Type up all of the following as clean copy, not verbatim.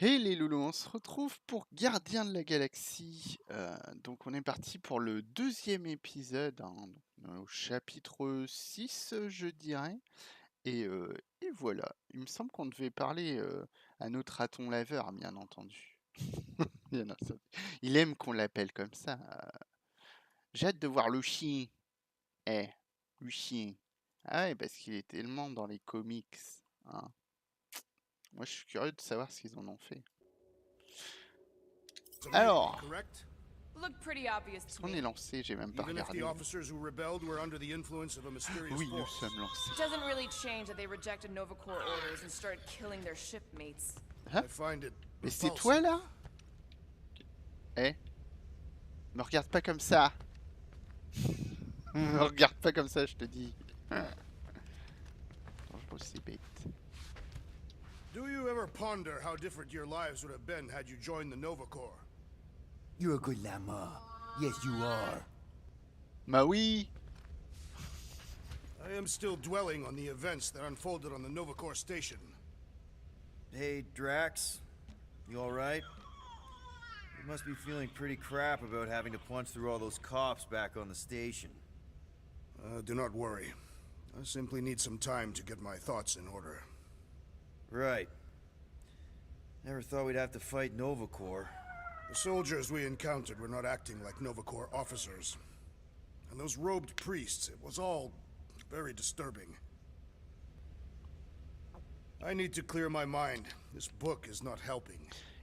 Hey les loulous, on se retrouve pour Gardien de la Galaxie. Donc on est parti pour le deuxième épisode, hein, donc, au chapitre 6, je dirais. Et voilà, il me semble qu'on devait parler à notre raton laveur, bien entendu. Bien entendu. Il aime qu'on l'appelle comme ça. J'ai hâte de voir le chien. Eh, le chien. Ah ouais, parce qu'il est tellement dans les comics, hein. Moi je suis curieux de savoir ce qu'ils en ont fait. Alors, Looked pretty obvious est-ce to qu'on me. est lancé? J'ai même pas Even if regardé. the officers who rebelled were under the influence of a mysterious Oui, nous force. sommes lancés. Doesn't really change that they rejected Nova Corps orders and started killing their shipmates. Hein? I find it Mais c'est repulsive. toi là? Eh? Me regarde pas comme ça! Me regarde pas comme ça, je te dis. Dangereux, c'est bête. Do you ever ponder how different your lives would have been had you joined the Nova Corps? You're a good lama. Yes, you are. Bah oui! I am still dwelling on the events that unfolded on the Nova Corps station. Hey, Drax. You alright? You must be feeling pretty crap about having to punch through all those cops back on the station. Do not worry. I simply need some time to get my thoughts in order. Right. Never thought we'd have to fight Nova Corps. The soldiers we encountered were not acting like Nova Corps officers. And those robed priests, it was all very disturbing. I need to clear my mind. This book is not helping.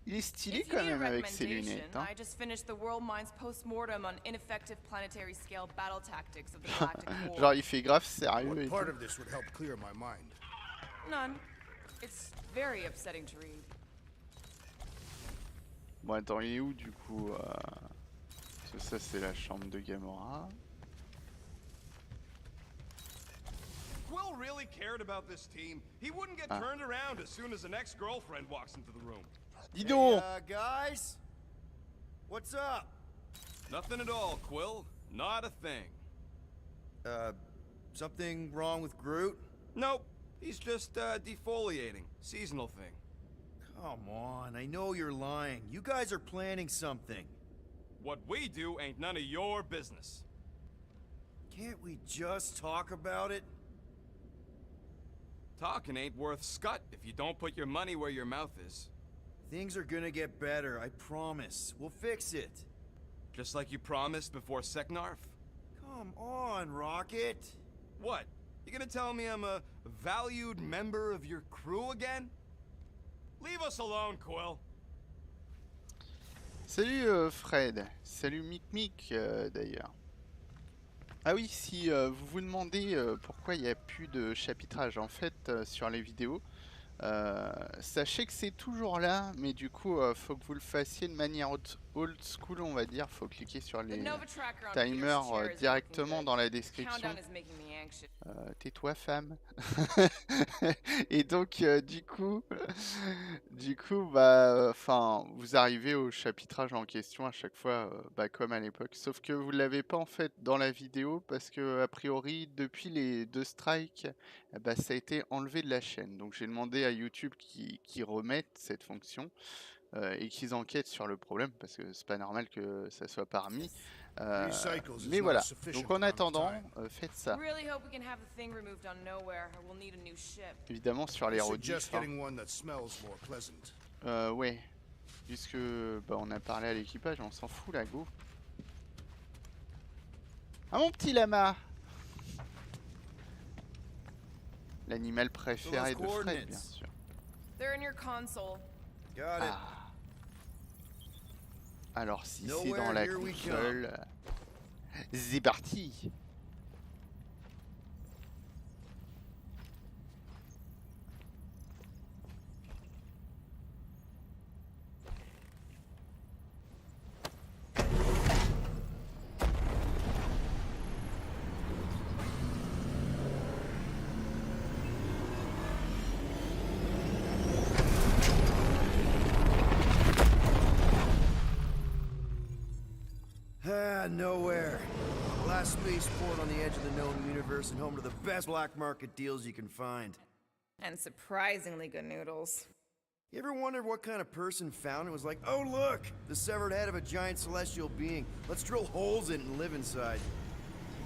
Il est stylé If you quand need a même avec ses recommendation, lunettes, hein. I just finished the World Minds post-mortem on ineffective planetary scale battle tactics of the Galactic War. Genre il fait grave sérieux What et part tout. of this would help clear my mind? None. It's very upsetting to read. Bon attends, il est où du coup? Parce que ça c'est la chambre de Gamora. Quill really cared about this team. He wouldn't get turned around as soon as an ex-girlfriend walks into the room. Dis donc! Guys? What's up? Nothing at all, Quill. Not a thing. Something wrong with Groot? Nope. He's just defoliating. Seasonal thing. Come on, I know you're lying. You guys are planning something. What we do ain't none of your business. Can't we just talk about it? Talking ain't worth scut if you don't put your money where your mouth is. Things are gonna get better, I promise. We'll fix it. Just like you promised before Seknarf. Come on, Rocket. What? You gonna tell me I'm a valued member of your crew again? Leave us alone, Quill. Salut Fred, salut Mic d'ailleurs. Ah oui, si vous vous demandez pourquoi il n'y a plus de chapitrage en fait sur les vidéos, sachez que c'est toujours là, mais du coup faut que vous le fassiez de manière old school, on va dire. Faut cliquer sur The les Nova tracker on timers Pierce's chair is directement working dans la good. description. Countdown is making me anxious. Tais-toi femme. Et donc du coup bah enfin vous arrivez au chapitrage en question à chaque fois bah, comme à l'époque, sauf que vous l'avez pas en fait dans la vidéo parce que a priori depuis les 2 strikes bah, ça a été enlevé de la chaîne. Donc j'ai demandé à YouTube qu'ils remettent cette fonction et qu'ils enquêtent sur le problème parce que c'est pas normal que ça soit pas remis. Mais voilà, donc en attendant, faites ça. Really hope we can have the thing removed on Nowhere, or we'll need a new ship. Évidemment sur les I rediffs. suggest getting one that smells more pleasant. Ouais, puisque bah, on a parlé à l'équipage, on s'en fout là, go. Ah mon petit lama! L'animal préféré de Fred, bien sûr. They're in your console. Got it. Ah. Alors si c'est Nowhere, dans la here we console, c'est parti! Nowhere. Last spaceport on the edge of the known universe and home to the best black market deals you can find. And surprisingly good noodles. You ever wondered what kind of person found it was like, oh look, the severed head of a giant celestial being. Let's drill holes in it and live inside.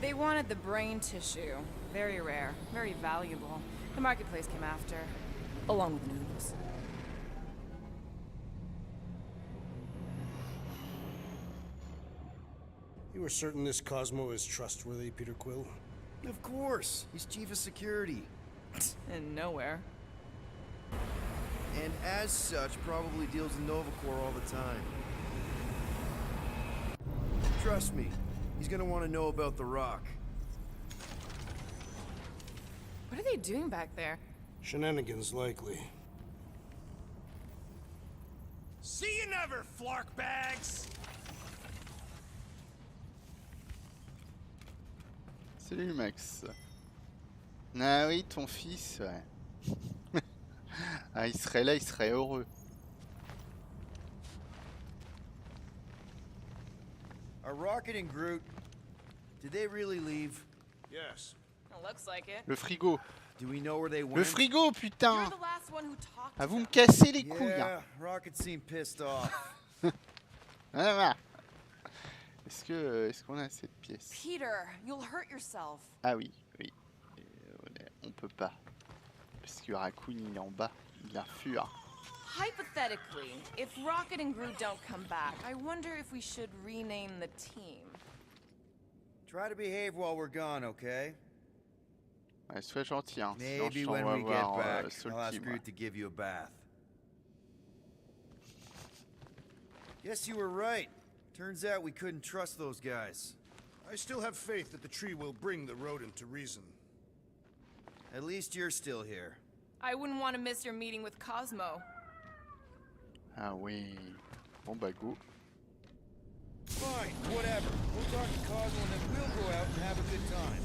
They wanted the brain tissue. Very rare, very valuable. The marketplace came after, along with noodles. You are certain this Cosmo is trustworthy, Peter Quill? Of course, he's chief of security. And nowhere. And as such, probably deals in Novacore all the time. Trust me, he's gonna want to know about the rock. What are they doing back there? Shenanigans, likely. See you never, flark bags! Salut Max. Ah oui, ton fils, ouais. Ah, il serait là, il serait heureux. Are Rocket and Groot, did they really leave? Yes. It looks like it. Le frigo. Do we know where they went? Le frigo, You're putain. the last one who talked Ah, to vous me them. cassez les couilles. Yeah, Hein. Rocket seemed pissed off. Voilà. Est-ce qu'on a cette pièce? Peter, you'll hurt yourself. Ah oui, oui. On peut pas. Parce que Raccoon il est en bas. Il a fur. Hypothetically, if Rocket and Groot don't come back, I wonder if we should rename the team. Try to behave while we're gone, okay? Ouais, sois gentil, hein. Sinon, Maybe je when t'envoie we get voir back, sur I'll le ask team. Groot to give you a bath. Guess you were right. Turns out we couldn't trust those guys. I still have faith that the tree will bring the rodent to reason. At least you're still here. I wouldn't want to miss your meeting with Cosmo. Ah oui. Bon bah go. Fine, whatever. We'll talk to Cosmo and then we'll go out and have a good time.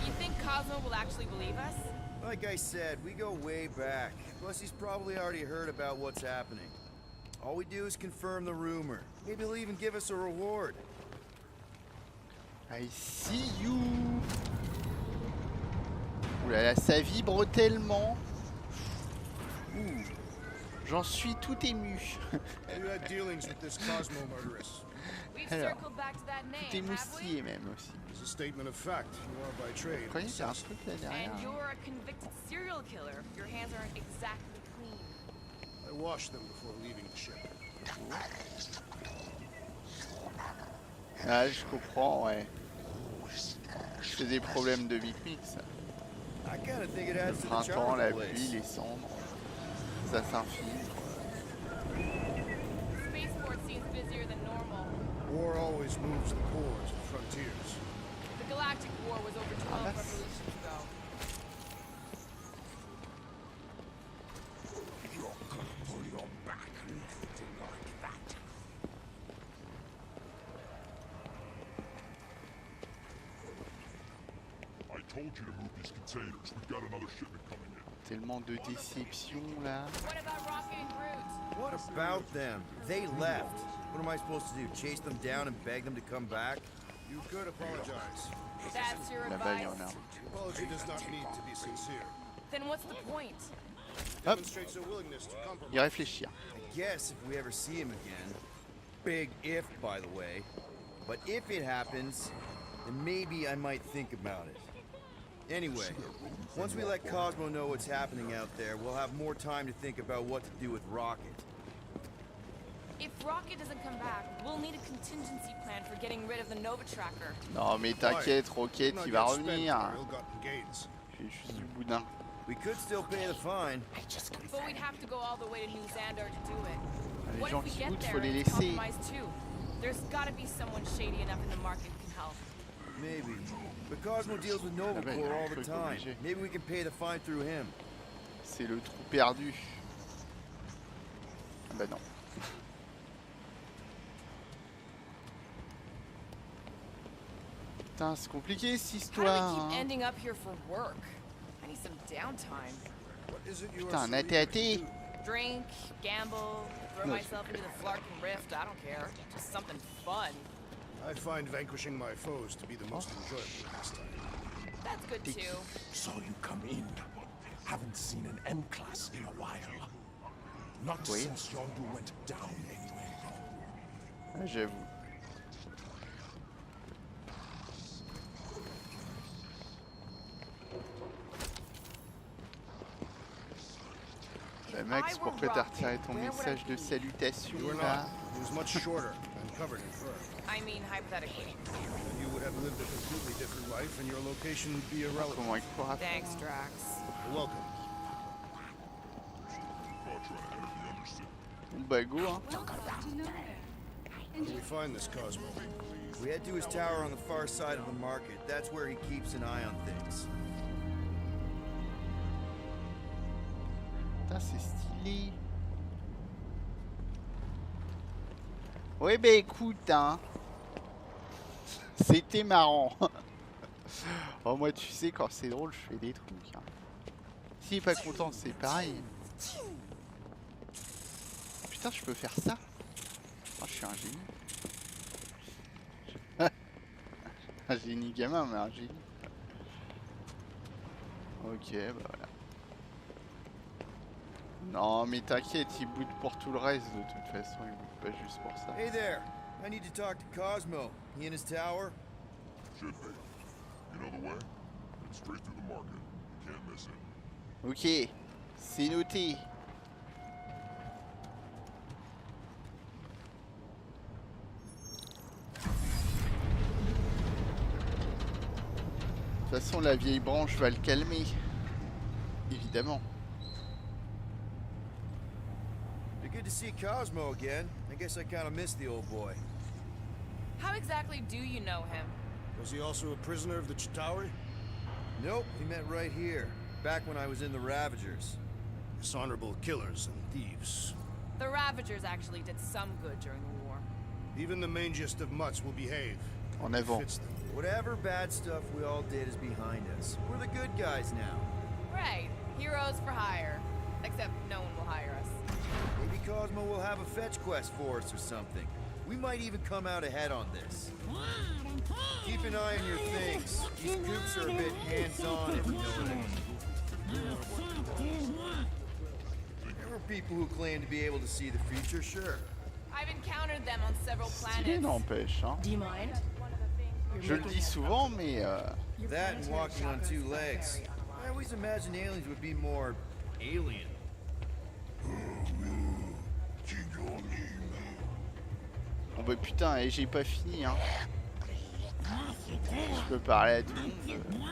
You think Cosmo will actually believe us? Like I said, we go way back. Plus, he's probably already heard about what's happening. All we do is confirm the rumor. Maybe he'll even give us a reward. I see you. Ouh là là, ça vibre tellement. Ouh. J'en suis tout ému. You had dealings with this Cosmo murderess. We've Alors, circled back to that Tout name, have we? émoustillé même aussi. It's a statement of fact. You are by Vous trade. croyez qu'il y a un truc là derrière? And you're a convicted serial killer. Your hands aren't exactly clean. I washed them before leaving the ship. Ah, je comprends, ouais. C'est des problèmes de mix. I kinda think it Le adds to the printemps, charm la of the pluie, place. les cendres. Ça s'infiltre. Spaceport seems busier than normal. War always moves the cores and frontiers. The Galactic War was over 12 revolutions ago. I told you to move these containers. We've got another shipment coming in. Tellement de déception là. What about Rocket and Groot? What about them? They left. What am I supposed to do? Chase them down and beg them to come back? You could apologize. That's your Là-bas, il y advice? en a. The apology does not need to be sincere. Then what's the point? Hop, Demonstrates a willingness to y compromise. réfléchir. I guess if we ever see him again. Big if, by the way. But if it happens, then maybe I might think about it. Anyway, once we let Cosmo know what's happening out there, we'll have more time to think about what to do with Rocket. If Rocket doesn't come back, we'll need a contingency plan for getting rid of the Nova Tracker. Non mais t'inquiète, Rocket, Not il va yet spent revenir. on ill-gotten gains. Je suis juste du boudin. We could still pay the fine. But we'd have to go all the way to New Xandar to do it. Les What gens if we qui get goûtent, there faut les and it's laisser. compromised too? There's gotta be someone shady enough in the market who can help. Maybe. But Cosmo deals with Ah ben, il y a Novacore un all the truc time. obligé. Maybe we can pay the fine through him. C'est le trou perdu. Ah bah non. Putain, c'est compliqué cette How do we histoire. keep Hein. ending up here for work? I need some downtime. What is it you are Putain, so un eager to AT-AT. do? Drink, gamble, throw myself into the Flarkin Rift, I don't care. Just something fun. I find vanquishing my foes to be the most enjoyable pastime. That's good too. So you come in. Haven't seen an M class in a while. Not Oui. since Yondu went down anyway. Ah, j'avoue. Bah, Max, pourquoi t'as retiré ton message de salutation You were là? not. It was much shorter and covered in fur. I mean, hypothetically. And you would have lived a completely different life, and your location would be irrelevant. Comment il pourra faire? Thanks, Drax. You're welcome. Bon bah go hein. Where do we find this Cosmo? We head to his tower on the far side of the market. That's where he keeps an eye on things. Putain, c'est stylé. Ouais bah écoute hein. C'était marrant. Oh moi tu sais quand c'est drôle je fais des trucs hein. S'il est pas content c'est pareil. Putain je peux faire ça. Oh, je suis un génie. Un génie gamin mais un génie. Ok bah voilà. Non mais t'inquiète, il boude pour tout le reste de toute façon, il boude pas juste pour ça. Hey there. I need to talk to Cosmo. He in his tower? Should be. You know the way? It's straight through the market. You can't miss it. Ok, c'est noté. De toute façon la vieille branche va le calmer. Évidemment. Be good to see Cosmo again. I guess I kind of missed the old boy. How exactly do you know him? Was he also a prisoner of the Chitauri? Nope, he met right here. Back when I was in the Ravagers. Dishonorable killers and thieves. The Ravagers actually did some good during the war. Even the mangiest of mutts will behave. En It avant. fits them. Whatever bad stuff we all did is behind us. We're the good guys now. Right, heroes for hire. Except no one will hire us. Maybe Cosmo will have a fetch quest for us or something. We might even come out ahead on this. Keep an eye on your things. These groups are a bit hands-on, if you know what I mean. There were people who claim to be able to see the future, sure. I've encountered them on several Stylé planets. n'empêche hein. Do you mind? Je le dis souvent mais That and walking on two legs. I always imagined aliens would be more alien. bon bah putain et j'ai pas fini hein. Je peux parler à tout le monde.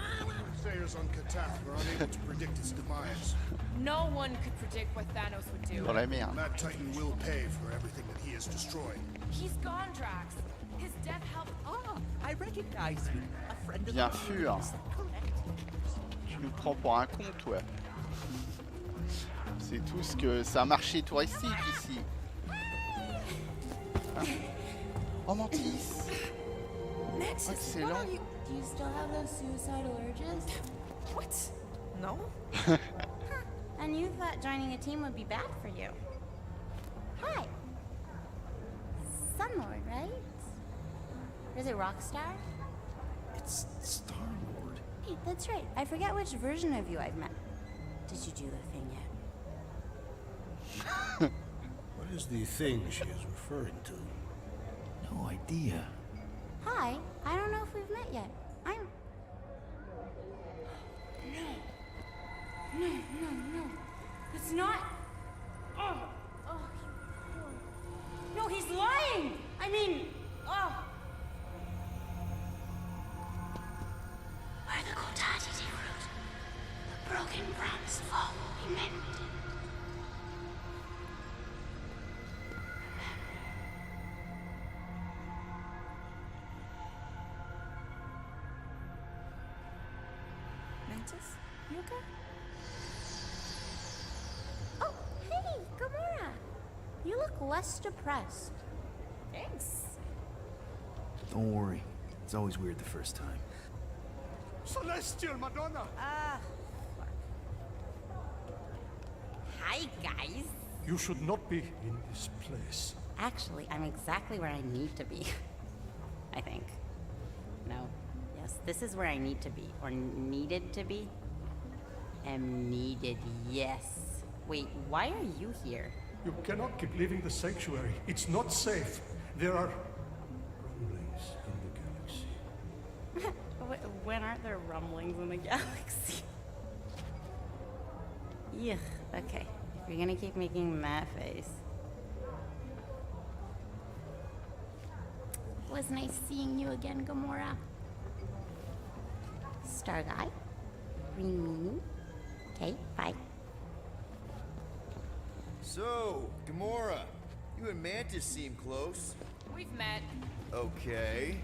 Sayers on Cataf were unable to predict its demise. No one could predict what Thanos would do. Dans la merde. That Titan will pay for everything that he has destroyed. He's gone, Drax. His death helped. Ah, I recognize you. A friend of Bien mine. sûr. Is that correct? Tu nous prends pour un con toi. C'est tout ce que c'est un marché touristique ici. Hein? Oh Mantis. Nexus, Excellent. what are you? Do you still have those suicidal urges? What? No? And you thought joining a team would be bad for you. Hi. Sunlord, right? Or is it Rockstar? It's Star-Lord. Hey, that's right. I forget which version of you I've met. Did you do the thing yet? What is the thing she is referring to? No idea. Hi. I don't know if we've met yet. I'm... No. It's not... Oh. No, he's lying! I mean... Oh. Where the Contati root, the broken promise of all will be mended. Mantis? You okay? Oh, hey, Gamora! You look less depressed. Thanks. Don't worry. It's always weird the first time. Celestial Madonna! Ah. Hi, guys. You should not be in this place. Actually, I'm exactly where I need to be. I think. No. Yes, this is where I need to be. Or needed to be. Am needed, yes. Wait, why are you here? You cannot keep leaving the sanctuary. It's not safe. There are rumblings in the galaxy. When aren't there rumblings in the galaxy? Yuck, okay. If you're gonna keep making that face. It was nice seeing you again, Gamora. Star Guy. Green. Okay, bye. So, Gamora, you and Mantis seem close. We've met. Okay.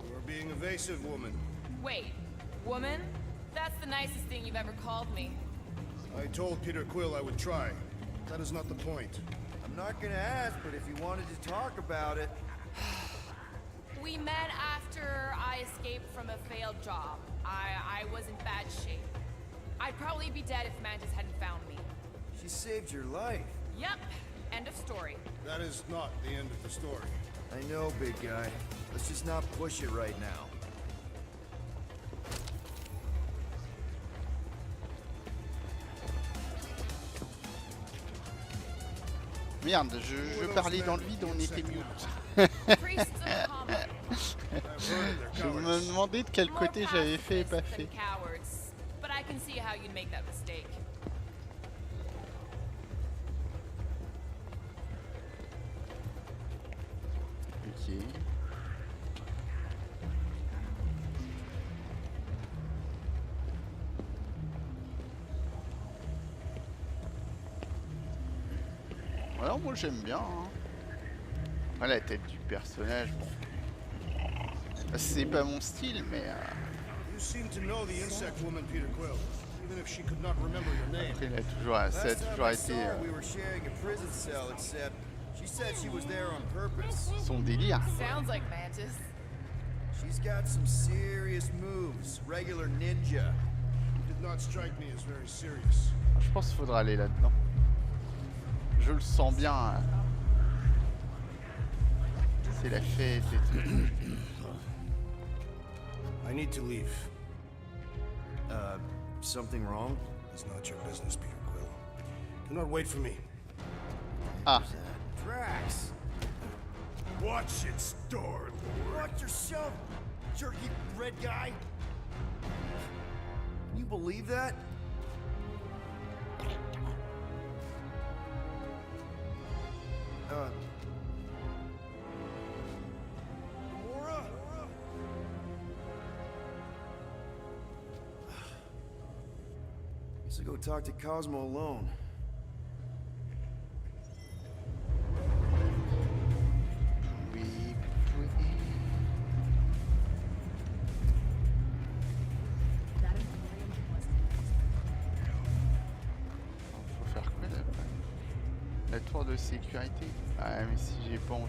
You are being evasive, woman. Wait, woman? That's the nicest thing you've ever called me. I told Peter Quill I would try. That is not the point. I'm not gonna ask, but if you wanted to talk about it... We met after I escaped from a failed job. I was in bad shape. I'd probably be dead if Mantis hadn't found me. She saved your life. Yep, end of story. That is not the end of the story. I know, big guy. Let's just not push it right now. Merde, je parlais dans le vide, on était mute. Priests of comedy. Je me demandais de quel côté j'avais fait et pas fait. Cowards, but I can see how you'd make that mistake. Ok. Alors moi j'aime bien. Hein. Après, la tête du personnage, bon. C'est pas mon style, mais. You seem to know the insect woman, Peter Quill, even if she could not remember your name. Après, ça a toujours été We were sharing a prison cell, except she said she was there on purpose. son délire. Sounds like Mantis. She's got some serious moves, regular ninja. Did not strike me as very serious. Je pense qu'il faudra aller là-dedans. Je le sens bien. Hein. C'est la fête et tout. I need to leave. Something wrong? It's not your business, Peter Quill. Do not wait for me. Ah. Drax! Watch it, Star-Lord. Watch yourself, jerky red guy! Can you believe that? Gamora? Guess I'll go talk to Cosmo alone. Faut faire quoi là? La tour de sécurité? Ah mais si j'ai pas envie.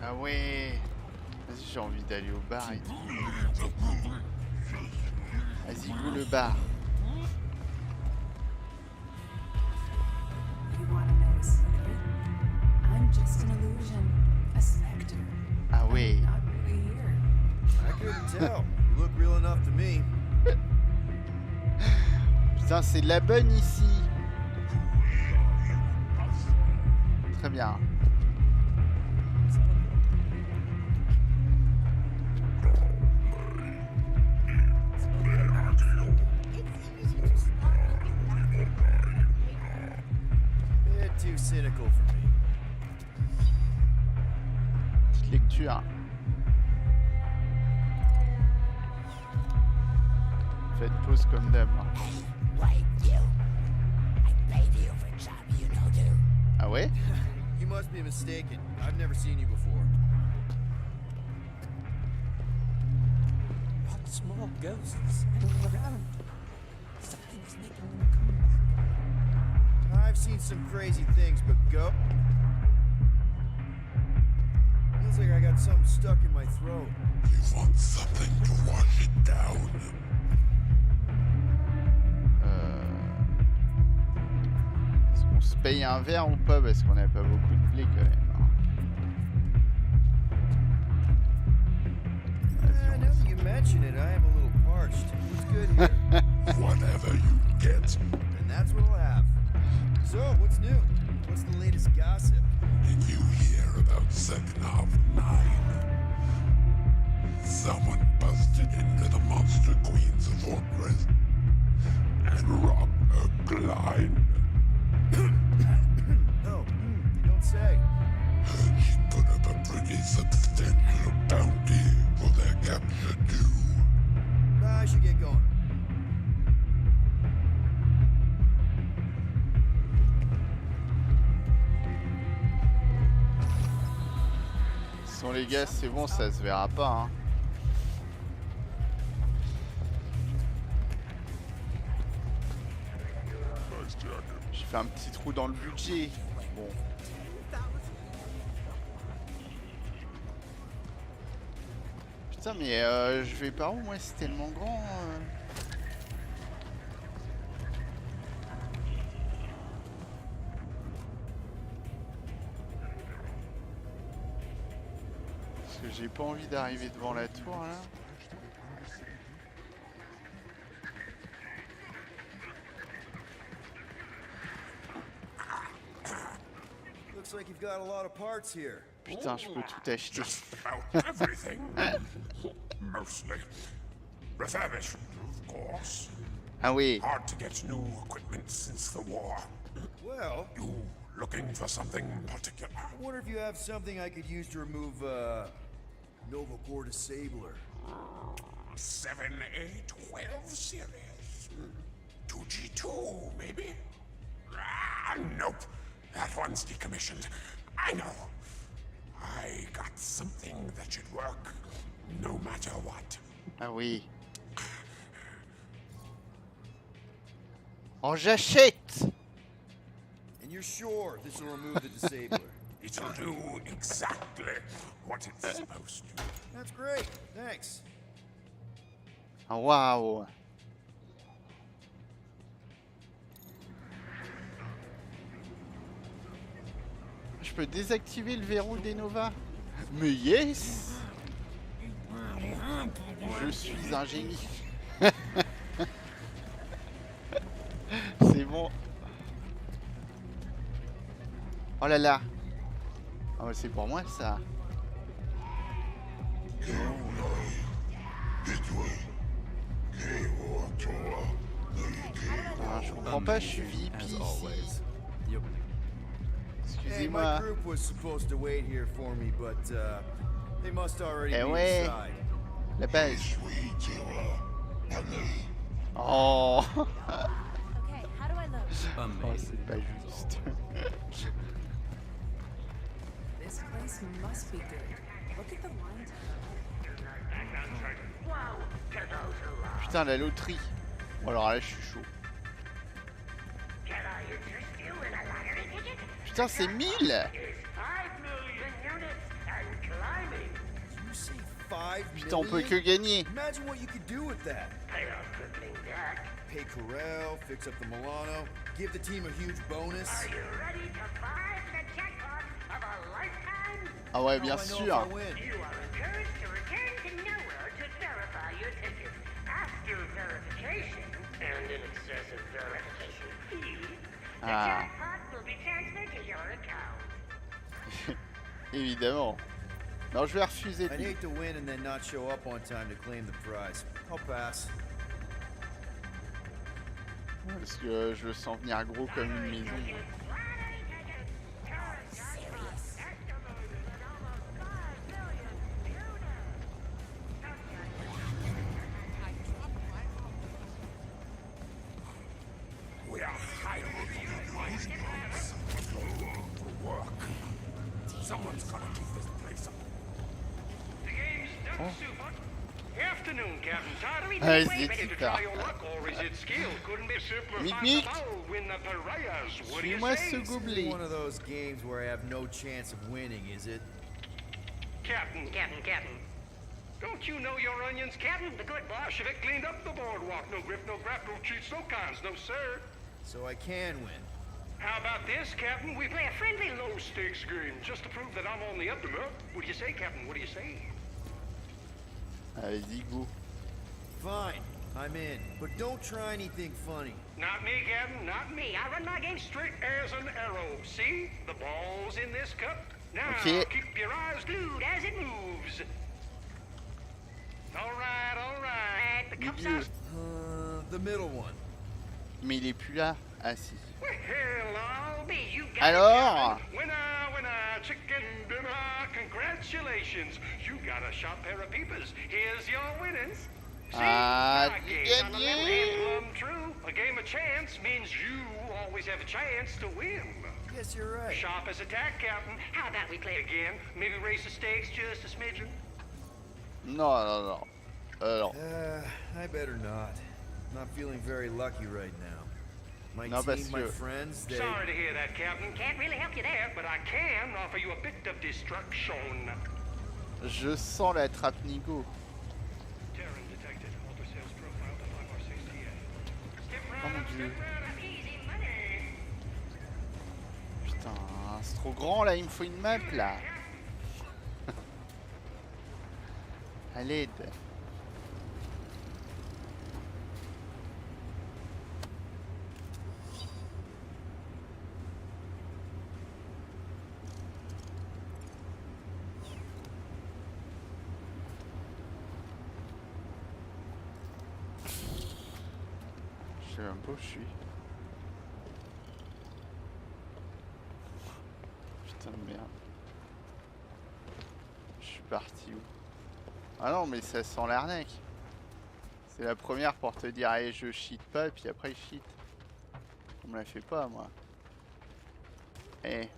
Ah ouais. Vas-y, j'ai envie d'aller au bar et tout. Vas-y, go le bar. You want to know a secret? I'm just an illusion, a specter. Ah ouais. Not really here. I couldn't tell. You look real enough to me. Putain, c'est de la bonne ici. Très bien. Bit too cynical for me. Petite lecture. Faites pause comme d'hab. Ah ouais? You must be mistaken. I've never seen you before. All small ghosts hanging around. Something's making them come back. I've seen some crazy things, but go. Feels like I got something stuck in my throat. You want something to wash it down. Est-ce qu'on se paye un verre ou pas? Parce qu'on n'a pas beaucoup de blé quand même. Now that you mention it, I am a little parched. What's good here? Whatever you get. And that's what I'll have. So, what's new? What's the latest gossip? Did you hear about Seknov 9? Someone busted into the Monster Queen's fortress and robbed her blind. Oh, you don't say. She put up a pretty substantial bounty for their capture too. I should get going. Sinon les gars, c'est bon, ça se verra pas. Hein. J'ai fait un petit trou dans le budget. Bon. Putain, mais je vais par où moi? C'est tellement grand. Parce que j'ai pas envie d'arriver devant la tour là. Looks like you've got a lot of parts here. Putain, je peux tout acheter. Just about everything. Mostly. Refurbished, of course. Ah oui. Hard to get new equipment since the war. Well, You looking for something particular? I wonder if you have something I could use to remove, Novacore Disabler. 7A12 series. 2G2, maybe? Nope. That one's decommissioned. I know. I got something that should work, no matter what. Ah oui. Oh, j'achète. And you're sure this will remove the disabler? It'll do exactly what it's supposed to. That's great. Thanks. Ah waouh. Je peux désactiver le verrou des Nova. Mais yes. Je suis un génie. C'est bon. Oh là là. Oh, c'est pour moi ça. Ah, je comprends pas, je suis VIP ici. Hey, my Excusez-moi. group was supposed to wait here for me, but they must already Eh be ouais. inside. La base. Oh. Okay, how do I look? Oh, c'est pas juste. This place must be good. Look at the wine. Putain, la loterie. Bon, alors là, je suis chaud. Putain, c'est 1000. You say 5 Putain, on peut million? que gagner. Imagine what you could do with that. Pay Corel, fix up the Milano, give the team a huge bonus. Ah ouais, How bien do I know if sûr. I win? Ah. Évidemment. Non, je vais refuser. I'd hate to win and then not show up on time to claim the prize. I'll pass. Parce que je le sens venir gros comme une maison. We are hiring these guys for work. Someone's gotta keep this place up. The game's done, Super. Half afternoon, Captain. Tired of eating Allez, away, ready to super. try your luck? All resist skill. Couldn't be simpler. Mic, Find mic. the ball, win the pariahs. What do you Suis-moi say? ce This isn't gobelet. one of those games where I have no chance of winning, is it? Captain. Don't you know your onions, Captain? The good boss should have cleaned up the boardwalk. No grip, no grap, no cheats, no cons, no sir. So I can win. How about this, Captain? We play a friendly low-stakes game just to prove that I'm on the up and up. What do you say, Captain? What do you say? Allez-y, go. Fine, I'm in. But don't try anything funny. Not me, Captain, not me. I run my game straight as an arrow. See? The ball's in this cup. Now, Okay. keep your eyes glued as it moves. All right. The cup's Milieu. out. The middle one. Mais il est plus là. Ah si. Well, I'll be. You got Alors? it, Captain. Winner, chicken dinner. Congratulations. You got a sharp pair of peepers. Here's your winnings. See? Ah, Our game's on the level and plumb true. A game of chance means you always have a chance to win. Yes, you're right. Sharp as a tack, Captain. How about we play again? Maybe raise the stakes just a smidgen? Non. Non. I better not. Not feeling very lucky right now. My Non, parce team, my que- friends, they... Sorry to hear that, Captain. Can't really help you there, but I can offer you a bit of destruction. Je sens la trappe Nigo. Terran detected. Alter sales profile to 5R68. Step Oh mon round, dieu. step round, easy money. Putain, c'est trop grand là, il me faut une map là. À l'aide. Je sais même pas où je suis. Putain de merde. Je suis parti où? Ah non, mais ça sent l'arnaque. C'est la première pour te dire, allez, je cheat pas, et puis après, je cheat. On me la fait pas, moi. Eh.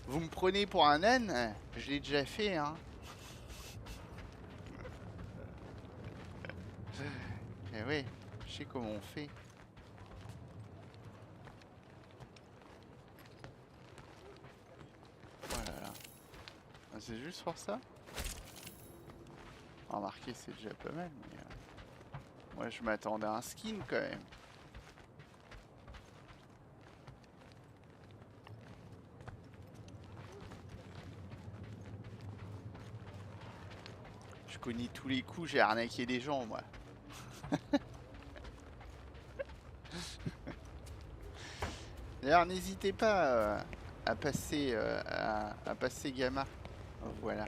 Vous me prenez pour un âne? Je l'ai déjà fait, hein. Eh oui, je sais comment on fait. Oh là là. Ah, c'est juste pour ça? Remarquez, c'est déjà pas mal, mais... moi, je m'attendais à un skin, quand même. Je connais tous les coups, j'ai arnaqué des gens, moi. D'ailleurs, n'hésitez pas à passer Gamma. Voilà.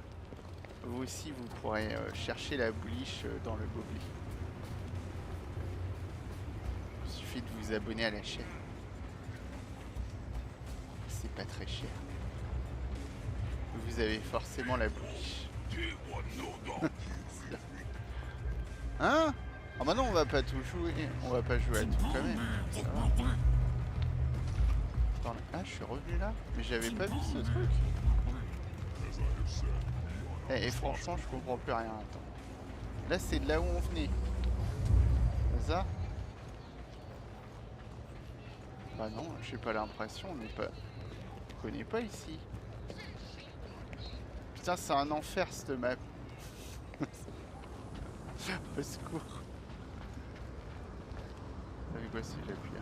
Vous aussi, vous pourrez chercher la bouliche dans le gobelet. Il suffit de vous abonner à la chaîne. C'est pas très cher. Vous avez forcément la bouliche. Hein? Ah bah non, on va pas tout jouer. On va pas jouer à tout quand même. Ça va. Attends, ah, je suis revenu là? Mais j'avais pas vu ce truc. Et franchement, je comprends plus rien. Attends. Là, c'est de là où on venait. C'est ça? Bah non, j'ai pas l'impression. On n'est pas... On connaît pas ici. Putain, c'est un enfer cette map. Au secours. Avec quoi si j'appuie là?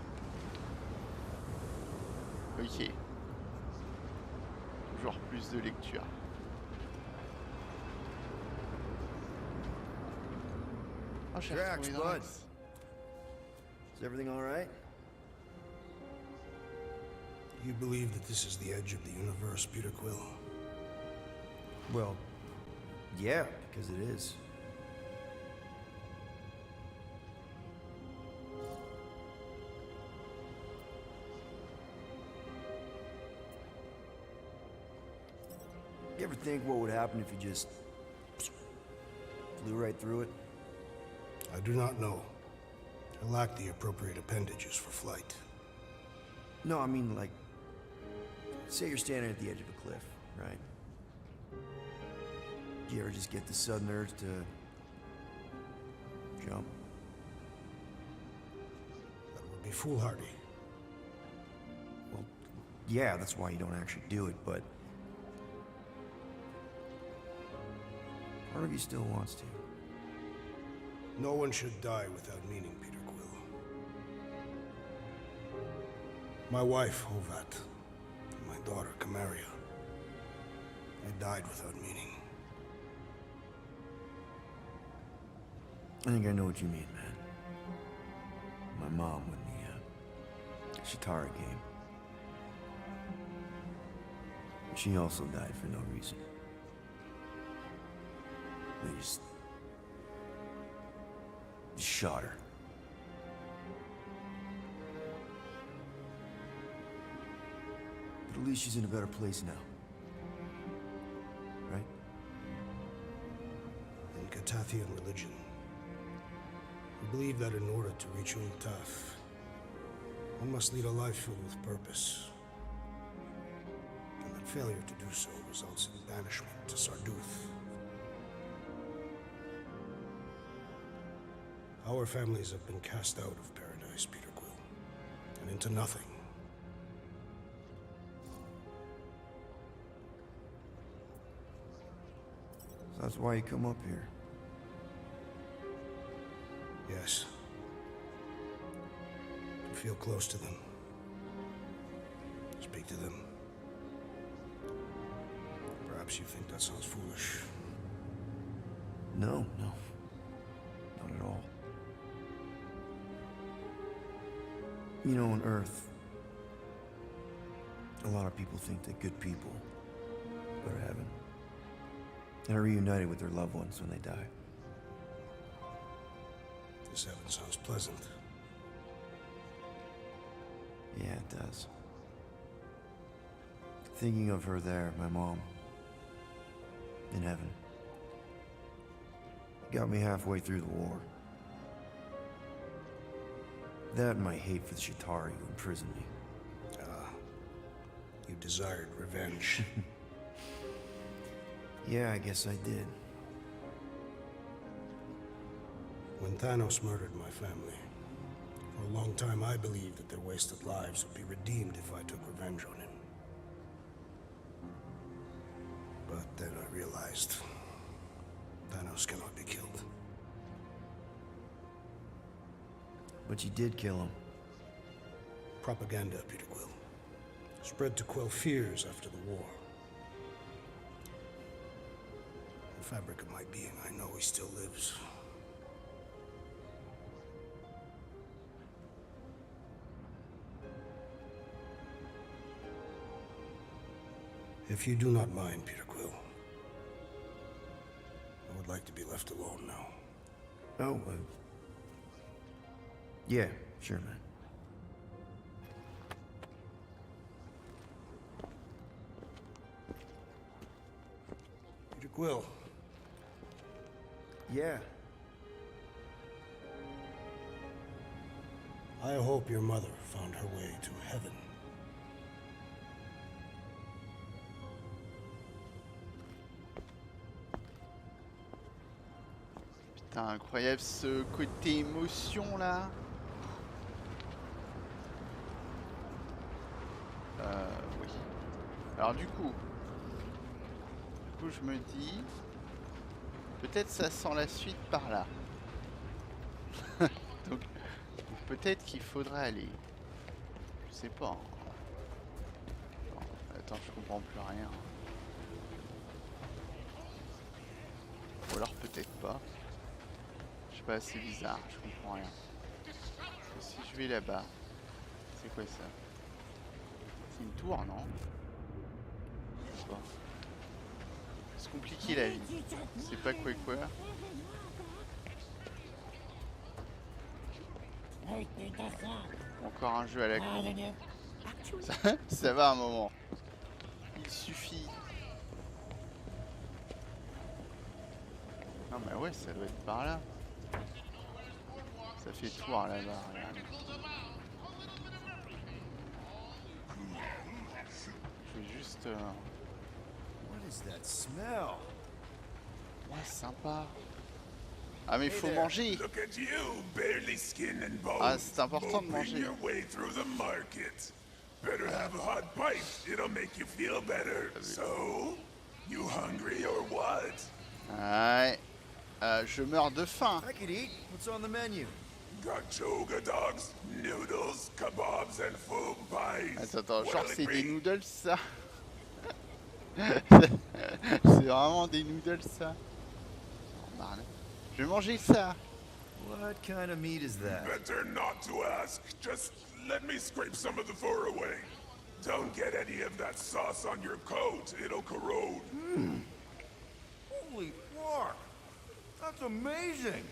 Ok. Toujours plus de lecture. Oh, j'ai retrouvé Bud. Drax. Is everything all right? You believe that this is the edge of the universe, Peter Quill? Well, yeah, because it is. You ever think what would happen if you just flew right through it? I do not know. I lack the appropriate appendages for flight. No, I mean, like, say you're standing at the edge of a cliff, right? Do you ever just get the sudden urge to jump. That would be foolhardy. Well, yeah, that's why you don't actually do it, but... part of you still wants to. No one should die without meaning, Peter Quill. My wife, Hovat, and my daughter, Camaria, they died without meaning. I think I know what you mean, man. My mom when the Shatara game. She also died for no reason. They just shot her. But at least she's in a better place now. Right? In Catathian religion, we believe that in order to reach Ultaf, one must lead a life filled with purpose. And that failure to do so results in banishment to Sarduth. Our families have been cast out of paradise, Peter Quill, and into nothing. So that's why you come up here. Yes. To feel close to them. Speak to them. Perhaps you think that sounds foolish. No, no. Not at all. You know, on Earth, a lot of people think that good people go to heaven and are reunited with their loved ones when they die. This heaven sounds pleasant. Yeah, it does. Thinking of her there, my mom, in heaven, got me halfway through the war. That and my hate for the Shatari who imprisoned me. Ah, you desired revenge. Yeah, I guess I did. When Thanos murdered my family, for a long time I believed that their wasted lives would be redeemed if I took revenge on him. But then I realized Thanos cannot be killed. But you did kill him. Propaganda, Peter Quill. Spread to quell fears after the war. The fabric of my being, I know he still lives. If you do not mind, Peter Quill, I would like to be left alone now. Oh, yeah, sure, man. Peter Quill. Yeah. I hope your mother found her way to heaven. Putain, incroyable ce côté émotion là. Oui. Alors du coup, je me dis, peut-être ça sent la suite par là. Donc peut-être qu'il faudrait aller. Je sais pas. Attends, je comprends plus rien. Ou alors peut-être pas. Je sais pas, c'est bizarre, je comprends rien. Parce que si je vais là-bas, c'est quoi ça? C'est une tour, non? Je sais pas. C'est compliqué la vie. C'est pas quoi. Encore un jeu à la con. Ça va un moment. Il suffit. Non mais ouais, ça doit être par là. Ça fait tour là-bas, regarde. Je vais juste... What is that smell? Ouais, sympa. Ah mais faut manger. Look at you, barely skin and bones. Ah c'est important de moping manger. your way through the market. Better have a hot bite. It'll make you feel better. So, you hungry or what? Ouais. Je meurs de faim. I could eat. What's on the menu? Got choga dogs, noodles, kebabs, and food pies. Attends, genre Well, c'est des agree. noodles ça. C'est vraiment des noodles ça. Je vais manger ça. What kind of meat is that? Better not to ask. Just let me scrape some of the fur away. Don't get any of that sauce on your coat. It'll corrode. Holy fuck! That's amazing!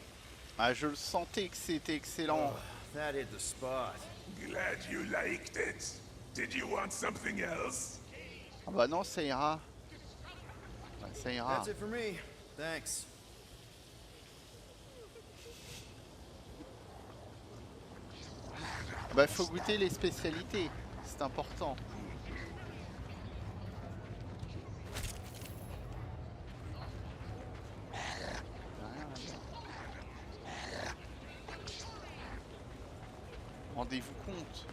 Ah je le sentais que c'était excellent. That hit the spot. Glad you liked it. Did you want something else? Ah bah non ça ira. Bah, ça ira. That's it for me. Thanks. Bah faut goûter les spécialités. C'est important. Rendez-vous compte.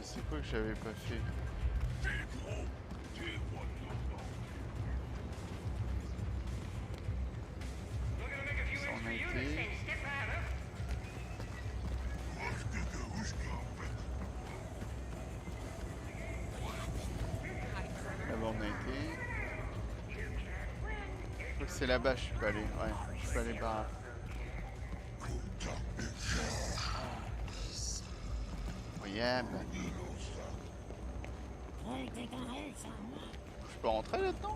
C'est quoi que j'avais pas fait? Ça en a été. Là-bas on a été. Je crois que c'est là-bas je suis pas allé. Ouais, je suis pas allé par là. Yeah, bah. Je peux rentrer là-dedans?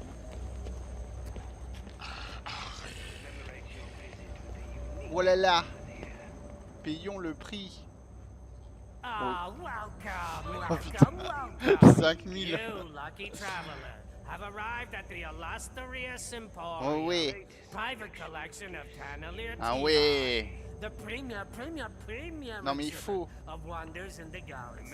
Oh là là! Payons le prix. Ah, welcome, Oh putain, welcome. 5000. You lucky traveler have arrived at the Illustrious Emporium. Oh oui. Private collection of Tannelir Ah ouais. The premier Non mais il faut. of wonders in the galaxy.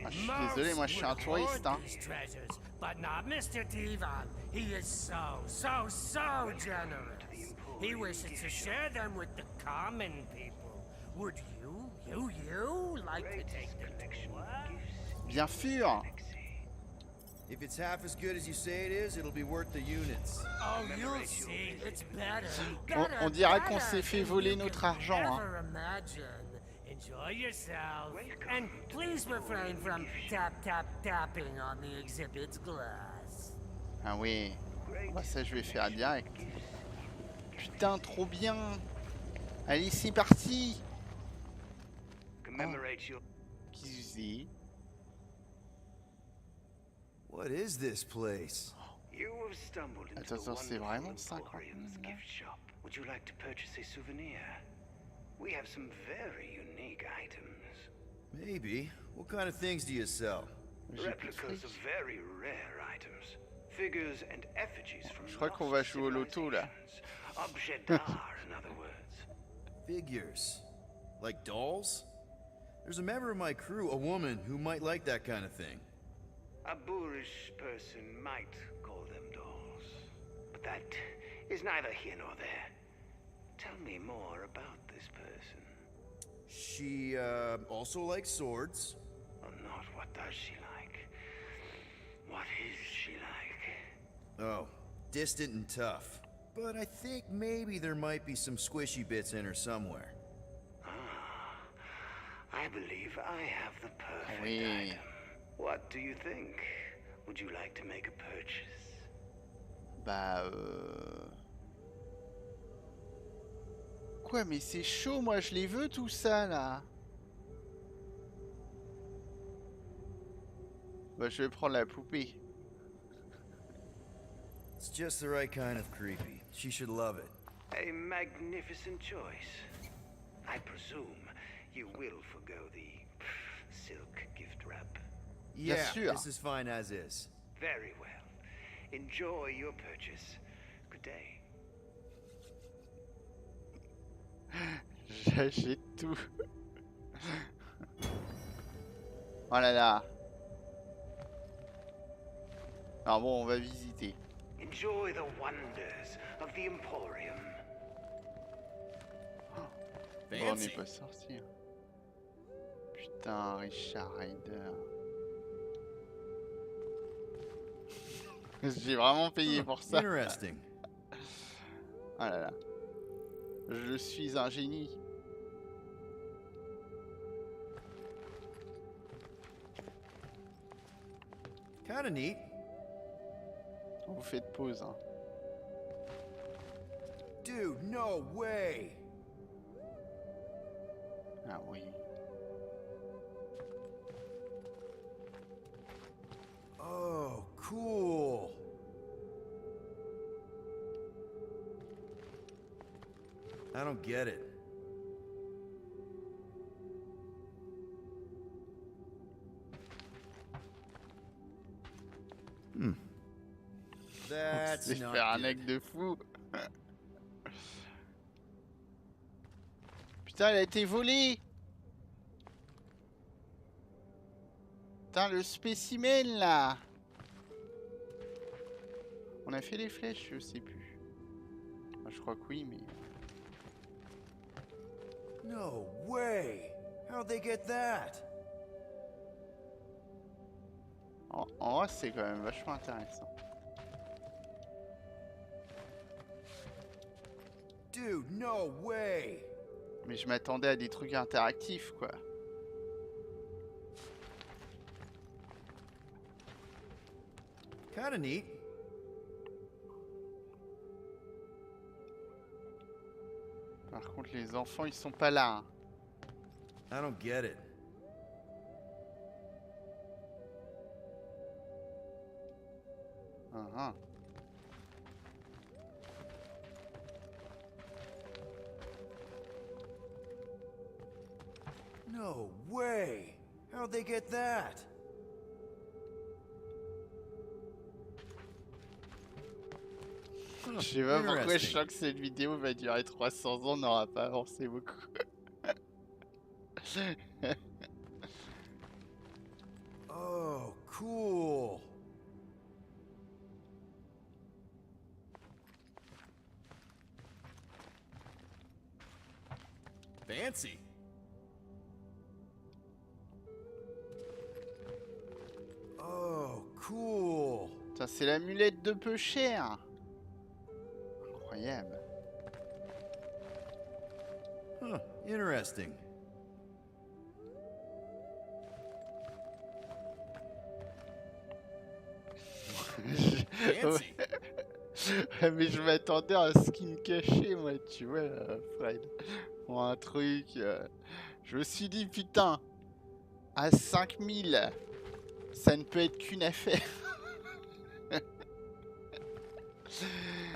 Ah, je suis désolé, moi je suis un touriste hein. These treasures, but not Mr. Tivan. He is so generous. He wishes to share them with the common people. Would you like to take the tour? Bien sûr. If it's half as good as you say it is, it'll be worth the units. Oh, you'll see. It's better. On dira qu'on s'est fait voler notre argent hein. Enjoy yourself, and please refrain from tapping on the exhibit's glass. Ah oui. Bah ça je vais faire direct. Putain trop bien. Allez c'est parti. Qu'est-ce What is this place? You have stumbled into Attends, c'est vraiment 50 Emporium's 000 là? gift shop. Would you like to purchase a souvenir? We have some very unique items. Maybe. What kind of things do you sell? Replicas of very rare items. Figures and effigies from Je crois qu'on va jouer au loto là. Objets d'art, in other words. Figures. Like dolls? There's a member of my crew, a woman, who might like that kind of thing. A boorish person might call them dolls. But that is neither here nor there. Tell me more about this person. She, also likes swords. Oh, not what does she like? What is she like? Oh, distant and tough. But I think maybe there might be some squishy bits in her somewhere. I believe I have the perfect Oui. item. What do you think? Would you like to make a purchase? Bah Quoi mais c'est chaud moi je les veux tout ça là. Bah je vais prendre la poupée. It's just the right kind of creepy. She should love it. A magnificent choice. I presume you will forgo the silk gift wrap. Yeah, sûr. this is fine as is. Very well. Enjoy your purchase. Good day. J'achète tout. Oh là là. Alors bon, on va visiter. enjoy the wonders of the Emporium. Bon, on n'est pas sorti. Putain, Richard Ryder. J'ai vraiment payé pour ça. Interesting. Ah là là. Je suis un génie. Kinda neat. Vous faites pause, hein. Dude, no way. Ah oui. Oh, cool. I don't get it. That's C'est not faire un good. acte de fou. Putain, elle a été volée. Putain, le spécimen là. On a fait les flèches, je sais plus. Enfin, je crois que oui, mais... No way. How'd they get that? En vrai, c'est quand même vachement intéressant. Dude, no way. Mais je m'attendais à des trucs interactifs, quoi. Kinda neat. Par contre, les enfants, ils sont pas là. Hein. I don't get it. Uh-huh. No way. How'd they get that? Je sais pas pourquoi je sens que cette vidéo va durer 300 ans, on n'aura pas avancé beaucoup. Oh, cool. Fancy. Oh, cool. Putain, c'est l'amulette de peu cher. Incroyable. Huh, interesting. Fancy. Mais je m'attendais à un skin caché, moi, tu vois, Fred. Pour un truc. Je me suis dit, putain, à 5000, ça ne peut être qu'une affaire. I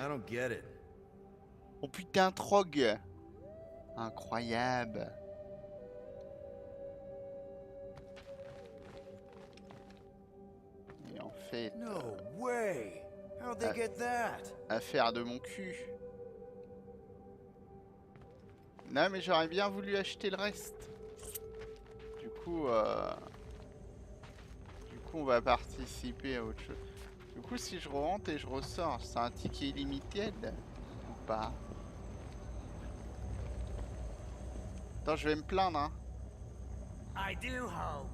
don't get it. Oh putain, Trog. Incroyable. Et en fait... No way. How'd they get that? Affaire de mon cul. Non, mais j'aurais bien voulu acheter le reste. Du coup, on va participer à autre chose. Du coup, si je rentre et je ressors, c'est un ticket illimité ou pas? Attends, je vais me plaindre, hein. I do hope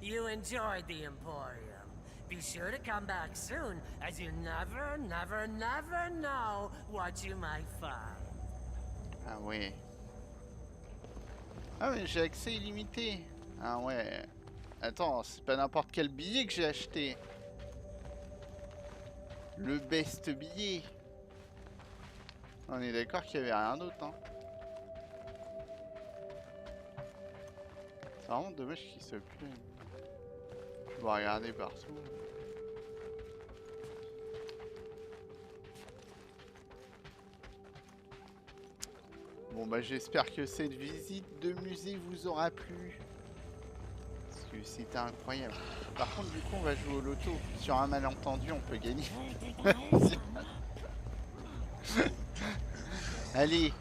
you enjoyed the Emporium. Be sure to come back soon, as you never know what you might find. Ah ouais. Ah mais j'ai accès illimité. Ah ouais. Attends, c'est pas n'importe quel billet que j'ai acheté. Le best billet. On est d'accord qu'il y avait rien d'autre, hein. C'est vraiment dommage qu'il soit plus. Je dois regarder partout. Bon bah j'espère que cette visite de musée vous aura plu. Parce que c'était incroyable. Par contre du coup on va jouer au loto. Sur un malentendu on peut gagner. Allez.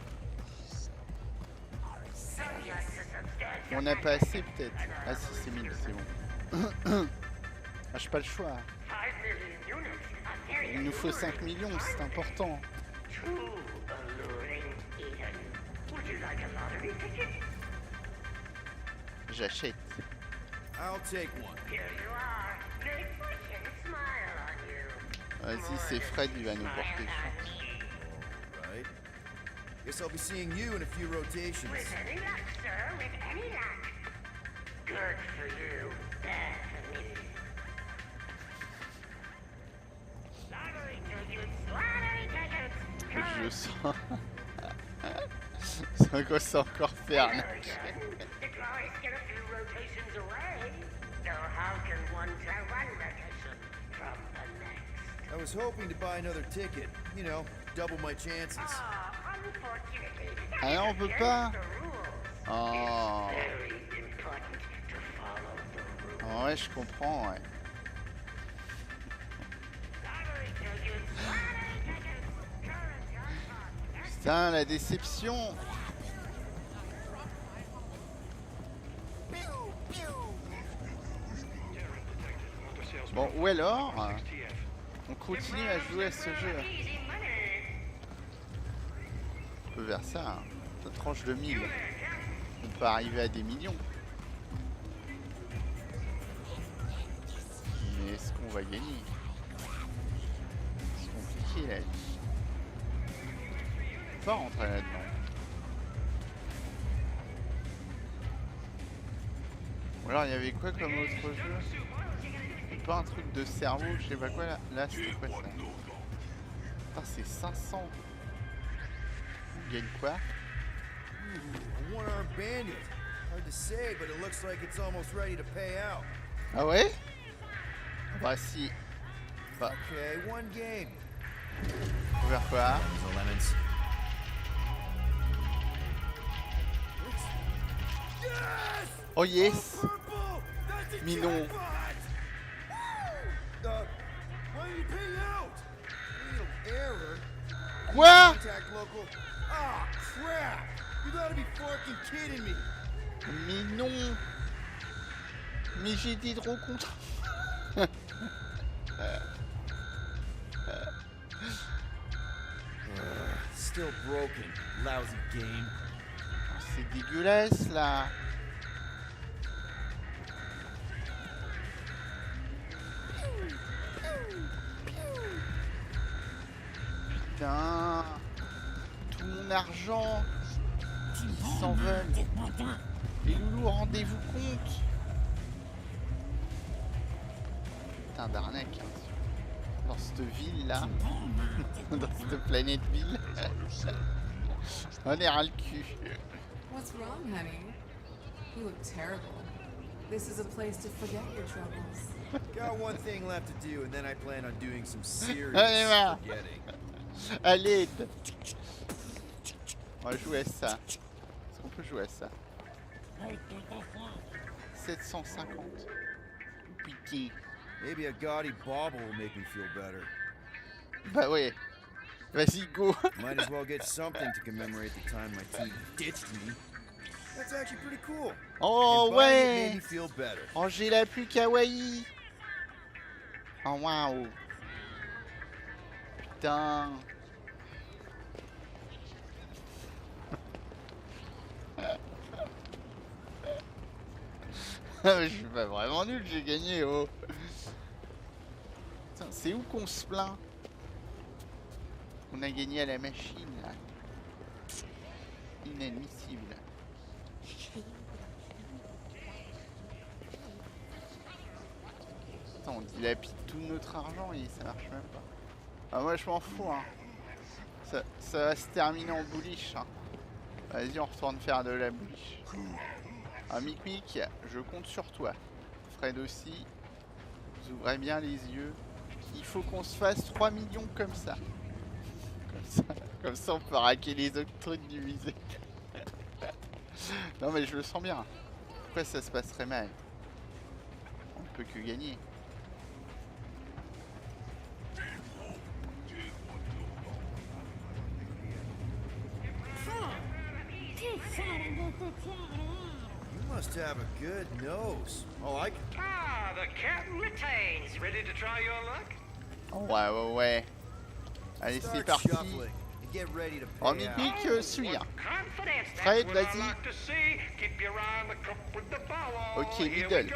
On n'a pas assez peut-être. Ah si c'est 1000, c'est bon. Ah j'ai pas le choix. 5 million units. Il nous faut 5 millions, c'est important. J'achète. Vas-y, c'est Fred, il va nous porter chance. Guess I'll be seeing you in a few rotations. With any luck, sir, with any luck. Good for you, bad for me. Lottery tickets, lottery tickets. Je sens... C'est quoi ça encore faire là? The guys get a few rotations away. So how can one tell one rotation from the next? I was hoping to buy another ticket. You know, double my chances. Unfortunately, Ah non, on peut pas. Oh. very important to follow the rules. Ouais, je comprends, ouais. Putain, la déception. Bon, ou alors, on continue à jouer à ce jeu. On peut vers ça, hein. Ça tranche de 1000. On peut arriver à des millions. Mais est-ce qu'on va gagner? C'est compliqué là. On peut pas rentrer là-dedans. Ou alors il y avait quoi comme autre jeu? Pas un truc de cerveau, je sais pas quoi là. Là c'était quoi ça? Putain, c'est 500. On gagne quoi? One-armed bandit. Hard to say, but it looks like it's almost ready to pay out. Ah ouais? Bah si. Bah. Okay, one game. Faut faire quoi? Oh yes! Minon. Quoi? Mais non. Mais j'ai dit trop contre. Still broken, lousy game. C'est dégueulasse là. Putain, tout mon argent, ils s'en veulent. Les loulous, rendez-vous compte. Putain d'arnaque. Dans cette ville là, dans cette planète ville, on est ras le cul. What's wrong, honey? You look terrible. This is a place to forget your troubles. Got one thing left to do, and then I plan on doing some serious Allez, va. forgetting. Allez. On va jouer à ça. Est-ce qu'on peut jouer à ça? 750. Piqué. Maybe a gaudy bauble will make me feel better. Bah ouais. Vas-y, go. Might as well get something to commemorate the time my team ditched me. That's actually pretty cool. Oh And buying it made ouais. me feel better. Angela plus kawaii. Oh waouh. Putain. Je suis pas vraiment nul, j'ai gagné, oh. Putain, c'est où qu'on se plaint? On a gagné à la machine, là. Inadmissible. Putain, on dilapide tout notre argent et ça marche même pas. Ah, moi, je m'en fous, hein. Ça va se terminer en bullish, hein. Vas-y, on retourne faire de la bullish. Ah, Mic Mic, je compte sur toi. Fred aussi. Vous ouvrez bien les yeux. Il faut qu'on se fasse 3 millions comme ça. Comme ça, on peut raquer les autres trucs du musée. Non, mais je le sens bien. Pourquoi ça se passerait mal? On ne peut que gagner. You must have a good nose. Oh, I can... Ah, the captain retains. Ready to try your luck? Ouais. Allez, c'est parti. En mythique, suis. Fred, vas-y. Ok, middle.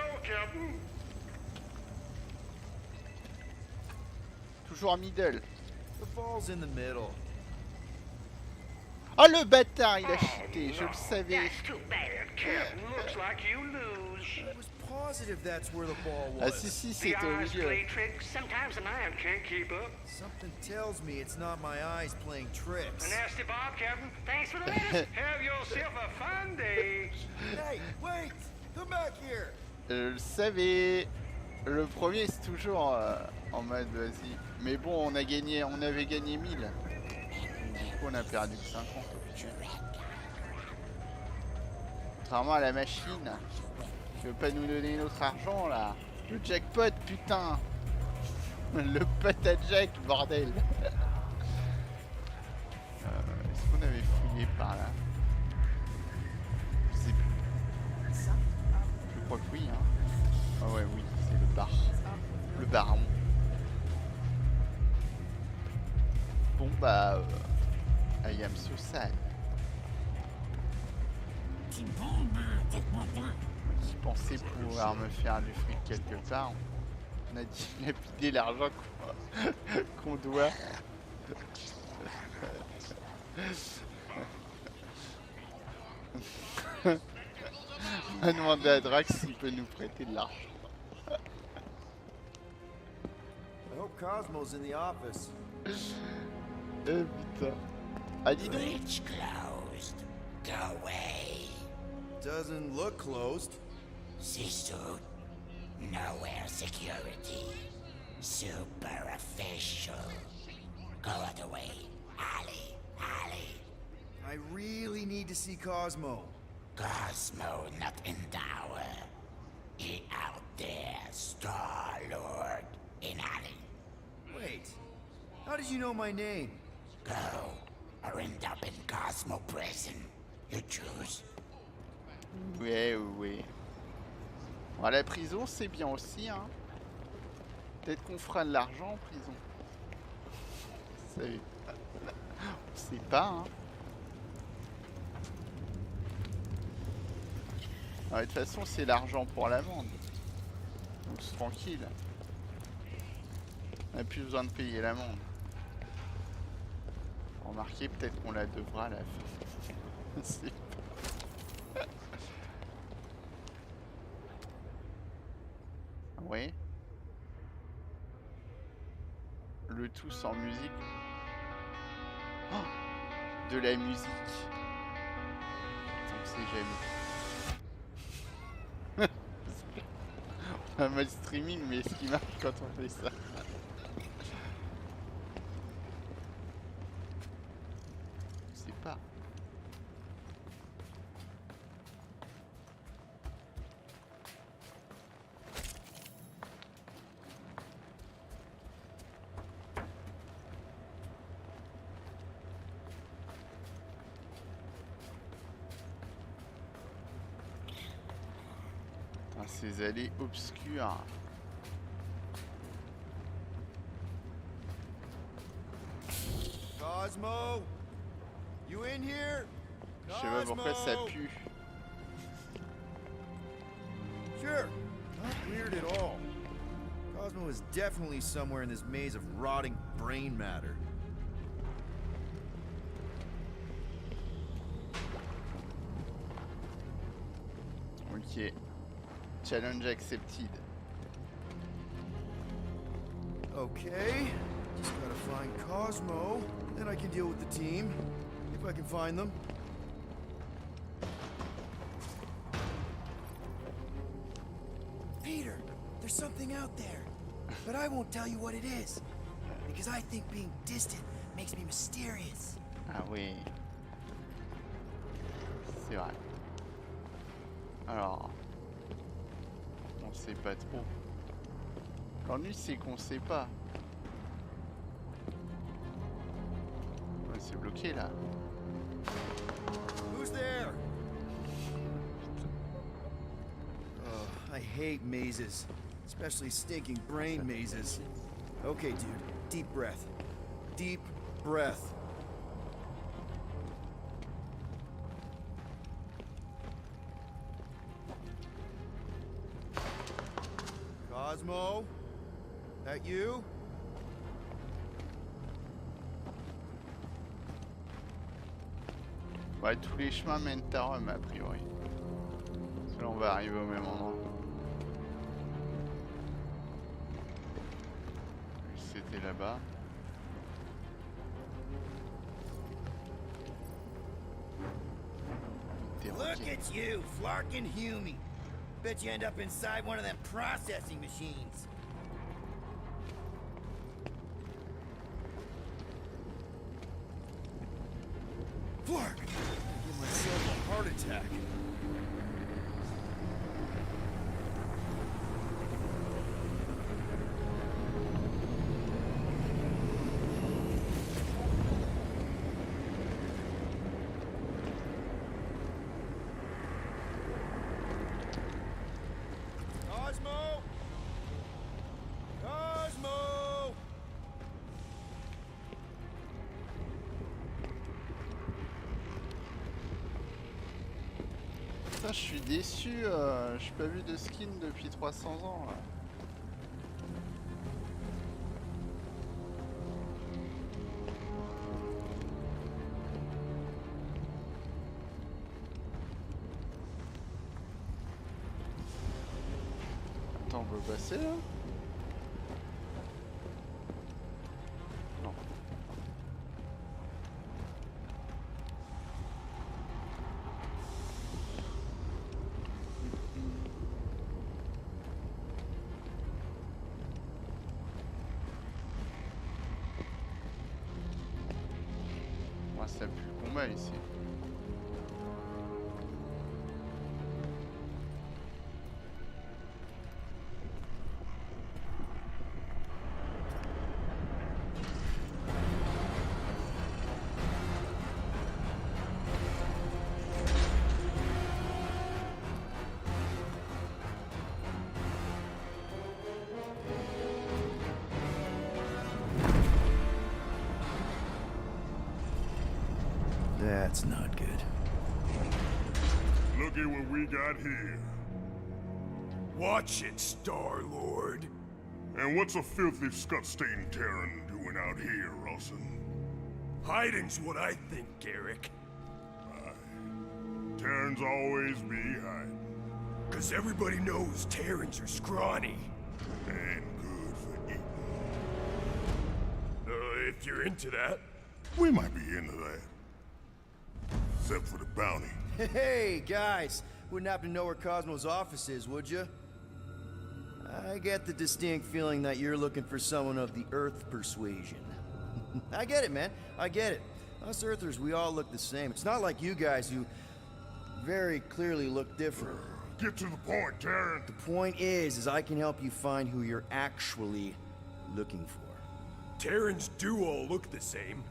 Toujours middle. Oh le bâtard, il a cheaté, je le savais. Ah si, c'était au milieu. Something tells me it's not my eyes playing tricks. Nasty Bob, Captain. Thanks for the latest. Have yourself a fun day. Hey, wait! Come back here! Je le savais. Le premier c'est toujours en mode vas-y. Mais bon, on avait gagné 1000. Du coup, on a perdu 50 au final. Contrairement à la machine, qui veut pas nous donner notre argent là. Le jackpot, putain. Le pot à jack, bordel. Est-ce qu'on avait fouillé par là? Je sais plus. Je crois que oui, hein. Ah ouais, oui, c'est le bar. Le baron. Bon bah... I am so sad. Je pensais pouvoir me faire du fric quelque part. On a dilapidé l'argent qu'on doit. On a demandé à Drax s'il peut nous prêter de l'argent. I hope Cosmo's in the office. Putain. Ah dis donc. Bridge closed. Go away. Doesn't look closed. Ci-dessous. Nowhere security. Super official. Go other way. Alley. I really need to see Cosmo. Cosmo not in tower. He out there, Star-Lord. In alley. Wait. How did you know my name? Go. Or end up in Cosmo prison. You choose. Ouais. Bon, la prison, c'est bien aussi, hein. Peut-être qu'on fera de l'argent en prison. On sait pas, hein. De toute façon, c'est l'argent pour l'amende. Donc c'est tranquille. On n'a plus besoin de payer l'amende. Remarquez, peut-être qu'on la devra à la fin. C'est pas... Ouais. Le tout sans musique. Oh, de la musique. On sait jamais. On a un mode streaming, mais ce qui marche quand on fait ça. Je sais pas. Ces allées obscures. Cosmo, you in here? Je sais pas pourquoi ça pue. Sure, not weird at all. Cosmo is definitely somewhere in this maze of rotting brain matter. Ok. Challenge accepted. Okay, just gotta find Cosmo, then I can deal with the team, if I can find them. Peter, there's something out there, but I won't tell you what it is, because I think being distant makes me mysterious. Ah oui. C'est vrai. Alors... On sait pas trop. L'ennui c'est qu'on sait pas. Ouais, c'est bloqué là. Who's there? Oh, I hate mazes, especially stinking brain mazes. Okay, dude. Deep breath. Deep breath. Cosmo? That you? Ouais, tous les chemins mènent à Rome, a priori. Parce que là, on va arriver au même endroit. C'était là-bas. Look at you, flarkin' Humy. Bet you end up inside one of them processing machines. Flark! Give myself a heart attack. Cosmo! Cosmo! Putain, je suis déçu, j'ai pas vu de skin depuis 300 ans là. Attends, on peut passer là? Non. Moi, ça pue le combat ici. That's not good. Look at what we got here. Watch it, Star-Lord. And what's a filthy scut-stained Terran doing out here, Rawson? Hiding's what I think, Garrick. Terrans always be hiding. 'Cause everybody knows Terrans are scrawny. And good for eating. If you're into that. We might be into that. Except for the bounty. Hey, guys. Wouldn't happen to know where Cosmo's office is, would you? I get the distinct feeling that you're looking for someone of the Earth persuasion. I get it, man. I get it. Us Earthers, we all look the same. It's not like you guys who very clearly look different. Get to the point, Terran. The point is I can help you find who you're actually looking for. Terrans do all look the same.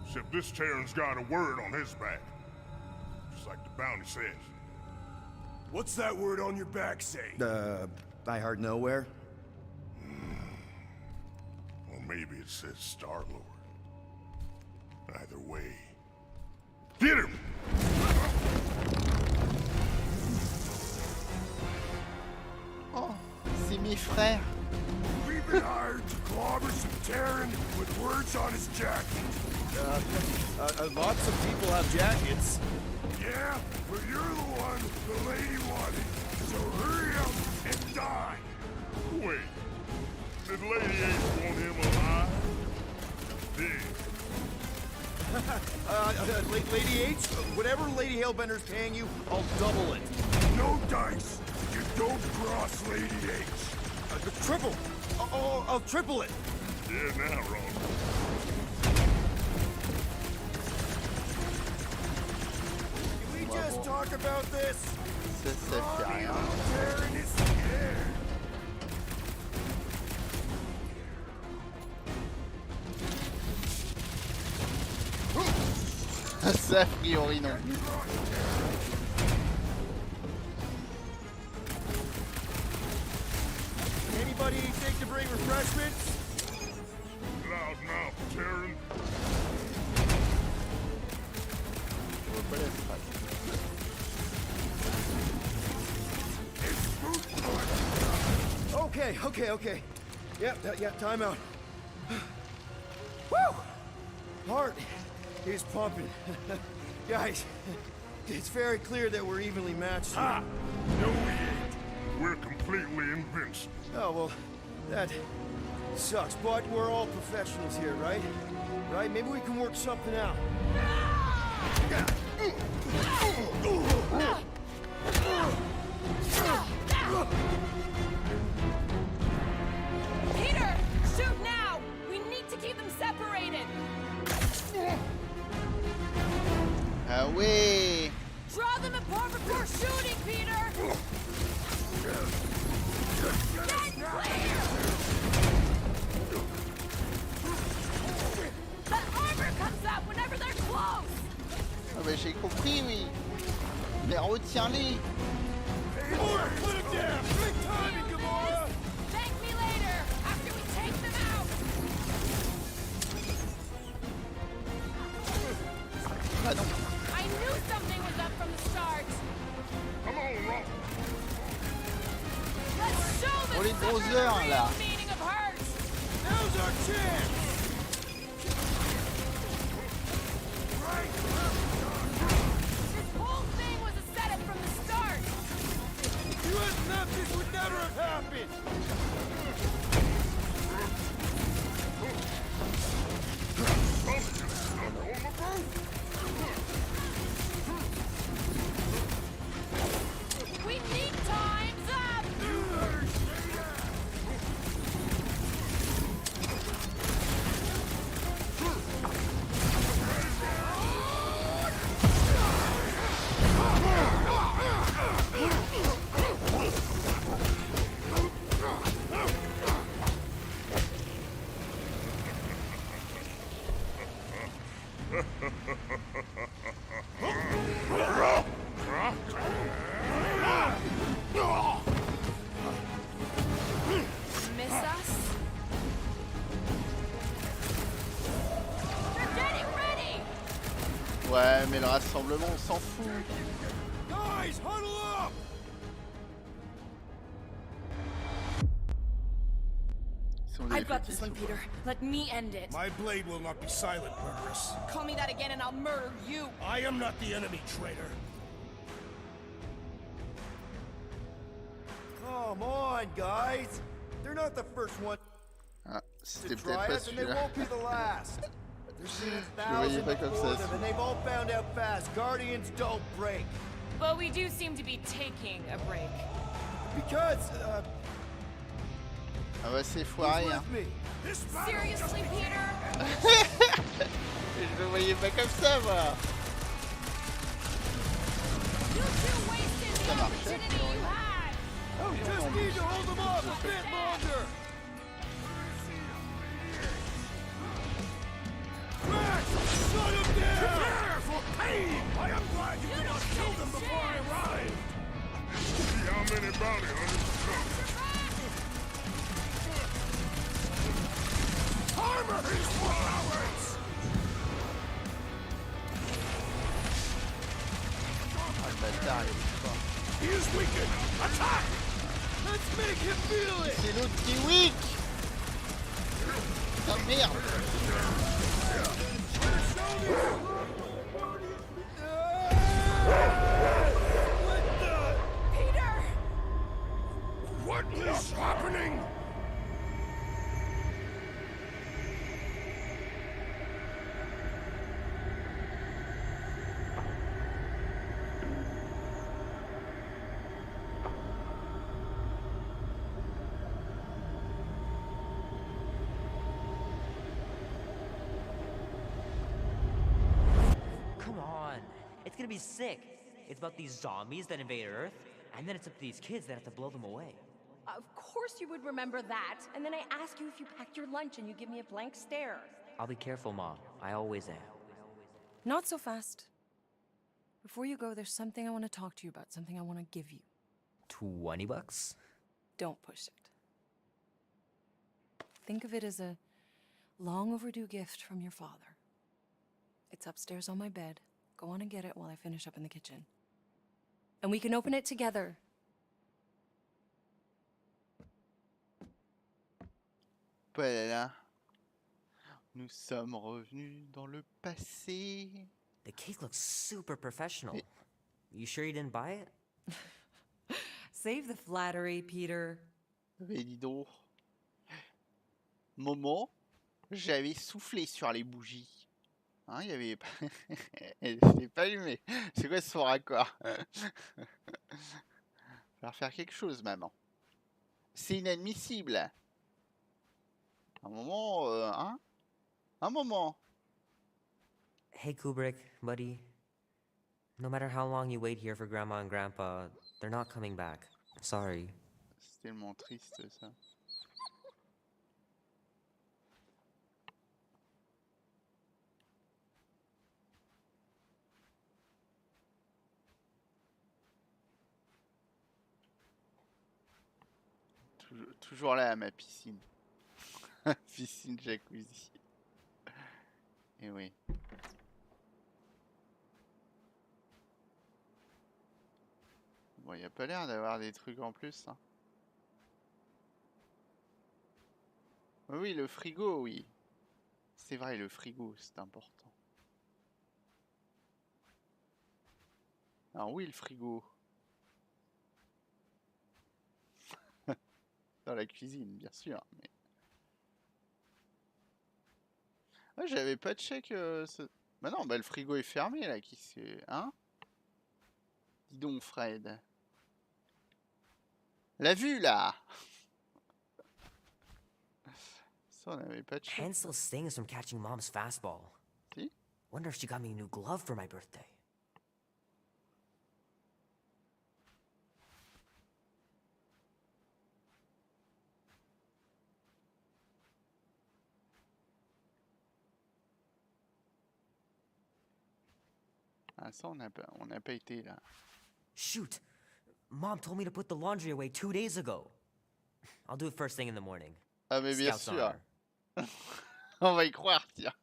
Except this Terran's got a word on his back. Just like the bounty says. What's that word on your back say? I heard nowhere. Or maybe it says Star-Lord. Either way. Get him! Oh, c'est mes frères. We've been hired to clobber some Terran with words on his jacket. Lots of people have jackets. Yeah, but you're the one the lady wanted. So hurry up and die. Wait. Did Lady H want him alive? Lady H, whatever Lady Hellbender's paying you, I'll double it. No dice. You don't cross Lady H. Triple. I'll triple it. Yeah, now, Ron. Can we just talk about this? Ça fait rien. Terran is scared. Ça, a priori, non. Anybody think to bring refreshments? Shut mouth, Terran. Je vois pas la phrase. Okay. Yeah, time out. Woo! Heart is pumping. Guys, it's very clear that we're evenly matched. Ha! No, we ain't. We're completely invincible. Oh, well, that sucks, but we're all professionals here, right? Right? Maybe we can work something out. Peter, shoot now! We need to keep them separated! Ah ouais! Draw them apart before shooting, Peter! Get clear! The armor comes up whenever they're close! Ah bah j'ai compris, oui. Mais retiens-les. Put it down! Big timing, Gamora! Thank me later, after we take them out! Ah non. I knew something was up from the start! Come on, Rock. Let's show Oh, les this gros sucker the heures, real là. meaning of hurt! Now's our chance! This whole thing was a setup from the start! If you hadn't left, this would never have happened! We need times up! Miss us? They're getting ready! Ouais, mais le rassemblement, on s'en fout. Guys, huddle up! Ils sont I've got des this one, fétiches, ou Peter. Let me end it. My blade will not be silent, murderess. Call me that again and I'll murder you. I am not the enemy, traitor. Come on, guys! They're not the first one quoi. Ah, to c'était peut-être try pas us, and they celui-là. won't be the last. There's been a Je le voyais thousand pas comme before ça. them, and they've all found out fast. Guardians don't break. But we do seem to be taking a break. Because, Ah bah c'est who's foiré, hein. with me? Seriously, Peter? Je le voyais pas comme ça, moi. You two wasted the Ça marchait, opportunity you had! Oh, oui, Just on need to hold them off a bit longer. Rex, shut him down! Prepare for pain! I am glad you did not kill them before I arrived! See how many bounty hunters come. Armor is for cowards! Ah, le bâtard, il est fort. He is weakened! Attack! Let's make him feel it! C'est l'autre qui est weak. Putain, merde. Peter! What is happening? Come on. It's gonna be sick. It's about these zombies that invade Earth, and then it's up to these kids that have to blow them away. Of course you would remember that. And then I ask you if you packed your lunch and you give me a blank stare. I'll be careful, Mom. I always am. Not so fast. Before you go, there's something I want to talk to you about, something I want to give you. $20? Don't push it. Think of it as a Long overdue gift from your father. It's upstairs on my bed. Go on and get it while I finish up in the kitchen. And we can open it together. Voilà. Nous sommes revenus dans le passé. The cake looks super professional. You sure you didn't buy it? Save the flattery, Peter. Mais dis donc. Moment, j'avais soufflé sur les bougies. Hein, il y avait pas... Elle s'est pas allumée. C'est quoi ce raccord? Falloir faire quelque chose, maman. C'est inadmissible. Un moment, hein? Un moment. Hey, Kubrick, buddy. No matter how long you wait here for Grandma and Grandpa, they're not coming back. Sorry. C'est tellement triste, ça. Toujours là à ma piscine. Piscine jacuzzi. Et oui. Bon, il n'y a pas l'air d'avoir des trucs en plus. Hein. Oui, le frigo, oui. C'est vrai, le frigo, c'est important. Alors oui, le frigo. Dans la cuisine, bien sûr. Mais... ouais, j'avais pas check. Bah non, bah le frigo est fermé là. Qui c'est, hein? Dis donc, Fred. La vue là. Ça, on n'avait pas check. Hand still stings from catching Mom's fastball. Si? Wonder if she got me a new glove for my birthday. Ah, ça, on n'a pas été là. Shoot! Mom told me to put the laundry away 2 days ago. I'll do it first thing in the morning. Ah, mais bien Scouts sûr. honor. On va y croire, tiens.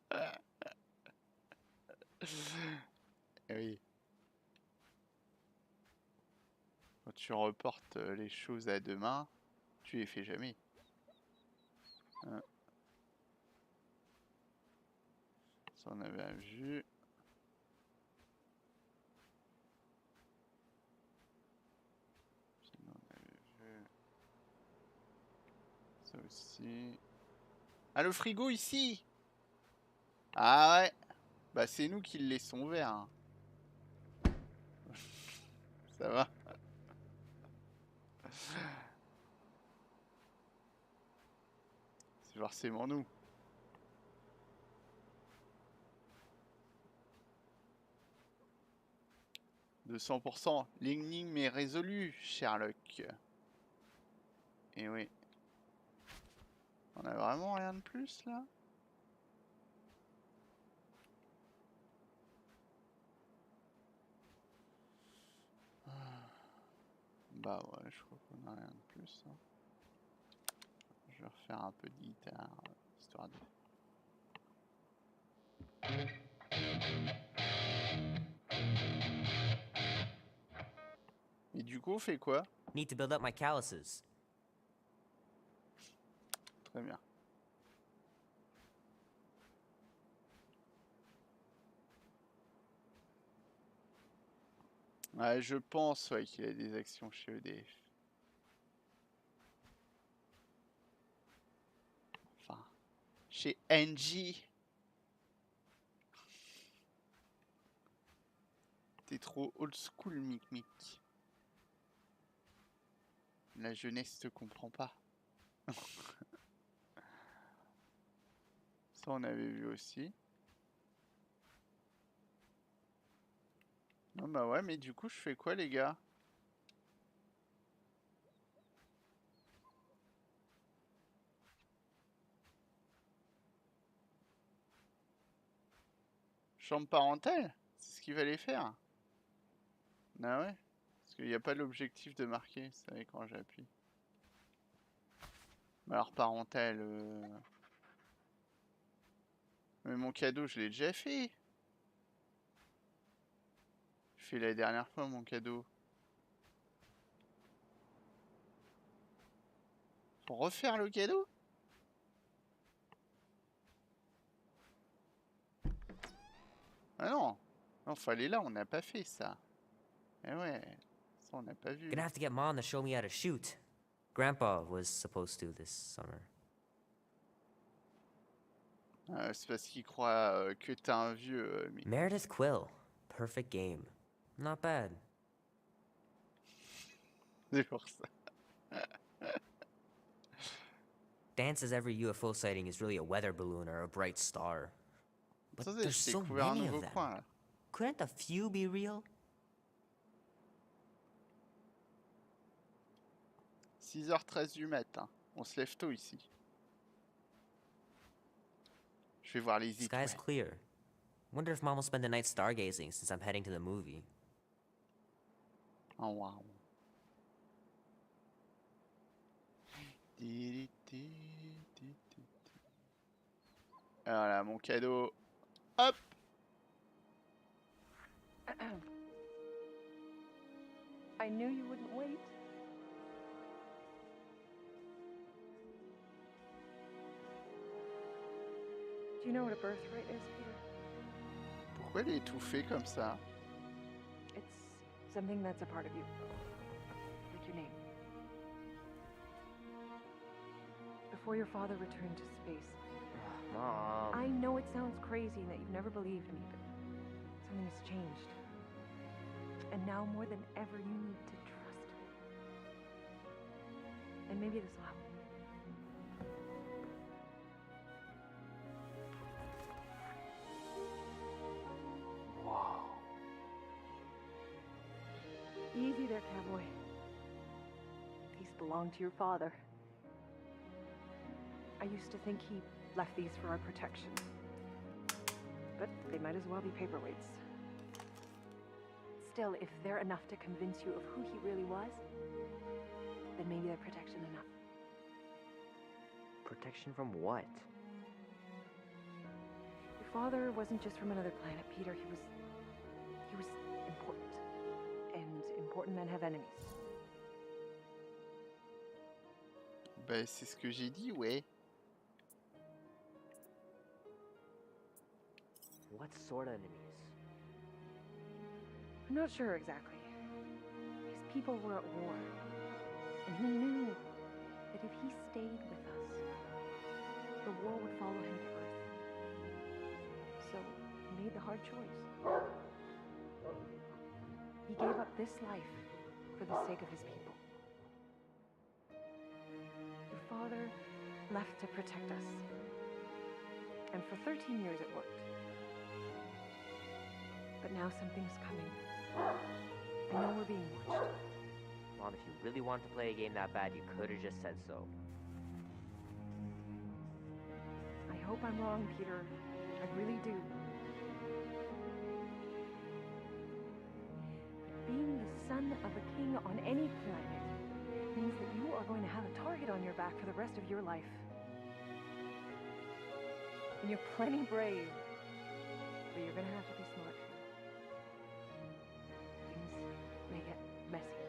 Oui. Quand tu reportes les choses à demain, tu les fais jamais. Hein. Ça, on avait vu. Sinon, on avait vu. Ça aussi. Ah, le frigo ici! Ah ouais! Bah, c'est nous qui le laissons ouvert. Hein. Ça va? C'est forcément nous. De 100%. L'énigme est résolue, Sherlock. Et oui. On a vraiment rien de plus là? Bah ouais, je crois qu'on a rien de plus. Hein. Je vais refaire un peu de guitare, histoire de... Et du coup, on fait quoi? Need to build up my calluses. Très bien. Ouais, je pense ouais, qu'il a des actions chez EDF. Enfin, chez NJ. T'es trop old school, Mic. La jeunesse te comprend pas. Ça, on avait vu aussi. Non, bah ouais, mais du coup, je fais quoi, les gars? Chambre parentale? C'est ce qu'il fallait faire. Ah ouais? Parce qu'il n'y a pas l'objectif de marquer, c'est vrai, quand j'appuie. Mais alors, parentale... Mais mon cadeau, je l'ai déjà fait. J'ai fait la dernière fois mon cadeau. Pour refaire le cadeau? Ah non. Non, fallait là, on n'a pas fait ça. Eh ouais, ça on n'a pas vu. Gonna have to get Mom to show me how to shoot. Grandpa was supposed to this summer. C'est parce qu'il croit que t'es un vieux. Meredith Quill. Perfect game. Not bad. C'est pour ça. Dan says every UFO sighting is really a weather balloon or a bright star. But Ça, there's j'ai so découvert un many nouveau of them. coin là. Couldn't a few be real? 6h13 du matin. On se lève tôt ici. Je vais voir les Sky's étoiles. clear. Wonder if Mom will spend the night stargazing since I'm heading to the movie. Oh wow. Voilà mon cadeau. Hop. I knew you wouldn't wait. Do you know what a birthright is, Peter? Pourquoi elle est étouffée comme ça? It's something that's a part of you. Like your name. Before your father returned to space. Mom. I know it sounds crazy and that you've never believed me, but something has changed. And now more than ever, you need to trust me. And maybe this will help. Wow. Easy there, cowboy. These belong to your father. I used to think he left these for our protection. But they might as well be paperweights. Still, if they're enough to convince you of who he really was, then maybe they're protection enough. Protection from what? Your father wasn't just from another planet, Peter. He was important. And important men have enemies. Bah c'est ce que j'ai dit, ouais. What sort of enemies? I'm not sure exactly. His people were at war. And he knew that if he stayed with us, the war would follow him to Earth. So he made the hard choice. He gave up this life for the sake of his people. Your father left to protect us. And for 13 years it worked. But now something's coming. I know we're being watched. Mom, if you really want to play a game that bad, you could have just said so. I hope I'm wrong, Peter. I really do. Being the son of a king on any planet means that you are going to have a target on your back for the rest of your life. And you're plenty brave, but you're going to have to be smart. Things may get messy.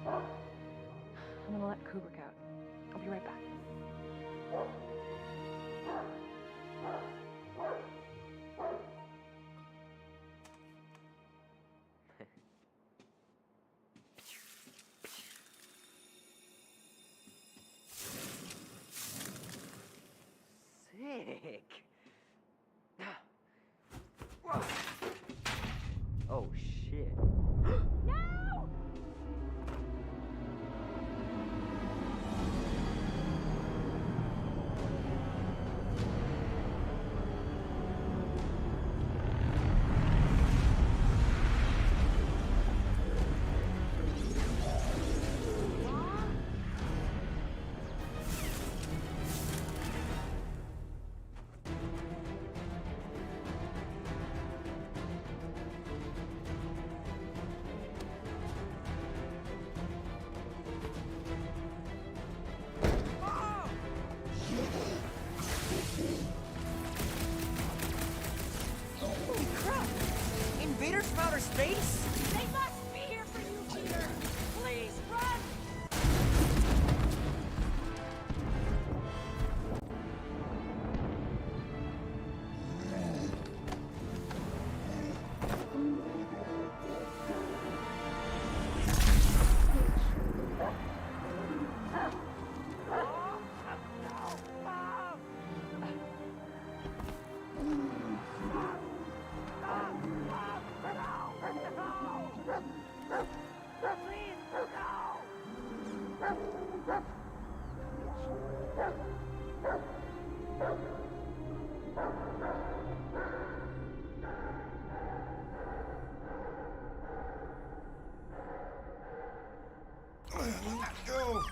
I'm going to let Kubrick out. I'll be right back. Sick. Oh shit. No! Go!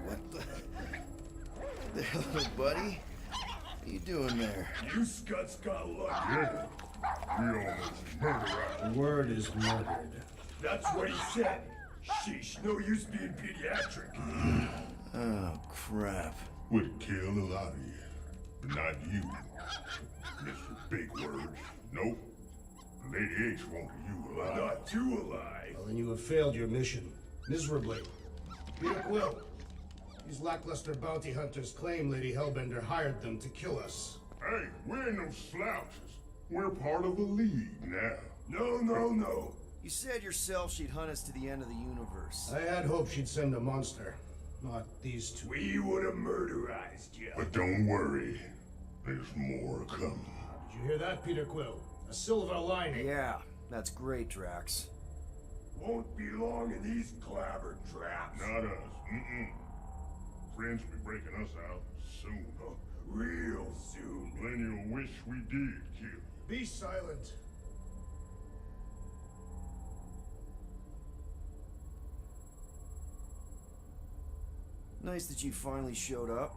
What the hell, buddy? What are you doing there? You scuts got lucky. Yeah. We almost murdered her. The word is murdered. That's what he said. Sheesh, no use being pediatric. Oh, crap. Would kill a lot of you. But not you. Mr. Big Words. Nope. Lady H wanted you alive. Not too alive. Well, then you have failed your mission. Miserably. Peter Quill. These lackluster bounty hunters claim Lady Hellbender hired them to kill us. Hey, we ain't no slouches. We're part of a league now. No. You said yourself she'd hunt us to the end of the universe. I had hoped she'd send a monster. Not these two. We would have murderized you. But don't worry. There's more coming. Did you hear that, Peter Quill? A silver lining. Yeah, that's great, Drax. Won't be long in these clabber traps. Not us. Friends will be breaking us out soon. Real soon. Then you'll wish we did kill you. Be silent. Nice that you finally showed up.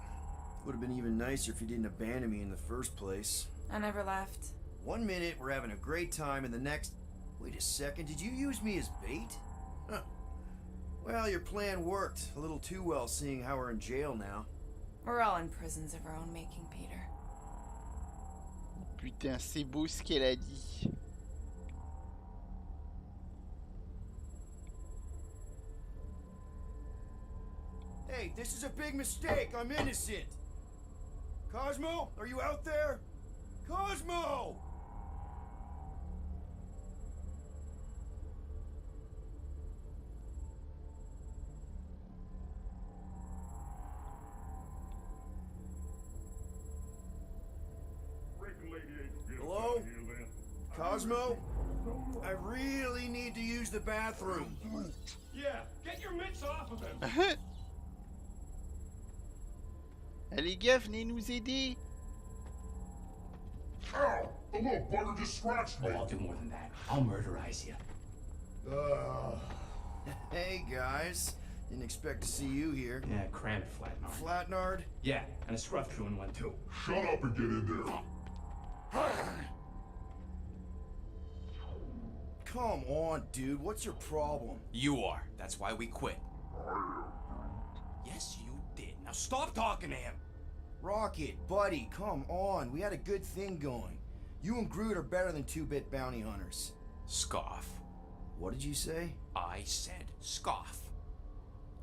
Would have been even nicer if you didn't abandon me in the first place. I never left. 1 minute, we're having a great time, and the next... Wait a second, did you use me as bait? Huh. Well, your plan worked. A little too well, seeing how we're in jail now. We're all in prisons of our own making, Peter. Putain, c'est beau ce qu'elle a dit. Hey, this is a big mistake. I'm innocent. Cosmo, are you out there? Cosmo! Hello? Cosmo? I really need to use the bathroom. Yeah, get your mitts off of him. Allez gars, venez nous aider. Ow! The little bugger just scratched me. Oh, I'll do more than that. I'll murderize you. Hey guys, didn't expect to see you here. Yeah, cram it, Flatnard. Flatnard? Yeah, and a scruff crew in one too. Shut up and get in there. Come on, dude. What's your problem? You are. That's why we quit. Yes, you did. Now stop talking to him. Rocket, buddy, come on. We had a good thing going. You and Groot are better than 2-bit bounty hunters. Scoff. What did you say? I said scoff.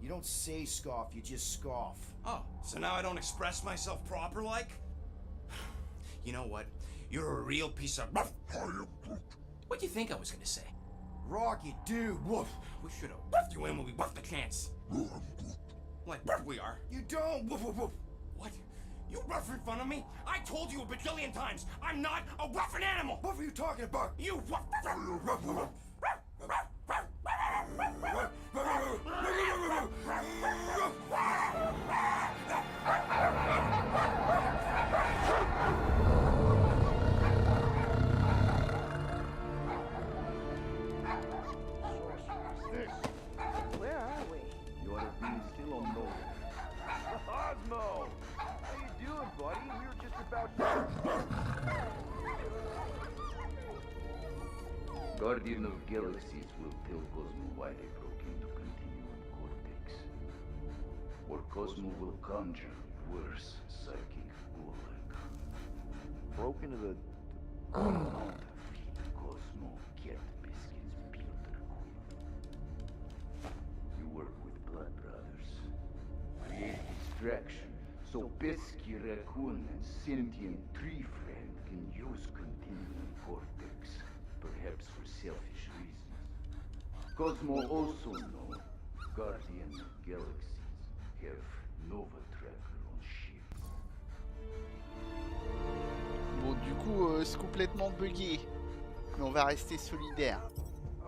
You don't say scoff, you just scoff. Oh, so now I don't express myself proper like? You know what? You're a real piece of... What do you think I was gonna say? Rocket, dude, woof. We should have buffed you in when we buffed the chance. Like we are. You don't, woof, woof, woof. What? You rough in front of me? I told you a bajillion times, I'm not a rough animal! What were you talking about? You rough... Where are we? You ought to be still on those. Cosmo! How you doing, buddy? We were just about to... Guardian of Galaxies will tell Cosmo why they broke in to continue on Cortex. Or Cosmo will conjure worse psychic fool like... Broke into the... Cosmo get biscuits, Peter. You work with Blood Brothers. Create distraction so Pesky Raccoon and sentient tree friend can use continuing Cortex, perhaps for selfish reasons. Cosmo also know Guardian of Galaxies have Nova Tracker on ship. Bon, du coup, c'est complètement buggé. Mais on va rester solidaire.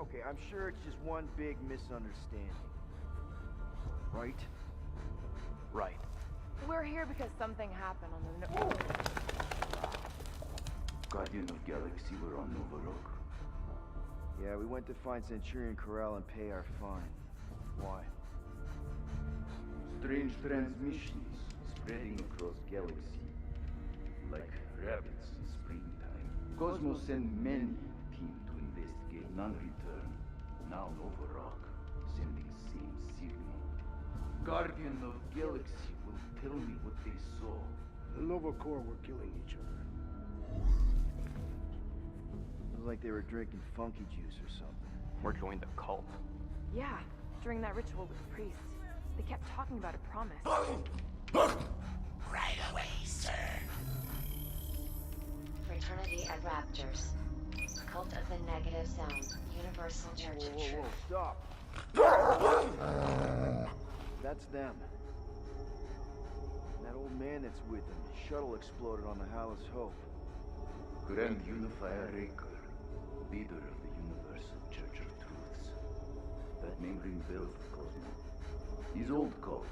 Okay, I'm sure it's just one big misunderstanding. Right? Right. We're here because something happened on the Guardian of Galaxy were on Nova Rock. Yeah, we went to find Centurion Corral and pay our fine. Why? Strange transmissions spreading across galaxy, like rabbits in springtime. Cosmo sent many teams to investigate, none return. Now Nova Rock, sending same signal. Guardian of Galaxy will tell me what they saw. The Nova Corps were killing each other. It was like they were drinking funky juice or something. Or joined the cult. Yeah, during that ritual with the priest. They kept talking about a promise. Right away, sir. Fraternity at Raptors. Cult of the Negative Zone. Universal Church of Truth. Stop. That's them. And that old man that's with them. His shuttle exploded on the Hallis Hope. Grand Unifier Raker, leader of the Universal Church of Truths. That name rings bells for Cosmo. His old cult,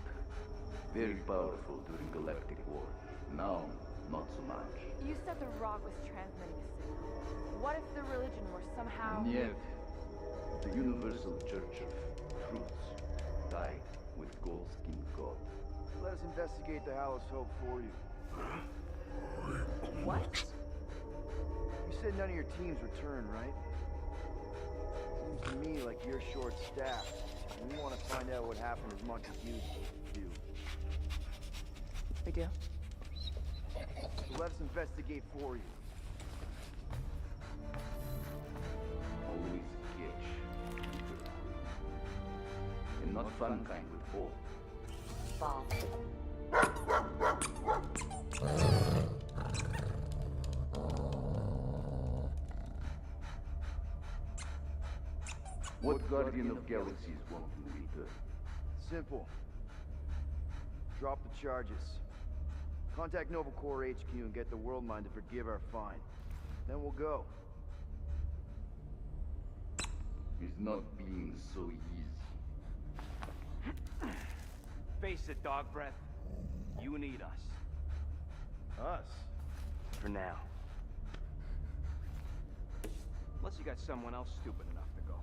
very powerful during Galactic War. Now, not so much. You said the rock was transmitting a signal. What if the religion were somehow... Yet, the Universal Church of Truths died with gold-skinned God. Let us investigate the Hallis Hope for you. What? You said none of your teams returned, right? Seems to me like you're short-staffed. And we want to find out what happened as much as you do. We do? So let us investigate for you. Always catch. And not fun kind with hope. Ball. What Guardian of Galaxies want to return? Simple. Drop the charges. Contact Nova Corps HQ and get the World Mind to forgive our fine. Then we'll go. It's not being so easy. Face it, dog breath. You need us. Us? For now. Unless you got someone else stupid enough to go.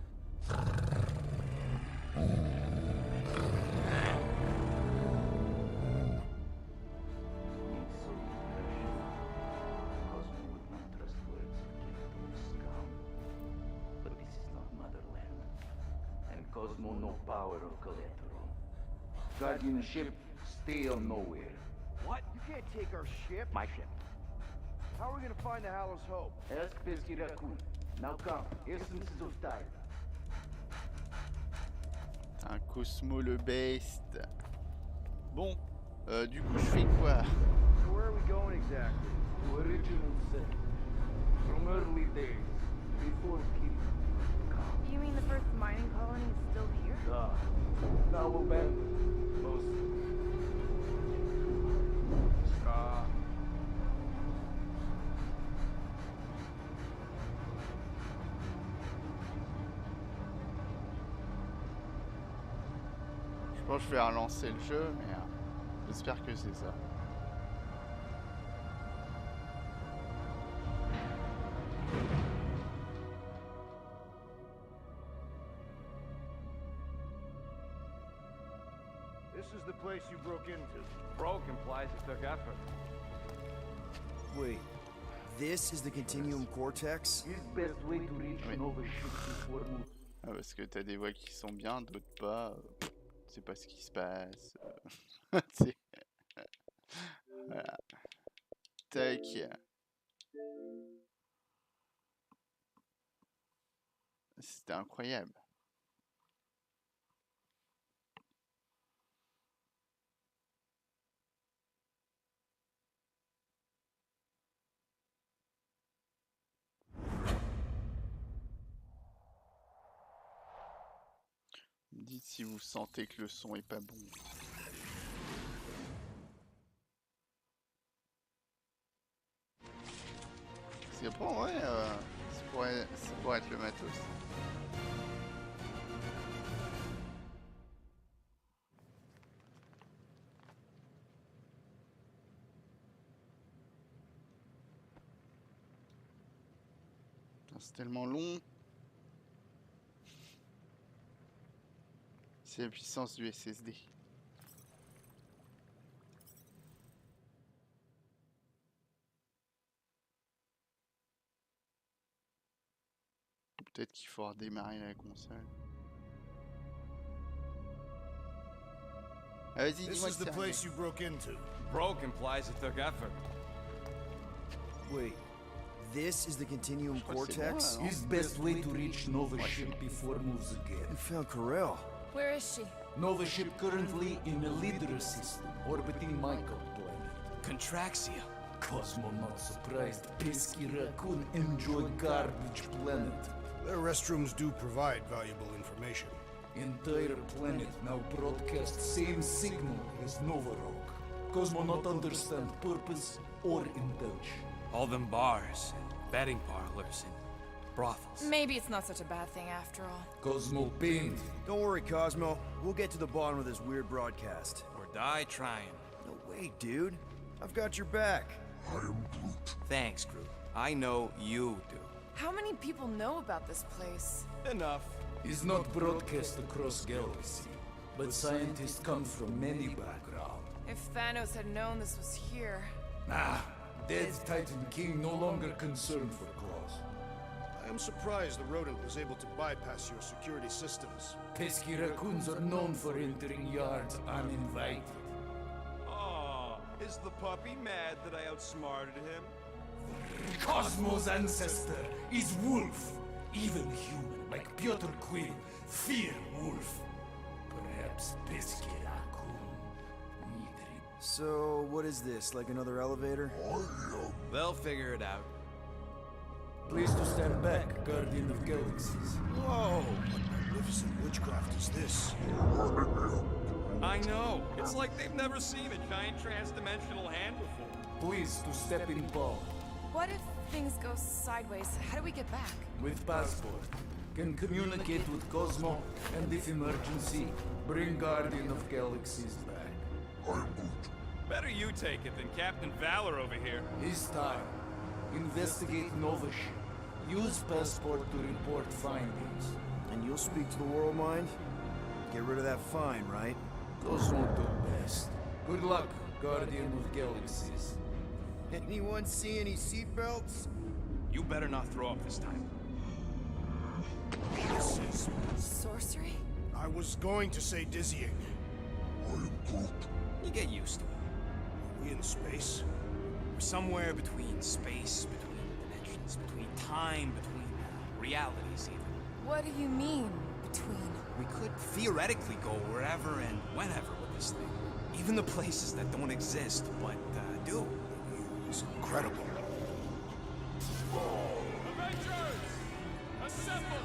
Cosmo would not trust words given to a scum. But this is not motherland. And Cosmo no power of collateral. Guardian ship, stay on nowhere. What? You can't take our ship. My ship. How are we gonna find the Hallis Hope? Ask Pesky Raccoon. Now come, essences of time. Un Cosmo le best. Bon, du coup je fais quoi? So where are we going exactly? To original set. From early days. Before King. You mean the first mining colony is still here? Now abandoned. Mostly. Je pense que je vais relancer le jeu, mais j'espère que c'est ça. This is the place you broke into. Broke implies it took effort. Wait, this is the Continuum Cortex? His best way to reach Nova ship before nous. Ah, parce que t'as des voix qui sont bien, d'autres pas. C'est pas ce qui se passe. Voilà. Tac. C'était incroyable. Dites si vous sentez que le son est pas bon. C'est bon, ouais. Ça pour être le matos. Putain, c'est tellement long. C'est la puissance du SSD. Peut-être qu'il faut redémarrer la console. Ah, vas-y, This dis-moi is que the c'est place arrivé. you broke into. Broke implies it took effort. Wait, this is the Continuum Cortex? His best way to reach Nova ship before moves again. You found Corel. Where is she? Nova ship currently in a leader system, orbiting Michael planet. Contraxia. Cosmo not surprised. Pesky raccoon enjoy garbage planet. Their restrooms do provide valuable information. Entire planet now broadcast same signal as Nova Rock. Cosmo not understand purpose or intention. All them bars, and betting parlors, and brothels. Maybe it's not such a bad thing after all. Cosmo pained. Don't worry, Cosmo. We'll get to the bottom of this weird broadcast. Or die trying. No way, dude. I've got your back. Thanks, Groot. I know you do. How many people know about this place? Enough. Is not broadcast across galaxy, but scientists come from many backgrounds. If Thanos had known this was here... Nah, dead Titan King no longer concerned for claws. I am surprised the rodent was able to bypass your security systems. Pesky raccoons are known for entering yards uninvited. Oh, is the puppy mad that I outsmarted him? Cosmo's ancestor is wolf. Even human, like Piotr Quill, fear wolf. Perhaps Pesky raccoon need So, what is this, like another elevator? They'll figure it out. Please to stand back, Guardian of Galaxies. Whoa! What magnificent witchcraft is this? I know. It's like they've never seen a giant trans-dimensional hand before. Please to step in palm. What if things go sideways? How do we get back? With passport. Can communicate with Cosmo, and if emergency, bring Guardian of Galaxies back. Better you take it than Captain Valor over here. His time. Investigate Nova ship. Use passport to report findings. And you'll speak to the World Mind? Get rid of that fine, right? Cosmo do best. Good luck, Guardian of Galaxies. Anyone see any seatbelts? You better not throw up this time. This is... Sorcery? I was going to say dizzying. You get used to it. Are we in space? We're somewhere between space, between dimensions, between time, between realities even. What do you mean, between? We could theoretically go wherever and whenever with this thing. Even the places that don't exist, but do. It's incredible. Avengers! Assemble!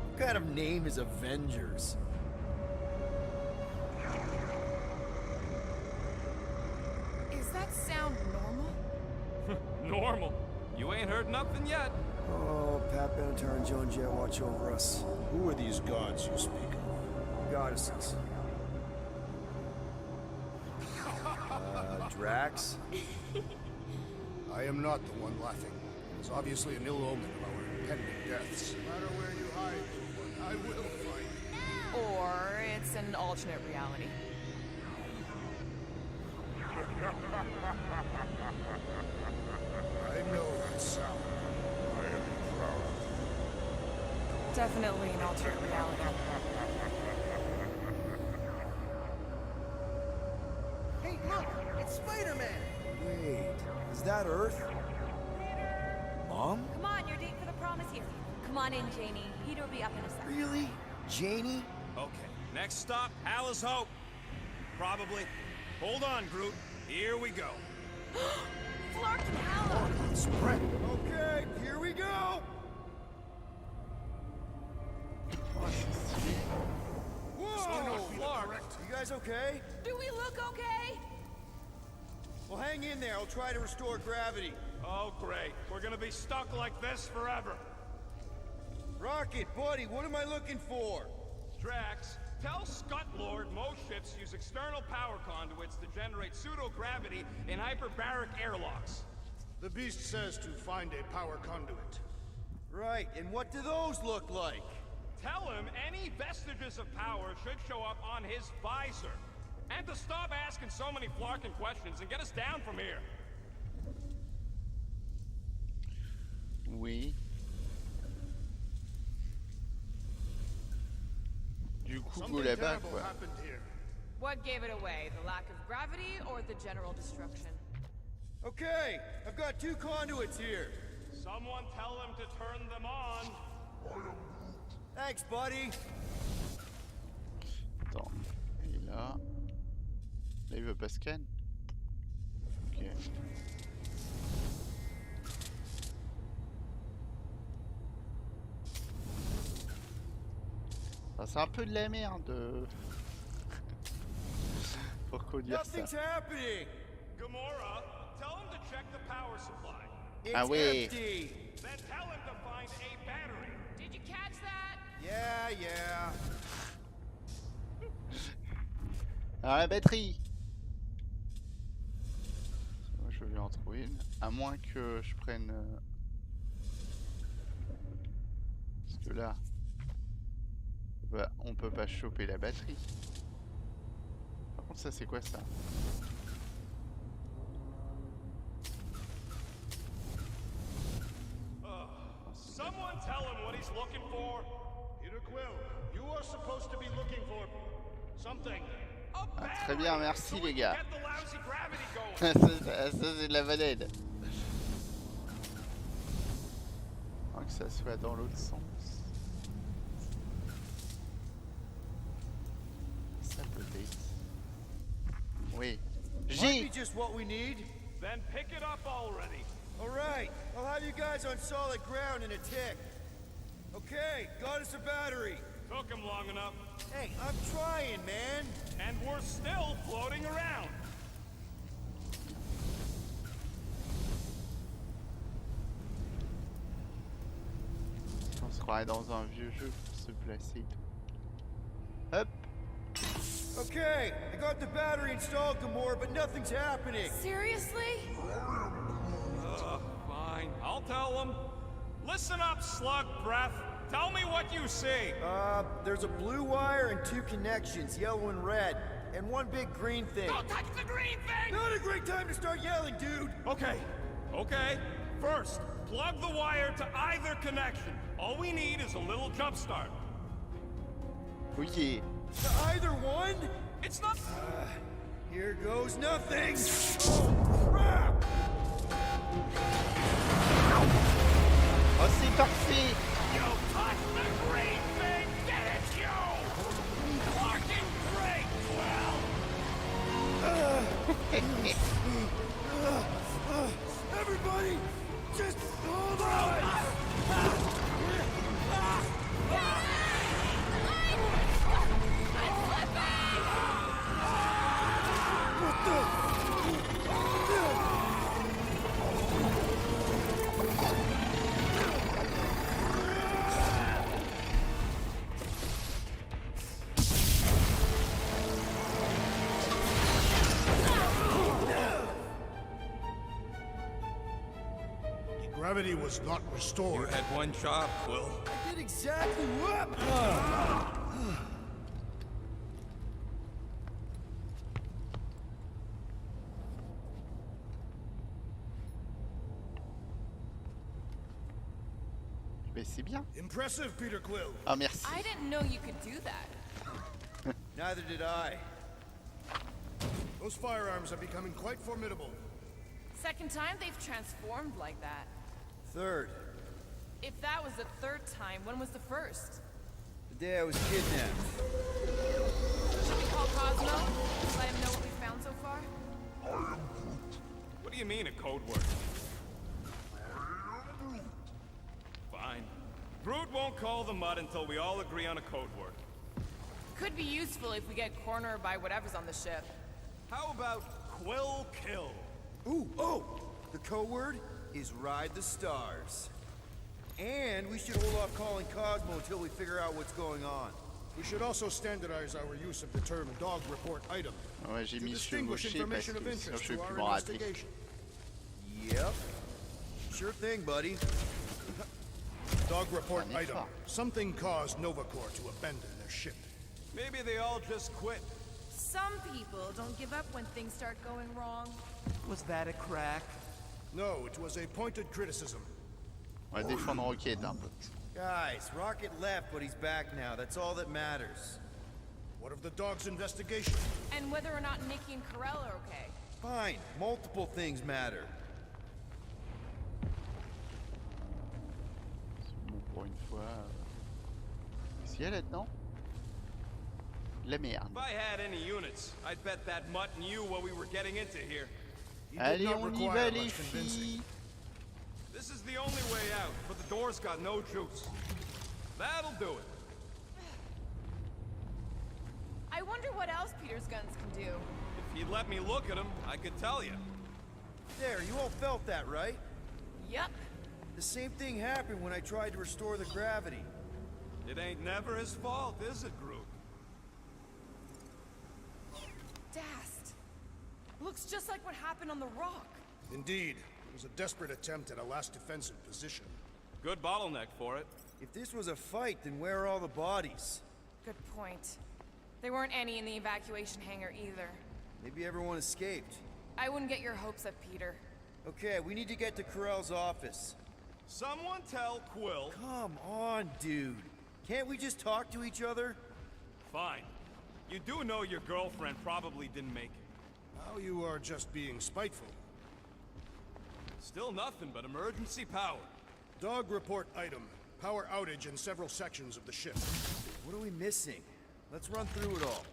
What kind of name is Avengers? Is that sound normal? Normal. You ain't heard nothing yet. Oh, Pat Benatar and Joan Jett watch over us. Who are these gods you speak of? Goddesses. Drax? I am not the one laughing. It's obviously an ill omen of our impending deaths. No matter where you hide, I will find you. Or it's an alternate reality. I know that sound. I am proud. Definitely an alternate reality. Hey, look! It's Spider-Man! Wait, is that Earth? Mom? Come on, your date for the prom is here. Come on in, Janie. Peter will be up in a second. Really? Janie? Okay, next stop, Alice Hope. Probably. Hold on, Groot. Here we go. Flark and Hallow! Spread. Okay, here we go! Whoa! Clark, you guys okay? Do we look okay? Well, hang in there. I'll try to restore gravity. Oh, great. We're gonna be stuck like this forever. it, buddy. What am I looking for? Drax, tell Scutlord most ships use external power conduits to generate pseudo-gravity in hyperbaric airlocks. The beast says to find a power conduit. Right, and what do those look like? Tell him any vestiges of power should show up on his visor. And to stop asking so many flarking questions and get us down from here. Oui. Du coup, go là-bas, quoi. What gave it away? The lack of gravity or the general destruction? Okay, I've got 2 conduits here. Someone tell him to turn them on. Thanks, buddy. Attends. Et là... Là, il veut pas scan. Ok. Ah, c'est un peu de la merde. Pourquoi dire ça? Nothing's happening. Gamora, tell him to check the power supply. It's Ah oui. empty. Then tell him to find a battery. Did you catch that? Yeah. Ah, la batterie. Moi, je vais en trouver une. À moins que je prenne... Parce que là... Bah, on peut pas choper la batterie. Par contre, ça, c'est quoi ça? Someone tell him what he's looking for. Peter Quill, you are supposed to be looking for something. Ah, très bien, merci les gars. Ça, c'est de la bonne aide. Faut que ça soit dans l'autre sens. Ça peut-être. Oui. Might be just what we need. Then pick it up already. All right, I'll have you guys on solid ground in a tick. Okay, got us a battery. Took him long enough. Hey, I'm trying, man. And we're still floating around. On se croirait dans un vieux jeu pour se placer et tout. Hop. Okay, I got the battery installed, Gamora, but nothing's happening. Seriously? Fine, I'll tell him. Listen up, slug breath. Tell me what you see. There's a blue wire and 2 connections, yellow and red, and 1 big green thing. Don't touch the green thing! Not a great time to start yelling, dude! Okay. First, plug the wire to either connection. All we need is a little jump start. Oui. To either one? It's not... Here goes nothing! Oh, crap! Oh, c'est parfait! You touch the green thing! Get it, you! Fucking great, Quill! Everybody, just hold on! What the? Gravity was not restored. You had one job, Quill. I did exactly what? Mais c'est bien. Impressive, Peter Quill. Ah, merci. I didn't know you could do that. Neither did I. Those firearms are becoming quite formidable. Second time they've transformed like that. Third. If that was the third time, when was the first? The day I was kidnapped. Should we call Cosmo? Let him know what we found so far? What do you mean, a code word? Fine. Brood won't call the mud until we all agree on a code word. Could be useful if we get cornered by whatever's on the ship. How about Quill Kill? Ooh, oh! The code word is Ride the Stars. And we should hold off calling Cosmo until we figure out what's going on. We should also standardize our use of the term dog report item. Ouais, j'ai to mis distinguish chevauché parce information of que sinon interest je vais to plus our me rater. investigation. Yep. Sure thing, buddy. Dog report item. Something caused Novacore to abandon their ship. Maybe they all just quit. Some people don't give up when things start going wrong. Was that a crack? No, it was a pointed criticism. On va défendre Rocket un peu. Guys, Rocket left, but he's back now. That's all that matters. What of the dog's investigation? And whether or not Nikki and Corell are okay. Fine. Multiple things matter. Bon, pour une fois. Qu'est-ce qu'il y a là-dedans? La merde. If I had any units, I'd bet that mutt knew what we were getting into here. Allez, on y va les filles. This is the only way out, but the door's got no juice. That'll do it. I wonder what else Peter's guns can do. If you'd let me look at them, I could tell you. There, you all felt that, right? Yep. The same thing happened when I tried to restore the gravity. It ain't never his fault, is it, Groot? Dast. Looks just like what happened on the rock. Indeed. It was a desperate attempt at a last defensive position. Good bottleneck for it. If this was a fight, then where are all the bodies? Good point. There weren't any in the evacuation hangar either. Maybe everyone escaped. I wouldn't get your hopes up, Peter. Okay, we need to get to Corell's office. Someone tell Quill. Come on, dude. Can't we just talk to each other? Fine. You do know your girlfriend probably didn't make it. Now you are just being spiteful. Still nothing but emergency power. Dog report item. Power outage in several sections of the ship. What are we missing? Let's run through it all.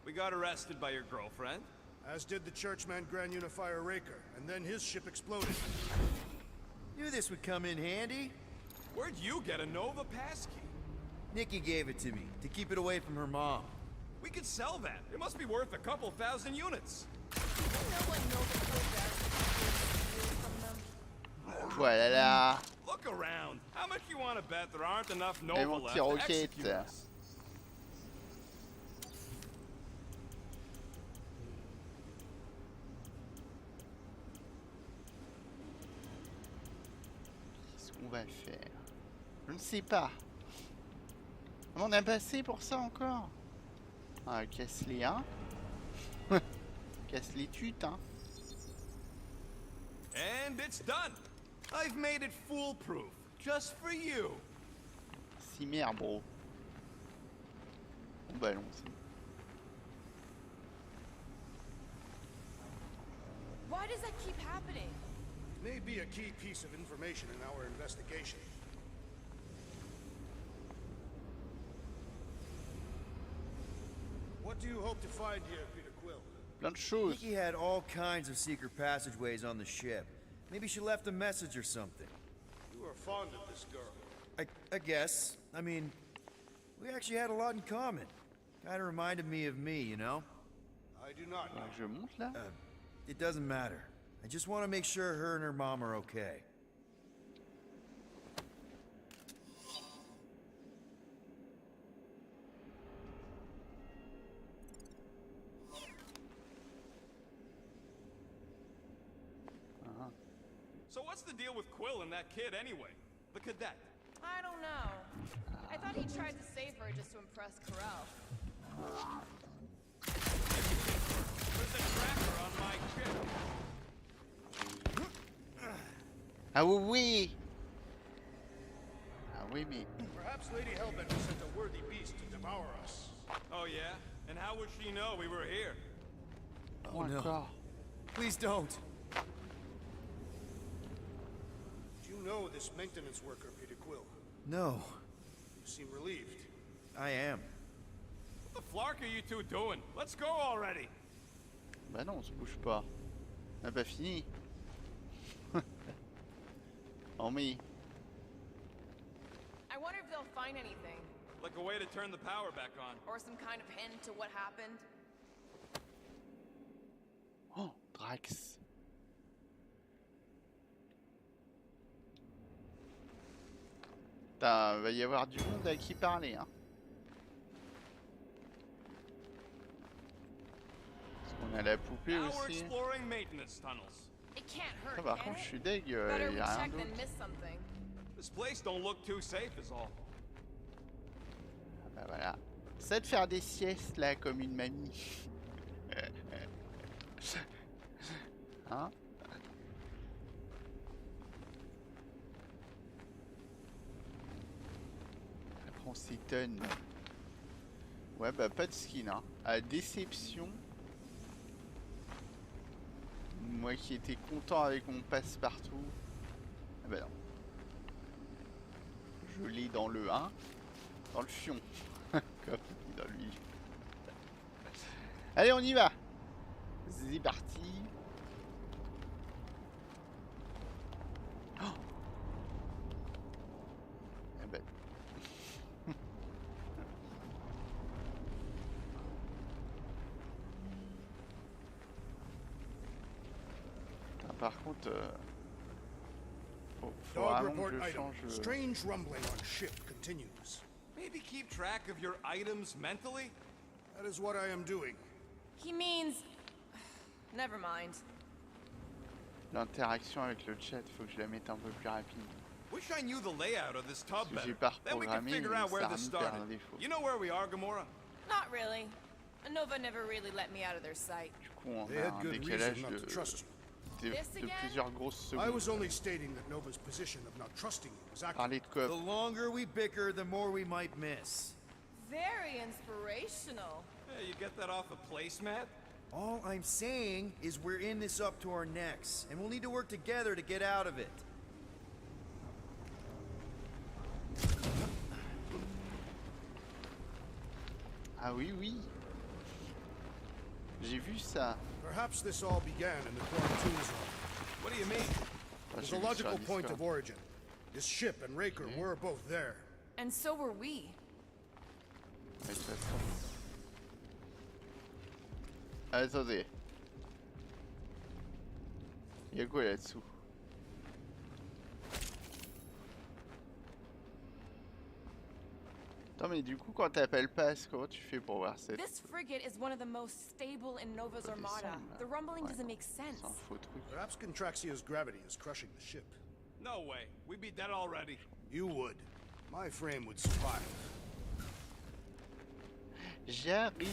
We got arrested by your girlfriend. As did the churchman Grand Unifier Raker, and then his ship exploded. Knew this would come in handy. Where'd you get a Nova passkey? Nikki gave it to me, to keep it away from her mom. We could sell that. It must be worth a couple thousand units. Voilà là. Look around. How much you want to bet there aren't enough Et Nova mon left petit to Rocket. execute us? Qu'est-ce qu'on va faire? Je ne sais pas. On a passé pour ça encore? Ah, casse-les, hein? Casse les tutes, hein? And it's done. I've made it foolproof, just for you. Si merde, bro. Bon bah allons-y. Why does that keep happening? May be a key piece of information in our investigation. What do you hope to find here, Peter Quill? Plein de choses. Nikki had all kinds of secret passageways on the ship. Maybe she left a message or something. You are fond of this girl. I guess. I mean, we actually had a lot in common. Kinda reminded me of me, you know? I do not know. Je monte là? It doesn't matter. I just want to make sure her and her mom are okay. So what's the deal with Quill and that kid anyway? The cadet. I don't know. I thought he tried to save her just to impress Corell. There's a tracker on my chip. Ah oui! Ah oui, mais... Perhaps Lady Hellbender sent a worthy beast to devour us. Oh yeah? And how would she know we were here? Oh no. Please don't. Do you know this maintenance worker, Peter Quill? No. You seem relieved. I am. What the flark are you two doing? Let's go already. Bah non, on se bouge pas. On n'a pas fini. Oh me. I wonder if they'll find anything. Like a way to turn the power back on. Or some kind of hint to what happened. Oh, Drax. Putain, va y avoir du monde à qui parler, hein. Parce qu'on a la poupée Now we're aussi. exploring maintenance tunnels. It can't Ah, hurt, par can contre, je it? suis deg, Better we y a rien check than d'autre. miss something. This place don't look too safe is all. Ah bah voilà. Ça de faire des siestes là comme une mamie. Hein? Après on s'étonne. Ouais bah pas de skin hein. À déception. Moi qui étais content avec mon passe-partout. Ah bah non. Je l'ai dans le 1. Dans le fion. Comme il dit dans lui. Allez on y va. C'est parti. Oh eh ben. Putain, par contre, faut Dog vraiment report que je item. change. Strange rumbling on ship continues. Maybe keep track of your items mentally? That is what I am doing. He means... Never mind. L'interaction avec le chat, faut que je la mette un peu plus rapide. Wish I knew the layout of this tub Parce que j'ai better. pas Then we can reprogrammé, figure mais out where ça this remet par started. défaut. You know where we are, Gamora? Not really. Nova never really let me out of their sight. Du coup, on They a had un good décalage reason not to trust you. de plusieurs grosses I was secondes. only stating that Nova's position of not trusting you was accurate. Parler de coop. The longer we bicker, the more we might miss. Very inspirational. Yeah, you get that off a placemat? All I'm saying is we're in this up to our necks, and we'll need to work together to get out of it. Ah oui, oui. J'ai vu ça. Perhaps this all began in the quarantine zone. What do you mean? There's a logical point of origin. This ship and Raker were both there. And so were we. Ouais, de toute façon. Attendez. Y'a quoi là-dessous? Attends, mais du coup, quand t'appelles passe, comment tu fais pour voir cette... This frigate is one of the most stable in Nova's armada. The rumbling doesn't make sense. C'est un faux truc. Perhaps Contraxia's gravity is crushing the ship. No way. We'd be dead already. You would. My frame would survive. J'arrive.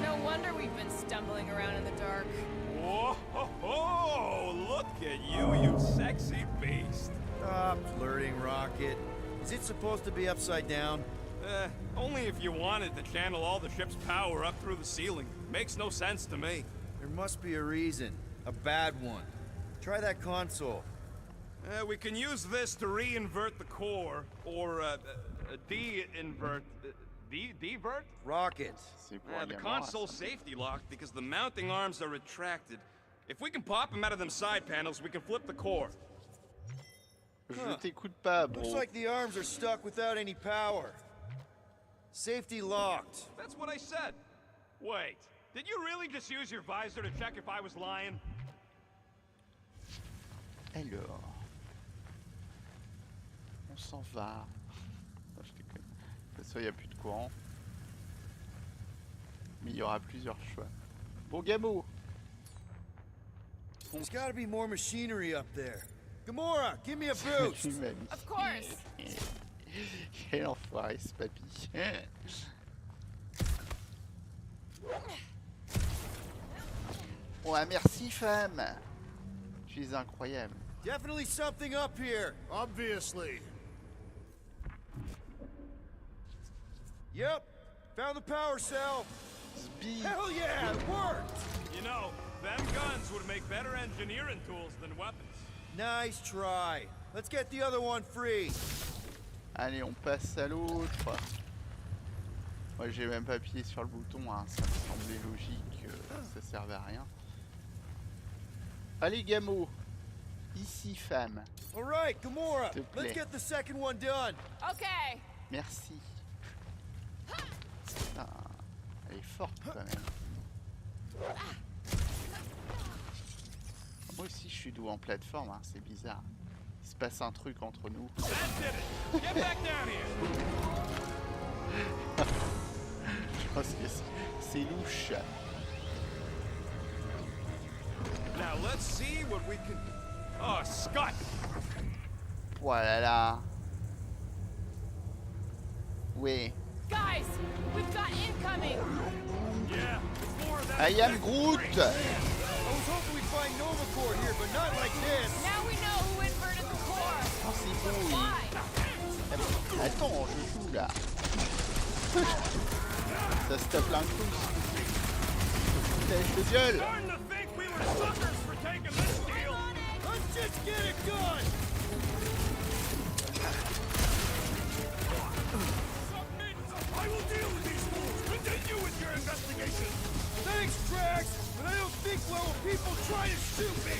No wonder we've been stumbling around in the dark. Whoa, ho, ho, look at you, you sexy beast. Stop flirting, Rocket. Is it supposed to be upside down? Only if you wanted to channel all the ship's power up through the ceiling. Makes no sense to me. There must be a reason. A bad one. Try that console. We can use this to re-invert the core, or de-invert... Devert? Rocket. The console's safety locked because the mounting arms are retracted. If we can pop them out of them side panels, we can flip the core. Je t'écoute pas, bro. Looks like the arms are stuck without any power. Safety locked. That's what I said. Wait, did you really just use your visor to check if I was lying? Alors... On s'en va. Non, je déconne. De toute façon, il n'y a plus de courant. Mais il y aura plusieurs choix. Bon, Gamo. There's gotta be more machinery up there. Gamora, give me a boost! Of course! Quel enfoiré, ce papy. Oh, merci, femme. Tu es incroyable. Definitely something up here. Obviously. Yep, found the power cell. Speed. Hell yeah, it worked! You know, them guns would make better engineering tools than weapons. Nice try. Let's get the other one free. Allez, on passe à l'autre. Moi, j'ai même pas appuyé sur le bouton, hein. Ça me semblait logique, ça servait à rien. Allez, Gamo. Ici, femme. All right, Gamora, S'il te let's plaît. get the second one done. Okay. Merci. Putain, elle est forte quand même. Moi aussi je suis doué en plateforme, hein, c'est bizarre. Il se passe un truc entre nous. Je pense que c'est louche. Now let's see what we can. Oh, Scott! Voilà là. Oui. Guys, we've got incoming. Yeah, more of that. I am Groot. I was hoping we'd find Nova Corps here, but not like this. Now we know who inverted the core. Oh, c'est beau. Why? Attends, je joue là. Ça se tape l'un coup. Tête de gueule. Starting to think we were suckers for taking this deal. Let's just get it done. I will deal with these fools. Continue with your investigation. Thanks, Drax, but I don't think well when people try to shoot me.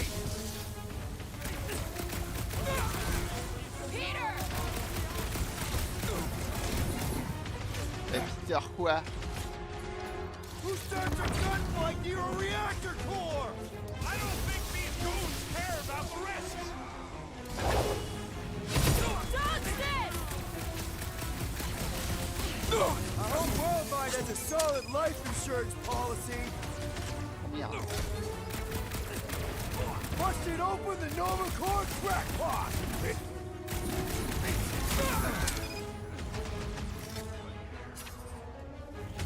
Peter! Peter quoi? Who starts a gunfight near a reactor core? I don't think these goons care about the risks. I hope Worldwide has a solid life insurance policy. Merde. Busted open the Nova Corps crackpot.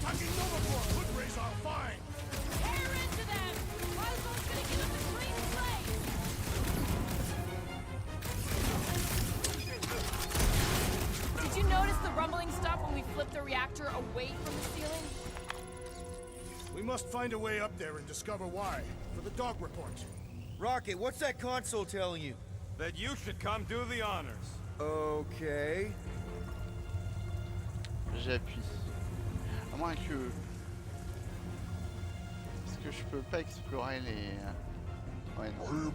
Tucking Nova Corps could raise our fine. Tear into them! Cosmo's gonna give us a clean slate! Did you notice the rumbling stopped when we flipped the reactor away from the ceiling? We must find a way up there and discover why. For the dog report. Rocket, what's that console telling you? That you should come do the honors. Okay. J'appuie. À moins que... Est-ce que je peux pas explorer les... Ouais, non.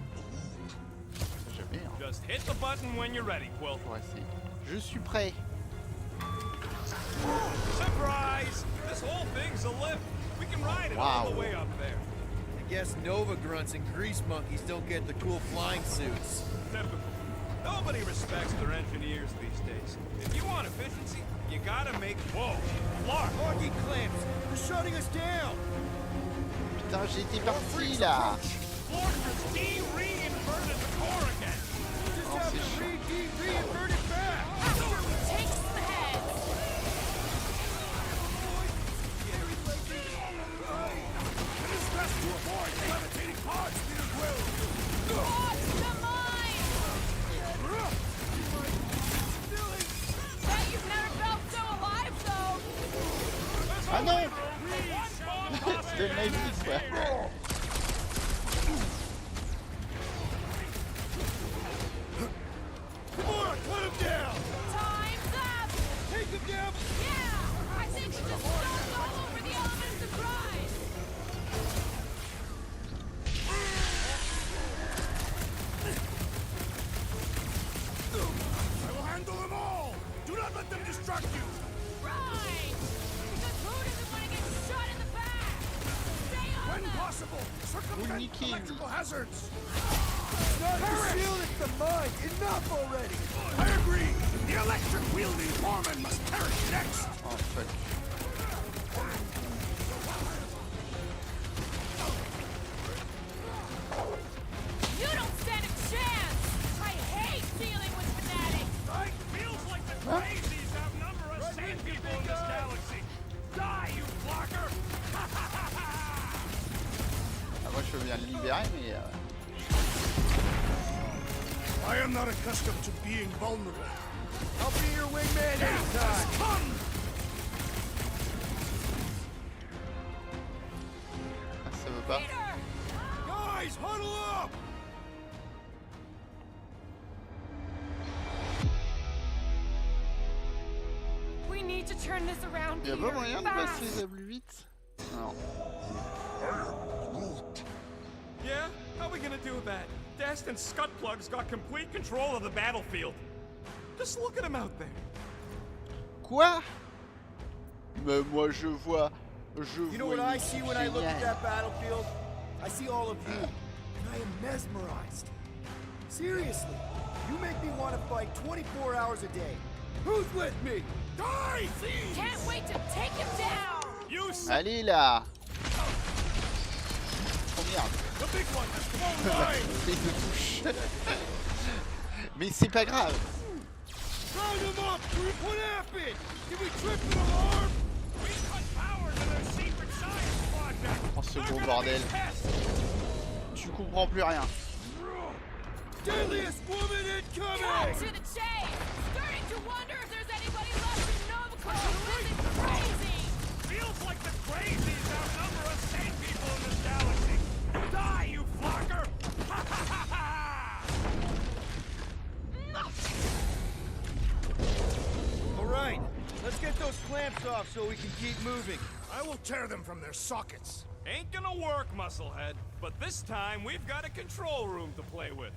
Jamais, hein. Just hit the button when you're ready, Quill. Pour essayer. Je suis prêt. Surprise! This whole thing's a lift. We can ride it all the way up there. I guess Nova grunts and grease monkeys don't get the cool flying suits. Typical. Nobody respects their engineers these days. If you want efficiency, you gotta make... Whoa! Clark! Hockey clamps! They're shutting us down! Putain, j'étais parti là! Clark has de-reinverted the core again! Just have to re-invert it back! Take some heads! It is best to avoid levitating pods, Peter Quill! Watch the mine! Bet you've never felt so alive, though! Ah non! C'était ma vie, quoi! Come on, cut him down! Time's up! Take him down! Yeah! I think you just stomped all over the element of surprise! I will handle them all! Do not let them distract you! Right! Because who doesn't want to get shot in the back? Stay on When them! possible, circumvent electrical hazards! Not to shield at the mine! Enough already! I agree! The electric-wielding foreman must perish next! Oh, fuck. You don't stand a chance! I hate dealing with fanatics! Right? Feels like the crazies outnumber us sand people in this galaxy! Die, you blocker! Ah, moi je viens de libérer, mais... I am not accustomed to being vulnerable. I'll be your wingman anytime! Come! Ah, ça veut pas. Guys, huddle up! We need to turn this around, Y'a Peter. pas moyen de Fast. passer ça plus vite? Non. Yeah? How are we gonna do that? Dest and Scutplug's got complete control of the battlefield. Just look at him out there. Quoi? Mais moi je vois... You know what I see when I look at that battlefield? I see all of you. I am mesmerized. Seriously, you make me want to fight 24 hours a day. Who's with me? Die, thieves! Can't wait to take him down! You Allez là. Oh merde. The big one has flown by! Il me touche. Mais c'est pas grave. Round them up! What happened? Did we trip an alarm? We cut power to their secret science project! Oh ce gros bordel. Tu comprends plus rien. Deadliest woman incoming! Cut to the chase! Starting to wonder if there's anybody left in Novico who isn't crazy! Feels like the crazies outnumber us sane people in this galaxy! Die, you flocker! Ha ha ha ha! Alright, let's get those clamps off so we can keep moving. I will tear them from their sockets. Ain't gonna work, musclehead. But this time, we've got a control room to play with.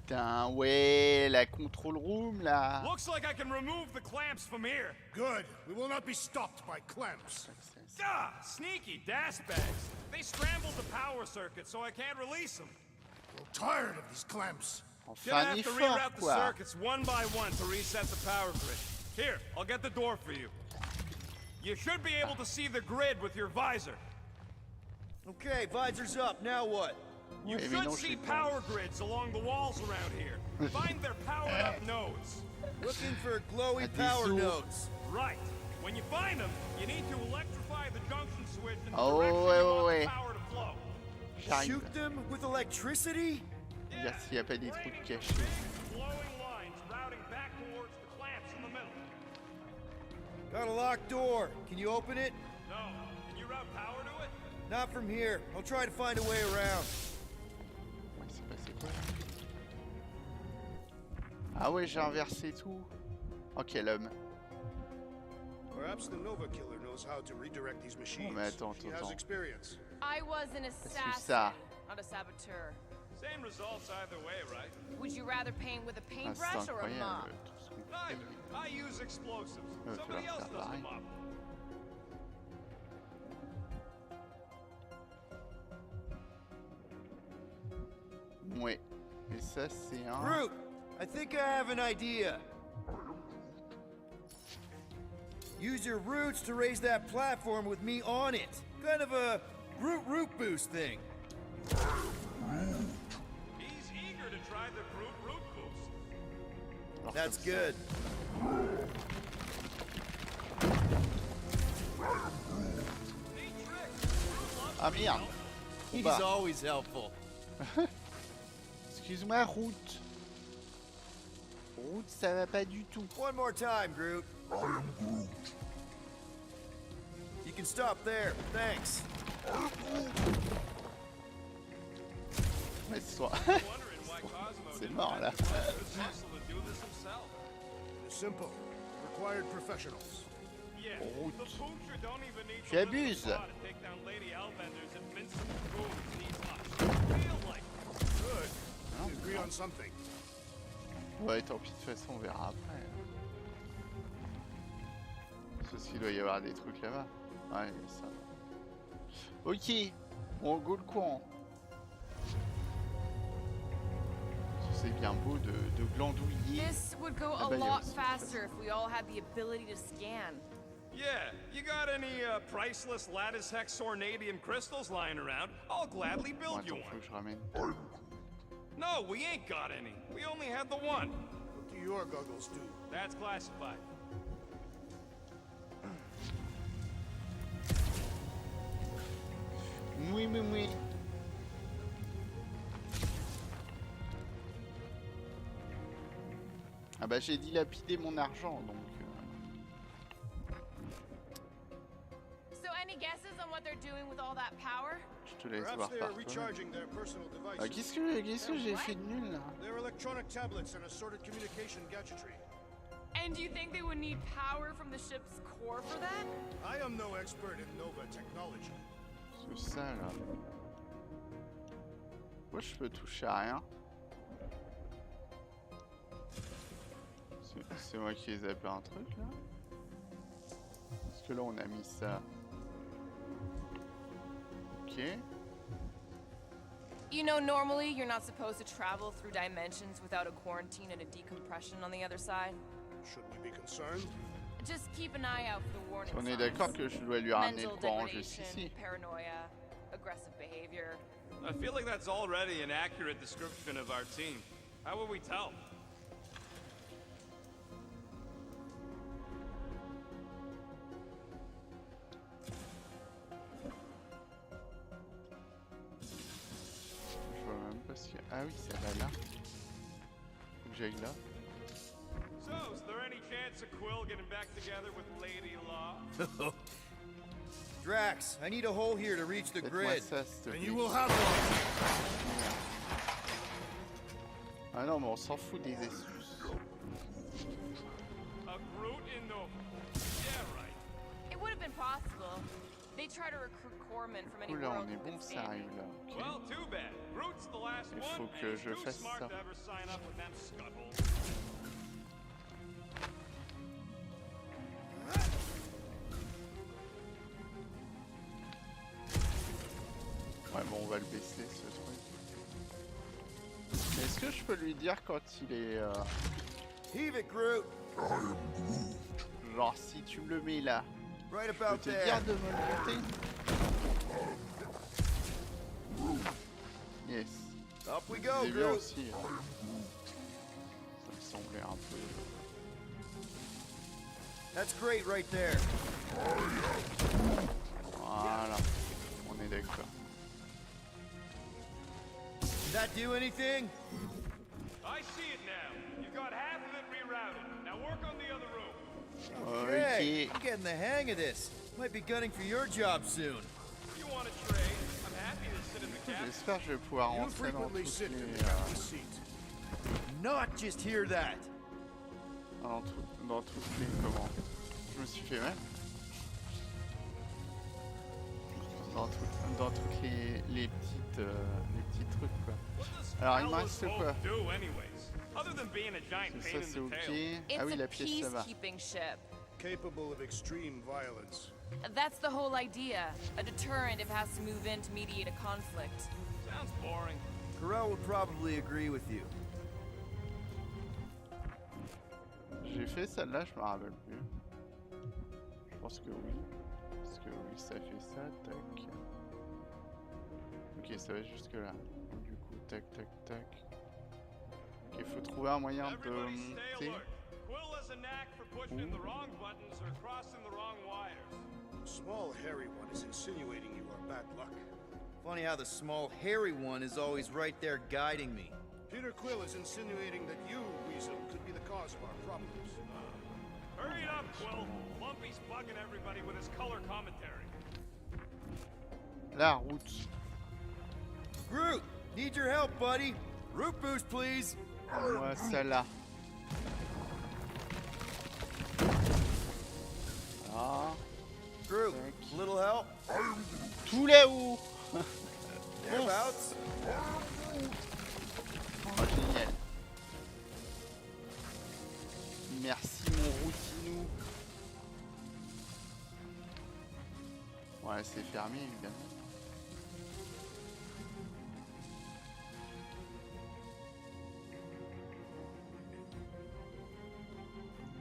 Putain, ouais, la control room là. Looks like I can remove the clamps from here. Good. We will not be stopped by clamps. Ah, sneaky das bags. They scrambled the power circuit, so I can't release them. We're tired of these clamps. Gonna have to reroute the circuits one by one to reset the power grid. Here, I'll get the door for you. You should be able to see the grid with your visor. Okay, visor's up. Now what? You should see power grids along the walls around here. Find their powered-up nodes. Looking for glowy power nodes. Right. When you find them, you need to electrify the junction switch and Oh, direct ouais. the power to flow. Shoot them with electricity? Regarde s'il n'y a pas des trucs cachés. Glowing lines routing back towards the clamps in the middle. Got a locked door. Can you open it? No. Can you route power to it? Not from here. I'll try to find a way around. Ah ouais, j'ai inversé tout. Oh quel homme. Perhaps the Nova Killer knows how to redirect these machines. Oh, mais attends. Has experience. I was an assassin, ça. not a saboteur. Same results either way, right? Would you rather paint with a Ah, paintbrush c'est or a mop? incroyable. tout ce qu'on fait. Neither. I use explosives. Tu vas Somebody else faire does the pareil. mop. Ouais. Et ça c'est un. Root, I think I have an idea. Use your roots to raise that platform with me on it. Kind of a root boost thing. He's eager to try the root boost. That's good. Ah merde. He's Bah. always helpful. Excuse-moi, Route. Route, ça va pas du tout. One more time, Groot. You can stop there. Thanks. Mais soit. Wondering why Cosmo C'est didn't mort have là. the muscle to do this himself. Simple. Required professionals. Yeah, Route. the Poocher don't even need Tu to abuses. to take down Lady Elbenders and Vincent Boom in these lots. Feel like Good. We agree on something. Ouais, tant pis, de toute façon, on verra après. Sauf qu'il doit y avoir des trucs là-bas. Ouais, ça. Ok, on go le courant. C'est bien beau de glandouiller. This would go Ah a bah, il y a lot aussi- faster if we all had the ability to scan. Yeah, you got any priceless lattice hex ornadium crystals lying around? I'll gladly Bon, build you attends, faut one. que je ramène. No, we ain't got any. We only had the one. What do your goggles do? That's classified. Oui, oui, oui. Ah bah j'ai dilapidé mon argent donc. So any guesses on what they're doing with all that power? Je te laisse Perhaps voir they par are toi. recharging their personal devices. Ah, qu'est-ce que j'ai fait de nul là? Their electronic tablets and assorted communication gadgetry. And do you think they would need power from the ship's core for that? I am no expert in Nova technology. C'est ça là. Moi je peux toucher à rien. C'est moi qui ai zappé un truc là. Parce que là on a mis ça. Ok. You know, normally you're not supposed to travel through dimensions without a quarantine and a decompression on the other side. Should we be concerned? Just keep an eye out for the warning On est signs. d'accord que je dois lui ramener le Mental courant degradation, jusqu'ici. paranoia, aggressive behavior. I feel like that's already an accurate description of our team. How will we tell? Je vois même pas si... Ah oui, ça va là. Faut que j'aille là. So, is there any chance of Quill getting back together with Lady Law? Drax, I need a hole here to reach the grid. Ça, s'il te And plaît. you will have one. Ah non, mais on s'en fout des excuses. A Groot in Nova. Yeah, right. It would have been possible. They try to recruit corpsmen from any Oula, world on est who bon can que ça stand arrive it. là. Ok. Well, too bad. Groot's the last Il one, faut and que he's je too fasse smart ça. to ever sign up with them scuttles. Ouais, bon, on va le baisser ce truc. Mais est-ce que je peux lui dire quand il est. Heave it, Groot. Genre, si tu me le mets là, Right je peux about te there. dire de me le monter. Yes. Up we go, C'est bien Groot. aussi. Ça me semblait un peu. That's great right there. Voilà. On est d'accord. Did that do anything? I see it now. You got half of it rerouted. Now work on the other room. Okay, Ok. I'm getting the hang of this. Might be gunning for your job soon. You want to trade? I'm happy to sit in the captain's J'espère que je vais pouvoir You rentrer dans frequently toutes sit in the les. captain's seat. Not just hear that. Dans toutes les. Comment? Je me suis fait mal. Dans toutes les petits trucs quoi. Alors il me reste quoi? do anyways, other than being a giant Ça pain in c'est the ok. tail. Ah oui It's la a pièce ça va. peacekeeping ship. Capable of extreme violence. That's the whole idea. A deterrent if it has to move in to mediate a conflict. Sounds boring. Carell would probably agree with you. J'ai fait celle-là, je me rappelle plus. Je pense que oui. Parce que oui, ça fait ça, tac. Ok, ça va jusque là. Du coup, tac, tac, tac. Ok, faut trouver un moyen de Everybody stay monter. alert. Quill has a knack for pushing in the wrong buttons or crossing the wrong wires. Small hairy one is insinuating you are bad luck. Funny how the small hairy one is always right there guiding me. Peter Quill is insinuating that you, Weasel, could be the cause of our problems. Hurry it up, Quill. Lumpy's bugging everybody with his color commentary. La route. Groot, need your help, buddy. Root boost, please. Moi, celle-là. Ah. Groot, little help. Tout là-haut. Thereabouts. Oh, génial. Merci mon routinou. Ouais, c'est fermé évidemment.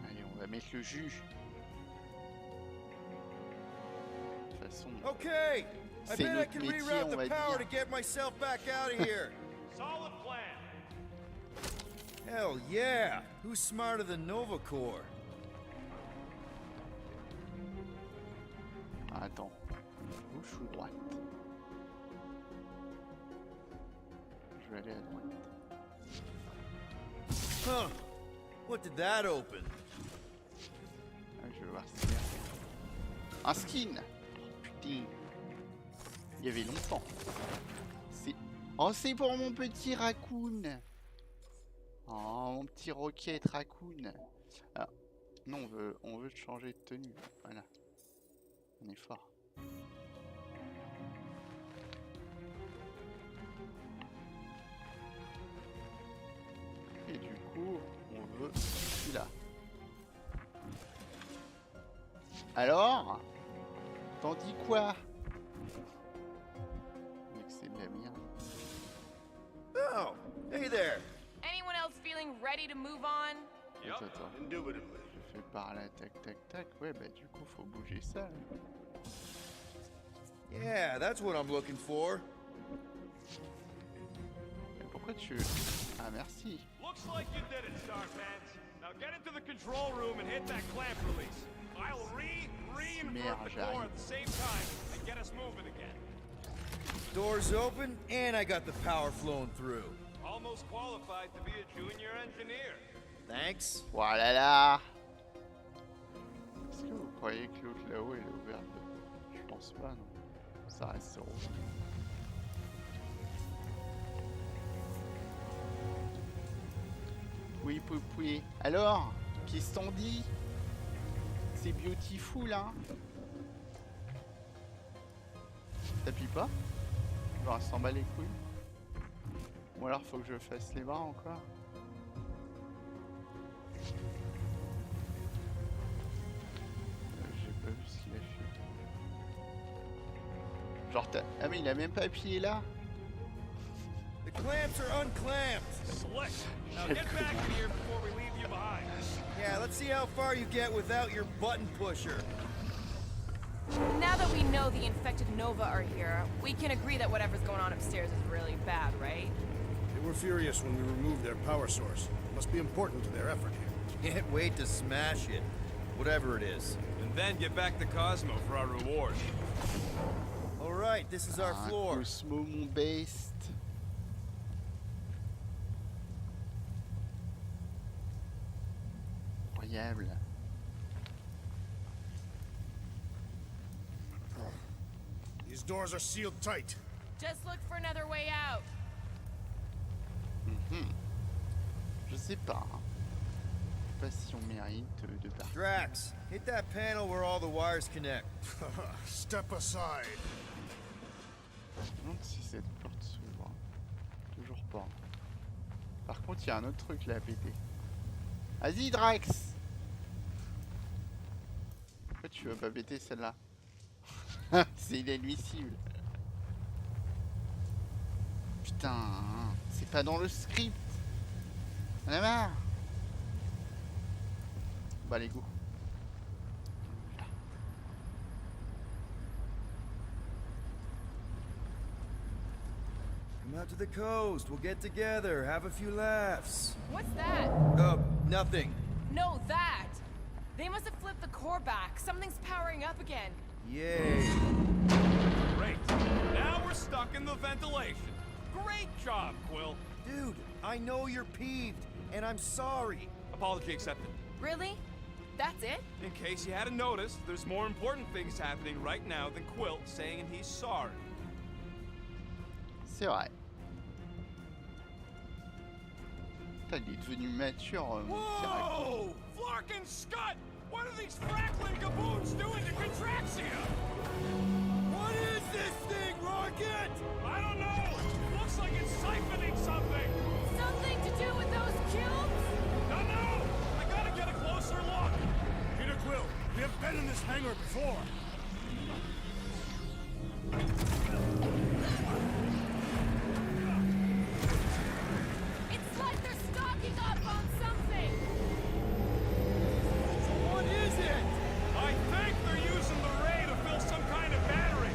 Allez, on va mettre le jus. De toute façon, Okay, I c'est bet I notre can métier, reroute on the va power to dire. get myself back out of here. Solid plan. Hell yeah! Who's smarter than Nova Corps? Attends, gauche ou droite? Je vais aller à droite. Huh. What did that open? Ah, je vais voir s'il y a un skin. Oh, putain, il y avait longtemps. C'est... Oh, c'est pour mon petit raccoon. Oh, mon petit roquette raccoon. Ah, non, on veut changer de tenue. Voilà. On est fort. Et du coup, on veut celui-là. Alors, t'en dis quoi? Mais que c'est de la merde. Hey there. Anyone else feeling ready to move on? Attends. Indubitably. Je fais par là, tac, tac, tac. Ouais, bah du coup, faut bouger ça. Yeah, that's what I'm looking for. Mais pourquoi tu... Ah, merci. Looks like you did it, Starpants. Now get into the control room and hit that clamp release. I'll reinvert the core at the same time and get us moving again. Doors open, and I got the power flowing through. Almost qualified to be a junior engineer. Thanks. Voilà là. Est-ce que vous croyez que l'autre là-haut elle est ouverte? Je pense pas, non. Ça reste zéro. Oui, oui. Alors, qu'est-ce qu'on dit? C'est beautiful, hein? T'appuies pas? Tu vas s'en bat les couilles? Ou alors faut que je fasse les bras encore? J'ai pas vu ce qu'il a fait. Genre ah mais il a même pas appuyé là? The clamps are unclamped. Slick. Now get back here before we leave you behind. Yeah, let's see how far you get without your button pusher. Now that we know the infected Nova are here, we can agree that whatever's going on upstairs is really bad, right? They were furious when we removed their power source. Must be important to their effort here. Can't wait to smash it. Whatever it is. And then get back to Cosmo for our reward. Alright, this is our floor. Cosmo, mon best. Incroyable. These doors are sealed tight. Just look for another way out. Je sais pas. Je sais pas si on mérite de partir. Drax, hit that panel where all the wires connect. Step aside. Je me demande si cette porte s'ouvre. Toujours pas. Par contre, il y a un autre truc là à péter. Vas-y, Drax! Pourquoi tu veux pas péter celle-là? C'est inadmissible. Putain, c'est pas dans le script. On a marre. Bah les go. Come out to the coast. We'll get together, have a few laughs. What's that? Nothing. No, that. They must have flipped the core back. Something's powering up again. Yay. Great. Now we're stuck in the ventilation. Great job, Quill. Dude, I know you're peeved, and I'm sorry. Apology accepted. Really? That's it? In case you hadn't noticed, there's more important things happening right now than Quill saying he's sorry. C'est vrai. Putain, il est devenu mature. Whoa! Flark and Scud! What are these frackling gaboons doing to Contraxia? What is this thing, Rocket? I don't know! Looks like it's siphoning something! Something to do with those cubes? No! I gotta get a closer look! Peter Quill, we have been in this hangar before. It's like they're stocking up on something! So what is it? I think they're using the ray to fill some kind of battery.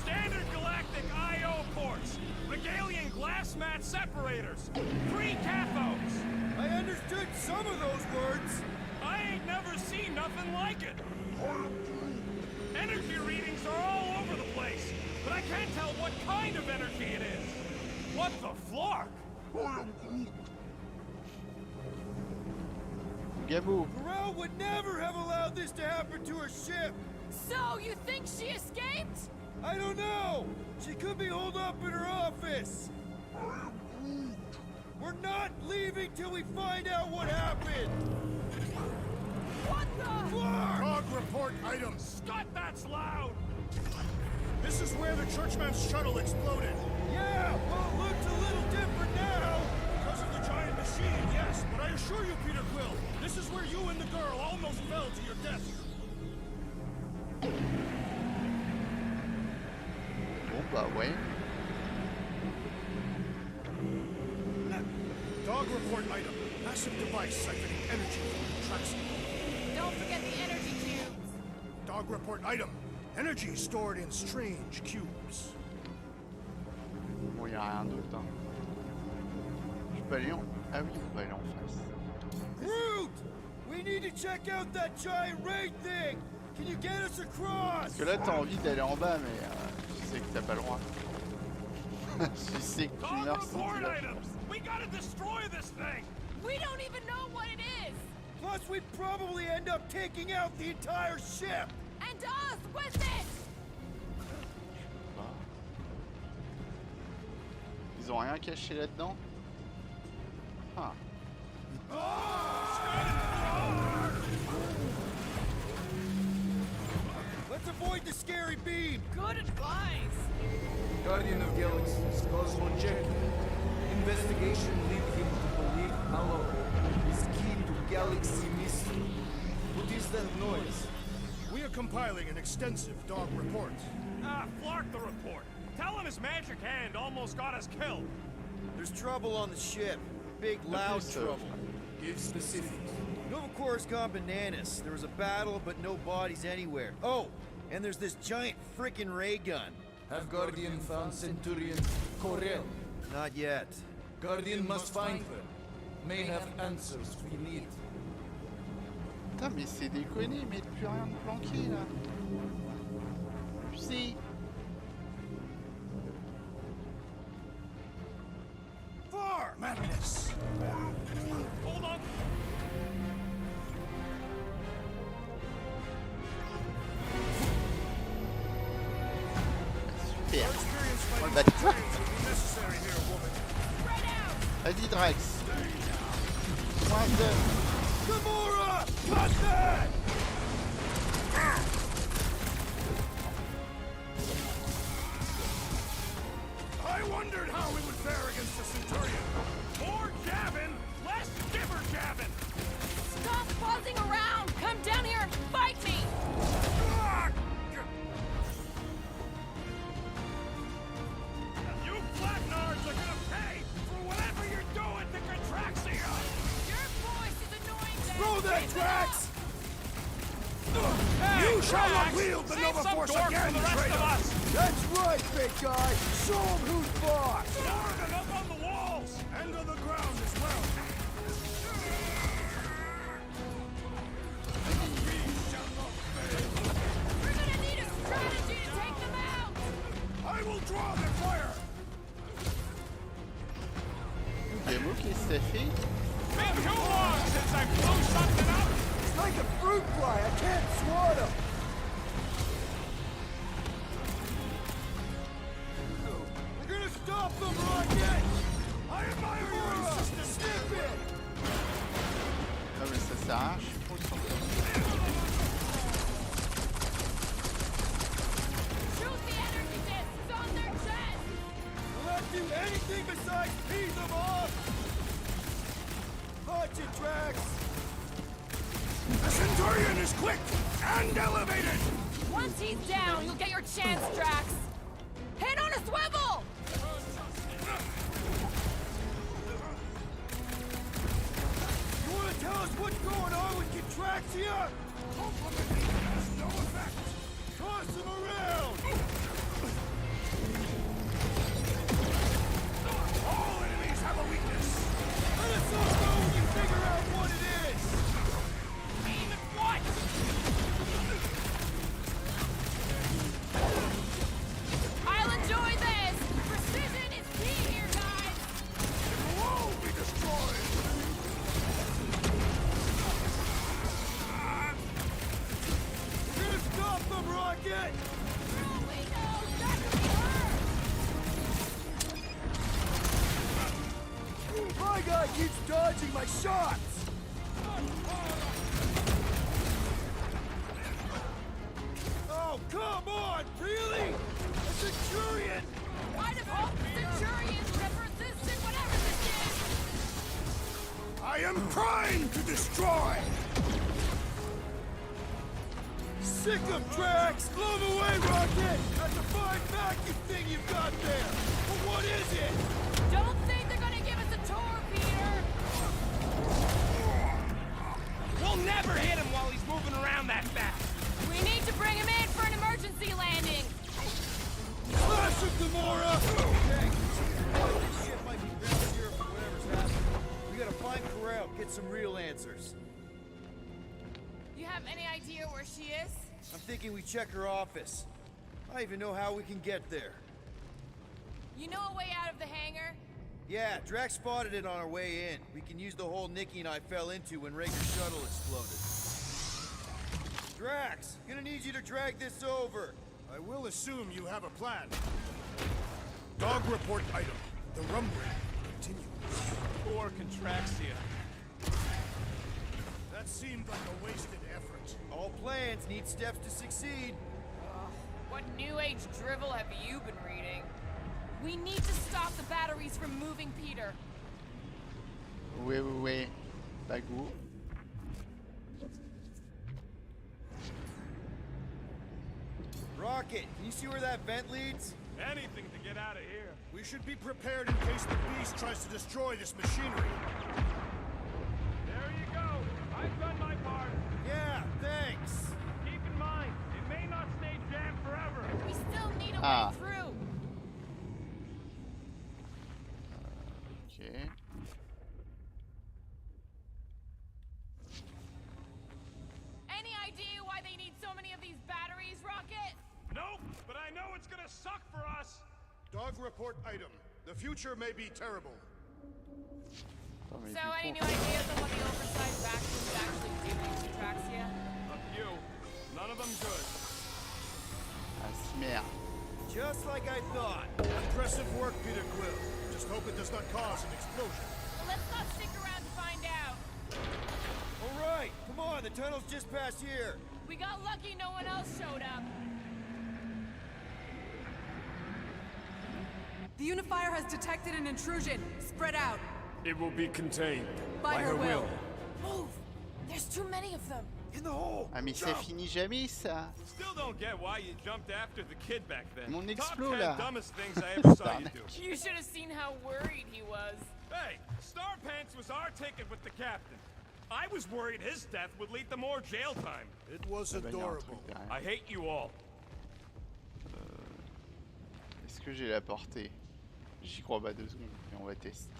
Standard galactic I.O. ports. Regalian glass mat separators. 3 cathodes. I understood some of those words. I ain't never seen nothing like it. Energy readings are all over the place, but I can't tell what kind of energy it is. What the flark? Gabou. Corral would never have allowed this to happen to her ship. So, you think she escaped? I don't know. She could be holed up in her office. We're not leaving till we find out what happened. What the? Cog report items. Scott, that's loud! This is where the Churchman's shuttle exploded. Yeah, well, it looks a little different now. Because of the giant machine, yes. But I assure you, Peter Quill, this is where you and the girl almost fell to your death. Bon bah ouais. Dog report item. Massive device siphoning energy from the tracks. Don't forget the energy cubes. Dog report item. Energy stored in strange cubes. Bon, y a rien d'autre. Hein. Je peux aller en... Ah oui, on peut aller en face. Groot! We need to check out that giant raid thing! Can you get us across? Parce que là, t'as envie d'aller en bas, mais tu sais que t'as pas le droit. Tu sais que tu meurs si tu vas. We gotta destroy this thing! We don't even know what it is! Plus, we'd probably end up taking out the entire ship! And us with it! Ils ont rien caché là-dedans? Ah. Let's avoid the scary beam! Good advice! Guardian of Galaxies, Cosmo check. Investigation lead him to believe Allo is key to galaxy mystery. What is that noise? We are compiling an extensive dog report. Flark the report. Tell him his magic hand almost got us killed. There's trouble on the ship. Big, loud trouble. Give specifics. Nova Corps gone bananas. There was a battle, but no bodies anywhere. Oh, and there's this giant frickin' ray gun. Have Guardian found Centurion Corel? Not yet. Guardian must find her. May have answers we need. Putain, mais c'est déconné, ils mettent plus rien de planqué là. Si. Far! Madness! Hold on! Super. On le bat. Vas-y Drax. Moins 2. Gamora! Cut that! I wondered how we would fare against the Centurion. More jabbing, less gibber jabbing! Stop buzzing around! Come down here and fight me! You flatnards are gonna pay for whatever you're doing to Contraxia! Your voice is annoying, Dad. Throw that, Keep it Drax! Hey, You shall not Drax! wield the Save Nova some Force dork again, for the rest traitor! of us! That's right, big guy! Show him who's boss! Starving up on the walls! And on the ground as well! We're gonna need a strategy to take them out! I will draw their fire! Démo qui est staffé. Been too long since I blew something up! It's like a fruit fly, I can't swat him! We're gonna stop them, Rocket! I admire your insistence! Snip it! Non mais ça sert à rien, je suis pour le sortir. Shoot the energy discs on their chest! Will that do anything besides pee them off? Punch it, Drax! The Centurion is quick and elevated! Once he's down, you'll get your chance, Drax! Head on a swivel! You wanna tell us what's going on with Contraxia? Complimenting has no effect! Toss him around! All enemies have a weakness! Let us all know when you figure out what it is! Aim at what? I'll enjoy this! Precision is key here, guys! It will all be destroyed! We're gonna stop them, Rocket! We know that could be hurt! My guy keeps dodging my shots! Oh, come on! Really? A Centurion! I'd have hoped the Centurions would have resisted whatever this is! I am primed to destroy! Sick of Drax! Blow him away, Rocket! That's a fine vacuum thing you've got there! But what is it? Don't think they're gonna give us a tour, Peter! out, get some real answers. You have any idea where she is? I'm thinking we check her office. I don't even know how we can get there. You know a way out of the hangar? Yeah, Drax spotted it on our way in. We can use the hole Nikki and I fell into when Raker's shuttle exploded. Drax, gonna need you to drag this over. I will assume you have a plan. Dog report item. The rumbling continues. Poor Contraxia. That seemed like a wasted effort. All plans need steps to succeed. What new age drivel have you been reading? We need to stop the batteries from moving Peter. Ouais. Bagou. Rocket, can you see where that vent leads? Anything to get out of here. We should be prepared in case the beast tries to destroy this machinery. There you go. I've done my part. Yeah, thanks. Keep in mind, it may not stay jammed forever. We still need a way through. Okay. Any idea why they need so many of these batteries, Rocket? Nope, but I know it's gonna suck for us. Dog report item. The future may be terrible. So any new ideas on what the oversized vacuum's actually doing to Traxia? A few. None of them good. Ah, si merde. Just like I thought. Impressive work, Peter Quill. Just hope it does not cause an explosion. Well, let's not stick around to find out. All right, come on, the tunnel's just past here. We got lucky no one else showed up. The unifier has detected an intrusion. Spread out. It will be contained. By her will. Move! There's too many of them. In the hole. Ah mais ça finit jamais ça. Still don't get why you jumped after the kid back then. Mon Top explo 10 là. dumbest things I ever saw you do. You should have seen how worried he was. Hey, Star Pants was our ticket with the captain. I was worried his death would lead to more jail time. It was adorable. I hate you all. Est-ce que j'ai la portée? J'y crois pas 2 secondes, mais on va tester.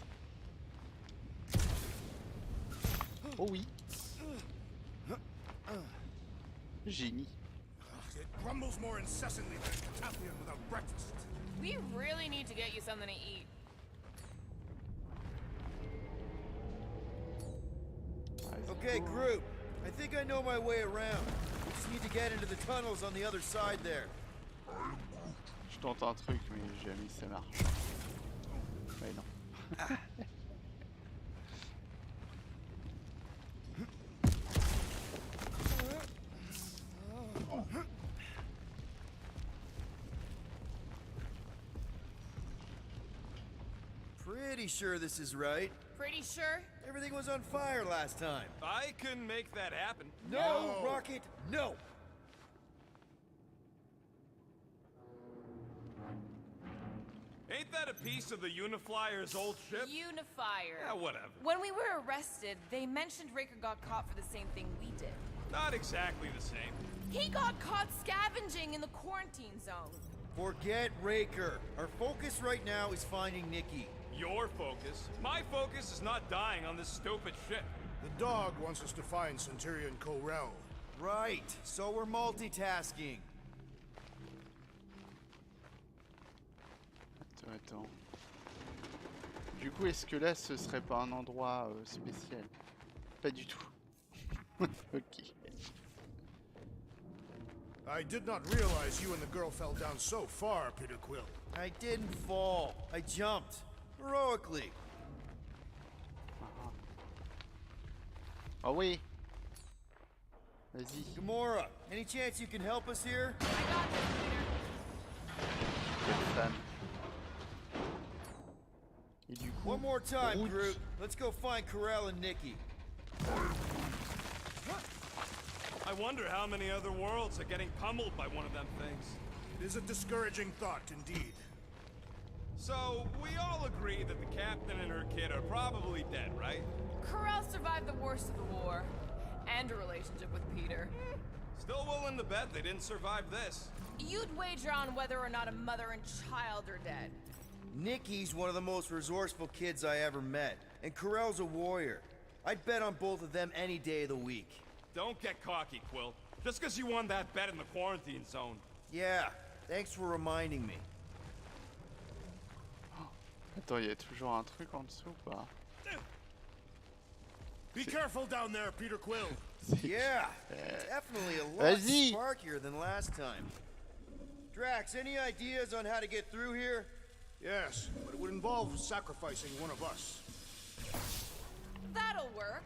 Oh oui. Génie. It grumbles more incessantly than a Catalan without breakfast. We really need to get you something to eat. Okay, group. I think I know my way around. We just need to get into the tunnels on the other side there. Je tente un truc, mais jamais ça marche. Ouais, non. Pretty sure this is right. Pretty sure? Everything was on fire last time. I couldn't make that happen. No, Rocket, no! Ain't that a piece of the Uniflyer's old ship? Unifier. Yeah, whatever. When we were arrested, they mentioned Raker got caught for the same thing we did. Not exactly the same. He got caught scavenging in the quarantine zone. Forget Raker. Our focus right now is finding Nikki. Your focus. My focus is not dying on this stupid ship. The dog wants us to find Centurion Corel. Right, so we're multitasking. Attends. Du coup, est-ce que là, ce serait pas un endroit spécial? Pas du tout. Ok. I did not realize you and the girl fell down so far, Peter Quill. I didn't fall. I jumped. Heroically. Ah oui. Vas-y. Gamora, any chance you can help us here? I got this, Peter. Quelle femme. Et du coup, One more time, route. Groot. Let's go find Corel and Nikki. I wonder how many other worlds are getting pummeled by one of them things. It is a discouraging thought, indeed. So, we all agree that the captain and her kid are probably dead, right? Corel survived the worst of the war. And a relationship with Peter. Still willing to bet they didn't survive this. You'd wager on whether or not a mother and child are dead. Nikki's one of the most resourceful kids I ever met, and Corel's a warrior. I'd bet on both of them any day of the week. Don't get cocky, Quill. Just because you won that bet in the quarantine zone. Yeah, thanks for reminding me. Attends, il y a toujours un truc en dessous ou pas? Be careful down there, Peter Quill. Yeah, definitely a lot sparkier than last time. Drax, any ideas on how to get through here? Yes, but it would involve sacrificing one of us. That'll work.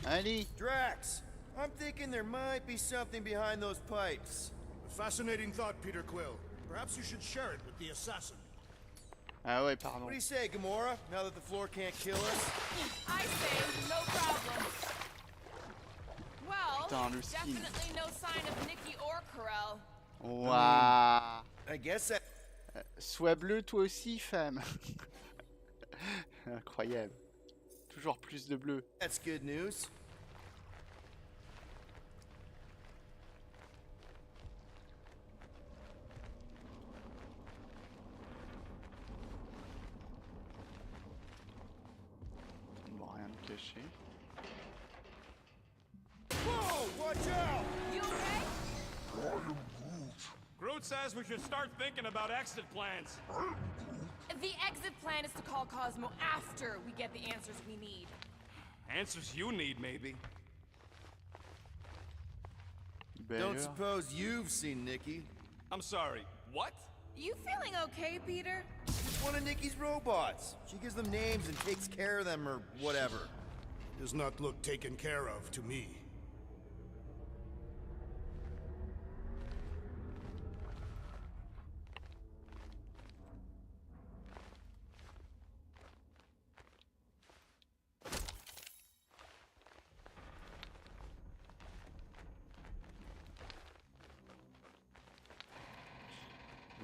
Allez. Drax, I'm thinking there might be something behind those pipes. A fascinating thought, Peter Quill. Perhaps you should share it with the assassin. Ah ouais, pardon. What do you say, Gamora? Now that the floor can't kill us? I say, no problem. Well, Putain, le skin. definitely no sign of Nikki or Carell. Waouh. I guess that... Sois bleu toi aussi, femme. Incroyable. Toujours plus de bleu. That's good news. Bon, rien de caché. Whoa, watch out! You okay? Groot says we should start thinking about exit plans. The exit plan is to call Cosmo after we get the answers we need. Answers you need, maybe. Don't suppose you've seen Nikki? I'm sorry, what? You feeling okay, Peter? She's one of Nikki's robots. She gives them names and takes care of them or whatever. Does not look taken care of to me.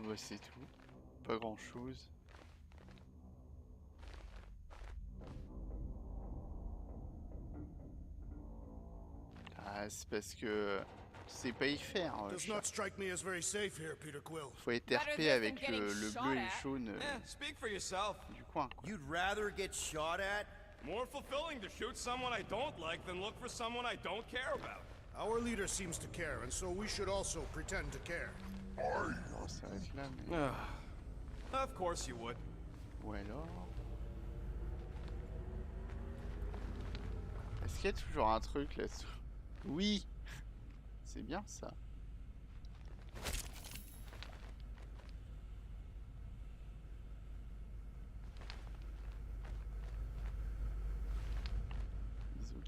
Bah, c'est tout. Pas grand chose. Ah, c'est parce que c'est pas y faire. Does not strike me as very safe here, Peter Quill. Faut être RP avec le bleu et le jaune Speak for yourself. du coin, quoi. You'd rather get shot at? More fulfilling to shoot someone I don't like than look for someone I don't care about. Our leader seems to care, and so we should also pretend to care. Oh, ça va être là, mais... Of course you would. Ou alors... Est-ce qu'il y a toujours un truc là-dessous? Oui. C'est bien ça.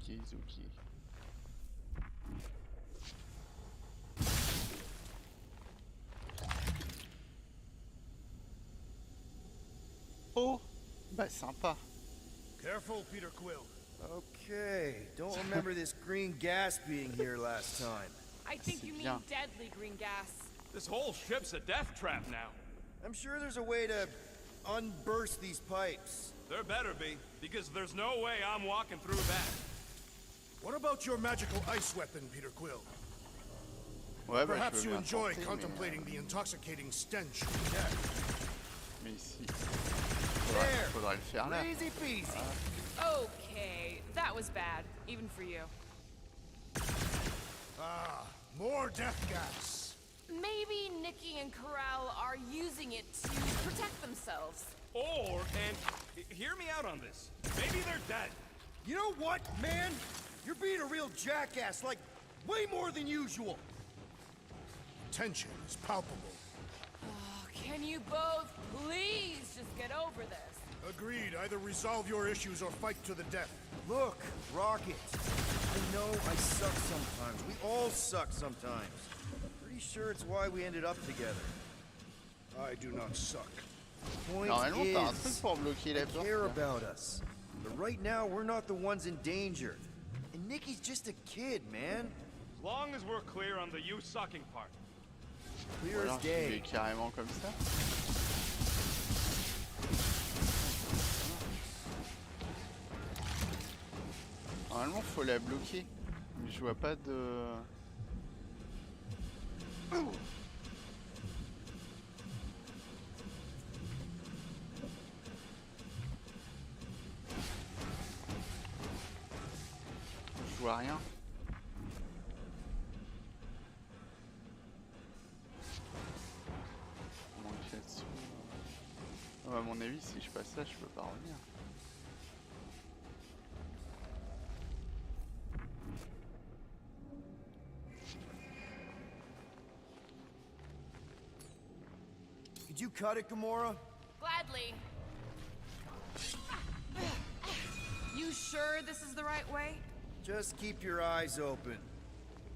Ils ok. Oh, bah sympa. Careful, Peter Quill. Okay, don't remember this green gas being here last time. I think you mean deadly green gas. This whole ship's a death trap now. I'm sure there's a way to unburst these pipes. There better be, because there's no way I'm walking through that. What about your magical ice weapon, Peter Quill? Ouais, bah, Perhaps you enjoy tenter, contemplating the intoxicating stench of death. Mais ici, faudra le faire là. Easy peasy. Okay, that was bad, even for you. Ah, more death gas. Maybe Nikki and Carell are using it to protect themselves. Or, and hear me out on this, maybe they're dead. You know what, man? You're being a real jackass, like, way more than usual. Tension is palpable. Oh, can you both please just get over this? Agreed. Either resolve your issues or fight to the death. Look, Rocket. I know I suck sometimes. We all suck sometimes. Pretty sure it's why we ended up together. I do not suck. Point Normalement, t'as un truc is, pour bloquer la they porte. care about us. But right now, we're not the ones in danger. And Nikki's just a kid, man. As long as we're clear on the you sucking part. Clear as Alors, day. carrément comme ça. Normalement, faut la bloquer. Mais je vois pas de... Je vois rien. On manque là-dessous. Ouais, à mon avis, si je passe là, je peux pas revenir. Could you cut it, Gamora? Gladly. You sure this is the right way? Just keep your eyes open.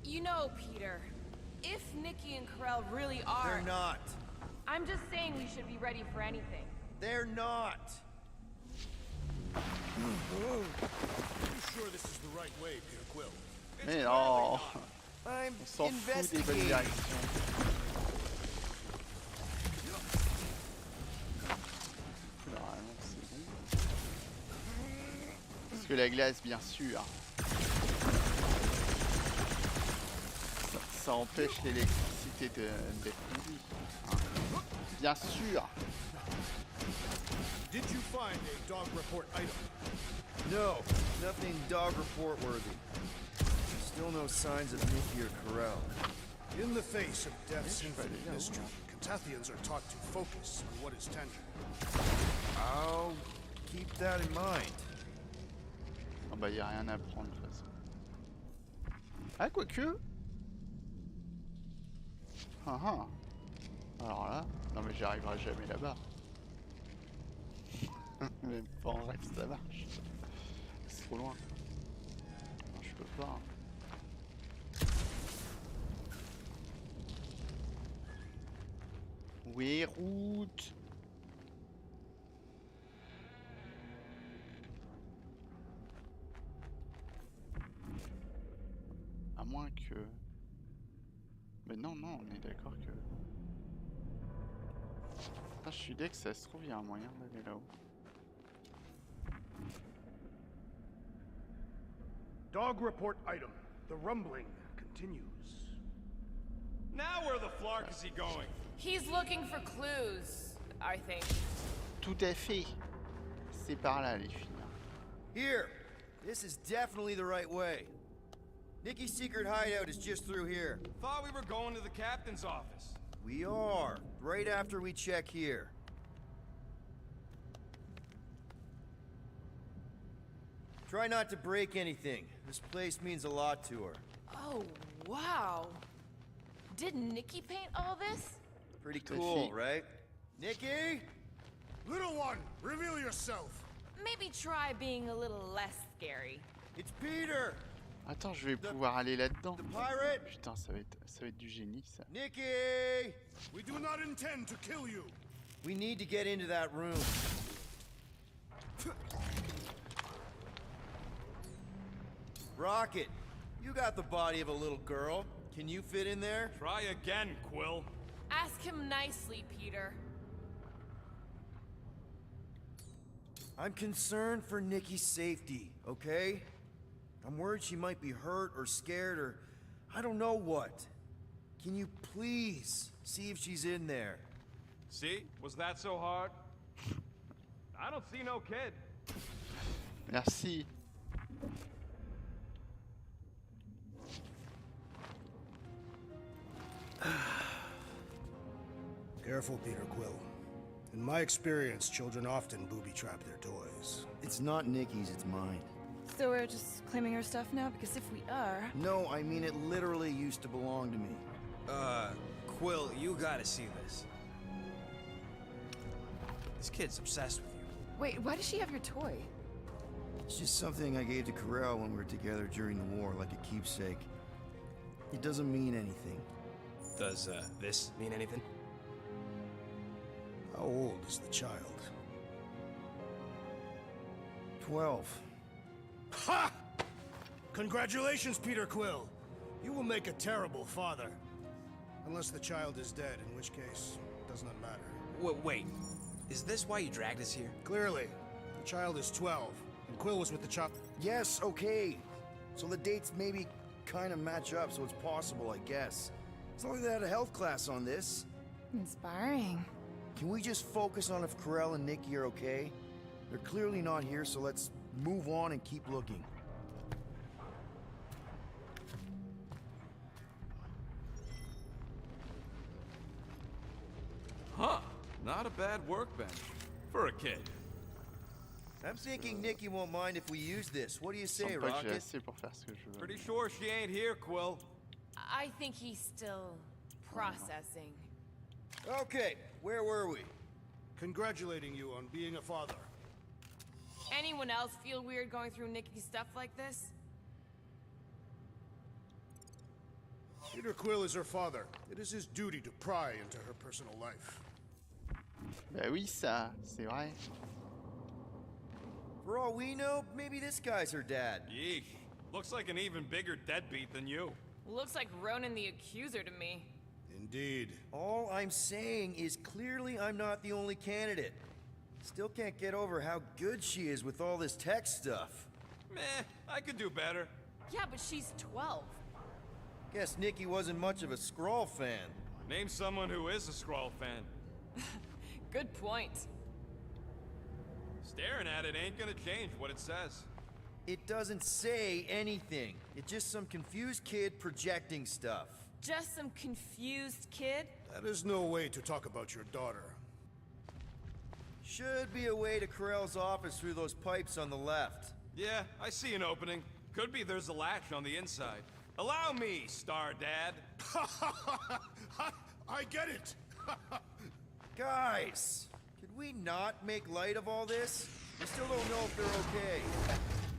You know, Peter, if Nikki and Karel really are... They're not. I'm just saying we should be ready for anything. They're not. Are you sure this is the right way, Peter Quill? Mais non. I'm On s'en fout des bonnes directions. Normalement, c'est bon. Parce que la glace, bien sûr. Ça empêche l'électricité d'être produite. Hein. Bien sûr. Did you find a dog report item? No, nothing dog report worthy. Still no signs of Nikki or Karel. In the face of death's infinite mystery, Catathians are taught to focus on what is tangible. I'll keep that in mind. Oh bah y a rien à prendre de toute façon. Ah quoique. Ah ah. Alors là, non mais j'y arriverai jamais là-bas. Même pas en rêve ça marche. C'est trop loin. Non, je peux pas. Oui, route. À moins que... Mais non, non, on est d'accord que... Ah, je suis dès que ça se trouve, il y a un moyen d'aller là-haut. Dog report item. The rumbling continues. Now where the flark is he going? He's looking for clues, I think. Tout à fait. C'est par là, les filles. Here! This is definitely the right way. Nikki's secret hideout is just through here. Thought we were going to the captain's office. We are. Right after we check here. Try not to break anything. This place means a lot to her. Oh, wow. Did Nikki paint all this? Pretty cool, right? Nikki? Little one, reveal yourself. Maybe try being a little less scary. It's Peter! Attends, je vais pouvoir aller là-dedans. Pirate! Putain, ça va être du génie, ça. Nikki! We do not intend to kill you. We need to get into that room. Rocket, you got the body of a little girl. Can you fit in there? Try again, Quill. Ask him nicely, Peter. I'm concerned for Nikki's safety, okay? I'm worried she might be hurt or scared or I don't know what. Can you please see if she's in there? See? Was that so hard? I don't see no kid. Merci. Careful, Peter Quill. In my experience, children often booby-trap their toys. It's not Nikki's, it's mine. So we're just claiming her stuff now? Because if we are... No, I mean it literally used to belong to me. Quill, you gotta see this. This kid's obsessed with you. Wait, why does she have your toy? It's just something I gave to Karel when we were together during the war, like a keepsake. It doesn't mean anything. Does, this mean anything? How old is the child? 12. Ha! Congratulations, Peter Quill. You will make a terrible father. Unless the child is dead, in which case, it does not matter. Wait. Is this why you dragged us here? Clearly. The child is 12, and Quill was with the child. Yes, okay. So the dates maybe kind of match up, so it's possible, I guess. As long as they had a health class on this. Inspiring. Can we just focus on if Karel and Nikki are okay? They're clearly not here, so let's move on and keep looking. Not a bad workbench. For a kid. I'm thinking Nikki won't mind if we use this. What do you say, Je sens pas que j'ai Rocket? assez pour faire ce que je veux. Pretty sure she ain't here, Quill. I think he's still processing. Okay, where were we? Congratulating you on being a father. Anyone else feel weird going through Nikki's stuff like this? Peter Quill is her father. It is his duty to pry into her personal life. Bah oui, ça, c'est vrai. For all we know, maybe this guy's her dad. Yeesh. Looks like an even bigger deadbeat than you. Looks like Ronan the Accuser to me. Indeed. All I'm saying is clearly I'm not the only candidate. Still can't get over how good she is with all this tech stuff. Meh, I could do better. Yeah, but she's 12. Guess Nikki wasn't much of a Skrull fan. Name someone who is a Skrull fan. Good point. Staring at it ain't gonna change what it says. It doesn't say anything. It's just some confused kid projecting stuff. Just some confused kid? That is no way to talk about your daughter. Should be a way to Corell's office through those pipes on the left. Yeah, I see an opening. Could be there's a latch on the inside. Allow me, Star Dad. I get it. Guys, could we not make light of all this? We still don't know if they're okay.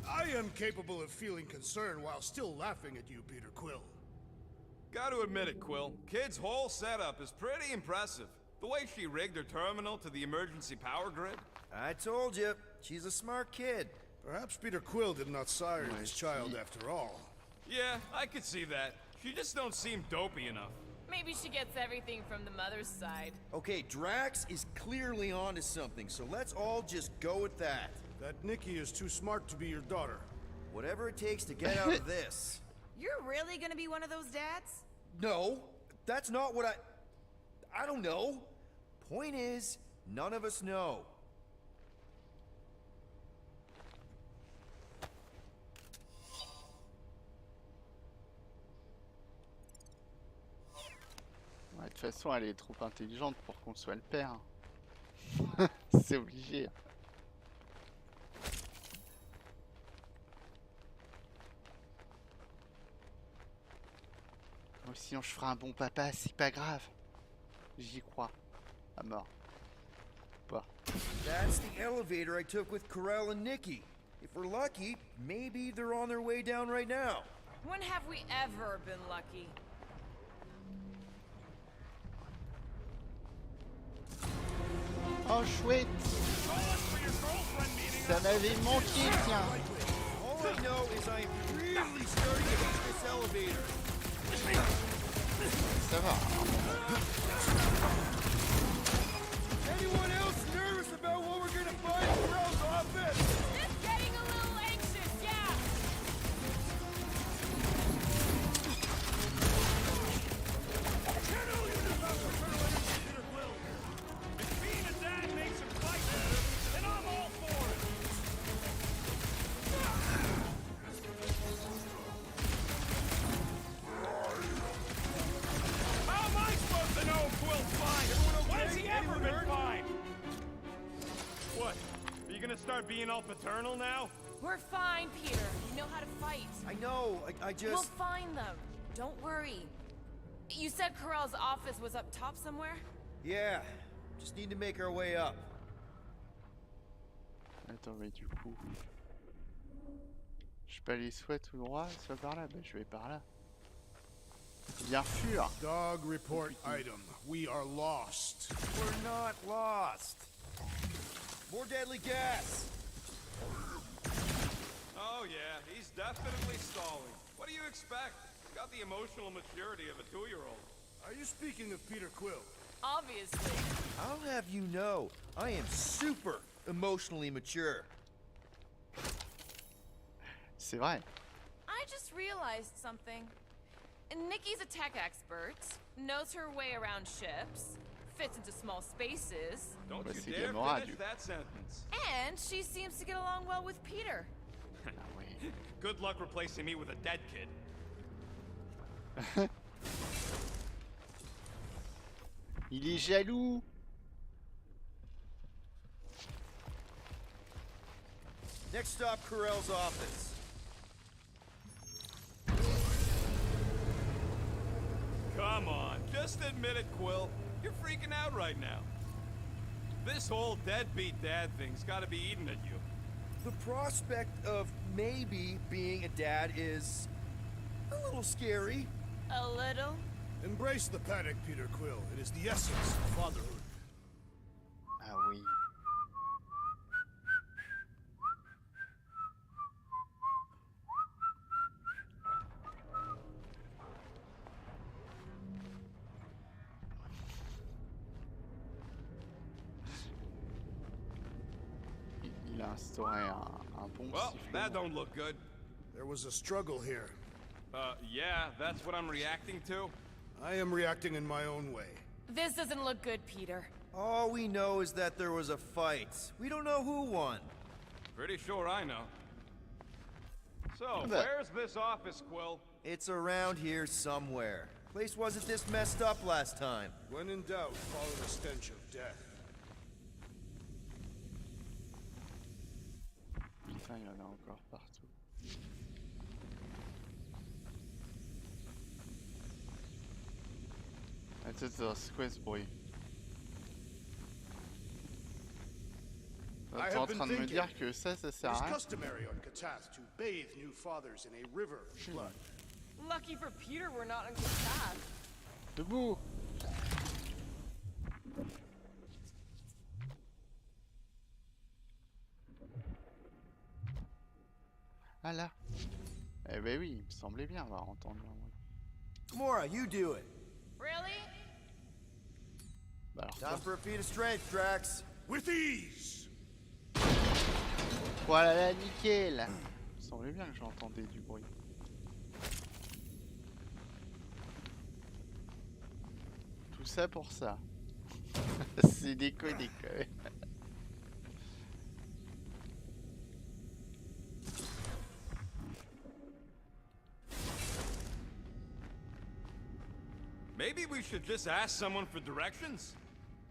I am capable of feeling concern while still laughing at you, Peter Quill. Gotta admit it, Quill. Kid's whole setup is pretty impressive. The way she rigged her terminal to the emergency power grid. I told you, she's a smart kid. Perhaps Peter Quill did not sire this child after all. Yeah, I could see that. She just don't seem dopey enough. Maybe she gets everything from the mother's side. Okay, Drax is clearly onto something, so let's all just go with that. That Nikki is too smart to be your daughter. Whatever it takes to get out of this. You're really gonna be one of those dads? No, that's not what I don't know. Point is, none of us know. Ouais, de toute façon, elle est trop intelligente pour qu'on soit le père. C'est obligé. Moi, sinon, je ferai un bon papa, c'est pas grave. J'y crois. À mort. Pas. That's the elevator I took with Corell and Nikki. If we're lucky, maybe they're on their way down right now. When have we ever been lucky? Oh, chouette! Ça m'avait manqué, tiens! All I know is I am really starting to hate this elevator. Ça va. Anyone else nervous about what we're gonna find in Corell's office? Just getting a little anxious, yeah! If being a dad makes him fight better, then I'm all for it. How am I supposed to know if Quill's fine? When has he ever been fine? What? Are you gonna start being all paternal now? We're fine, Peter. You know how to fight. I know, I just... We'll find them. Don't worry. You said Corell's office was up top somewhere? Yeah, just need to make our way up. Attends, mais du coup... Je peux aller soit tout droit, soit par là. Bah, je vais par là. Bien sûr. Dog report item. We are lost. We're not lost. More deadly gas. Oh yeah, he's definitely stalling. What do you expect? Got the emotional maturity of a 2-year-old. Are you speaking of Peter Quill? Obviously. I'll have you know, I am super emotionally mature. C'est vrai. I just realized something. Nikki's a tech expert, knows her way around ships, fits into small spaces. Don't Bah, you c'est dare Gamora, finish du- that sentence. And she seems to get along well with Peter. Good luck replacing me with a dead kid. Il est jaloux. Next stop, Corell's office. Come on, just admit it, Quill. You're freaking out right now. This whole deadbeat dad thing's gotta be eating at you. The prospect of maybe being a dad is a little scary. A little? Embrace the panic, Peter Quill. It is the essence of fatherhood. Ah oui. Il a instauré un bon Well, sifflement. that don't look good. There was a struggle here. Yeah, that's what I'm reacting to? I am reacting in my own way. This doesn't look good, Peter. All we know is that there was a fight. We don't know who won. Pretty sure I know. So, where's this office, Quill? It's around here somewhere. Place wasn't this messed up last time. When in doubt, follow the stench of death. Putain, il y en a encore partout. C'est quoi ce bruit? T'es en train de me dire que ça sert à It is rien? customary on Katath to bathe new fathers in a river of blood. Lucky for Peter we're not in Katath. Debout! Ah là! Eh ben oui, il me semblait bien avoir entendu un bruit. Mora, you do it. Really? Bah alors, Time for a feat of strength, Drax. With ease! voilà, là, nickel! Il me semblait bien que j'entendais du bruit. Tout ça pour ça. C'est déconné quand même. Maybe we should just ask someone for directions?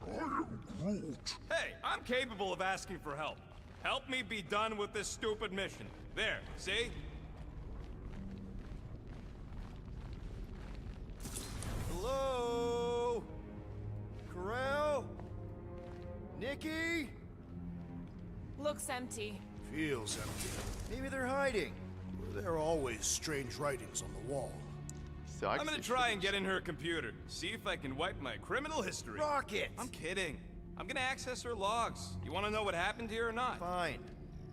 I am Groot. Hey, I'm capable of asking for help. Help me be done with this stupid mission. There, see? Hello? Corell? Nikki? Looks empty. Feels empty. Maybe they're hiding. There are always strange writings on the wall. I'm gonna try and get in her computer. See if I can wipe my criminal history. Rocket! I'm kidding. I'm gonna access her logs. You wanna know what happened here or not? Fine.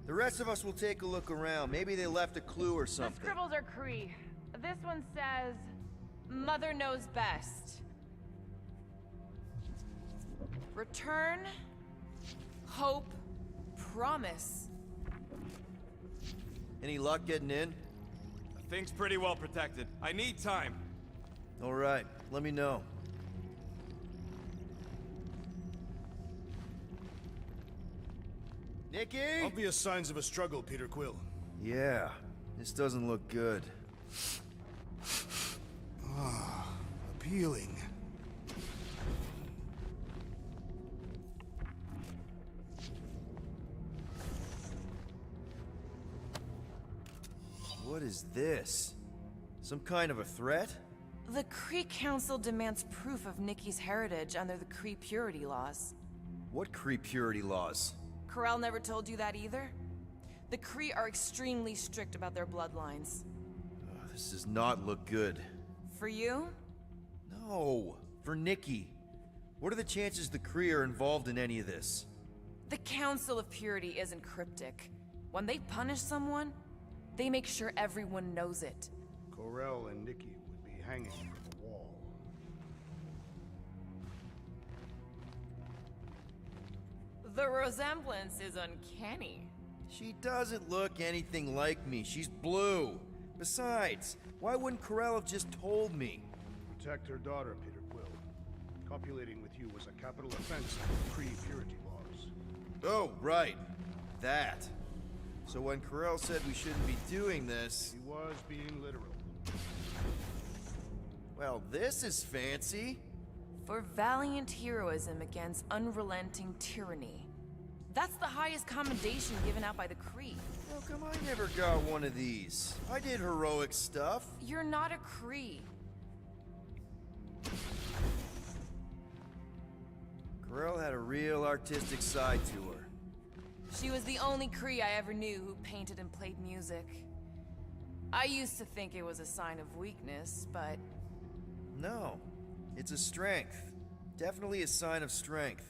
The rest of us will take a look around. Maybe they left a clue or The something. scribbles are Cree. This one says, Mother knows best. Return, hope, promise. Any luck getting in? The thing's pretty well protected. I need time. All right, let me know. Nikki? Obvious signs of a struggle, Peter Quill. Yeah, this doesn't look good. Ah, appealing. What is this? Some kind of a threat? The Cree Council demands proof of Nikki's heritage under the Cree purity laws. What Cree purity laws? Corell never told you that either? The Cree are extremely strict about their bloodlines. This does not look good. For you? No, for Nikki. What are the chances the Cree are involved in any of this? The Council of Purity isn't cryptic. When they punish someone, they make sure everyone knows it. Corell and Nikki would be hanging from the wall. The resemblance is uncanny. She doesn't look anything like me. She's blue. Besides, why wouldn't Corell have just told me? Protect her daughter, Peter Quill. Copulating with you was a capital offense under Cree purity laws. Oh, right. That. So when Corell said we shouldn't be doing this... He was being literal. Well, this is fancy. For valiant heroism against unrelenting tyranny. That's the highest commendation given out by the Cree. How come I never got one of these? I did heroic stuff. You're not a Cree. Corel had a real artistic side to her. She was the only Cree I ever knew who painted and played music. I used to think it was a sign of weakness, but... No, it's a strength. Definitely a sign of strength.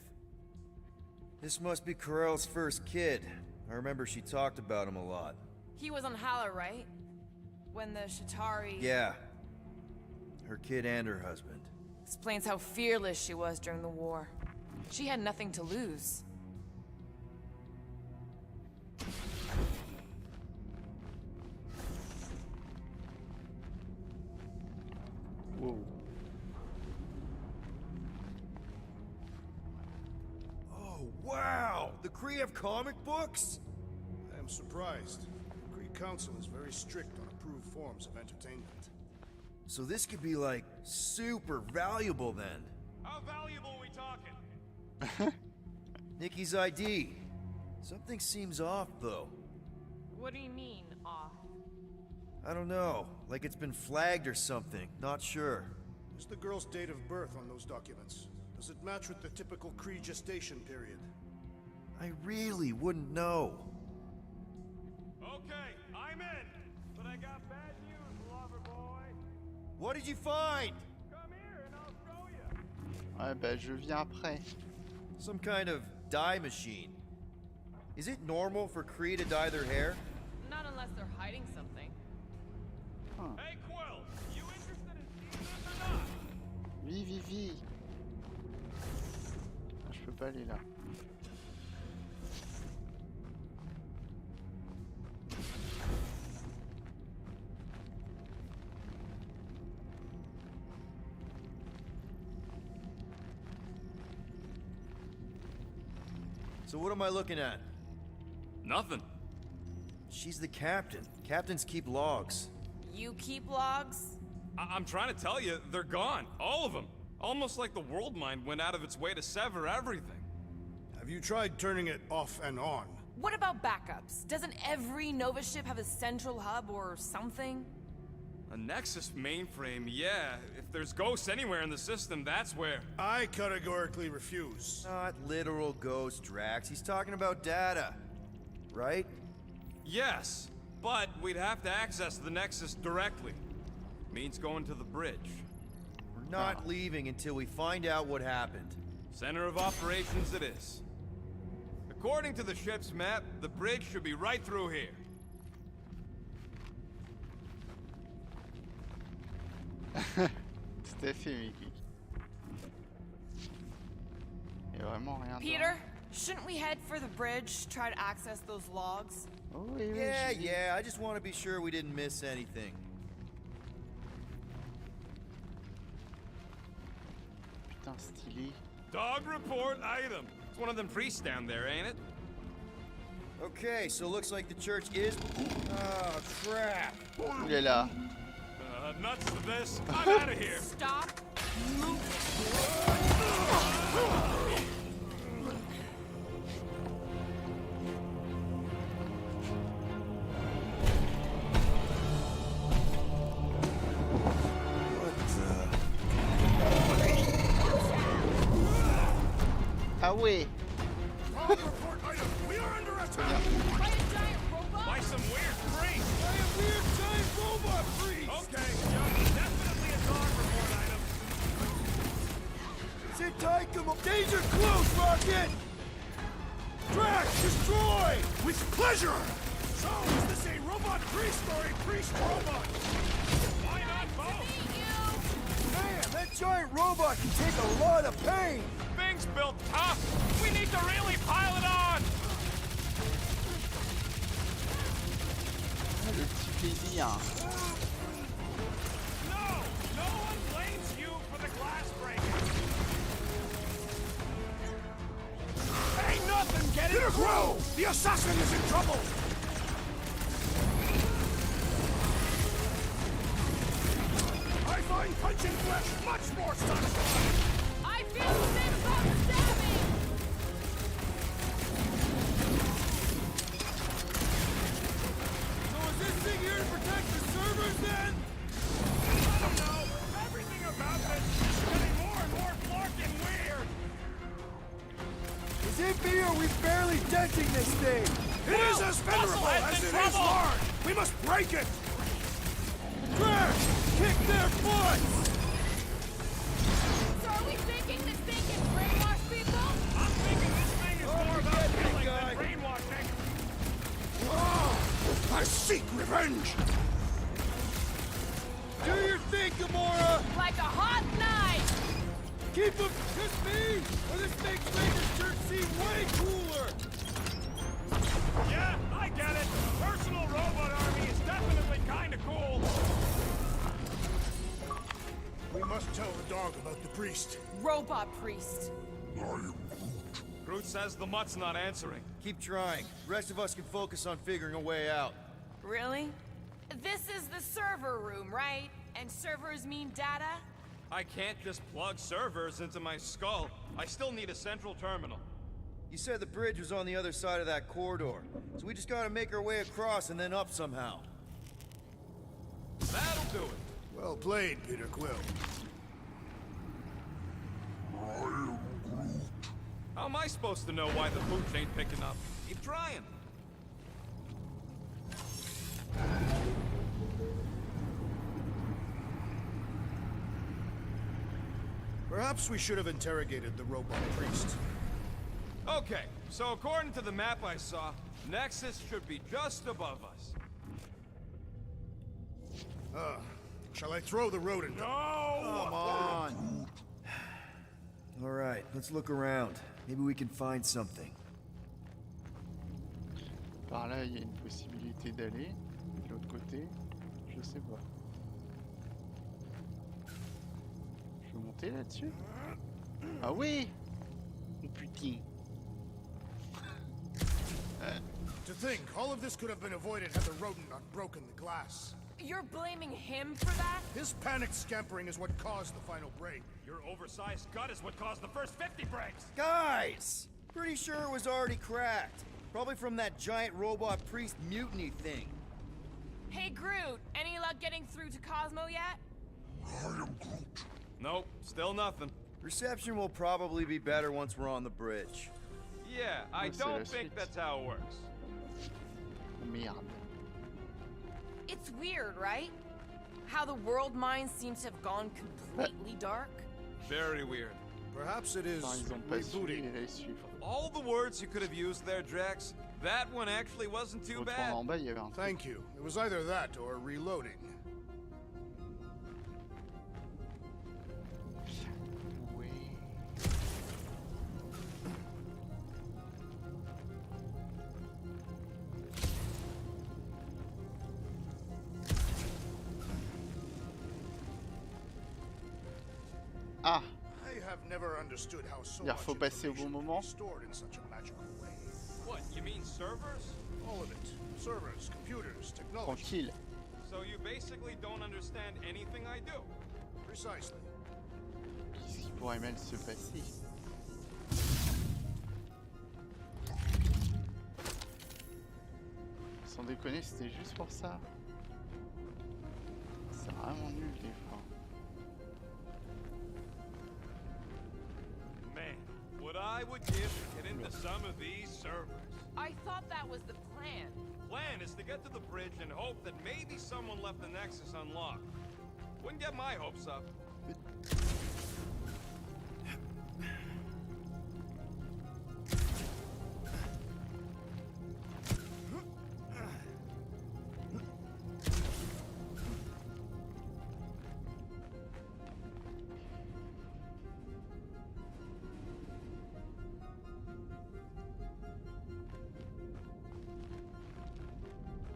This must be Corel's first kid. I remember she talked about him a lot. He was on Hala, right? When the Shatari... Yeah. Her kid and her husband. Explains how fearless she was during the war. She had nothing to lose. Whoa. Oh, wow! The Kree have comic books? I am surprised. The Cree Council is very strict on approved forms of entertainment. So this could be, like, super valuable then. How valuable are we talking? Nikki's ID. Something seems off, though. What do you mean, off? I don't know. Like it's been flagged or something. Not sure. Is the girl's date of birth on those documents? Does it match with the typical Cree gestation period? I really wouldn't know. Okay, I'm in. But I got bad news, lover boy. What did you find? Come here and I'll show you. Ouais, bah je viens après. Some kind of dye machine. Is it normal for Kree to dye their hair? Not unless they're hiding something. Huh. Hey, Quill, you interested in seeing this or not? Oui, Vivi. Je peux pas aller là. So what am I looking at? Nothing. She's the captain. Captains keep logs. You keep logs? I'm trying to tell you, they're gone. All of them. Almost like the world mind went out of its way to sever everything. Have you tried turning it off and on? What about backups? Doesn't every Nova ship have a central hub or something? A Nexus mainframe, yeah. If there's ghosts anywhere in the system, that's where. I categorically refuse. Not literal ghost, Drax. He's talking about data. Right? Yes, but we'd have to access the Nexus directly. Means going to the bridge. We're not leaving until we find out what happened. Center of operations it is. According to the ship's map, the bridge should be right through here. Tout à fait, Mickey. Il y a vraiment rien dedans. Peter, shouldn't we head for the bridge, try to access those logs? Oh, oui, oui, Yeah, I just want to be sure we didn't miss anything. Putain, stylé. Dog report item. It's one of them priests down there, ain't it? Okay, so looks like the church is... Oh, crap. Il est là. Nuts to this. I'm out of here. Stop. Ah ouais. Report item. We are under attack. By a giant robot? By some weird priest. By a weird giant robot priest. Okay, yeah, definitely a dog report item. Sit tight, come up. Danger close, Rocket. Drax, destroy. With pleasure. So, is this a robot priest or a priest robot? Why not both? Man, that giant robot can take a lot of pain. Thing's built tough. We need to really pile it on. Le petit plaisir. No one blames you for the glass breaking. Ain't nothing getting through. The assassin is in trouble. I find punching flesh much more satisfying. I feel sick about stabbing! preventing this thing? It is as venerable as it is large! We must break it! Trash! Kick their butts! So are we thinking this thing can brainwash people? I'm thinking this thing is more about killing than brainwashing. I seek revenge! Do your thing, Gamora! Like a hot knife! Keep them just me, or this makes Raiders turn seem way cooler! Yeah, I get it. A personal robot army is definitely kinda cool. We must tell the dog about the priest. Robot priest. Groot says the mutt's not answering. Keep trying. The rest of us can focus on figuring a way out. Really? This is the server room, right? And servers mean data? I can't just plug servers into my skull. I still need a central terminal. You said the bridge was on the other side of that corridor, so we just gotta make our way across and then up somehow. That'll do it. Well played, Peter Quill. How am I supposed to know why the pooch ain't picking up? Keep trying. Perhaps we should have interrogated the robot priest. Okay, so according to the map I saw, Nexus should be just above us. Shall I throw the rodent? No! Come on! Alright, let's look around. Maybe we can find something. Par là, il y a une possibilité d'aller. De l'autre côté, je sais pas. Je peux monter là-dessus? Ah oui! Oh putain! To think, all of this could have been avoided had the rodent not broken the glass. You're blaming him for that? His panicked scampering is what caused the final break. Your oversized gut is what caused the first 50 breaks! Guys! Pretty sure it was already cracked. Probably from that giant robot priest mutiny thing. Hey Groot, any luck getting through to Cosmo yet? Nope, still nothing. Reception will probably be better once we're on the bridge. Yeah, I don't think that's how it works. Merde. It's weird, right? How the world minds seem to have gone completely dark. Very weird. Perhaps it is Ils ont pas su rebooting. les suivre. All the words you could have used there, Drax, that one actually wasn't too bad. En bas, il y avait un truc. Thank you. It was either that or reloading. Oui. Ah! I have never understood how so Il much faut passer au bon information moment. can be stored in such a magical way. What, you mean servers? All of it. Servers, computers, technology. Tranquille. So you basically don't understand anything I do? Precisely. Qu'est-ce qui pourrait mal se passer? Sans déconner, c'était juste pour ça. C'est vraiment nul des fois. Man, what I would give to get into some of these servers. I thought that was the plan. Plan is to get to the bridge and hope that maybe someone left the Nexus unlocked. Wouldn't get my hopes up.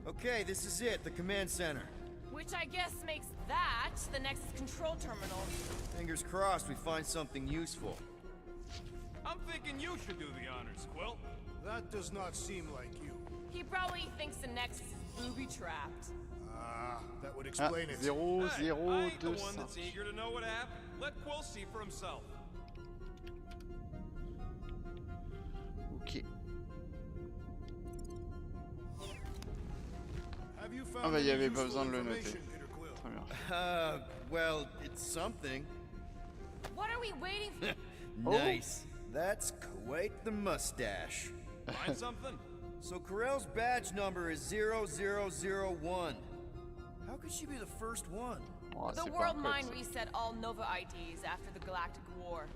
Okay, this is it, the command center. Which I guess makes that the Nexus control terminal. Fingers crossed we find something useful. I'm thinking you should do the honors, Quill. That does not seem like you. He probably thinks the Nexus is booby-trapped. Ah, that would explain it. 0, Hey, 0, I ain't the 2, one that's 5. eager to know what happened. Let Quill see for himself. Ok. Have you Ah found bah il y any avait pas useful besoin de le noter. information, Peter Quill? Très bien. Well, it's something. What are we waiting for? Nice. That's quite the mustache. Find something? So Corell's badge number is 0001. How could she be the first one? Oh, The world mind reset all Nova IDs after the Galactic War.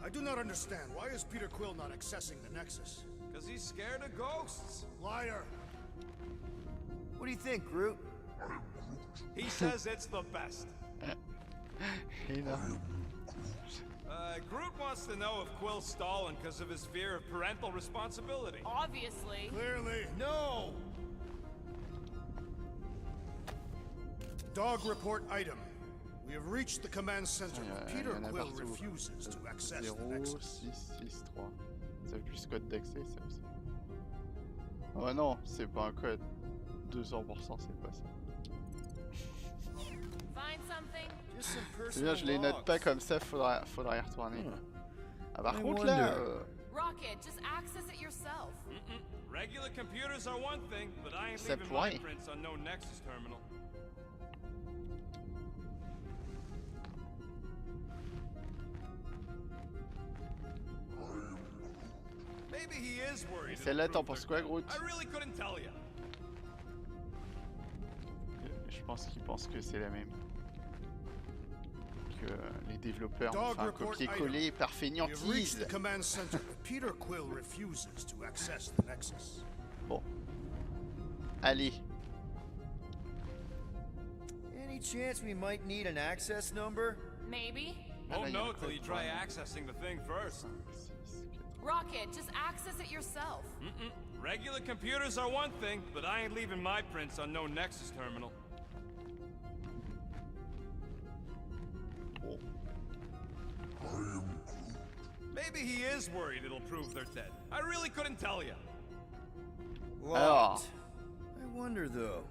I do not understand. Why is Peter Quill not accessing the Nexus? Because he's scared of ghosts. Liar. What do you think, Groot? He says it's the best. You know. Groot wants to know if Quill's stalling because of his fear of parental responsibility. Obviously. Clearly. No! Dog report item. We have reached the command center. Peter Quill refuses to access the Nexus. 0663. Ça veut plus ce code d'accès, ça aussi. Oh non, c'est pas un code. 200%, c'est pas ça. Find something. C'est bien, je les note pas comme ça, faudra y retourner. Ah, par contre là. Rocket, just access it yourself. Regular computers are one thing, but I ain't Ça leaving pourrait. my prints on no Nexus terminal. Maybe he is worried. Celle-là, t'en penses quoi, Groot? I really couldn't tell you. Je pense qu'il pense que c'est la même. Que les développeurs ont fait un copier-coller par fainéantise. Peter Quill refuses to access the Nexus. Bon. Allez. Any chance we might need an access number? Maybe. Won't know till you try accessing the thing first. Rocket, just access it yourself. Regular computers are one thing, but I ain't leaving my prints on no Nexus terminal. Maybe he is worried it'll prove they're dead. I really couldn't tell you. Locked. I wonder though.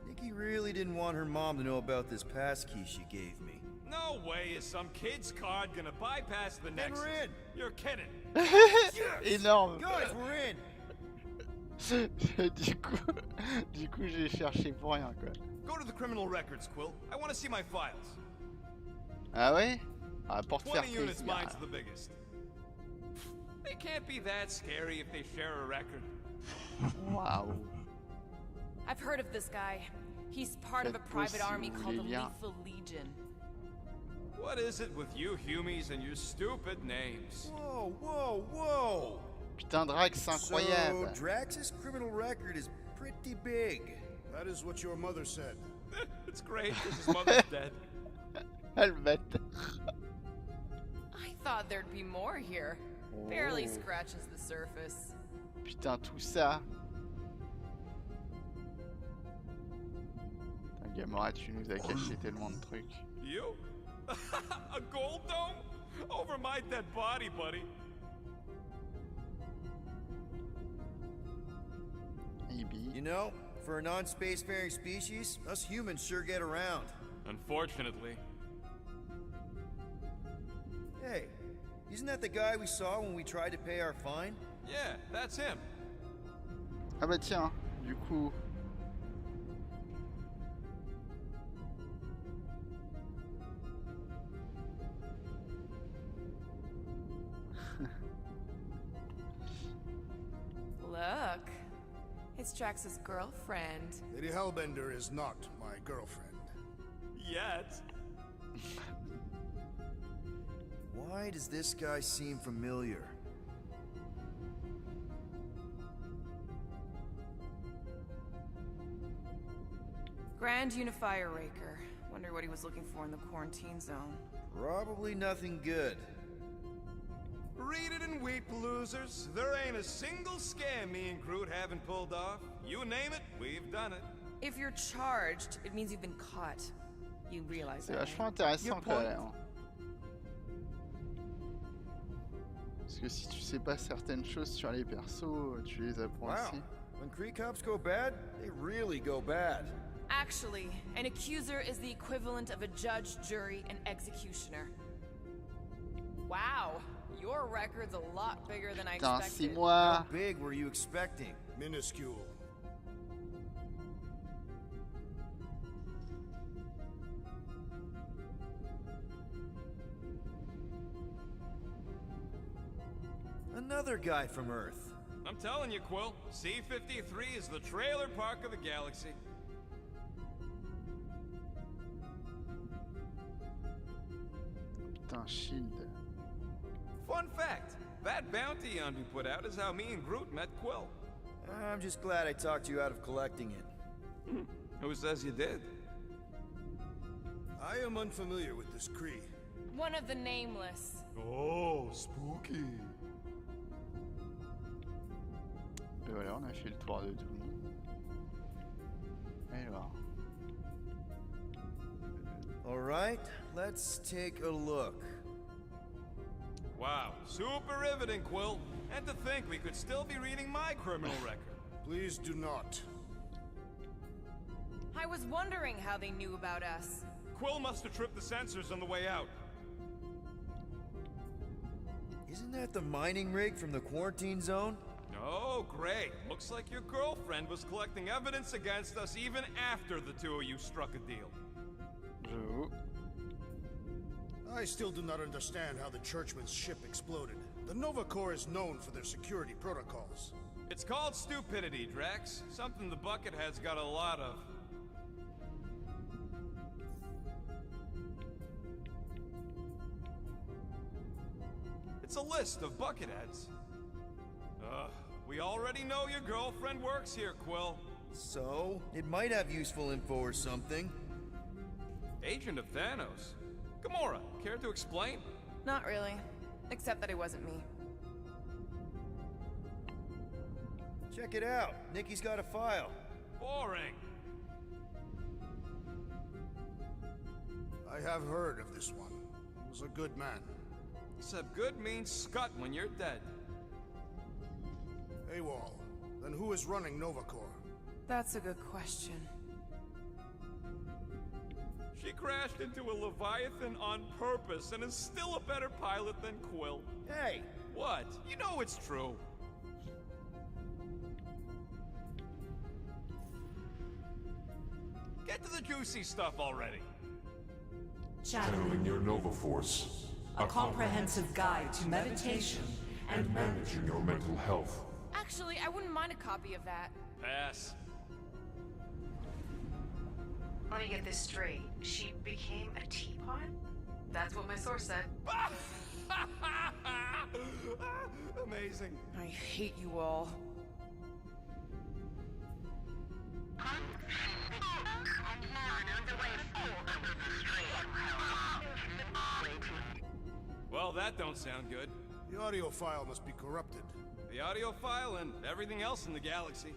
Nikki really didn't want her mom to know about this passkey she gave me. No way is some kid's card gonna bypass the Nexus. We're in. You're kidding. Énorme. Guys, we're in. du coup, j'ai cherché pour rien, quoi. Go to the criminal records, Quill. I want to see my files. Ah ouais? Ah, pour te faire 20 units, plaisir. mine's the biggest. They can't be that scary if they share a record. Waouh. I've heard of this guy. He's part of a private army called the Lethal Legion. What is it with you humies and your stupid names? Whoa, whoa, whoa! Putain, Drax, c'est incroyable. So, Drax's criminal record is pretty big. That is what your mother said. It's great because his mother's dead. Elle bête. I thought there'd be more here. Barely scratches the surface. Putain, tout ça. Putain, Gamora, tu nous as caché tellement de trucs. You? A gold dome? Over my dead body, buddy. You know, for a non-spacefaring species, us humans sure get around. Unfortunately. Hey, isn't that the guy we saw when we tried to pay our fine? Yeah, that's him. Ah bah tiens, du coup... Look, it's Drax's girlfriend. Lady Hellbender is not my girlfriend. Yet. Why does this guy seem familiar? Grand Unifier Raker. Wonder what he was looking for in the quarantine zone. Probably nothing good. Read it and weep, losers. There ain't a single scam me and Groot haven't pulled off. You name it, we've done it. If you're charged, it means you've been caught. You realize C'est that, vachement right? intéressant quand même. Parce que si tu sais pas certaines choses sur les persos, tu les apprends aussi. When Kree cops go bad, they really go bad. Actually, an accuser is the equivalent of a judge, jury, and executioner. Wow, your record's a lot bigger than I Putain, expected. 6 mois. How big were you expecting? Minuscule. other guy from Earth. I'm telling you, Quill, C-53 is the trailer park of the galaxy. Putain, Shield. Fun fact, that bounty on me put out is how me and Groot met Quill. I'm just glad I talked you out of collecting it. Who says you did? I am unfamiliar with this Cree. One of the nameless. Oh, spooky. Et voilà, on a fait le tour de tout le monde. Alors. Alright, let's take a look. Wow, super riveting, Quill. And to think we could still be reading my criminal record. Please do not. I was wondering how they knew about us. Quill must have tripped the sensors on the way out. Isn't that the mining rig from the quarantine zone? Oh, great. Looks like your girlfriend was collecting evidence against us even after the two of you struck a deal. I still do not understand how the Churchman's ship exploded. The Nova Corps is known for their security protocols. It's called stupidity, Drax. Something the Buckethead's got a lot of. It's a list of Bucketheads. We already know your girlfriend works here, Quill. So, it might have useful info or something. Agent of Thanos. Gamora, care to explain? Not really. Except that it wasn't me. Check it out. Nikki's got a file. Boring. I have heard of this one. He was a good man. Except good means scut when you're dead. AWOL. Then who is running Nova Corps? That's a good question. She crashed into a Leviathan on purpose and is still a better pilot than Quill. Hey! What? You know it's true. Get to the juicy stuff already. Channeling your Nova Force. A comprehensive guide to meditation and managing your mental health. Actually, I wouldn't mind a copy of that. Pass. Let me get this straight. She became a teapot? That's what my source said. Amazing. I hate you all. Well, that don't sound good. The audio file must be corrupted. The audio file and everything else in the galaxy.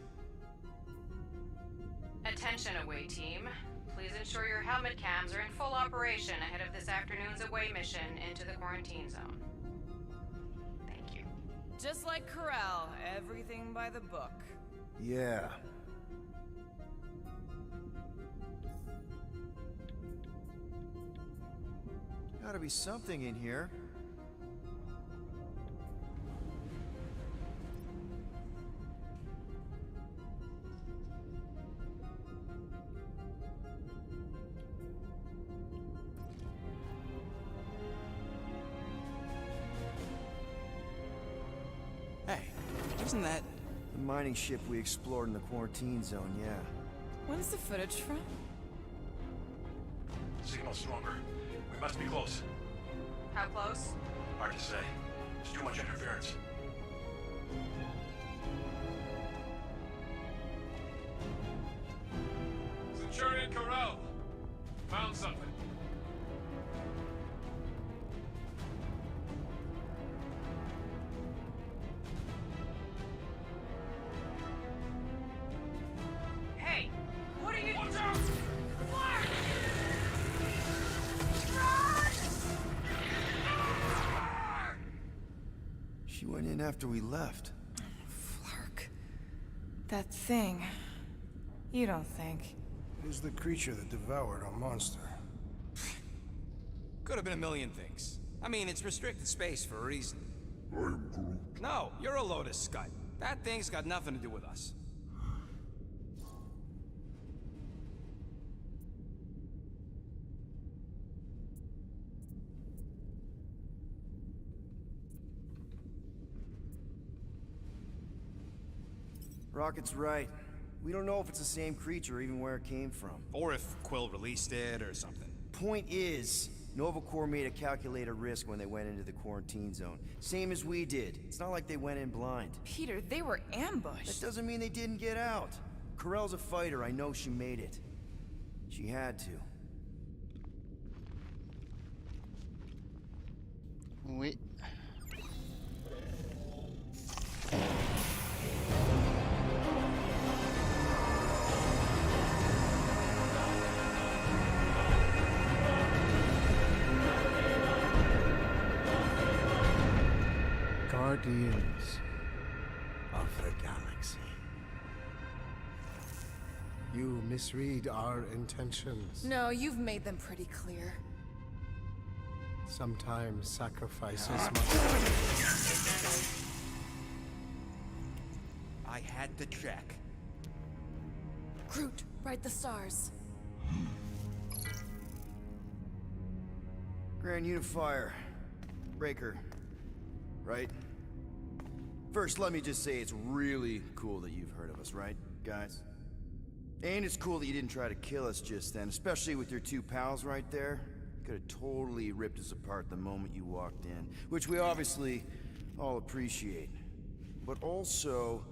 Attention away team. Please ensure your helmet cams are in full operation ahead of this afternoon's away mission into the quarantine zone. Thank you. Just like Corel, everything by the book. Yeah. Gotta be something in here. Hey, isn't that... The mining ship we explored in the quarantine zone, yeah. What is the footage from? Signal stronger. We must be close. How close? Hard to say. There's too much interference. Centurion Corral. Found something. Hey! What are you... Watch out! Flark! She went in after we left. Flark. That thing. You don't think. It is the creature that devoured our monster. Could have been a million things. I mean, it's restricted space for a reason. I'm Groot. No, you're a Lotus Scud. That thing's got nothing to do with us. Rocket's right. We don't know if it's the same creature or even where it came from. Or if Quill released it or something. Point is, Nova Corps made a calculated risk when they went into the quarantine zone. Same as we did. It's not like they went in blind. Peter, they were ambushed. That doesn't mean they didn't get out. Corell's a fighter. I know she made it. She had to. Oui. Guardians of the galaxy. You misread our intentions. No, you've made them pretty clear. Sometimes sacrifices I had to check. Groot, write the stars. Grand Unifier. Breaker. Right? First, let me just say it's really cool that you've heard of us, right, guys? And it's cool that you didn't try to kill us just then, especially with your two pals right there. Could have totally ripped us apart the moment you walked in, which we obviously all appreciate. But also,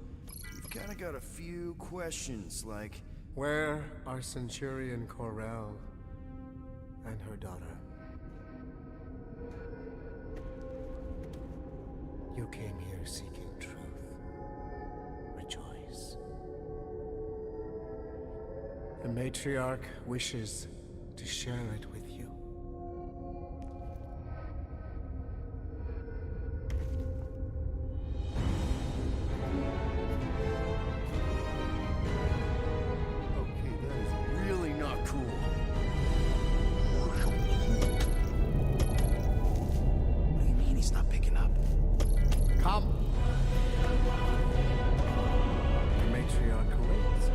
we've kind of got a few questions, like... Where are Centurion Corell and her daughter? You came here seeking truth. Rejoice. The Matriarch wishes to share it with you. Okay, that is really not cool. What do you mean he's not picking up? Come! The Matriarch awaits.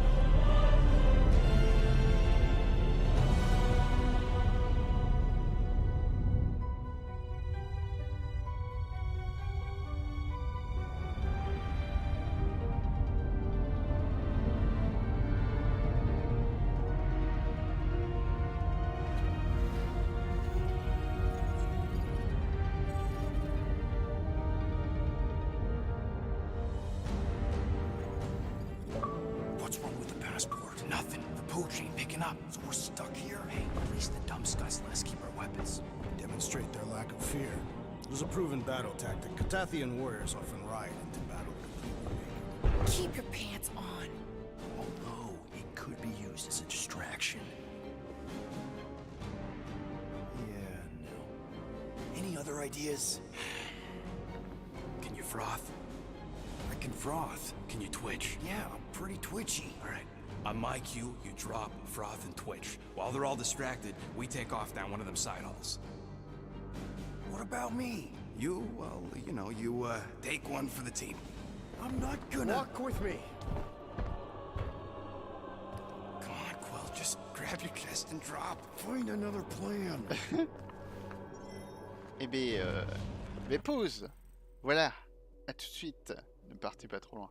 What's wrong with the passport? Nothing. The pooch ain't picking up, so we're stuck here. Hey, at least the dumb scuds let us keep our weapons. Demonstrate their lack of fear. It was a proven battle tactic. Catathian warriors often ride into battle completely naked. Keep your pants on. Although, it could be used as a distraction. Yeah, no. Any other ideas? Can you froth? I can froth. Can you twitch? Yeah, I'm pretty twitchy. All right. On my cue, you drop, froth, and twitch. While they're all distracted, we take off down one of them side halls. What about me? You, well, you know, you, take one for the team. I'm not gonna... Walk with me. Come on, Quill, just grab your chest and drop. Find another plan. Eh bien, mais pause. Voilà. À tout de suite. Ne partez pas trop loin.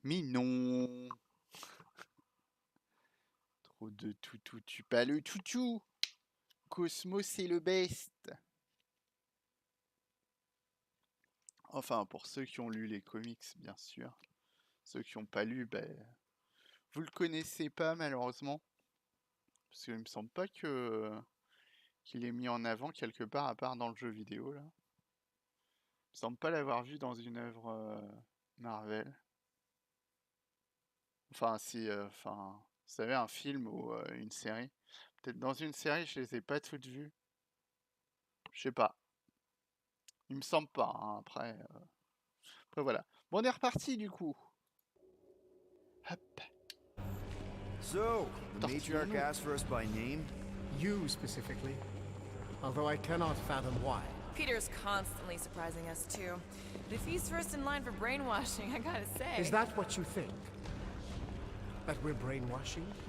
Mignon. Trop de toutou, tu pas le toutou. Cosmo, c'est le best. Enfin, pour ceux qui ont lu les comics, bien sûr. Ceux qui n'ont pas lu, ben, vous le connaissez pas, malheureusement. Parce qu'il me semble pas qu'il est mis en avant quelque part, à part dans le jeu vidéo, là. Il me semble pas l'avoir vu dans une œuvre Marvel. Enfin, si, vous savez, un film ou une série. Peut-être dans une série, je les ai pas toutes vues. Je sais pas. Il me semble pas, hein, après voilà. Bon, on est reparti, du coup. Hop. So, the Matriarch asked for us by name? You specifically. Although I cannot fathom why. Peter's constantly surprising us, too. But if he's first in line for brainwashing, I gotta say... Is that what you think? That we're brainwashing people?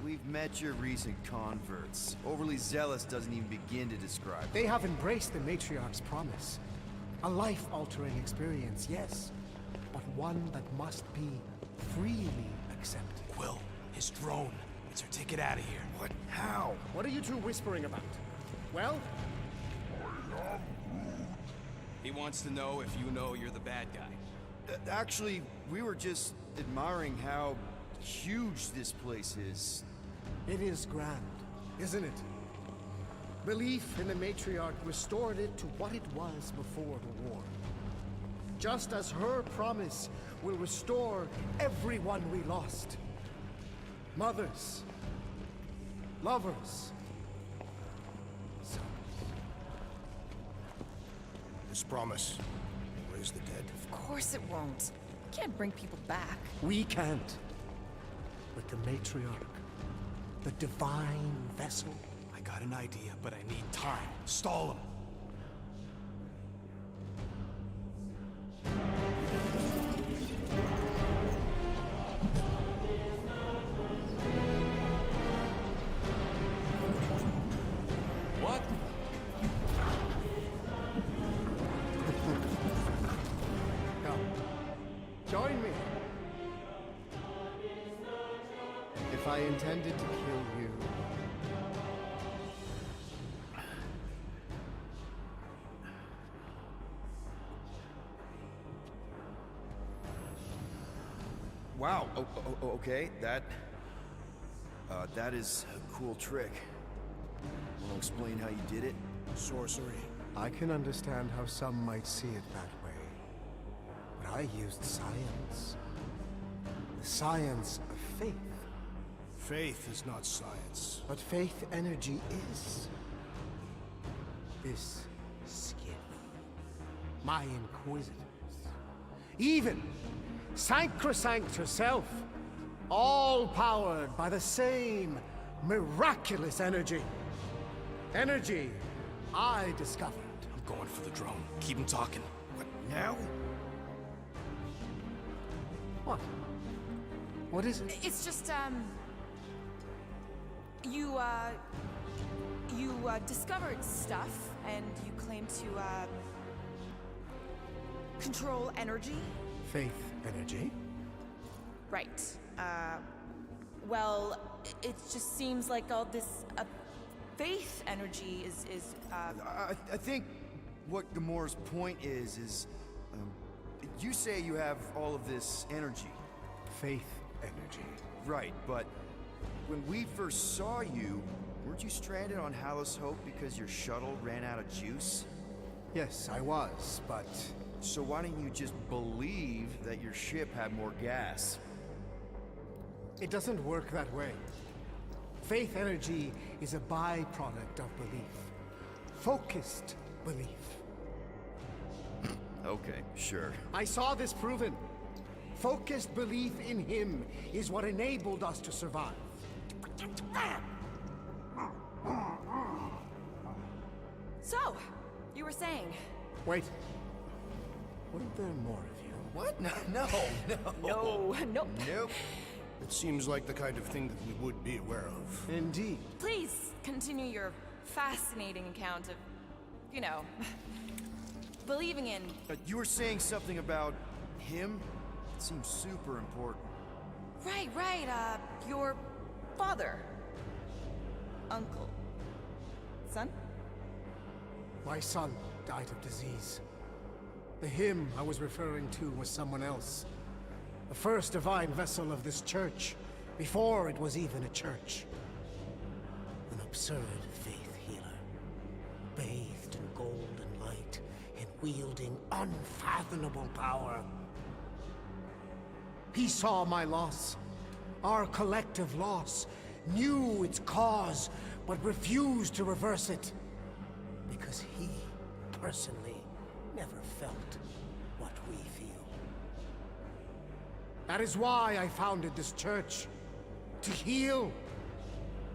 We've met your recent converts. Overly zealous doesn't even begin to describe They have embraced the Matriarch's promise. A life-altering experience, yes. But one that must be freely accepted. Quill, his drone. It's our ticket out of here. What? How? What are you two whispering about? Well? He wants to know if you know you're the bad guy. Actually, we were just admiring how huge this place is. It is grand, isn't it? Belief in the Matriarch restored it to what it was before the war. Just as her promise will restore everyone we lost. Mothers, lovers, sons. This promise will raise the dead. Of course it won't. You can't bring people back. We can't. But the Matriarch, the divine vessel. I got an idea, but I need time. Stall him. What? Come, join me. If I intended to kill you, Wow. Okay. That is a cool trick. Want to explain how you did it? Sorcery. I can understand how some might see it that way. But I used science. The science of faith. Faith is not science. But faith energy is. This skiff. My inquisitors. Even sacro-saint herself. All powered by the same miraculous energy. Energy I discovered. I'm going for the drone. Keep him talking. What, now? What? What is it? It's just, You discovered stuff, and you claim to, control energy? Faith energy? Right. Well, it just seems like all this, faith energy is I think what Gamora's point is, you say you have all of this energy. Faith energy. Right, but when we first saw you, weren't you stranded on Hallows Hope because your shuttle ran out of juice? Yes, I was, but... So why don't you just believe that your ship had more gas? It doesn't work that way. Faith energy is a byproduct of belief. Focused belief. Okay, sure. I saw this proven. Focused belief in him is what enabled us to survive. So, you were saying... Wait. Weren't there more of you? What? No. Nope. Nope. It seems like the kind of thing that we would be aware of. Indeed. Please continue your fascinating account of, you know, believing in... You were saying something about him? seems super important. Right, your father. Uncle. Son? My son died of disease. The hymn I was referring to was someone else. The first divine vessel of this church, before it was even a church. An absurd faith healer, bathed in golden light and wielding unfathomable power. He saw my loss, our collective loss, knew its cause, but refused to reverse it. Because he, personally, never felt what we feel. That is why I founded this church. To heal,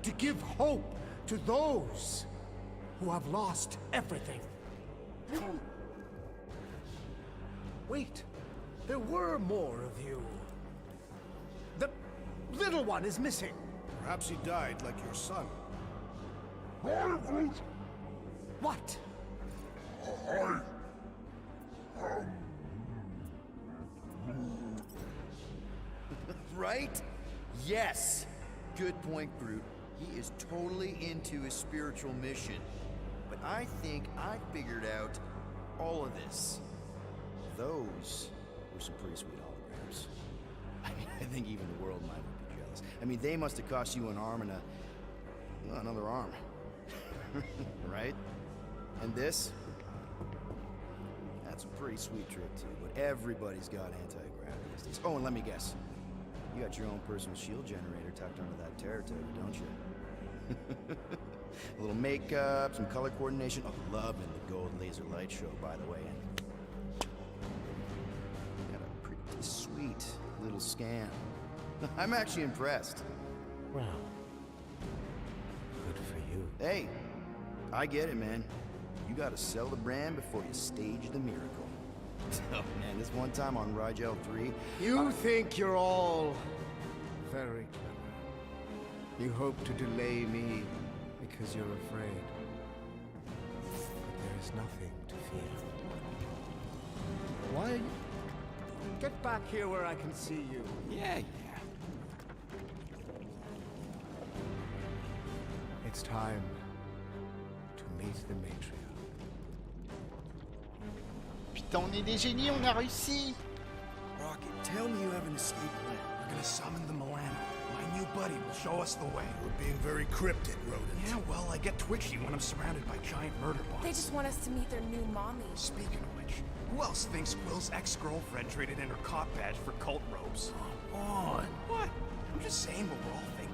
to give hope to those who have lost everything. Wait, there were more of you. The little one is missing. Perhaps he died like your son. What? Right? Yes! Good point, Groot. He is totally into his spiritual mission. But I think I figured out all of this. Those were some pretty sweet holograms. I think even the world might be jealous. I mean, they must have cost you an arm and another arm. Right? And this? That's a pretty sweet trick, too. But everybody's got anti-gravity these days. Oh, and let me guess. You got your own personal shield generator tucked under that Terratoga, don't you? A little makeup, some color coordination. Oh, loving the gold laser light show, by the way. And got a pretty sweet little scan. I'm actually impressed. Well, good for you. Hey, I get it, man. You gotta sell the brand before you stage the miracle. Oh man, this one time on Rigel 3... You think you're all very clever. You hope to delay me because you're afraid. But there is nothing to fear. Why are you... Get back here where I can see you. Yeah. It's time to meet the matriarch. Putain, on est des génies, on a réussi! Rocket, tell me you have an escape plan. We're gonna summon the Milano. My new buddy will show us the way. We're being very cryptic, Rodent. Yeah, well, I get twitchy when I'm surrounded by giant murder bots. They just want us to meet their new mommy. Speaking of which, who else thinks Quill's ex-girlfriend traded in her cop badge for cult robes? Come on. What? I'm just saying what we're all thinking.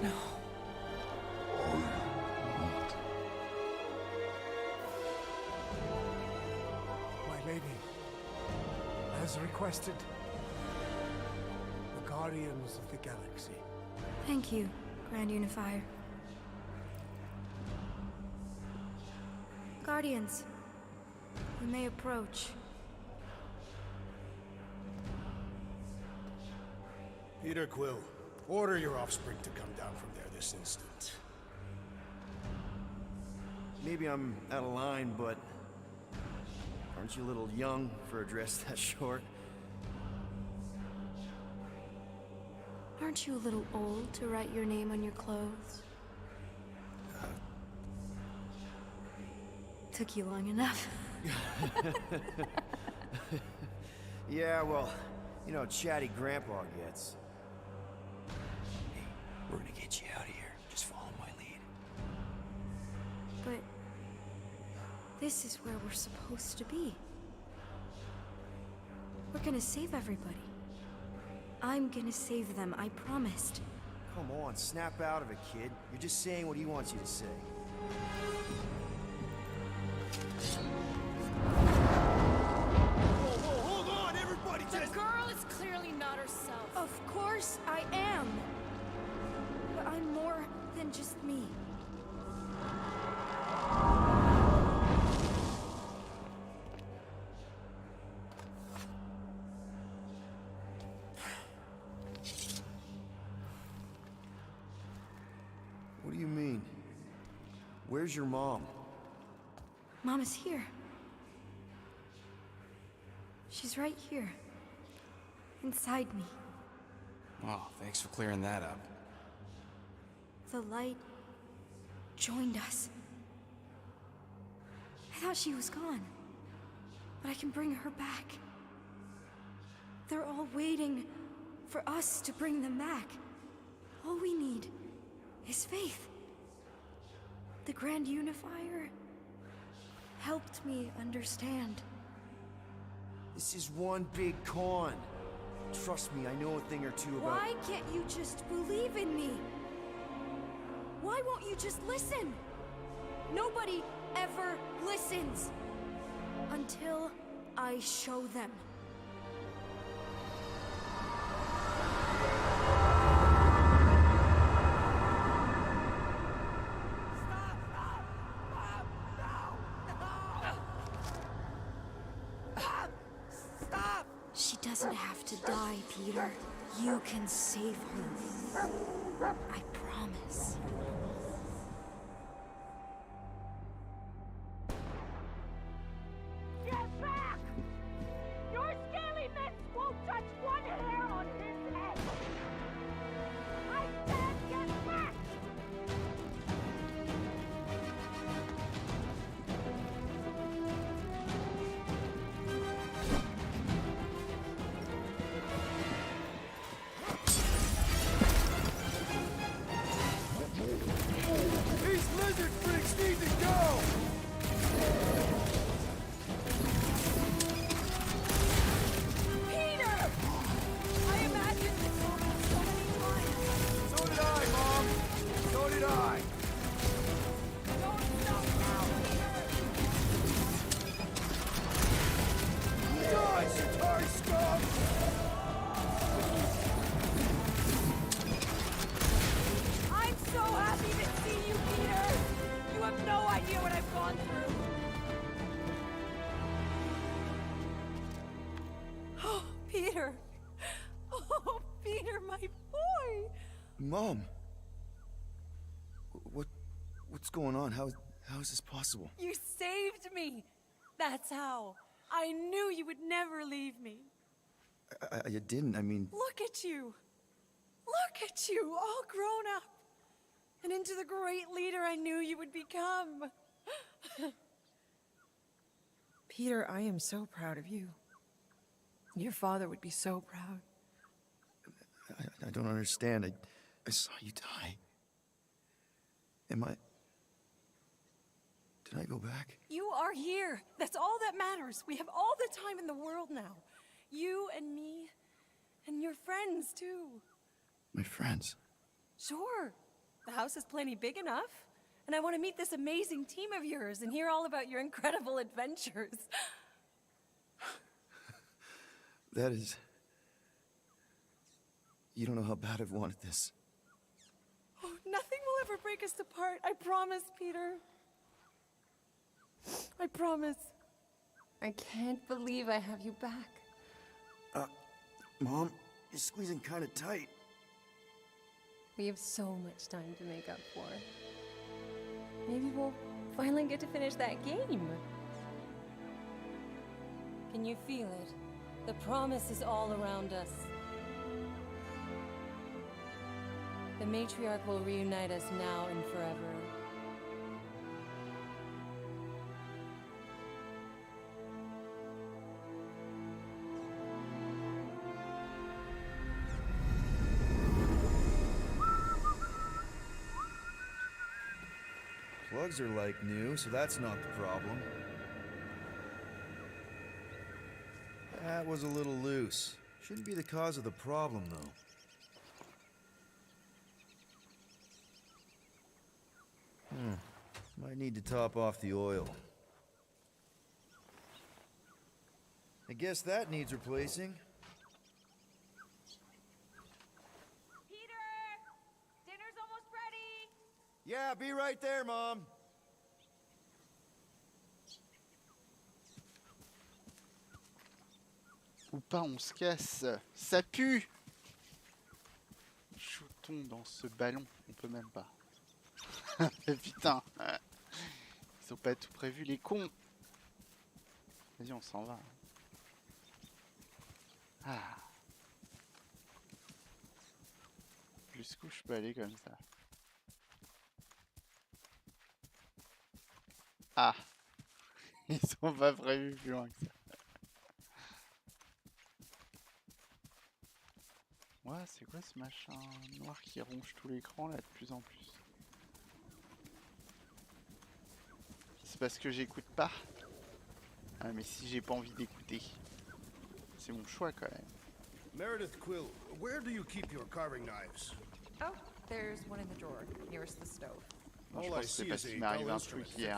No. My lady, as requested, the Guardians of the Galaxy. Thank you, Grand Unifier. Guardians, we may approach. Peter Quill, order your offspring to come down from there this instant. Maybe I'm out of line, but aren't you a little young for a dress that short? Aren't you a little old to write your name on your clothes? Took you long enough. Yeah, well, you know how chatty Grandpa gets. We're gonna get you out of here. Just follow my lead. But this is where we're supposed to be. We're gonna save everybody. I'm gonna save them, I promised. Come on, snap out of it, kid. You're just saying what he wants you to say. Whoa, hold on, everybody! The girl is clearly not herself. Of course I am. But I'm more than just me. What do you mean? Where's your mom? Mama's here. She's right here. Inside me. Oh, thanks for clearing that up. The light joined us. I thought she was gone, but I can bring her back. They're all waiting for us to bring them back. All we need is faith. The Grand Unifier helped me understand. This is one big con. Trust me, I know a thing or two about... Why can't you just believe in me? Why won't you just listen? Nobody ever listens until I show them. She doesn't have to die, Peter. You can save her. I promise. Get back! Your scaly mitts won't touch one hair on his head! I said get back! These lizard freaks need to go! Peter! I imagined this moment so many times. So did I, Mom! So did I! Don't stop now, Peter! Die, Shatari scum! I'm so happy to see you, Peter! You have no idea what I've gone through. Oh, Peter! Oh, Peter, my boy! Mom! What's going on? How is this possible? You saved me! That's how. I knew you would never leave me. I didn't, I mean... Look at you! Look at you, all grown up! And into the great leader I knew you would become. Peter, I am so proud of you. Your father would be so proud. I don't understand. I saw you die. Did I go back? You are here. That's all that matters. We have all the time in the world now. You and me, and your friends too. My friends? Sure. The house is plenty big enough. And I want to meet this amazing team of yours and hear all about your incredible adventures. That is... You don't know how bad I've wanted this. Oh, nothing will ever break us apart. I promise, Peter. I promise. I can't believe I have you back. Mom, you're squeezing kind of tight. We have so much time to make up for. Maybe we'll finally get to finish that game. Can you feel it? The promise is all around us. The Matriarch will reunite us now and forever. Plugs are like new, so that's not the problem. That was a little loose. Shouldn't be the cause of the problem, though. Might need to top off the oil. I guess that needs replacing. Peter! Dinner's Yeah, be right there, Mom. Ou pas, on se casse. Ça pue. Shootons dans ce ballon. On peut même pas. Putain. Ils ont pas tout prévu, les cons. Vas-y, on s'en va. Ah. Jusqu'où je peux aller comme ça? Ah. Ils ont pas prévu plus loin que ça. Ouais, c'est quoi ce machin noir qui ronge tout l'écran là de plus en plus? C'est parce que j'écoute pas? Ah, mais si j'ai pas envie d'écouter, c'est mon choix quand même. Meredith Quill, where do you keep your carving knives? Oh, there's one in the drawer, nearest the stove. Moi, je pense que c'est parce qu'il m'est arrivé un truc hier.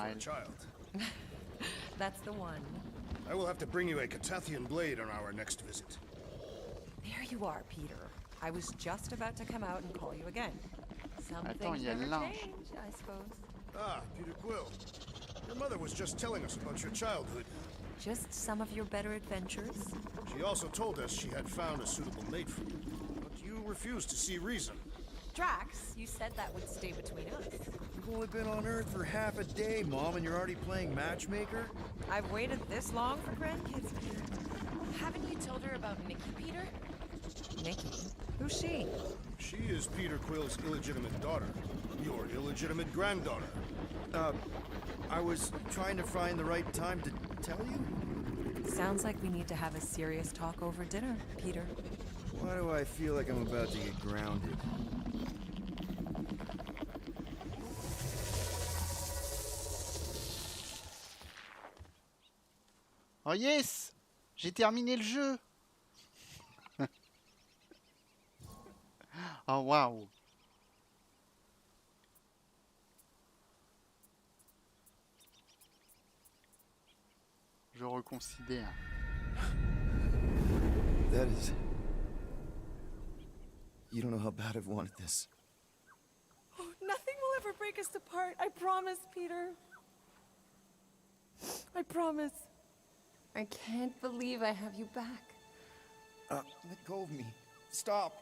That's the one. I will have to bring you a Catathian blade on our next visit. There you are, Peter. I was just about to come out and call you again. Some Attends, things il y a le never linge. change, I suppose. Ah, Peter Quill. Your mother was just telling us about your childhood. Just some of your better adventures? She also told us she had found a suitable mate for you, but you refused to see reason. Drax, you said that would stay between us. You've only been on Earth for half a day, Mom, and you're already playing matchmaker? I've waited this long for grandkids, Peter. Haven't you told her about Nikki, Peter? Nikki? Who's she? She is Peter Quill's illegitimate daughter. Your illegitimate granddaughter. I was trying to find the right time to tell you? Sounds like we need to have a serious talk over dinner, Peter. Why do I feel like I'm about to get grounded? Oh yes! J'ai terminé le jeu! Oh waouh! Je reconsidère. That is... You don't know how bad I've wanted this. Oh, nothing will ever break us apart. I promise, Peter. I promise. I can't believe I have you back. Let go of me. Stop.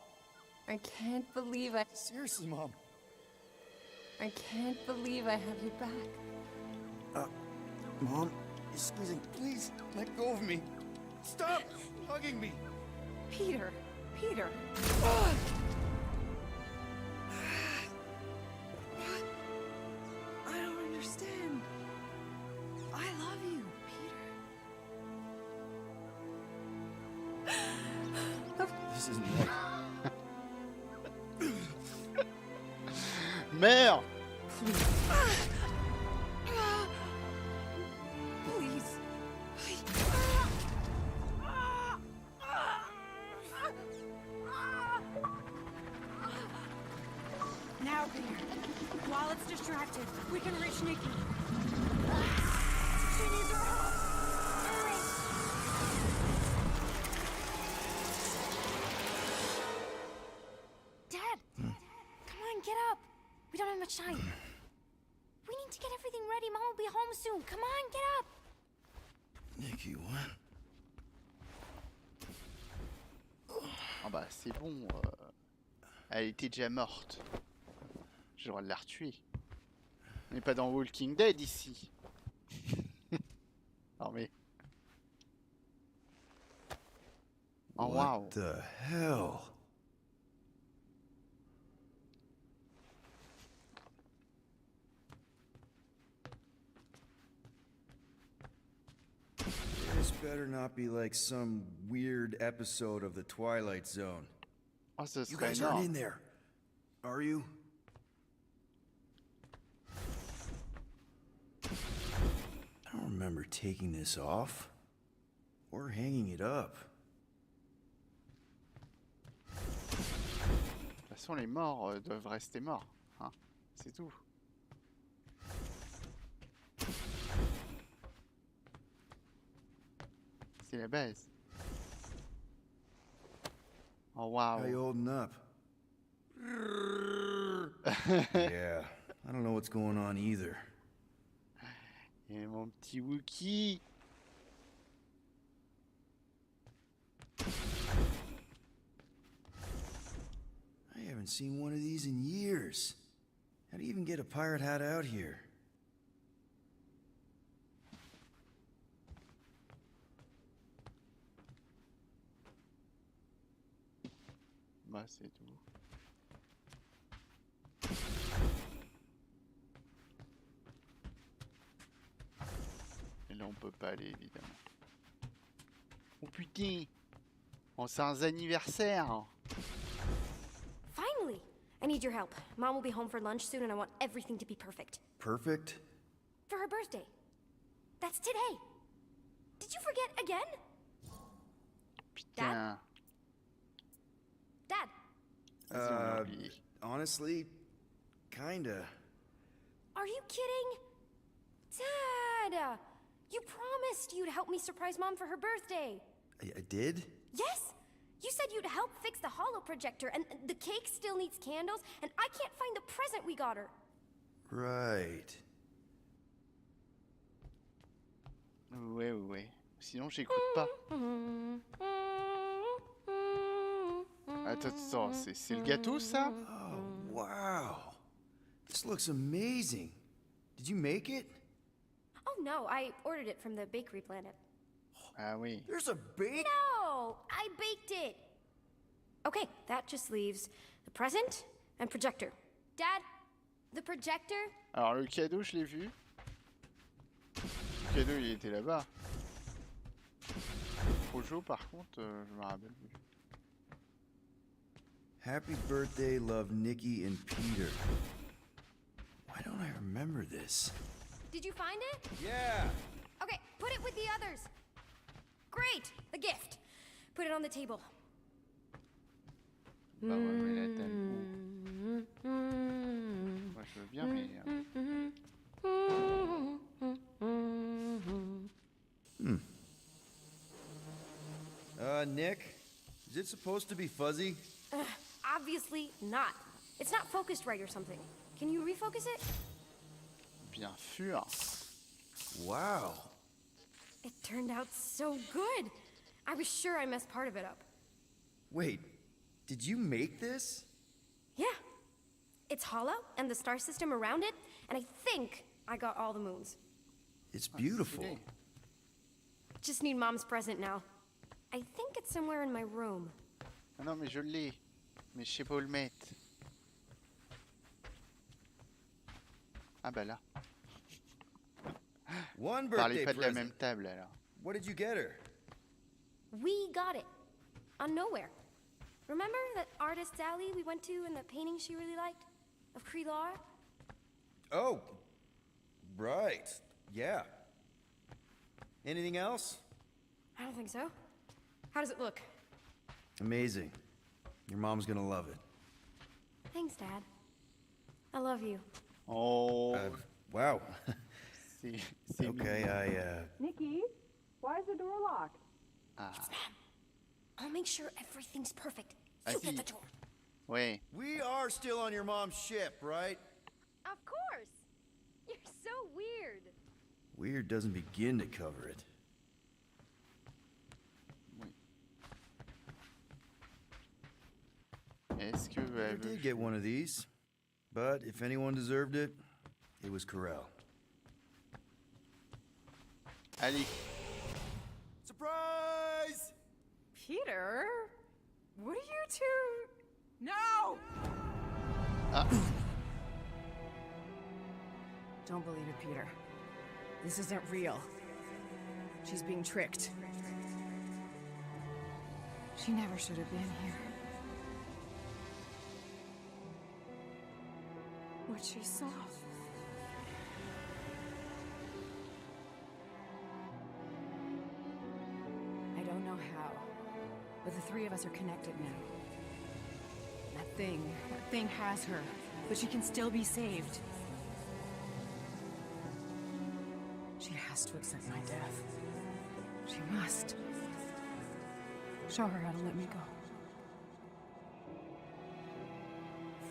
I can't believe I... Seriously, Mom. I can't believe I have you back. Mom, you're squeezing. Please, let go of me. Stop hugging me. Peter! Peter! I don't understand. I love you, Peter. This isn't right. Merde! Please. Now, Peter. While it's distracted, we can reach Nikki. She needs our help. Hurry! Dad! Come on, get up. We don't have much time. We need to get everything ready. Mom will be home soon. Come on, get up. Nikki, what? Ah bah c'est bon. Elle était déjà morte. J'ai le droit de la retuer. On n'est pas dans Walking Dead ici. Non mais... Oh waouh. What the hell? This better not be like some weird episode of the Twilight Zone. Oh, ce You serait guys aren't énorme. in there, are you? I don't remember taking this off or hanging it up. De toute façon, les morts doivent rester morts. Hein. C'est tout. C'est la base. Oh How you waouh. holding up? Yeah, I don't know what's going on either. Et mon petit Wookie. I haven't seen one of these in years. How do you even get a pirate hat out here? Bah, c'est tout. Et là, on peut pas aller, évidemment. Oh putain! Oh, c'est un anniversaire! Finally! I need your help. Mom will be home for lunch soon and I want everything to be perfect. Perfect? For her birthday. That's today. Did you forget again? Putain. Dad? Honestly, kinda. Are you kidding? Dad! You promised you'd help me surprise Mom for her birthday. I did? Yes! You said you'd help fix the holo projector, and the cake still needs candles, and I can't find the present we got her. Right. Ouais. Sinon, j'écoute pas. Attends, c'est le gâteau, ça? Oh, wow. This looks amazing. Did you make it? Oh no, I ordered it from the bakery planet. Ah oui. There's a bake? No, I baked it. Okay, that just leaves the present and projector. Dad, the projector? Alors, le cadeau, je l'ai vu. Le cadeau, il était là-bas. Projo, par contre, je me rappelle plus. Happy birthday, love Nikki and Peter. Why don't I remember this? Did you find it? Yeah. Okay, put it with the others. Great, the gift. Put it on the table. Bah ouais, mais là, t'as le goût. Moi, je veux bien, mais... Nick, is it supposed to be fuzzy? Obviously not. It's not focused right or something. Can you refocus it? Bien sûr. Wow. It turned out so good. I was sure I messed part of it up. Wait, did you make this? Yeah. It's hollow, and the star system around it, and I think I got all the moons. It's beautiful. Just need Mom's present now. I think it's somewhere in my room. Ah non, mais je l'ai. Mais je sais pas où le mettre. Ah bah là. One Parlez birthday pas de la present. même table, alors. What did you get her? We got it. On Nowhere. Remember that artist's alley we went to and the painting she really liked? Of Crise? Oh, right. Yeah. Anything else? I don't think so. How does it look? Amazing. Your mom's gonna love it. Thanks, Dad. I love you. Oh. Wow. C'est okay, Nikki, why is the door locked? It's Mom. I'll make sure everything's perfect. You get the door. Ouais. We are still on your mom's ship, right? Of course! You're so weird. Weird doesn't begin to cover it. Est-ce que... I did get one of these, but if anyone deserved it, it was Corel. Allez. Surprise! Peter? What are you two... No! Ah. Don't believe it, Peter. This isn't real. She's being tricked. She never should have been here. What she saw. I don't know how, but the three of us are connected now. That thing has her, but she can still be saved. She has to accept my death. She must. Show her how to let me go.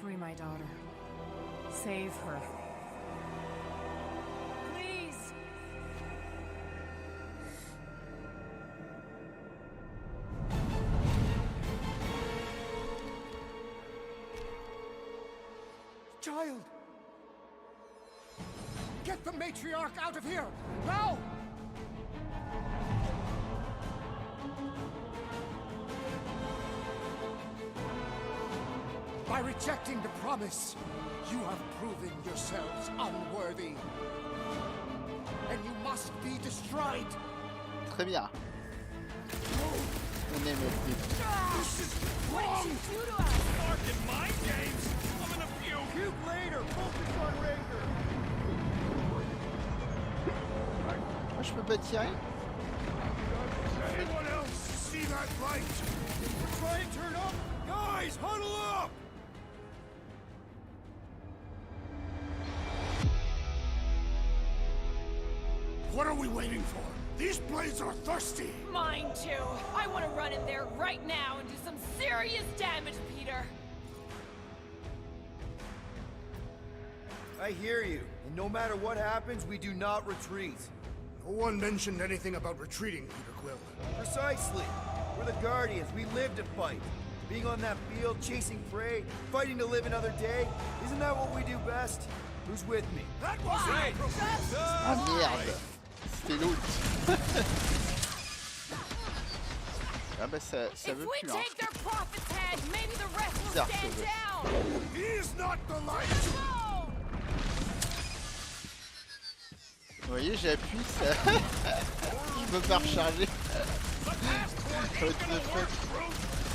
Free my daughter. Save her. child! Get the Matriarch out of here! Now! By rejecting the promise, you have proven yourselves unworthy. And you must be destroyed. Très bien. On est maîtrise. This is wrong! Marking my games! I'm in a few! Puke later! Focus on Ranger! Moi je peux pas tirer. Anyone else see that light? We're trying to turn up! Guys, huddle up! What are we waiting for? These blades are thirsty! Mine too. I want to run in there right now and do some serious damage, Peter. I hear you. And no matter what happens, we do not retreat. No one mentioned anything about retreating, Peter Quill. Precisely. We're the Guardians. We live to fight. Being on that field, chasing prey, fighting to live another day. Isn't that what we do best? Who's with me? That was Right. Ah merde. C'était l'autre. Ah bah ça If veut we plus hein. take their profits head, maybe the rest will Bizarre, stand ça veut. down. He's not the light! Whoa! Vous voyez j'appuie ça. Je peux pas recharger. What the fuck?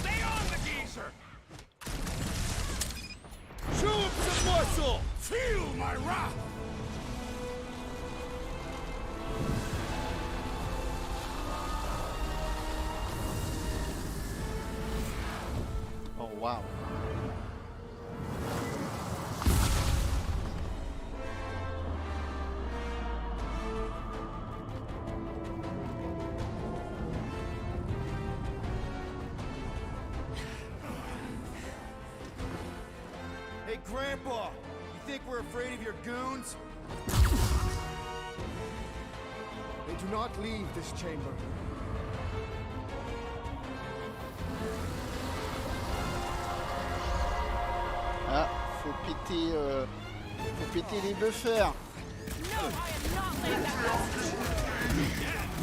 Stay on the geezer! Show him some muscle! Feel my wrath! Oh wow. Hey, Grandpa! You think we're afraid of your goons? They do not leave this chamber. Ah, faut péter les buffers. No, I am not letting that happen.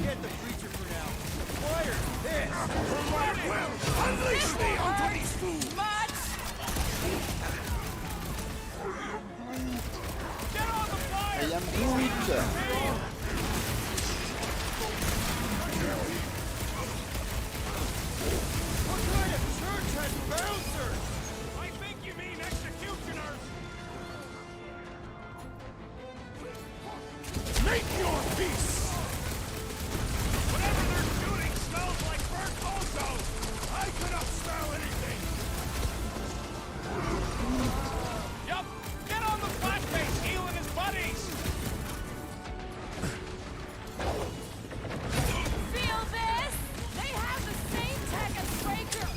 Get the creature for now. Fire this! Well, unleash me onto these fools! Much. Get on the fire! I am brute. What kind of church has bouncers? I think you mean executioners! Make your peace! Whatever they're shooting smells like burnt ozone! I cannot smell anything! Yup! Get on the flatface, healing his buddies! Feel this? They have the same tech as Raker.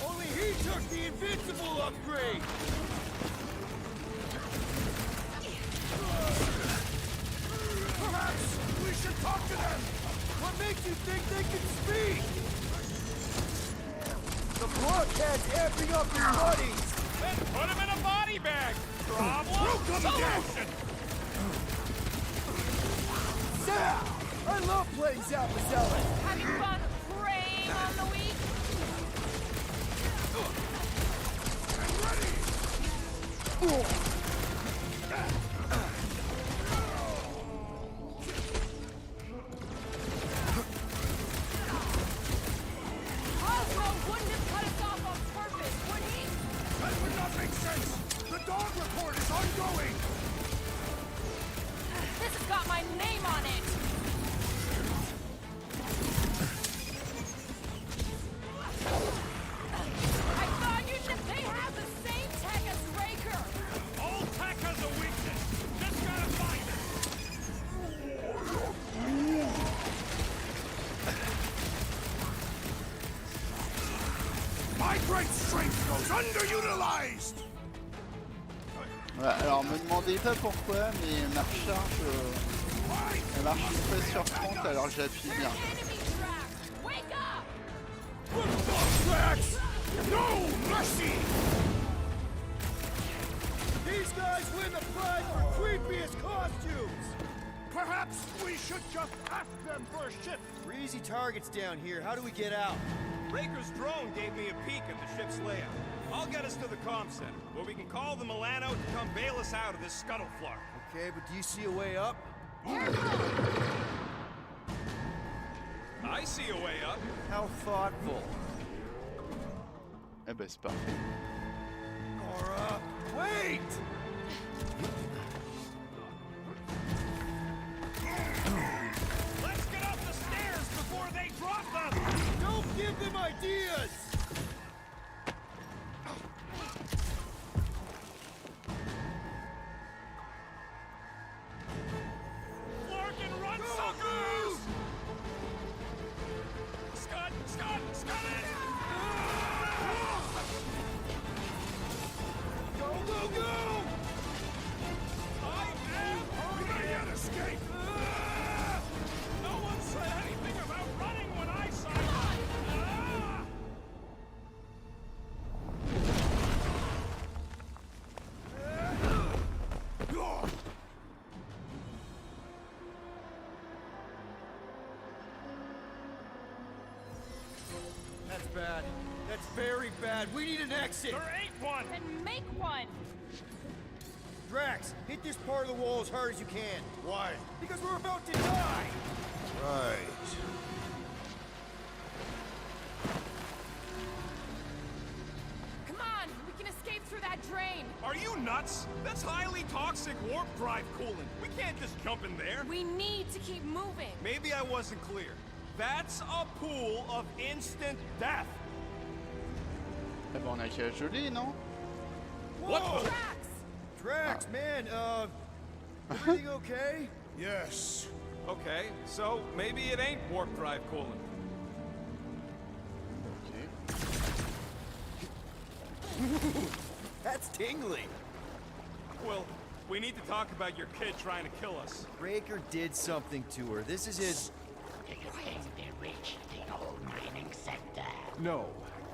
Only he took the invincible upgrade! Perhaps we should talk to them! What makes you think they can speak? The blockhead's amping up his buddies! Then put him in a body bag! Problem? Welcome Solution! Zap! I love playing Zappazelli! Having fun preying on the weak? I'm ready! Cosmo wouldn't have cut us off on purpose, would he? That would not make sense! The dog report is ongoing! This has got my name on it. I thought you said they have the same tech as Raker. All tech has a weakness! Just gotta find it! My great strength goes underutilized! Voilà, alors me demandez pas pourquoi, mais ma recharge elle marche une fois sur 30 alors que j'appuie bien. Enemy track. Wake up! Football tracks! No mercy! These guys win the prize for creepiest costumes! Perhaps we should just ask them for a shift. We're easy targets down here. How do we get out? Raker's drone gave me a peek at the ship's layout. I'll get us to the comm center, where we can call the Milano to come bail us out of this scuttleflark. Okay, but do you see a way up? I see a way up. How thoughtful. Eh ben c'est parfait. Nora, wait! Let's get up the stairs before they drop them! Don't give them ideas! Larkin, run, suckers! Scud it! Go, go, go! I am hurrying! Escape! No one said anything about running when I signed up! That's bad. That's very bad. We need an exit. There ain't one! Then make one! Drax, hit this part of the wall as hard as you can. Why? Because we're about to die. Right. Come on! We can escape through that drain! Are you nuts? That's highly toxic warp drive coolant. We can't just jump in there. We need to keep moving! Maybe I wasn't clear. That's a pool of instant death. Eh ben on a qu'à geler, non? What the? Drax! Drax, man, everything okay? Yes. Okay, so maybe it ain't warp drive coolant. Ok. That's tingly. Well, we need to talk about your kid trying to kill us. Raker did something to her. This is his... No.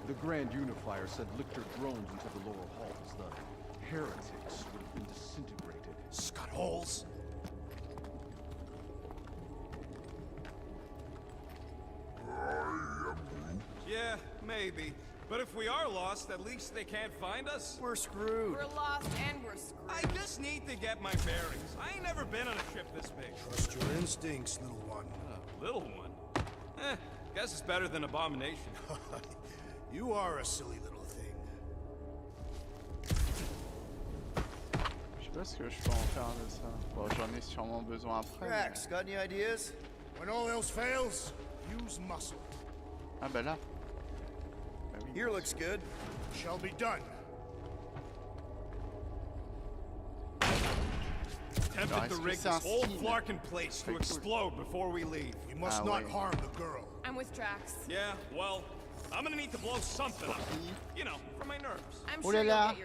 The Grand Unifier said licked her drones into the lower halls. The heretics would have been disintegrated. Scud holes. Yeah, maybe. But if we are lost, at least they can't find us. We're screwed. We're lost and we're screwed. I just need to get my bearings. I ain't never been on a ship this big. Trust your instincts, little one. Little one? Guess it's better than Abomination. You are a silly little thing. Je sais pas ce que je peux en faire de ça. Bon, j'en ai sûrement besoin après. Drax, got any ideas? When all else fails, use muscle. Ah bah là. Bah oui. Here looks good. Shall be done. Tempted to rig this whole flark in place to explode before we leave. You must not harm the girl. I'm with Drax. Yeah, well, I'm gonna need to blow something up. You know, for my nerves. I'm Oh sure là you'll là. get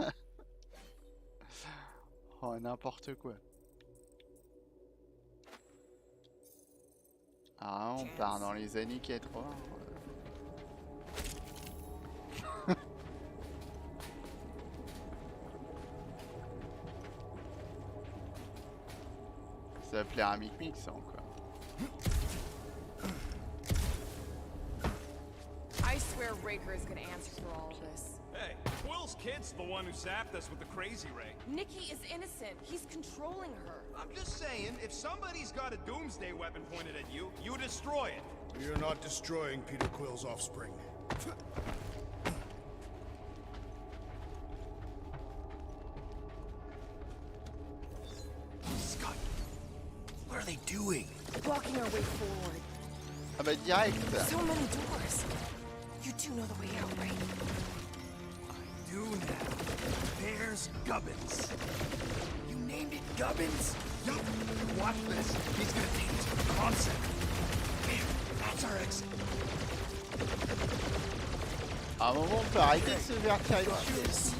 your... Oh, n'importe quoi. Ah, on part dans les années 80. Ça va plaire à Mic ça encore. I swear Raker is gonna answer for all of this. Hey, Quill's kid's the one who zapped us with the crazy ray. Nikki is innocent. He's controlling her. I'm just saying, if somebody's got a doomsday weapon pointed at you, you destroy it. We are not destroying Peter Quill's offspring. Scott, what are they doing? Walking our way forward. Ah bah direct. So many doors. You do know the way out, right? I do now. There's Gubbins. You named it Gubbins? Yup. Watch this. He's gonna take us to the concept. There, that's our exit. À un moment, on peut arrêter de se faire tirer dessus.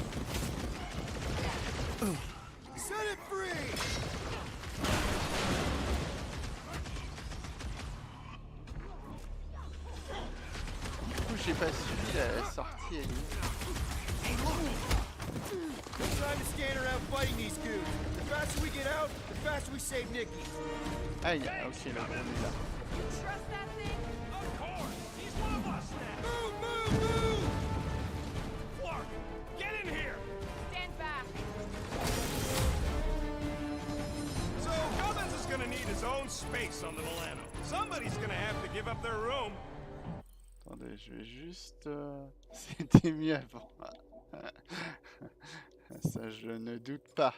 Set it free! Du coup, j'ai pas suivi la sortie, elle est où? time to stand around fighting these goons. The faster we get out, the faster we save Nikki. Ah, ok, là, on est là. You trust that thing? Of course! He's one of us now! Move! Clark, get in here! Stand back. So, Gubbins is gonna need his own space on the Milano. Somebody's gonna have to give up their room. Attendez, je vais juste... C'était mieux avant. Ça, je ne doute pas.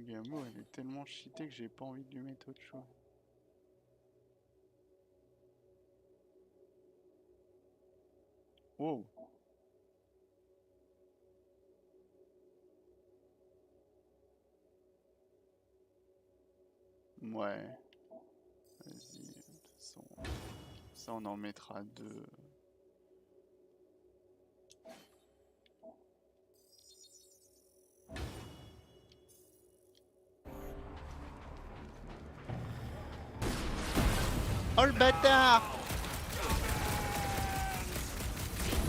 Gamo, elle est tellement cheatée que j'ai pas envie de lui mettre autre chose. Wow. Ouais. Vas-y, de toute façon, ça on en mettra deux. Oh le bâtard!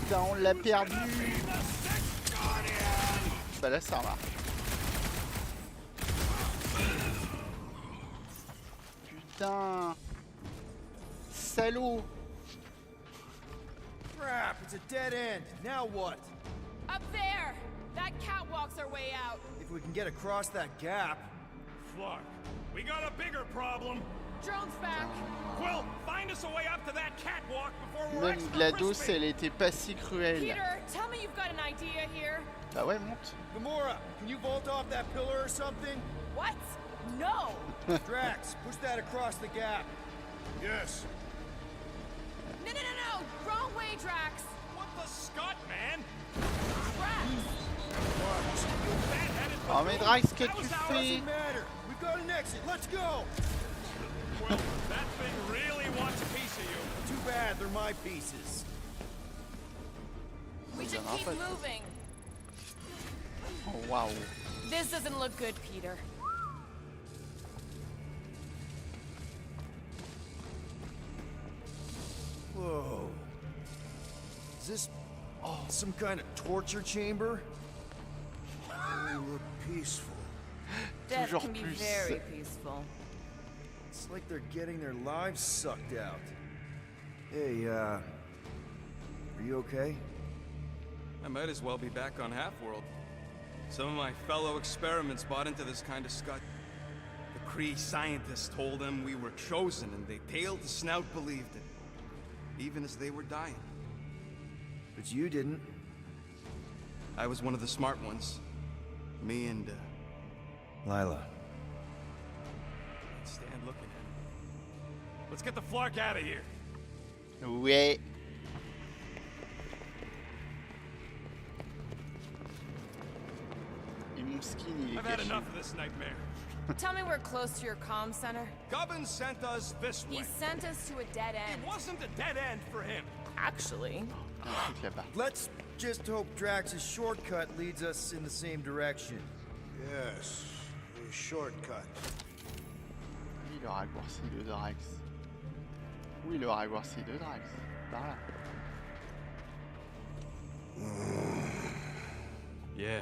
Putain, on l'a perdu! Bah là ça marche. Putain! Salaud! Crap, it's a dead end. Now what? Up there! That catwalk's our way out. If we can get across that gap. Clark, we got a bigger problem. Drone's back. Quill, find us a way up to that catwalk before we're Même GLaDOS, elle était pas si cruelle. Peter, tell me you've got an idea here. Bah ouais, monte. Gamora, can you vault off that pillar or something? What? No! Drax, push that across the gap. Yes. No! Wrong way, Drax! What the Scott, man? Drax! Oh mais Drax, qu'est-ce que tu fais? Doesn't matter. We've got an exit. Let's go. Well, that thing really wants a piece of you. Too bad, they're my pieces. We should keep moving. Oh wow. This doesn't look good, Peter. Whoa. Is this some kind of torture chamber? They look peaceful. Death Toujours can be plus. very peaceful. It's like they're getting their lives sucked out. Hey, are you okay? I might as well be back on Half-World. Some of my fellow experiments bought into this kind of scut. The Crise scientists told them we were chosen, and they tailed the snout believed it. Even as they were dying. But you didn't. I was one of the smart ones. Me and, Lila. Stand looking at him. Let's get the Flark out of here. Ouais. Et mon skin, il est I've had caché. enough of this nightmare. Tell me we're close to your comm center. Gubbins sent us this way. He sent us to a dead end. It wasn't a dead end for him. Actually. Un truc là-bas. Let's just hope Drax's shortcut leads us in the same direction. Yes, a shortcut. Oui, le raccourci de Drax. Oui, le raccourci de Drax. Par là. yeah.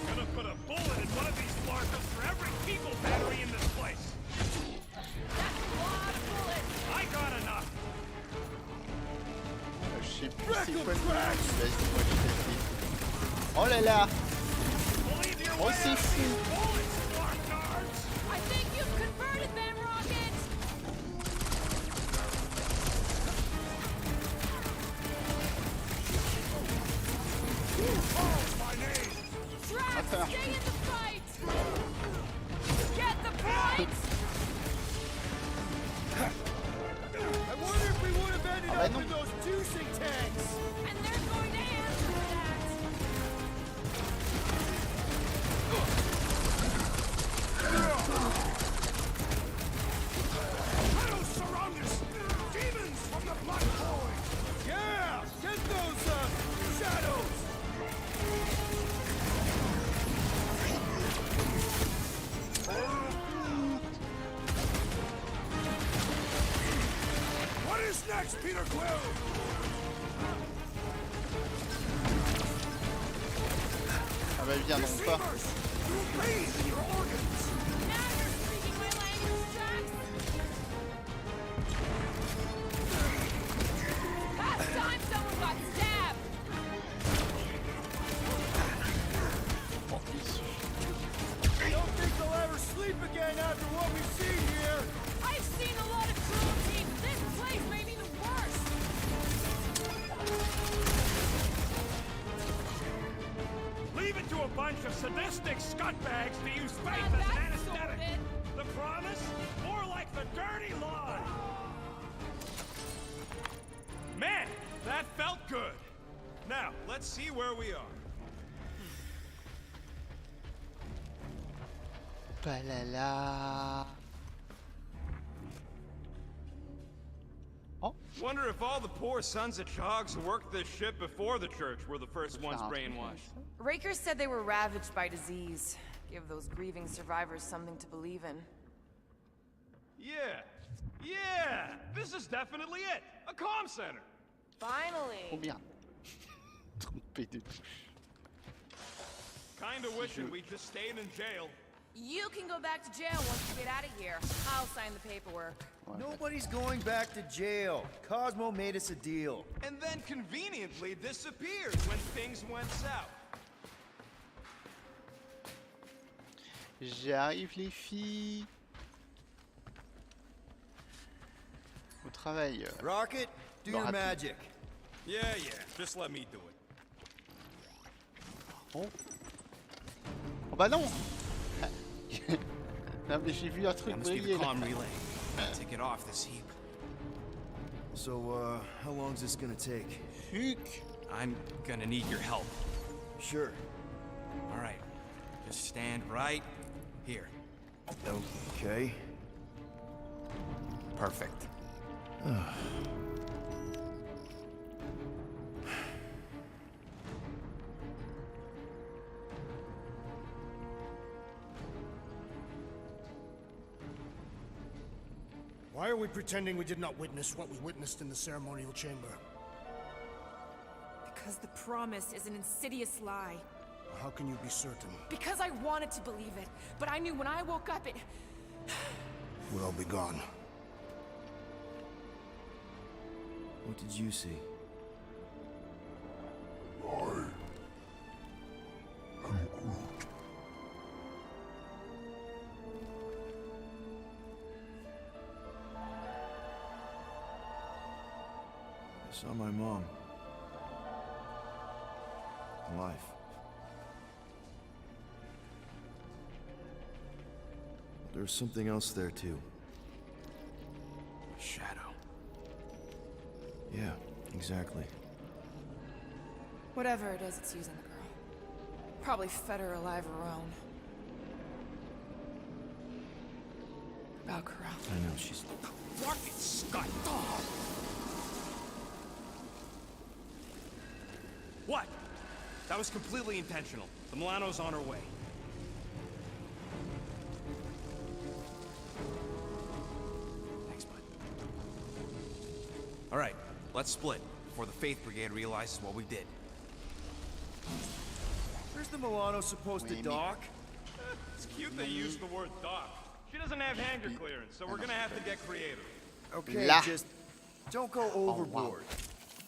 Gonna put a bullet in one of these Flarkers for every people battery in this place. That's a lot of bullets. I got enough. Je sais plus c'est quoi le nom. Vas-y, moi je t'ai dit. Oh là là. Oh c'est fou. I think you've converted them, Rocket. Drax, stay in the fight. Get the points. I wonder if we would have ended up with those juicing tanks! And they're going to answer for that. Shadows surround us! Demons from the Blood Void! Yeah! Get those, shadows! What is Relax, Peter Quill! Ah bah viens donc pas. Sleep again after what we've seen here! I've seen a lot of cruelty. This place may be the worst. Leave it to a bunch of sadistic scutbags to use faith as an anesthetic. The promise? More like the dirty lie. Man, that felt good. Now, let's see where we are. Palala. Oh. Wonder if all the poor sons of Chogs who worked this ship before the church were the first ones brainwashed. Rakers said they were ravaged by disease. Give those grieving survivors something to believe in. Yeah, this is definitely it. A comm center. Finally. Trop bien. Trompé de touche. Kinda wishing we just stayed in jail. You can go back to jail once you get out of here. I'll sign the paperwork. Nobody's going back to jail. Cosmo made us a deal. And then conveniently disappeared when things went south. J'arrive les filles. Au travail. Rocket, do your magic. Yeah, just let me do it. Oh. Oh bah non. Non mais j'ai vu un truc briller là. Take it off this heap. So, how long's this gonna take? I'm gonna need your help. Sure. All right. Just stand right here. Okay. Perfect. Why are we pretending we did not witness what we witnessed in the ceremonial chamber? Because the promise is an insidious lie. How can you be certain? Because I wanted to believe it, but I knew when I woke up it... We'll all be gone. What did you see? I saw my mom. Alive. There's something else there too. A shadow. Yeah, exactly. Whatever it is, it's using the girl. Probably fed her alive her own. Valkyra. I know, she's... Fucking scut! What? That was completely intentional. The Milano's on her way. Thanks, bud. All right, let's split before the Faith Brigade realizes what we did. Where's the Milano supposed to dock? It's cute they use the word dock. She doesn't have hangar clearance, so we're gonna have to get creative. Okay, just don't go overboard.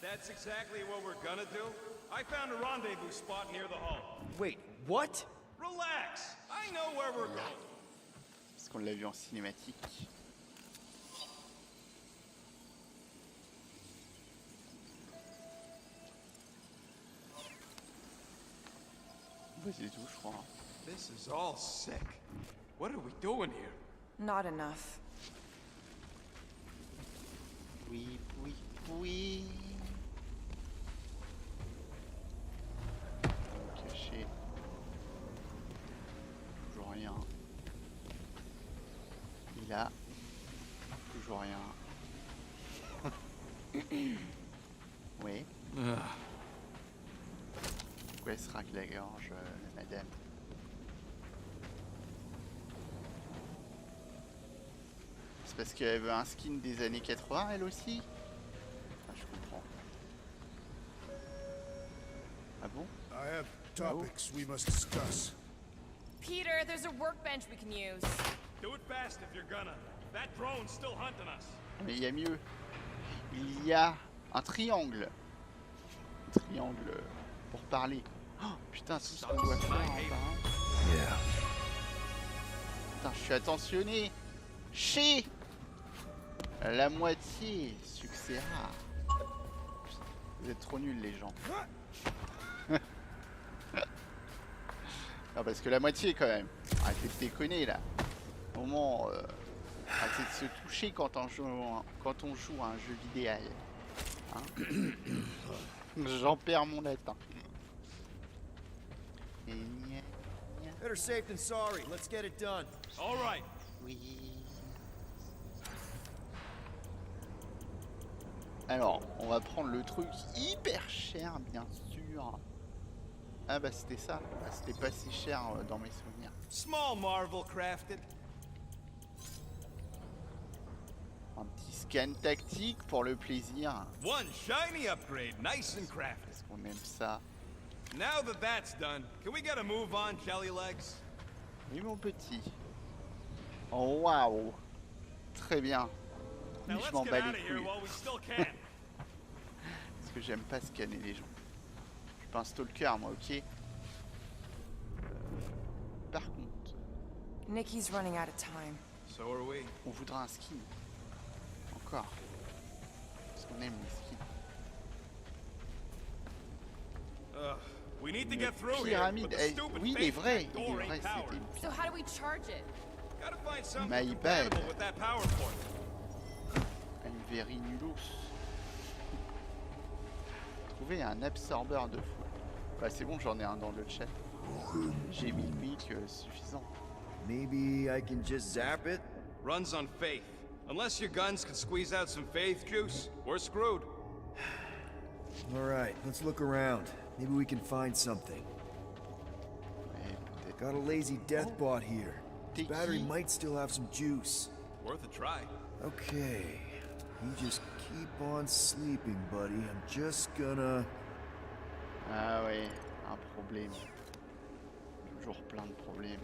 That's exactly what we're gonna do. I found a rendezvous spot near the hull. Wait, what? Relax. I know where we're going. Parce qu'on l'a vu en cinématique. C'est tout, je crois. This is all sick. What are we doing here? Not enough. Oui, oui, oui. Caché. Toujours rien. Il a toujours rien. Oui. Pourquoi elle se racle la gorge, la madame? C'est parce qu'elle veut un skin des années 80, elle aussi? I have topics we must discuss. Peter, there's a workbench we can use. Do it fast if you're gonna. That drone's still hunting us. Mais il y a mieux. Il y a un triangle. Un triangle pour parler. Oh, putain, tout ce qu'on doit faire. Yeah. Putain, je suis attentionné. Chez la moitié succédera. Vous êtes trop nuls les gens. Non, parce que la moitié quand même. Arrêtez de déconner là. Au moment, arrêtez de se toucher quand on joue à un jeu vidéo. Hein. J'en perds mon latin. Better safe than sorry. Let's get it done. All right. Oui. Alors, on va prendre le truc hyper cher, bien sûr. Ah bah c'était ça. Ah, c'était pas si cher dans mes souvenirs. Small marvel crafted. Un petit scan tactique pour le plaisir. One shiny upgrade, nice and crafted. Parce qu'on aime ça. Now that that's done, can we get a move on, jelly legs? Oui mon petit. Oh waouh. Très bien. Now Je let's m'en get bats out les of here couilles. while we still can. Parce que j'aime pas scanner les gens. Je suis pas un stalker moi, ok. Par contre, Nikki's running out of time. So are we. on voudra un skin. Encore. Parce qu'on aime les skins. We need to Une get through here. pyramide. But the Eh, stupid oui, il est fake vrai. back Il door est vrai, ain't powered. c'était une So how do we charge it? Gotta find something My bad. compatible with that power point. une very nulos. Trouver un absorbeur de fou. Bah c'est bon, j'en ai un dans le chat. J'ai mis suffisant. Maybe I can just zap it? Runs on faith. Unless your guns can squeeze out some faith juice, we're screwed. Alright, let's look around. Maybe we can find something. Got a lazy death bot here. The battery might still have some juice. Worth a try. Okay. You just keep on sleeping, buddy. I'm just gonna... Ah ouais, un problème. Toujours plein de problèmes.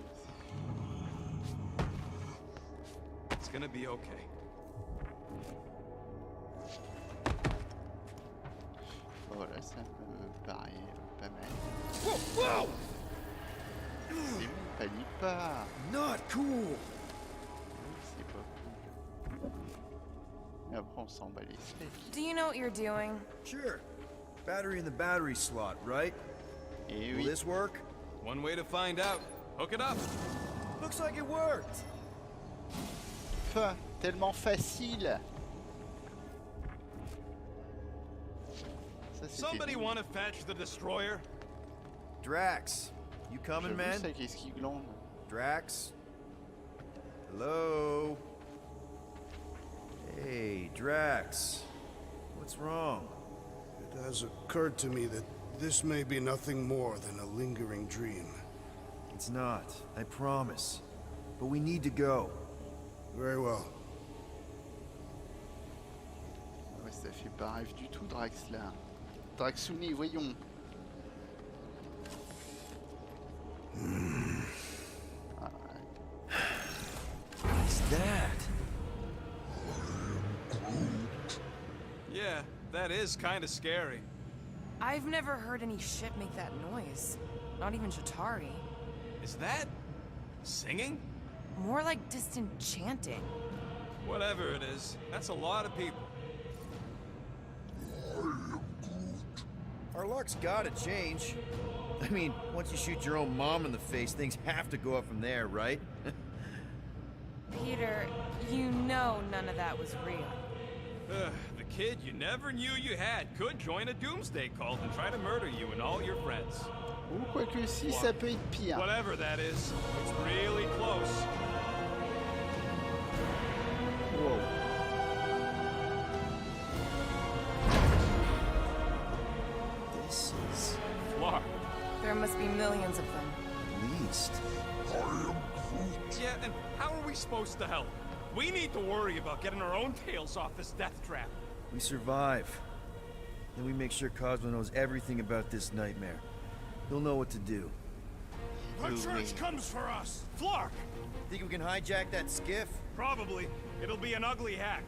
It's gonna be okay. Voilà, ça me paraît pas mal. Whoa! C'est bon, panique pas. Not cool. C'est pas cool. Et après on s'en bat les steaks. Do you know what you're doing? Sure. Battery in the battery slot, right? Et Will oui. this work? One way to find out. Hook it up. Looks like it worked. Puh, tellement facile. Ça, Somebody want to fetch the destroyer? Drax, you coming, man? Ça, qu'est-ce qui glande? Drax? Hello? Hey, Drax. What's wrong? It has occurred to me that this may be nothing more than a lingering dream. It's not, I promise. But we need to go. Very well. Ouais, ça fait pas rêve du tout, Drax, là. Draxouni, voyons. What's that? Yeah, that is kinda scary. I've never heard any ship make that noise. Not even Shatari. Is that singing? More like distant chanting. Whatever it is, that's a lot of people. Our luck's gotta change. I mean, once you shoot your own mom in the face, things have to go up from there, right? Peter, you know none of that was real. The kid you never knew you had could join a doomsday cult and try to murder you and all your friends. Ou quoique si, ça peut être pire. Whatever that is, it's really close. Wow. This is... Flar. There must be millions of them. At least. Yeah, and how are we supposed to help? We need to worry about getting our own tails off this death trap. We survive. Then we make sure Cosmo knows everything about this nightmare. He'll know what to do. The church comes for us! Flark! Think we can hijack that skiff? Probably. It'll be an ugly hack.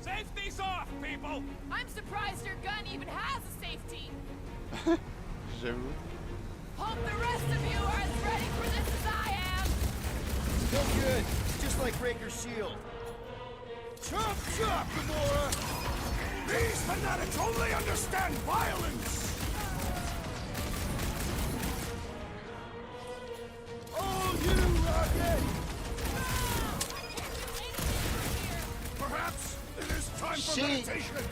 Safety's off, people! I'm surprised your gun even has a safety. J'avoue. Hope the rest of you are as ready for this as I am. No good. Just like Raker's shield. Chop, chop, Gamora! These fanatics only understand violence! Oh, you rocket! Perhaps it is time for meditation!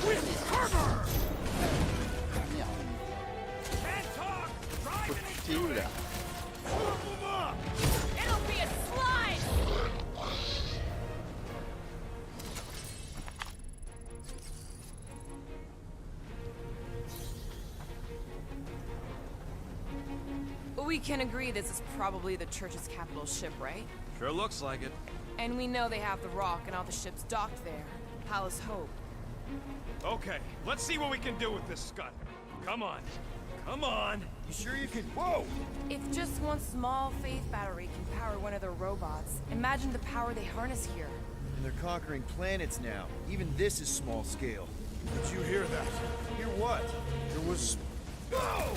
With fervor! Can't talk! Drive it! Où là? It'll be a slide! We can agree this is probably the church's capital ship, right? Sure looks like it. And we know they have the rock and all the ships docked there. Palace Hope. Okay, let's see what we can do with this scut. Come on. Come on! You sure you can? Whoa! If just one small faith battery can power one of their robots, imagine the power they harness here. And they're conquering planets now. Even this is small scale. Did you hear that? Hear what? There was... Go!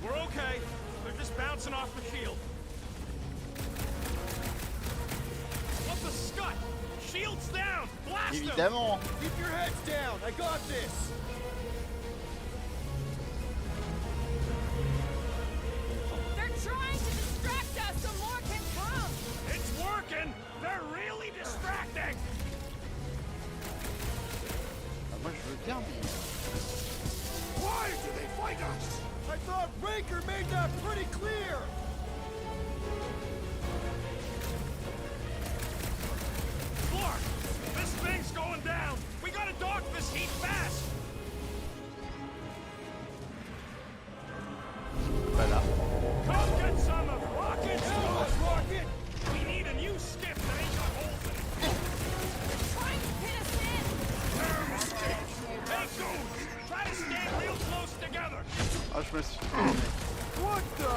We're okay. They're just bouncing off the shield. What's the scut? Shield's down! Blast them! Évidemment. Keep your heads down. I got this. Trying to distract us so more can come! It's working! They're really distracting! Moi je veux bien, mais... Why do they fight us? I thought Raker made that pretty clear! Clark! This thing's going down! We gotta dock this heat fast! Voilà. Come get some of Rocket's Rocket! We need a new skiff that ain't got holes in it. They're trying to pin us in! Hey, Goose! Try to stand real close together! Ah, je me suis... What the?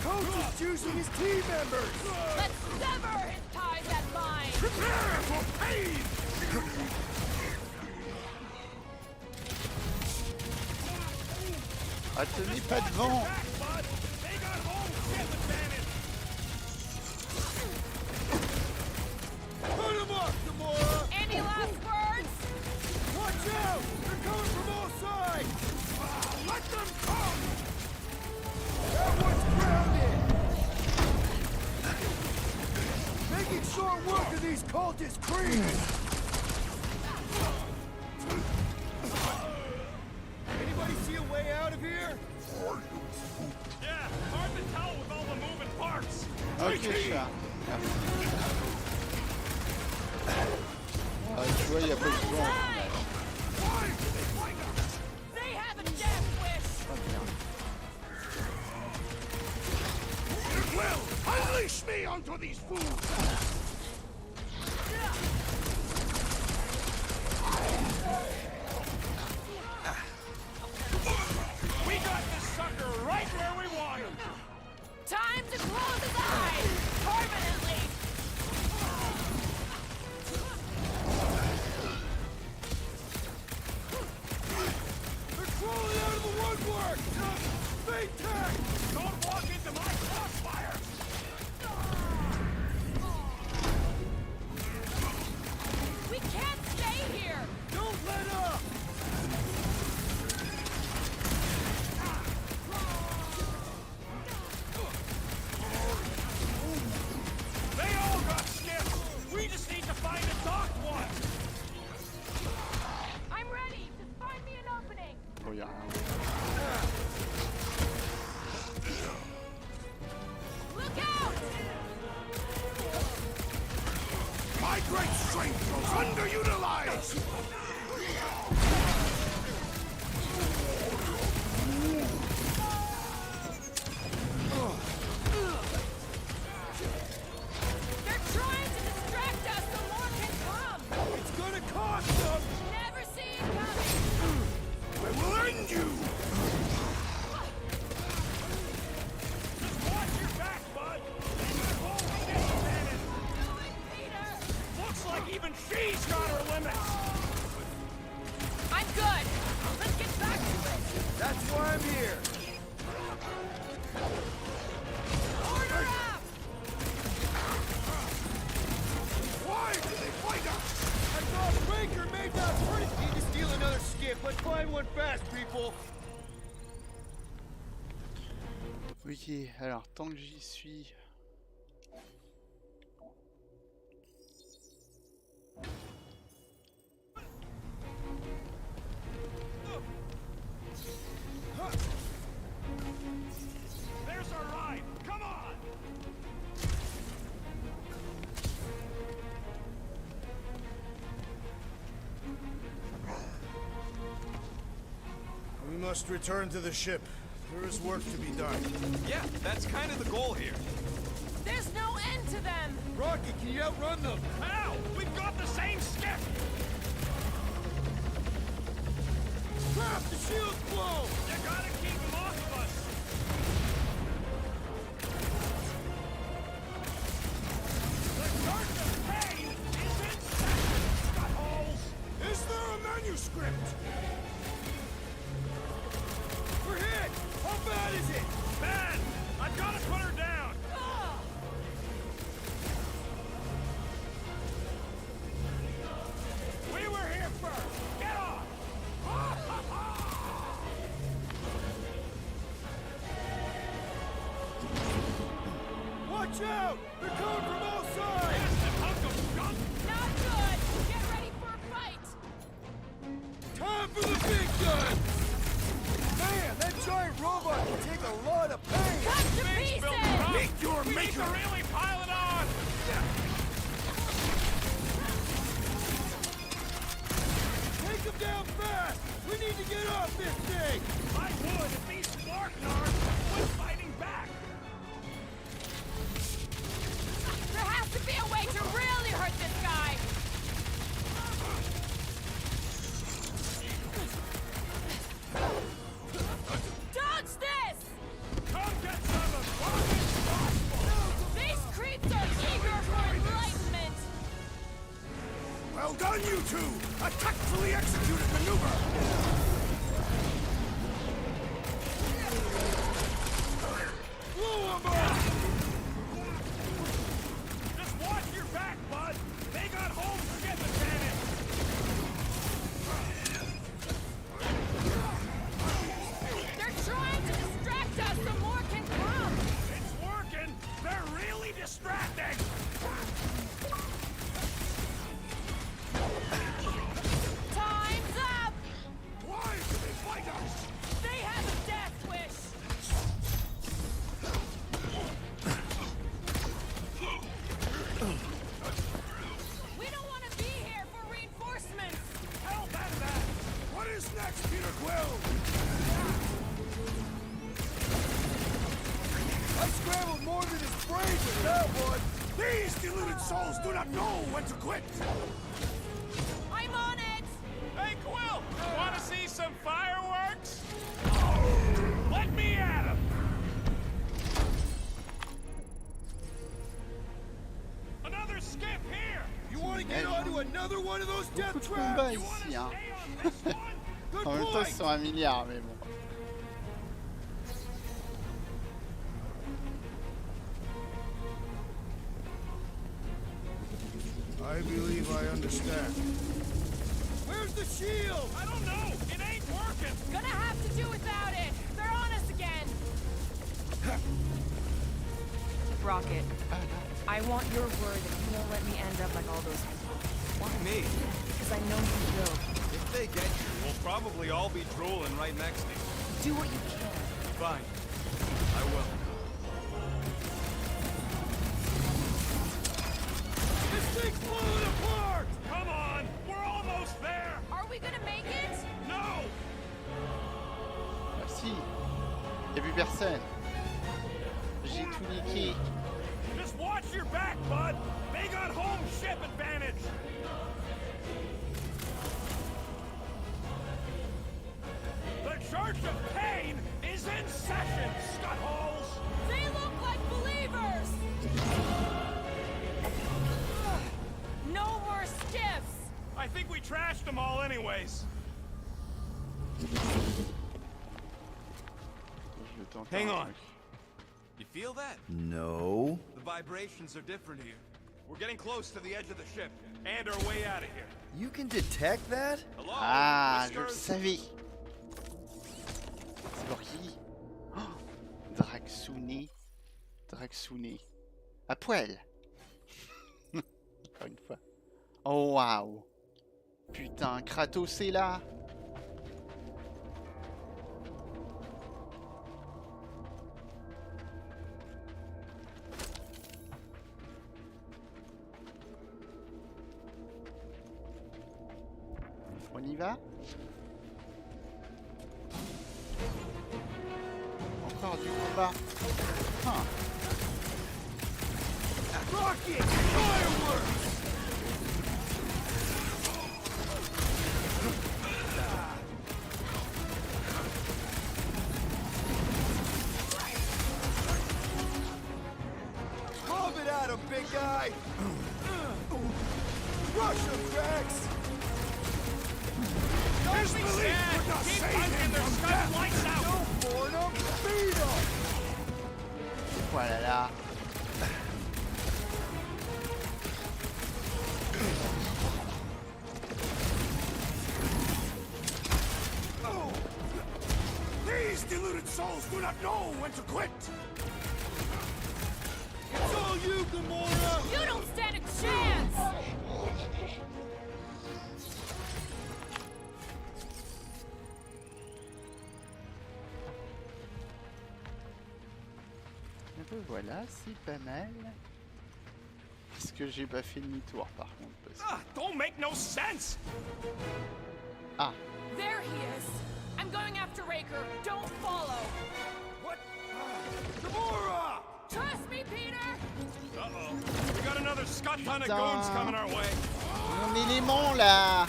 Coach is choosing his team members! Let's sever his ties that bind! Prepare for pain! Ah, tenez pas devant! They got home ship advantage! Put him up, Gamora! Any last words? Watch out! They're coming from all sides! Let them come! That one's grounded! Making short work of these cultists, Crise! Anybody see a way out of here? Yeah, hard to tell with all the moving parts. Ok, chat. Ah, tu vois, il n'y a pas de besoin. They have a death wish! It will! Unleash me onto these fools! We got this sucker right where we want him. Time to close his eyes! Permanently! They're crawling out of the woodwork! Fake tech! Don't walk into my crossfire! We can't stay here! Don't let up! They all got skipped! We just need to find a docked one! I'm ready! Just find me an opening! Oh, y'a rien. Look out! My great strength goes underutilized! They're trying to distract us so more can come! It's gonna cost them! Never see Even she's got her limits! I'm good. Let's get back to it. That's why I'm here. Order up! Why did they fight us? I thought Breaker made that free. Need to steal another skip. Let's find one fast, people. Ok, alors tant que j'y suis. There's our ride! Come on! We must return to the ship. There is work to be done. Yeah, that's kind of the goal here. There's no end to them! Rocky, can you outrun them? How? We've got the same skip! Crap, the shield's blown! You gotta keep them off of us! The Church of Pain is in session, scuttholes! Is there a manuscript? We're hit! How bad is it? Bad! I've gotta put her down! We were here first! Get off! Watch out! They're coming from all sides! Bastard hunk of junk! Not good! Get ready for a fight! Time for the big gun! Man, that giant robot can take a lot of pain! Cut to pieces! Meet your We need maker! to really pile it on! Take him down fast! We need to get off this thing! I would if these Sparknards was fighting back! There has to be a way to really hurt this guy! Dodge this! Come get some of Bobby's gospel! These creeps are eager for enlightenment! Well done, you two! A tactfully executed maneuver! Blow him up! Just watch your back, bud! They got home ship advantage! They're trying to distract us so more can come! It's working! They're really distracting! Time's up! Why do they fight us? They have a death wish! We don't want to be here for reinforcements! Hell, that! What is next, Peter Quill? I scrambled more than his brains with that one! These deluded souls do not know when to quit! I'm on it! Hey, Quill! Want to see some fireworks? Let me at 'em! Another skip here! You want to get onto another one of those death Beaucoup de traps? combats ici, hein. Good En même temps, ils point! sont 1 milliard, mais bon. I believe I understand. Where's the shield? I don't know! It ain't working! Gonna have to do without it! They're on us again! Rocket, I want your word that you won't let me end up like all those people. Why me? Because I know you will. If they get you, we'll probably all be drooling right next to you. Do what you can. Fine. I will. This thing's falling apart! Come on! We're almost there! Are we gonna make it? No! Ah si. Y'a plus personne. J'ai tout niqué. Just watch your back, bud! They got home ship advantage! The Church of Pain is in session, scuttholes! They look like believers! No more skiffs! I think we trashed them all anyways. Hang on. You feel that? No. The vibrations are different here. We're getting close to the edge of the ship and our way out of here. You can detect that? Hello? Ah, je le Whiskers? savais. C'est pour qui? Oh, Draxouné. À poil. Encore une fois. Oh waouh. Putain, Kratos est là. On y va? Encore du combat. Huh. Rocket! Fireworks! Lob it at him, big guy! Rush him, Drax! Just believe we're not saving him from death! Lights out! Go for him! Beat him! Voilà là. These deluded souls do not know when to quit! It's all you, Gamora! You don't stand a chance! Voilà, c'est pas mal. Est-ce que j'ai pas fait demi-tour par contre parce que... Ah, don't make no sense! Ah, There he is. I'm going after Raker. Don't follow. What? Gamora! Trust me, Peter! Uh-oh. We got another scut ton of Putain. goons coming our way. mon élément là.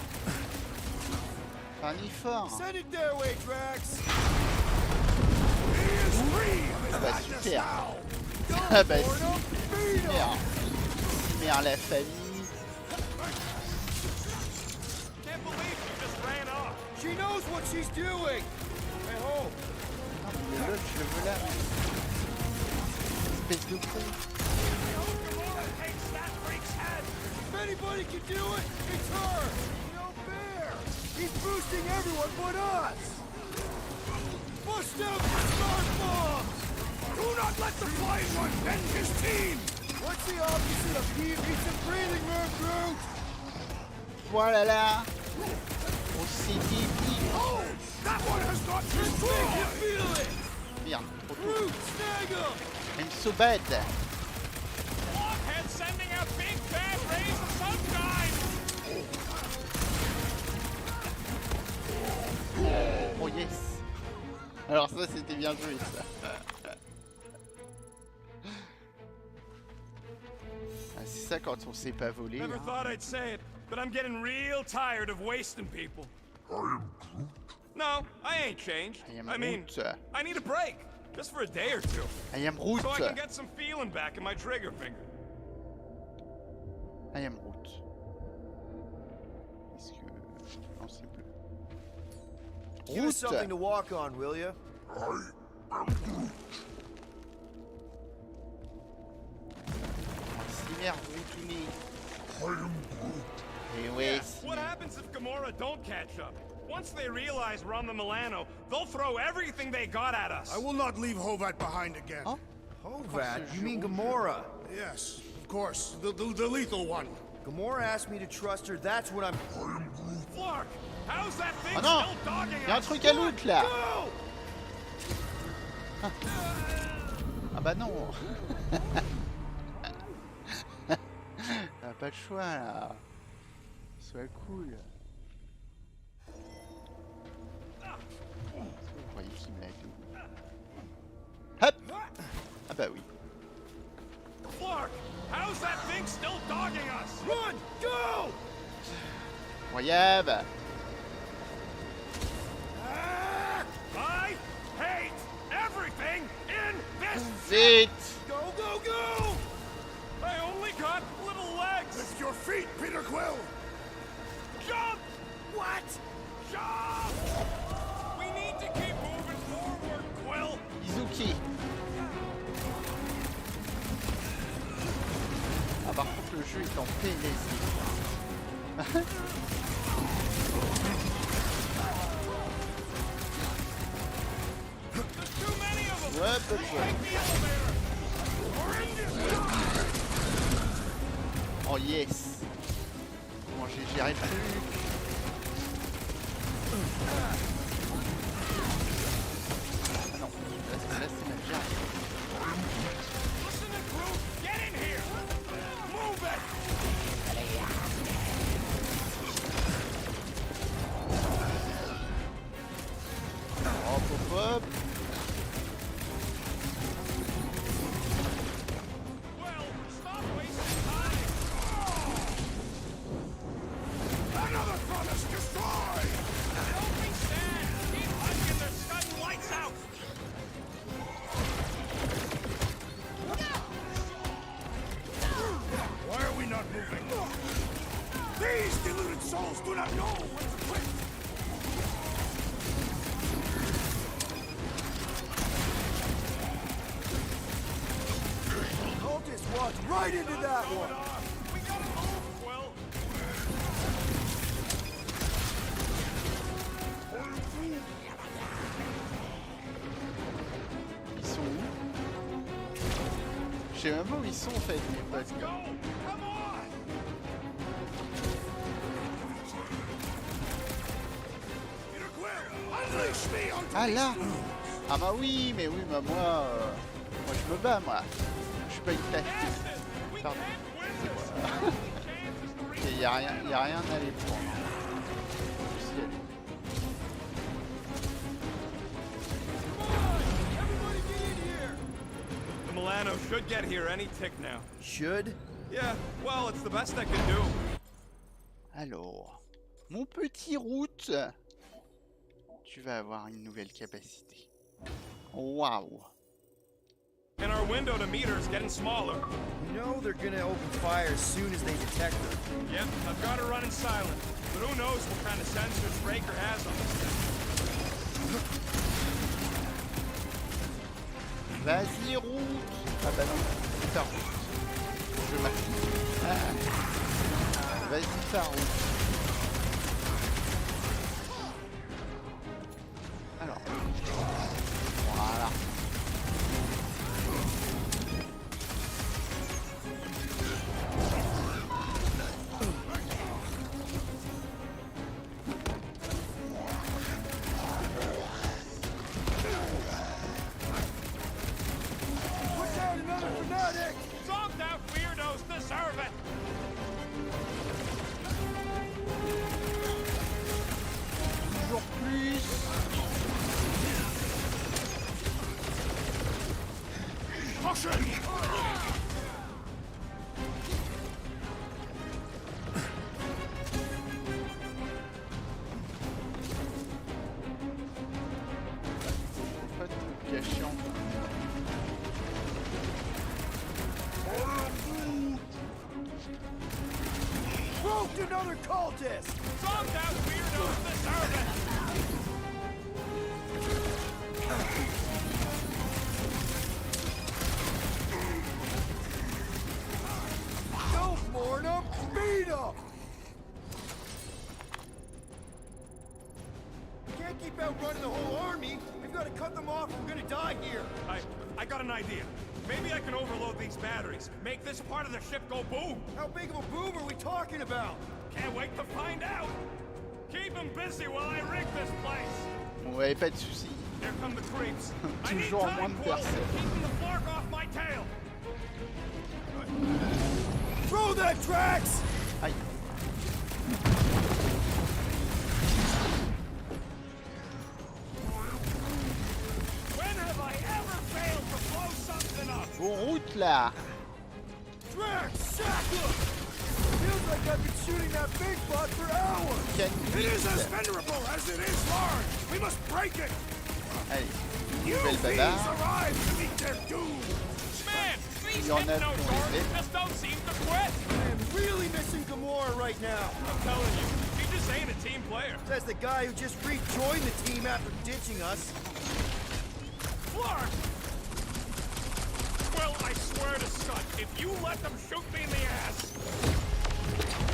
Pas ni fort. Send it their way, Drax! He is free of his Ah bah madness super. now! Ah bah si. Merde. Merde la famille. Can't believe you just ran off. She knows what she's doing! Hey, ho! Non mais l'autre je le veux là. Espèce de con. Gamora takes that freak's head. If anybody can do it, it's her! No fair! He's boosting everyone but us! Bust out the smart bomb! Do not let the flying one bend his team! What's the opposite of heat? It's a breathing room, Groot! Voilà là. On s'est dit. Oh! That one has got destroyed! Feel it! Merde, trop tôt. Groot, snag him! I'm so bad. Blockhead sending out big bad rays of some kind. Oh yes. Alors ça c'était bien joué ça. Ah, c'est ça quand on sait pas voler. Never hein. thought I'd say it, but I'm getting real tired of wasting people. No, I ain't changed. I mean, Groot. I need a break. Just for a day or two. I am Groot. So I can get some feeling back in my trigger finger. I am Groot. Est-ce que... Non, c'est bleu. Give us something to walk on, will ya? Cimer Grootouné. Et ouais, Yeah, what happens if Gamora don't catch up? Once they realize we're on the Milano, they'll throw everything they got at us. I will not leave Hovat behind again. Huh? Hovat? You mean Gamora? Yes, of course. The lethal one. Gamora asked me to trust her, that's what I'm... Flark, how's that thing Oh non, still dogging y'a un us? truc à loot là. Go! Ah bah non. T'as pas de choix là. Sois cool. Vous croyez qu'il me l'a dit? Hop. Ah bah oui. Flark, how's that thing still dogging us? Run! Go! Incroyable. I hate everything in this Zit. Go, go, go! I only got little legs. Let's your feet, Peter Quill! Jump! What? Jump! We need to keep moving forward, Quill! Izuki. Ah par contre le jeu est en PLSD. Ouais, peut-être. Oh yes. Bon, j'y arrive plus. Ah non, là c'est ma vie. Hop hop hop. Right into that one! We gotta move, Quill! Ils sont où? Je sais même pas où ils sont en fait, mes potes. Ah là! Ah bah oui, mais oui, bah moi je me bats moi. Je suis pas une tête. Pardon. Il y a rien à aller pour. The Milano should get here any tick now. Should? Yeah, well, it's the best I can do. Alors, mon petit route, tu vas avoir une nouvelle capacité. Waouh! And our window to meet her is getting smaller. You know they're gonna open fire as soon as they detect her. Yep, I've got her running silent. But who knows what kind of sensors Raker has on this thing. Vas-y, route! Ah bah non, c'est ta route. Je m'affiche. Vas-y, ta route. Alors. Voilà. Zonked out weirdos deserve it! Toujours plus. Pas de trucs cachés en Broke another cultist! Zonked out weirdos deserve it! Don't mourn him, beat him! We can't keep outrunning the whole army. We've got to cut them off. We're gonna die here. I got an idea. Maybe I can overload these batteries. Make this part of the ship go boom. How big of a boom are we talking about? Can't wait to find out. Keep them busy while I rig this place. Ouais, pas de soucis. Here come the creeps. I need Toujours time, moins de Quill. personnes. Keeping the flark off my tail. Throw that tracks! Aïe. When have I ever failed to blow something up? Bon route là. Drax, sack him! Feels like I've been shooting that big butt for hours! Can It is as venerable as it is large. We must break it. Allez, New nouvelle beings bagarre. arrive to meet their doom. Man, the il y en a qui ont aidé. just don't seem to quit. I am really missing Gamora right now. I'm telling you, he just ain't a team player. Says the guy who just rejoined the team after ditching us. Clark! Well, I swear to Scott, if you let them shoot me in the ass...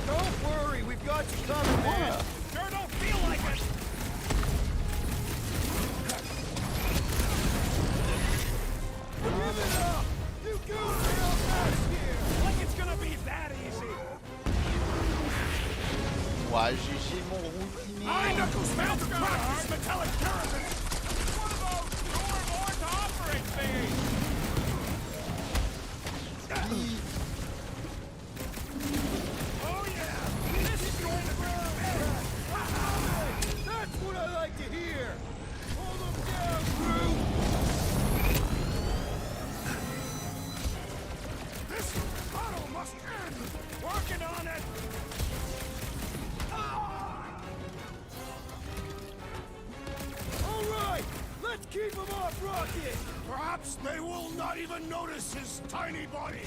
Don't worry, we've got you covered, man. Sure don't feel like it. Give it up! You goons are all fast here! Like it's gonna be that easy. Ouais, j'ai mon routiné. I knuckles mount to crack this metallic caravan. What about door more to operate thingy? Oh yeah, this is going to be better. That's what I like to hear! Hold them down, crew! This battle must end. Working on it. All right, let's keep them off Rocket! Perhaps they will not even notice his tiny body.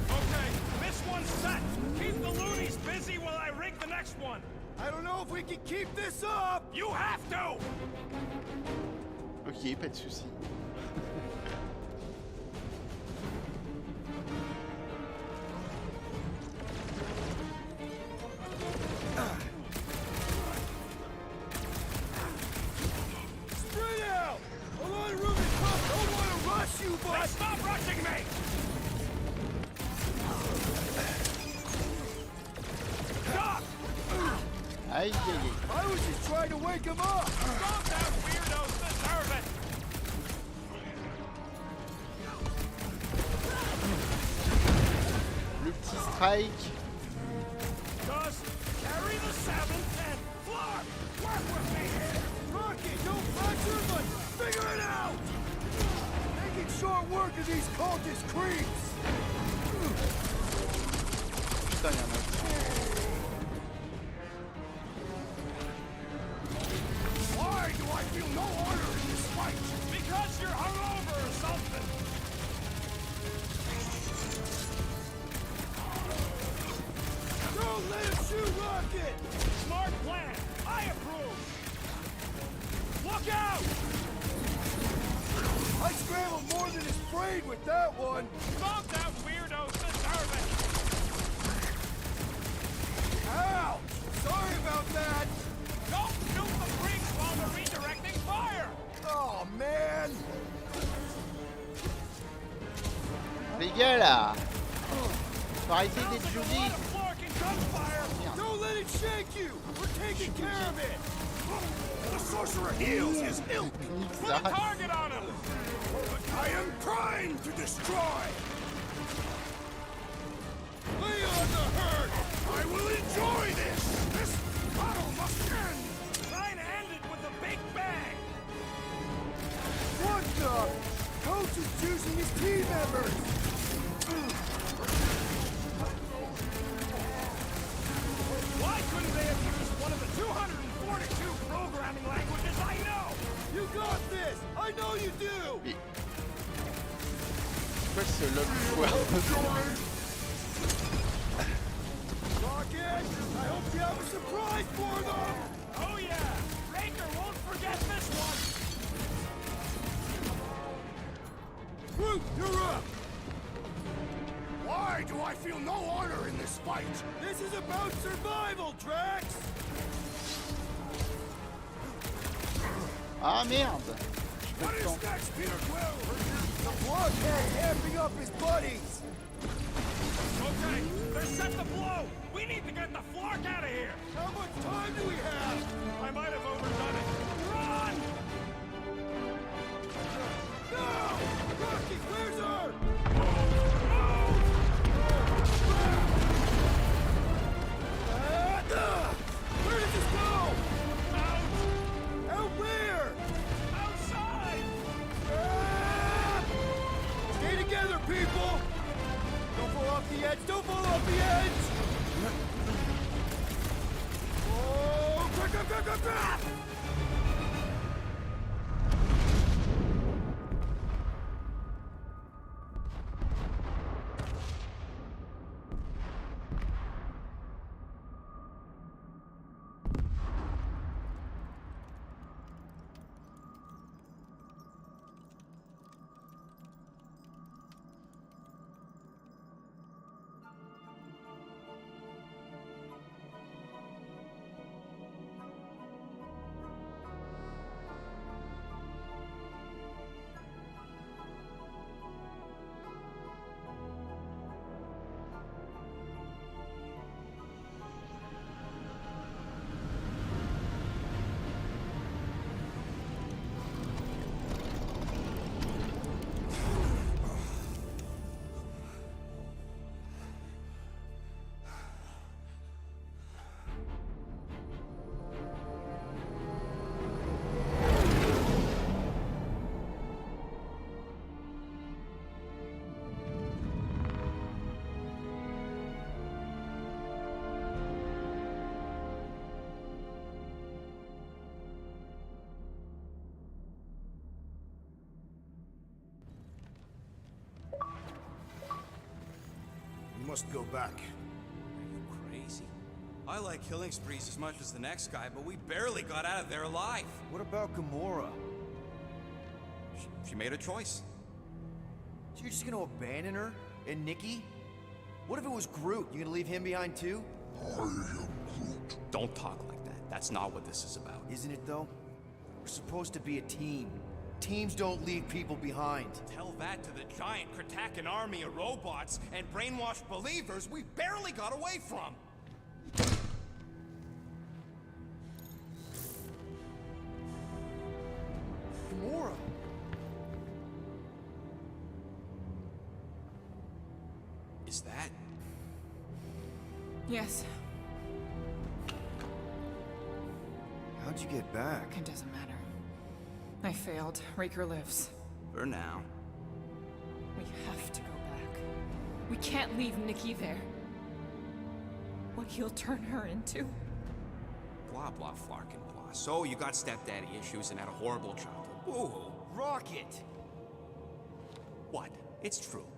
Okay, this one's set. Keep the loonies busy while I rig the next one. I don't know if we can keep this up! You have to! Ok, pas de soucis. Spread out! A lot of room is pumped. Don't want to rush you, but... Now stop rushing me! Stop! Aïe, aïe, aïe. I was just trying to wake him up! Stop that weirdos deserve it! Le petit strike. Just carry the 7th and Clark! Work with me here! Rocket, don't punch her, but figure it out! Making short work of these cultist creeps! Putain, y'en a. Why do I feel no honor in this fight? Because you're hungover or something! Don't let him shoot Rocket! Smart plan! I approve! Look out! I scrambled more than his brain with that one! Stop that weirdos deserve it! Ouch! Sorry about that! Don't shoot the freaks while we're redirecting fire! Oh, man! Les gars là, faut arrêter d'être joli. Don't let it shake you! We're taking care of it! The sorcerer heals his ilk. Put a target on him! I am primed to destroy. Lay on the hurt! I will enjoy this. This battle must end. Trying to end it with a big bang! What the? Coach is choosing his team members! Why couldn't they have used one of the 242 programming languages I know? You got this! I know you do! Mais... Pourquoi ce lobe foireux? Rocket! I hope you have a surprise for them! Oh yeah! Raker won't forget this one! Groot, you're up! Why do I feel no honor in this fight? This is about survival, Drax! Ah merde! What is next, Peter Quill? The blockhead amping up his buddies! Okay, they're set to blow! We need to get the Flark out of here! How much time do we have? I might have overdone it. Run! No! Rocket, where's her? Where did this go? Out! Out where? Outside! Stay together, people! Don't fall off the edge! Don't fall off the edge! Oh, crap! must go back. Are you crazy? I like killing sprees as much as the next guy, but we barely got out of there alive. What about Gamora? She made a choice. So you're just gonna abandon her? And Nikki? What if it was Groot? You gonna leave him behind too? I am Groot. Don't talk like that. That's not what this is about. Isn't it though? We're supposed to be a team. Teams don't leave people behind. Tell that to the giant Kratakan army of robots and brainwashed believers we barely got away from. Gamora! Is that? Yes. How'd you get back? It doesn't matter. I failed. Raker lives. For now. We have to go back. We can't leave Nikki there. What he'll turn her into. Blah, blah, flarkin' blah. So you got stepdaddy issues and had a horrible childhood. Woo-hoo. Rocket! What? It's true.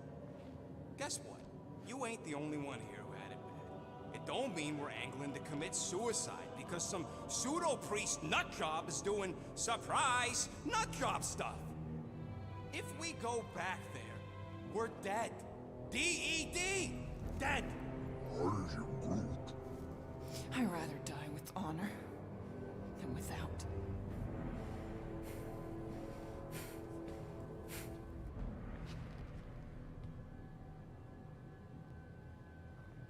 Guess what? You ain't the only one here who had it bad. It don't mean we're angling to commit suicide because some pseudo-priest nutjob is doing surprise nutjob stuff. If we go back there, we're dead. D-E-D! Dead! I am Groot. I'd rather die with honor than without.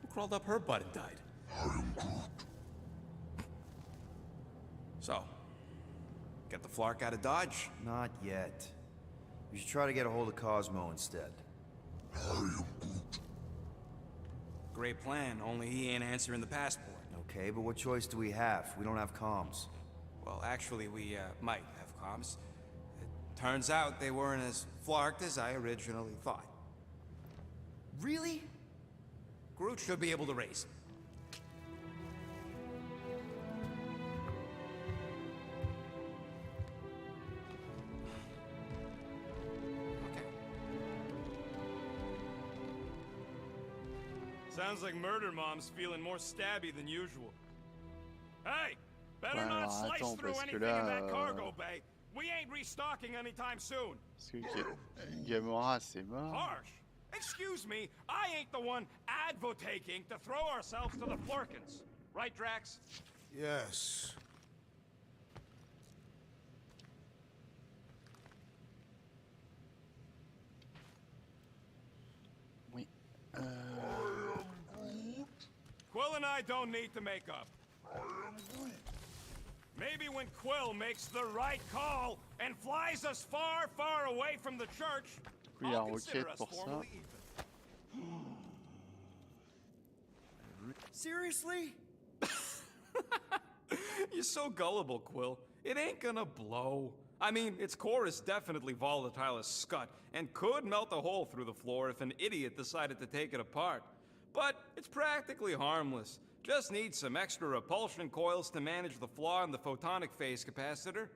Who crawled up her butt and died? I am Groot. So, get the Flark out of Dodge? Not yet. We should try to get a hold of Cosmo instead. I am Groot. Great plan, only he ain't answering the passport. Okay, but what choice do we have? We don't have comms. Well, actually, we might have comms. It turns out they weren't as flarked as I originally thought. Really? Groot should be able to raise him. Sounds like Murder Mom's feeling more stabby than usual. Hey! Better Ouais, not alors, slice attends, through parce que anything in là, that cargo bay. We ain't restocking anytime soon. Parce que Gamora, c'est mort. Harsh. Excuse me, I ain't the one advocating to throw ourselves to the Florkins. Right, Drax? Yes. Oui. Quill and I don't need to make up. Maybe when Quill makes the right call and flies us far, far away from the church, Il y a I'll un consider roquette us pour ça. formally even. Seriously? You're so gullible, Quill. It ain't gonna blow. I mean, its core is definitely volatile as scut, and could melt a hole through the floor if an idiot decided to take it apart. But it's practically harmless. Just needs some extra repulsion coils to manage the flaw in the photonic phase capacitor.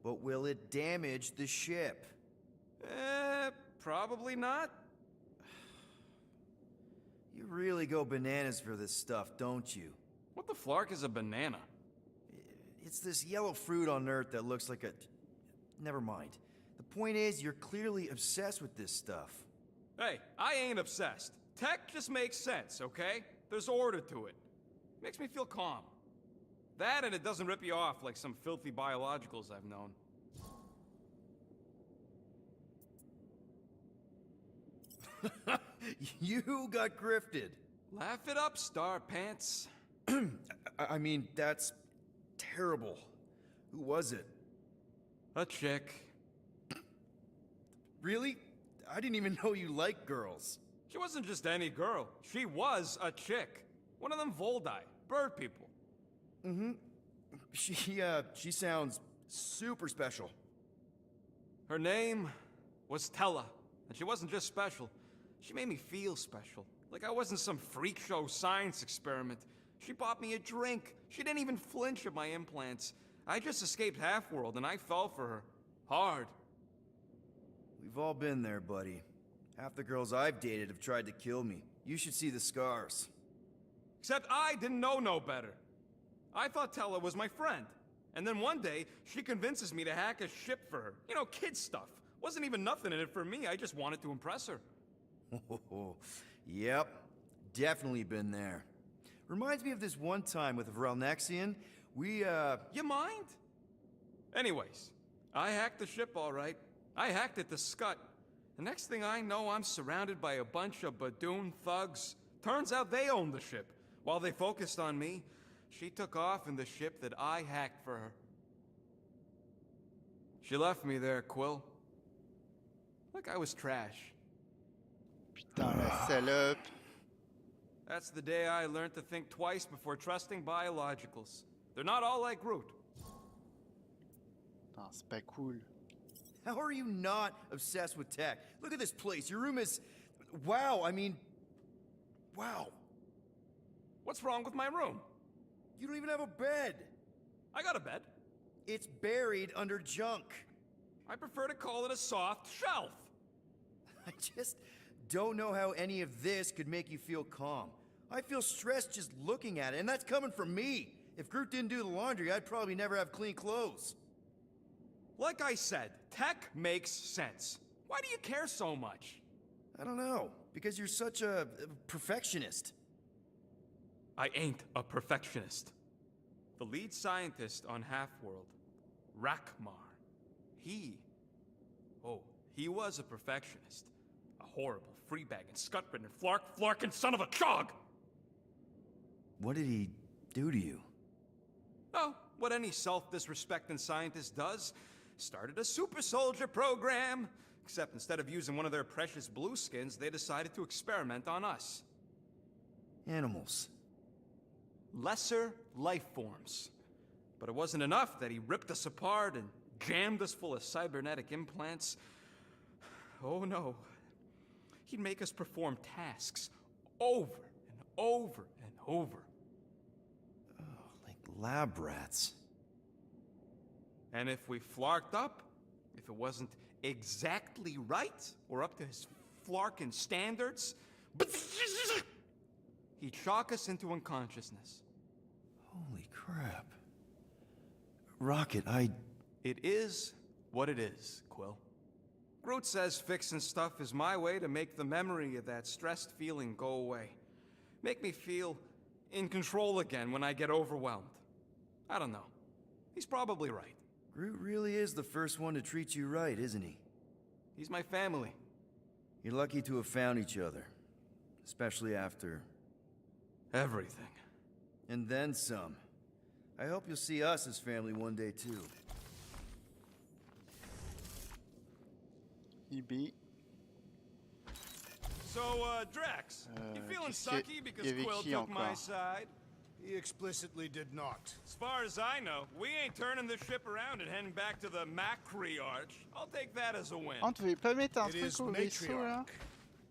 But will it damage the ship? Probably not. You really go bananas for this stuff, don't you? What the flark is a banana? It's this yellow fruit on Earth that looks like a... Never mind. The point is, you're clearly obsessed with this stuff. Hey, I ain't obsessed. Tech just makes sense, okay? There's order to it. Makes me feel calm. That and it doesn't rip you off like some filthy biologicals I've known. You got grifted. Laugh it up, Star Pants. I mean, that's terrible. Who was it? A chick. Really? I didn't even know you liked girls. She wasn't just any girl. She was a chick. One of them Voldi, bird people. Mm-hmm. She sounds super special. Her name was Tella, and she wasn't just special. She made me feel special, like I wasn't some freak show science experiment. She bought me a drink. She didn't even flinch at my implants. I just escaped Half-World, and I fell for her. Hard. We've all been there, buddy. Half the girls I've dated have tried to kill me. You should see the scars. Except I didn't know no better. I thought Tella was my friend. And then one day, she convinces me to hack a ship for her. You know, kid stuff. Wasn't even nothing in it for me, I just wanted to impress her. Yep, definitely been there. Reminds me of this one time with Vrelnexian. You mind? Anyways, I hacked the ship all right. I hacked it to Scut. The next thing I know, I'm surrounded by a bunch of Badoon thugs. Turns out they owned the ship. While they focused on me, she took off in the ship that I hacked for her. She left me there, Quill. Like I was trash. Putain, la salope. That's the day I learned to think twice before trusting biologicals. They're not all like Groot. Putain, c'est pas cool. How are you not obsessed with tech? Look at this place. Your room is... Wow, I mean... Wow. What's wrong with my room? You don't even have a bed. I got a bed. It's buried under junk. I prefer to call it a soft shelf. I just don't know how any of this could make you feel calm. I feel stressed just looking at it, and that's coming from me. If Groot didn't do the laundry, I'd probably never have clean clothes. Like I said, tech makes sense. Why do you care so much? I don't know, because you're such a perfectionist. I ain't a perfectionist. The lead scientist on Half-World, Rakmar, he was a perfectionist. A horrible, free-bagging, scut-ridden, flarkin' son of a chog! What did he do to you? Oh, what any self-disrespecting scientist does. Started a super soldier program. Except instead of using one of their precious blueskins, they decided to experiment on us. Animals. Lesser life forms. But it wasn't enough that he ripped us apart and jammed us full of cybernetic implants. Oh no. He'd make us perform tasks over and over and over. Oh, like lab rats. And if we flarked up, if it wasn't exactly right or up to his flarkin' standards, he'd shock us into unconsciousness. Holy crap. Rocket, It is what it is, Quill. Groot says fixing stuff is my way to make the memory of that stressed feeling go away. Make me feel in control again when I get overwhelmed. I don't know. He's probably right. Groot really is the first one to treat you right, isn't he? He's my family. You're lucky to have found each other. Especially after... everything. And then some. I hope you'll see us as family one day, too. EB. So, Drax, you feeling sucky because Quill took my side? He explicitly did not. As far as I know, we ain't turning this ship around and heading back to the Matriarche. I'll take that as a win. On ne devait pas mettre un It truc is au vaisseau là?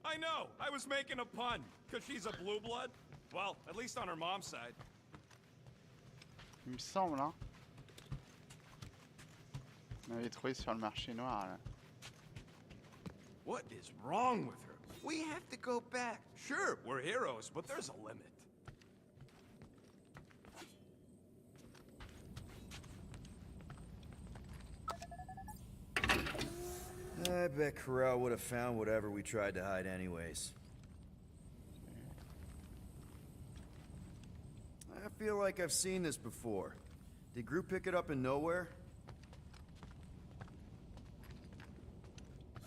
I know, I was making a pun. Because she's a blue blood? Well, at least on her mom's side. Il me semble, hein. On avait trouvé sur le marché noir là. What is wrong with her? We have to go back. Sure, we're heroes, but there's a limit. I bet Corral would have found whatever we tried to hide anyways. I feel like I've seen this before. Did Groot pick it up in nowhere?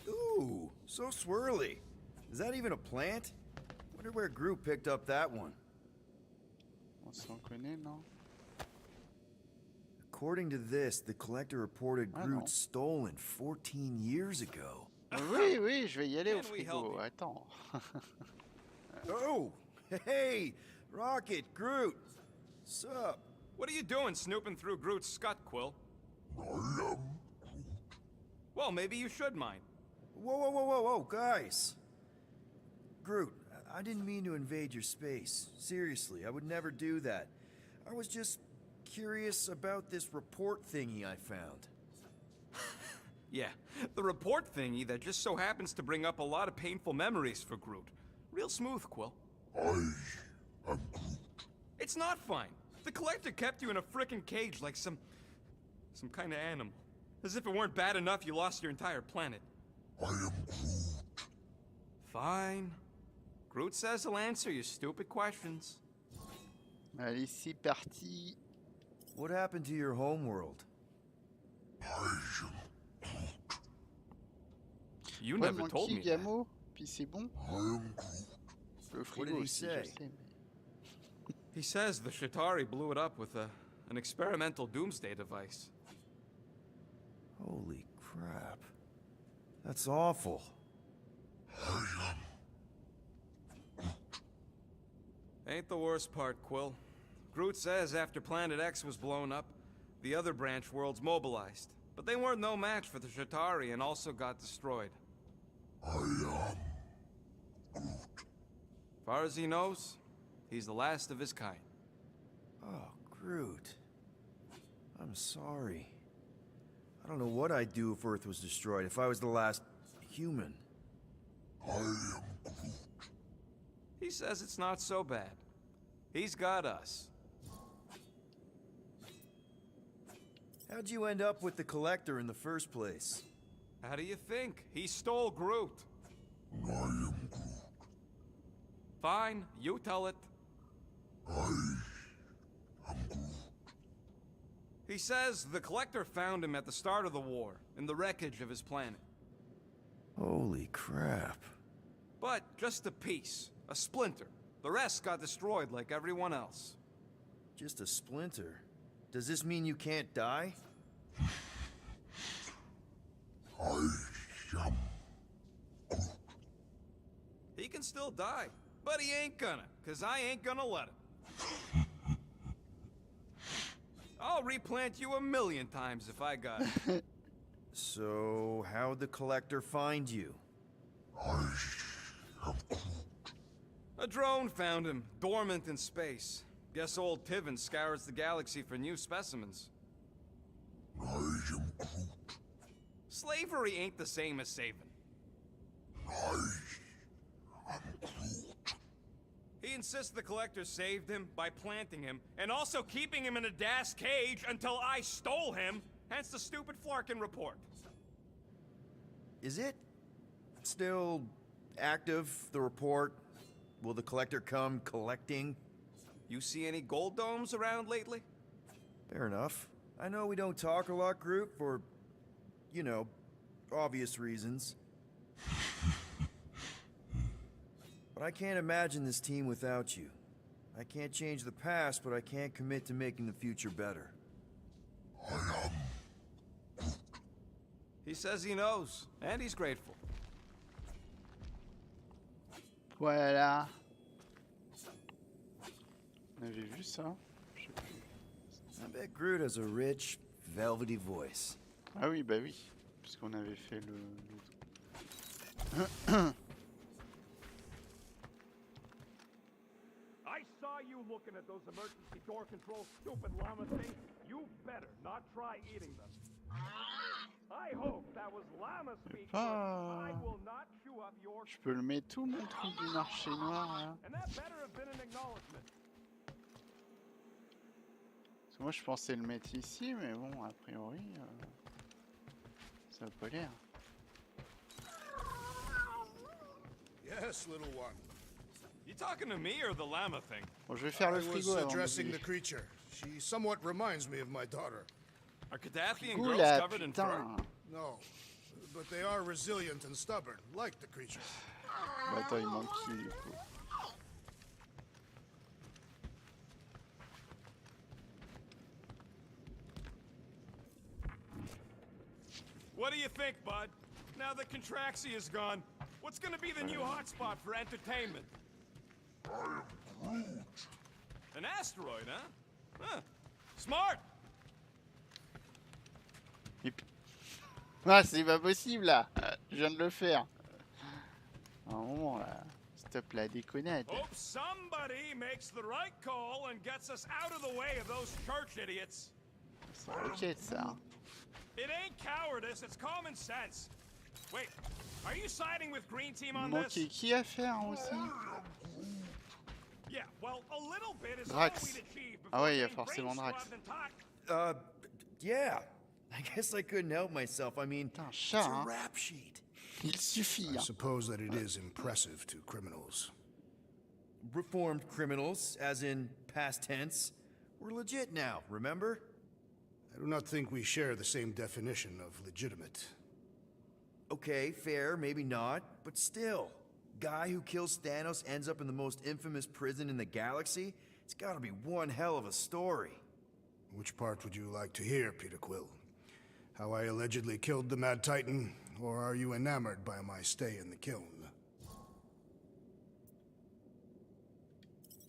Ooh, so swirly. Is that even a plant? Wonder where Groot picked up that one. On s'en connaît, non? According to this, the collector reported Groot stolen 14 years ago. Oui, oui, je vais y aller au frigo. Attends. Oh, hey, Rocket, Groot. Sup? What are you doing snooping through Groot's scut, Quill? I am Groot. Well, maybe you should mind. Whoa, whoa, whoa, whoa, whoa, guys. Groot, I didn't mean to invade your space. Seriously, I would never do that. I was just curious about this report thingy I found. Yeah, the report thingy that just so happens to bring up a lot of painful memories for Groot. Real smooth, Quill. I am Groot. It's not fine. The Collector kept you in a frickin' cage like some kind of animal. As if it weren't bad enough you lost your entire planet. I am Groot. Fine. Groot says he'll answer your stupid questions. Allez, c'est parti. What happened to your homeworld? You Ouais, never mon told petit me that. Gamo, puis c'est bon. Le What frigo did he aussi, say? je sais. mais- He says the Shatari blew it up with an experimental doomsday device. Holy crap. That's awful. Ain't the worst part, Quill. Groot says after Planet X was blown up, the other branch worlds mobilized. But they weren't no match for the Shatari and also got destroyed. Far as he knows, he's the last of his kind. Oh, Groot. I'm sorry. I don't know what I'd do if Earth was destroyed, if I was the last human. He says it's not so bad. He's got us. How'd you end up with the Collector in the first place? How do you think? He stole Groot. Fine, you tell it. He says the Collector found him at the start of the war, in the wreckage of his planet. Holy crap. But just a piece, a splinter. The rest got destroyed like everyone else. Just a splinter? Does this mean you can't die? He can still die, but he ain't gonna, 'cause I ain't gonna let him. I'll replant you 1,000,000 times if I got it. So, how'd the Collector find you? A drone found him, dormant in space. Guess old Tiven scours the galaxy for new specimens. Slavery ain't the same as saving. He insists the Collector saved him by planting him, and also keeping him in a das cage until I stole him, hence the stupid Flarkin report. Is it still active, the report? Will the Collector come collecting? You see any gold domes around lately? Fair enough. I know we don't talk a lot, Groot, for, you know, obvious reasons. But I can't imagine this team without you. I can't change the past, but I can't commit to making the future better. He says he knows, and he's grateful. Voilà. On avait vu ça? Je sais plus. I bet Groot has a rich, velvety voice. Ah oui, bah oui. Puisqu'on avait fait le... I saw you looking at those emergency door control stupid llama things. You better not try eating them. I hope that was llama speak. I will not chew up your... Je peux le mettre tout mon truc du marché noir là. And that better have been an acknowledgement. Parce que moi je pensais le mettre ici, mais bon, a priori, ça a pas l'air. Yes, little one. You talking to me or the llama thing? Bon, je vais faire le I was frigo avant addressing d'oublier. the creature. She somewhat reminds me of my daughter. Are Cadathian Frigo girls là, covered in fur? putain. No, but they are resilient and stubborn, like the creature. Bah, attends, il manque qui du coup? What do you think, bud? Now that Contraxi is gone, what's gonna be the new hotspot for entertainment? An asteroid, huh? Huh. Smart! Ah, c'est pas possible là! Je viens de le faire. Un moment là. Stop la déconnade. Hope somebody makes the right call and gets us out of the way of those church idiots. C'est ok ça. It ain't cowardice, it's common sense. Wait, are you siding with Green Team on Bon, this? qui a fait aussi? Yeah, well, a little bit is all Drax. we'd achieve Ah ouais, il y a before forcément getting Drax. brain-swabbed and Yeah. I guess I couldn't help myself. I mean, Putain, it's chat, a hein. rap sheet. Il suffit. I Hein. suppose that it is impressive to criminals. Reformed criminals, as in past tense. We're legit now, remember? I do not think we share the same definition of legitimate. Okay, fair, maybe not, but still. Guy who kills Thanos ends up in the most infamous prison in the galaxy? It's gotta be one hell of a story. Which part would you like to hear, Peter Quill? How I allegedly killed the Mad Titan, or are you enamored by my stay in the kiln?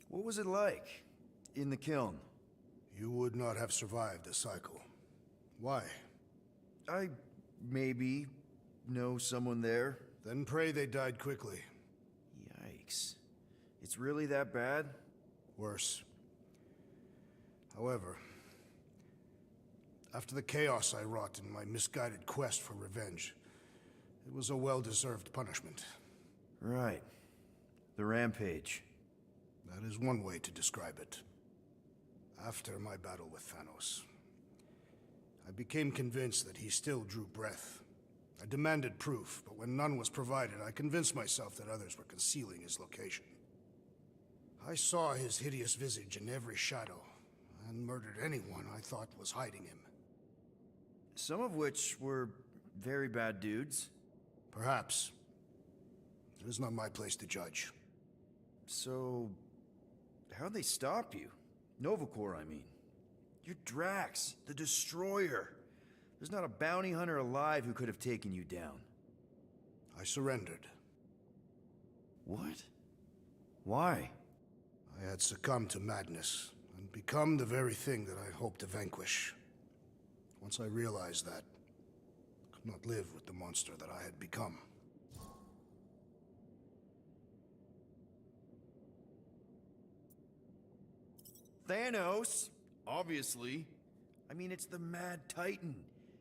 What was it like in the kiln? You would not have survived the cycle. Why? I maybe know someone there. Then pray they died quickly. Yikes. It's really that bad? Worse. However, after the chaos I wrought in my misguided quest for revenge, it was a well-deserved punishment. Right. The rampage. That is one way to describe it. After my battle with Thanos, I became convinced that he still drew breath. I demanded proof, but when none was provided, I convinced myself that others were concealing his location. I saw his hideous visage in every shadow, and murdered anyone I thought was hiding him. Some of which were very bad dudes. Perhaps. It is not my place to judge. So, how'd they stop you? Nova Corps, I mean. You're Drax, the Destroyer. There's not a bounty hunter alive who could have taken you down. I surrendered. What? Why? I had succumbed to madness, and become the very thing that I hoped to vanquish. Once I realized that, I could not live with the monster that I had become. Thanos, obviously. I mean, it's the Mad Titan.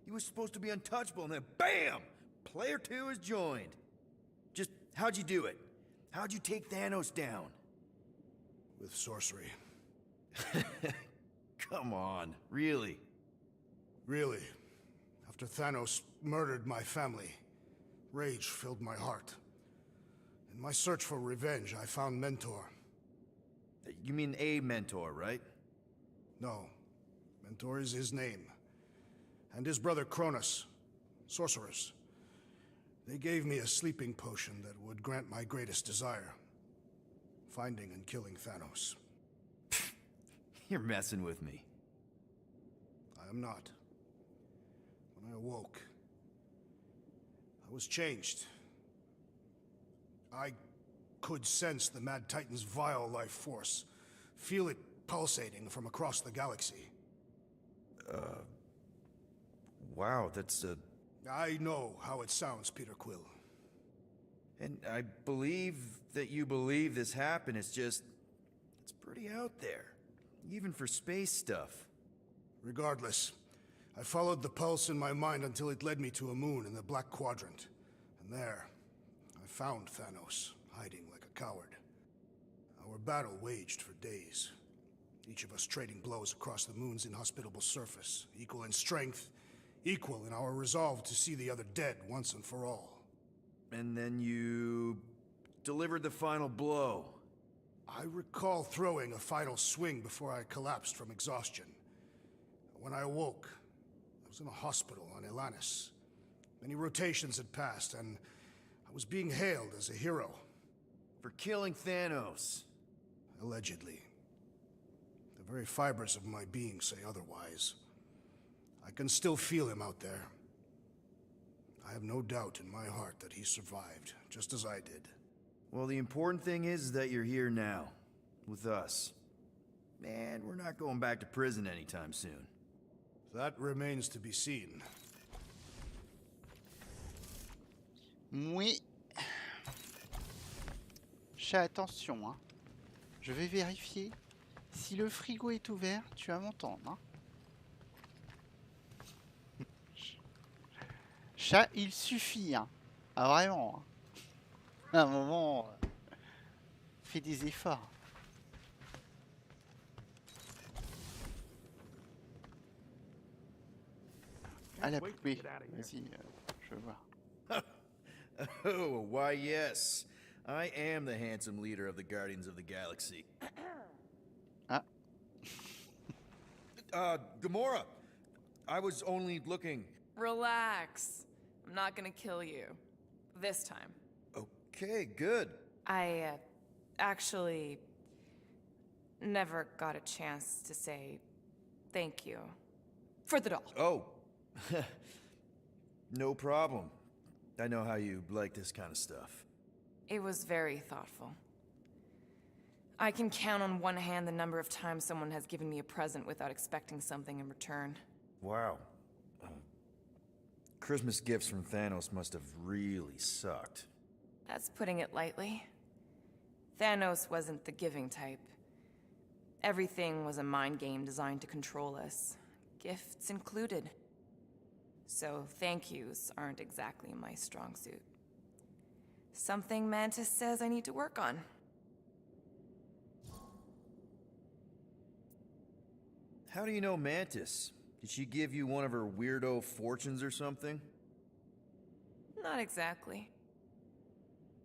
He was supposed to be untouchable, and then BAM! Player 2 is joined. Just, how'd you do it? How'd you take Thanos down? With sorcery. Come on, really? Really. After Thanos murdered my family, rage filled my heart. In my search for revenge, I found Mentor. You mean a mentor, right? No. Mentor is his name. And his brother Cronus, sorcerers. They gave me a sleeping potion that would grant my greatest desire. Finding and killing Thanos. You're messing with me. I am not. When I awoke, I was changed. I could sense the Mad Titan's vile life force. Feel it pulsating from across the galaxy. Wow, that's a... I know how it sounds, Peter Quill. And I believe that you believe this happened. It's just... it's pretty out there. Even for space stuff. Regardless, I followed the pulse in my mind until it led me to a moon in the Black Quadrant. And there, I found Thanos, hiding like a coward. Our battle waged for days. Each of us trading blows across the moon's inhospitable surface, equal in strength, equal in our resolve to see the other dead once and for all. And then you... delivered the final blow. I recall throwing a final swing before I collapsed from exhaustion. When I awoke, I was in a hospital on Elanis. Many rotations had passed, and I was being hailed as a hero. For killing Thanos. Allegedly. The very fibers of my being say otherwise. I can still feel him out there. I have no doubt in my heart that he survived, just as I did. Well, the important thing is that you're here now, with us. Man, we're not going back to prison anytime soon. That remains to be seen. Oui. Chat, attention, hein. Je vais vérifier. Si le frigo est ouvert, tu vas m'entendre, hein. il suffit, hein. Ah, vraiment. À un moment, fais des efforts. À la poupée. Vas-y, je veux voir. Oh, why yes. I am the handsome leader of the Guardians of the Galaxy. Ah. Gamora, I was only looking. Relax. I'm not gonna kill you. This time. Okay, good. I, actually never got a chance to say thank you for the doll. Oh. No problem. I know how you like this kind of stuff. It was very thoughtful. I can count on one hand the number of times someone has given me a present without expecting something in return. Wow. Christmas gifts from Thanos must have really sucked. That's putting it lightly. Thanos wasn't the giving type. Everything was a mind game designed to control us, gifts included. So thank yous aren't exactly my strong suit. Something Mantis says I need to work on. How do you know Mantis? Did she give you one of her weirdo fortunes or something? Not exactly.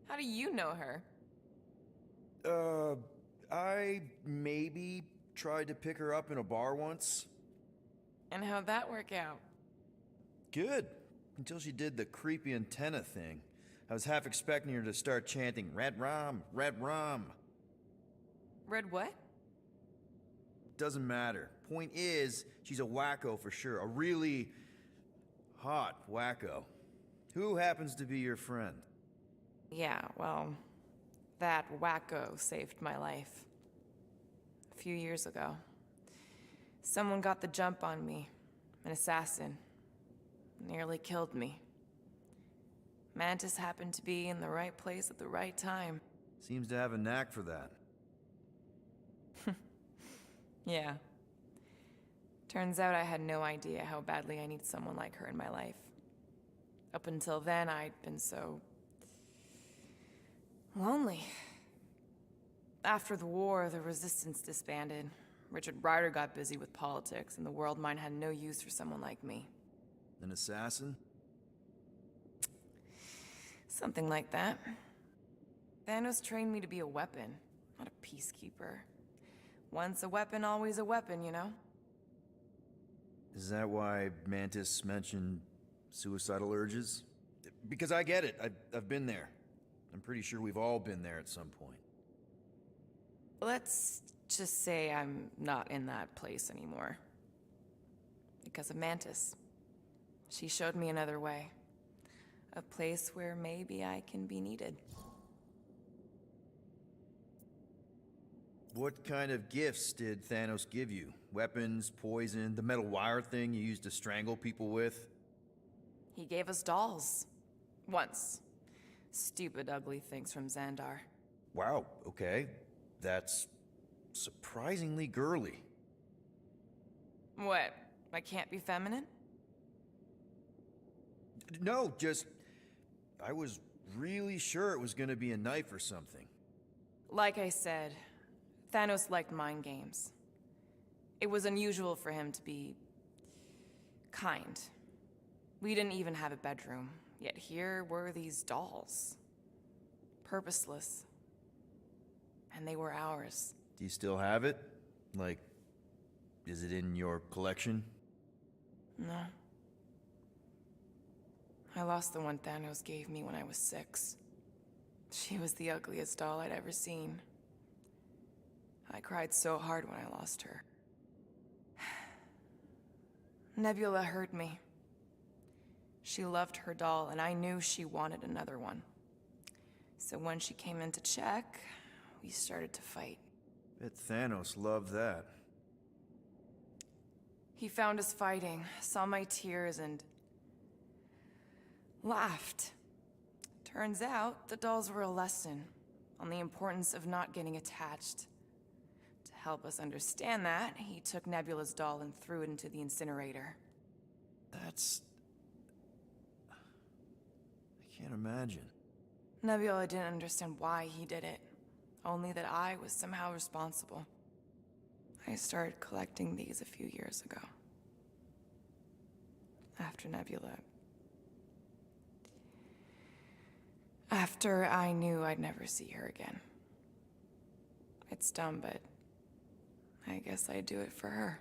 How do you know her? I maybe tried to pick her up in a bar once. And how'd that work out? Good. Until she did the creepy antenna thing. I was half expecting her to start chanting, Red Rum, Red Rum. Red what? Doesn't matter. Point is, she's a wacko for sure. A really hot wacko. Who happens to be your friend? Yeah, well, that wacko saved my life. A few years ago. Someone got the jump on me. An assassin. Nearly killed me. Mantis happened to be in the right place at the right time. Seems to have a knack for that. Yeah. Turns out I had no idea how badly I needed someone like her in my life. Up until then, I'd been so lonely. After the war, the resistance disbanded. Richard Rider got busy with politics, and the world mine had no use for someone like me. An assassin? Something like that. Thanos trained me to be a weapon, not a peacekeeper. Once a weapon, always a weapon, you know? Is that why Mantis mentioned suicidal urges? Because I get it. I've been there. I'm pretty sure we've all been there at some point. Let's just say I'm not in that place anymore. Because of Mantis. She showed me another way. A place where maybe I can be needed. What kind of gifts did Thanos give you? Weapons, poison, the metal wire thing you used to strangle people with? He gave us dolls. Once. Stupid, ugly things from Xandar. Wow, okay. That's surprisingly girly. What? I can't be feminine? No, just... I was really sure it was gonna be a knife or something. Like I said, Thanos liked mind games. It was unusual for him to be kind. We didn't even have a bedroom, yet here were these dolls. Purposeless. And they were ours. Do you still have it? Like, is it in your collection? No. I lost the one Thanos gave me when I was 6. She was the ugliest doll I'd ever seen. I cried so hard when I lost her. Nebula hurt me. She loved her doll, and I knew she wanted another one. So when she came in to check, we started to fight. Bet Thanos loved that. He found us fighting, saw my tears, and laughed. Turns out, the dolls were a lesson on the importance of not getting attached. To help us understand that, he took Nebula's doll and threw it into the incinerator. That's... Can't imagine. Nebula didn't understand why he did it, only that I was somehow responsible. I started collecting these a few years ago. After Nebula. After I knew I'd never see her again. It's dumb, but I guess I'd do it for her.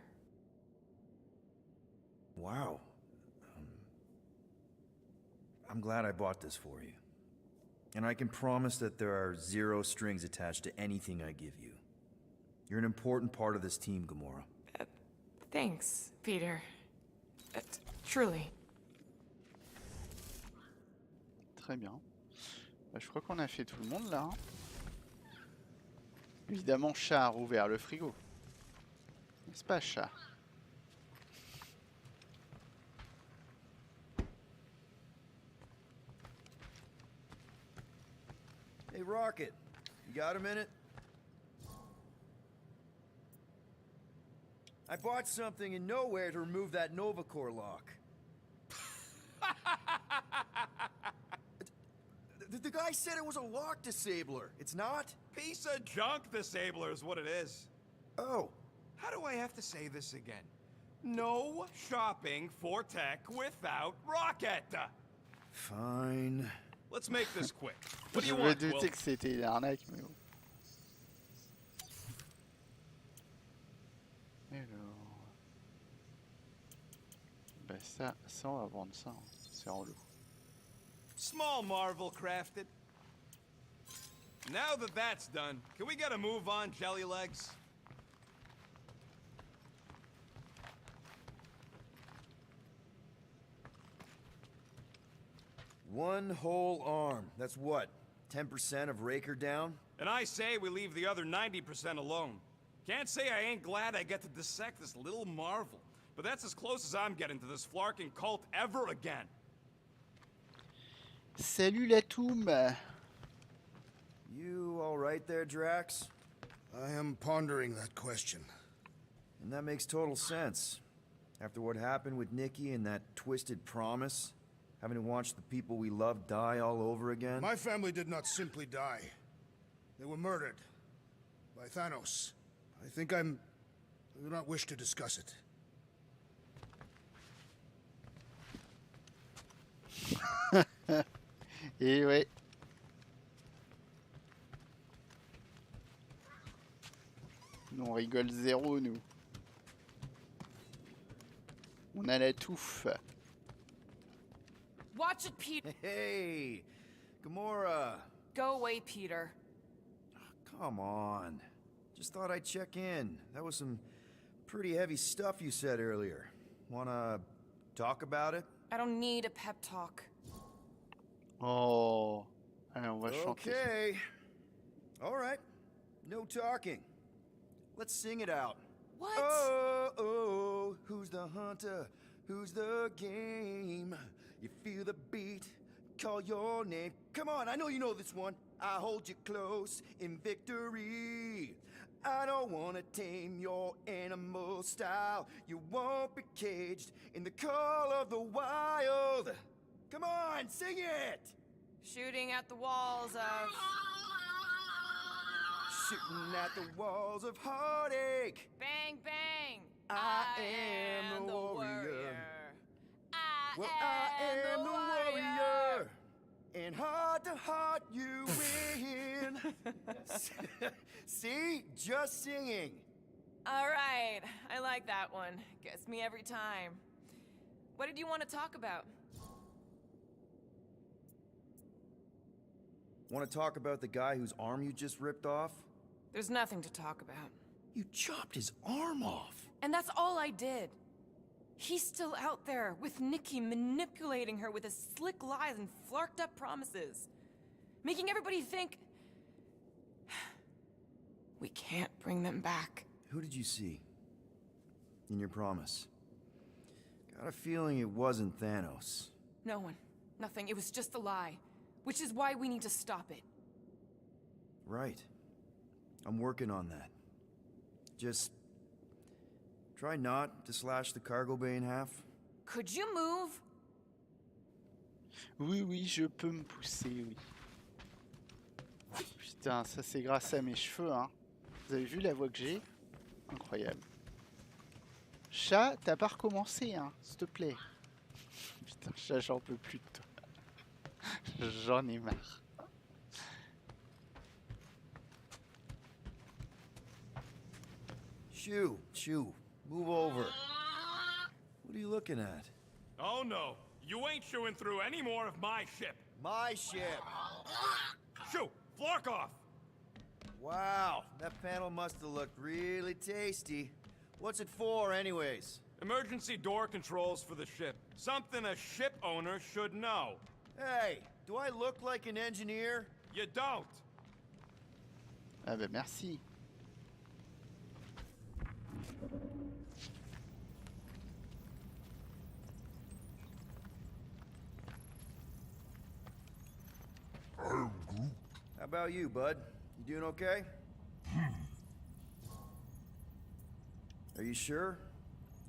Wow. I'm glad I bought this for you. And I can promise that there are zero strings attached to anything I give you. You're an important part of this team, Gamora. Thanks, Peter. Truly. Très bien. Bah, je crois qu'on a fait tout le monde là. Évidemment, Chat a rouvert le frigo. N'est-ce pas, Chat? Hey, Rocket. You got a minute? I bought something in nowhere to remove that Nova Core lock. The guy said it was a lock disabler. It's not? Piece of junk disabler is what it is. Oh. How do I have to say this again? No shopping for tech without Rocket. Fine. Let's make this quick. What do Je you me want, Will? doutais que c'était une arnaque, mais bon. Alors... Bah ça on va vendre ça. Hein. C'est relou. Small marvel crafted. Now that that's done, can we get a move on, Jelly Legs? One whole arm. That's what? 10% of Raker down? And I say we leave the other 90% alone. Can't say I ain't glad I get to dissect this little marvel. But that's as close as I'm getting to this flarking cult ever again. Salut la toum. You all right there, Drax? I am pondering that question. And that makes total sense. After what happened with Nikki and that twisted promise, having to watch the people we love die all over again. My family did not simply die. They were murdered by Thanos. I do not wish to discuss it. Et ouais. Nous, on rigole zéro, nous. On a la touffe. Watch it, Peter. Hey, Gamora. Go away, Peter. Come on. Just thought I'd check in. That was some pretty heavy stuff you said earlier. Wanna talk about it? I don't need a pep talk. Oh. Allez, on va chanter. Okay. All right. No talking. Let's sing it out. What? Oh, oh, who's the hunter? Who's the game? You feel the beat, call your name. Come on, I know you know this one. I hold you close in victory. I don't wanna tame your animal style. You won't be caged in the call of the wild. Come on, sing it! Shooting at the walls of... Shooting at the walls of heartache. Bang, bang! I am the warrior. I am the warrior. And heart to heart you win. See? Just singing. All right, I like that one. Gets me every time. What did you want to talk about? Want to talk about the guy whose arm you just ripped off? There's nothing to talk about. You chopped his arm off. And that's all I did. He's still out there with Nikki, manipulating her with his slick lies and flarked up promises. Making everybody think... we can't bring them back. Who did you see? In your promise? Got a feeling it wasn't Thanos. No one. Nothing. It was just a lie. Which is why we need to stop it. Right. I'm working on that. Just... try not to slash the cargo bay in half. Could you move? Oui, oui, je peux me pousser, oui. Putain, ça c'est grâce à mes cheveux, hein. Vous avez vu la voix que j'ai? Incroyable. Chat, t'as pas recommencé, hein, s'il te plaît. Putain, chat, j'en peux plus de toi. J'en ai marre. Shoo, move over. What are you looking at? Oh no, you ain't chewing through any more of my ship. My ship! Shoo, flark off! Wow, that panel must have looked really tasty. What's it for, anyways? Emergency door controls for the ship. Something a ship owner should know. Hey, do I look like an engineer? You don't. Ah bah merci. How about you, bud? You doing okay? Are you sure?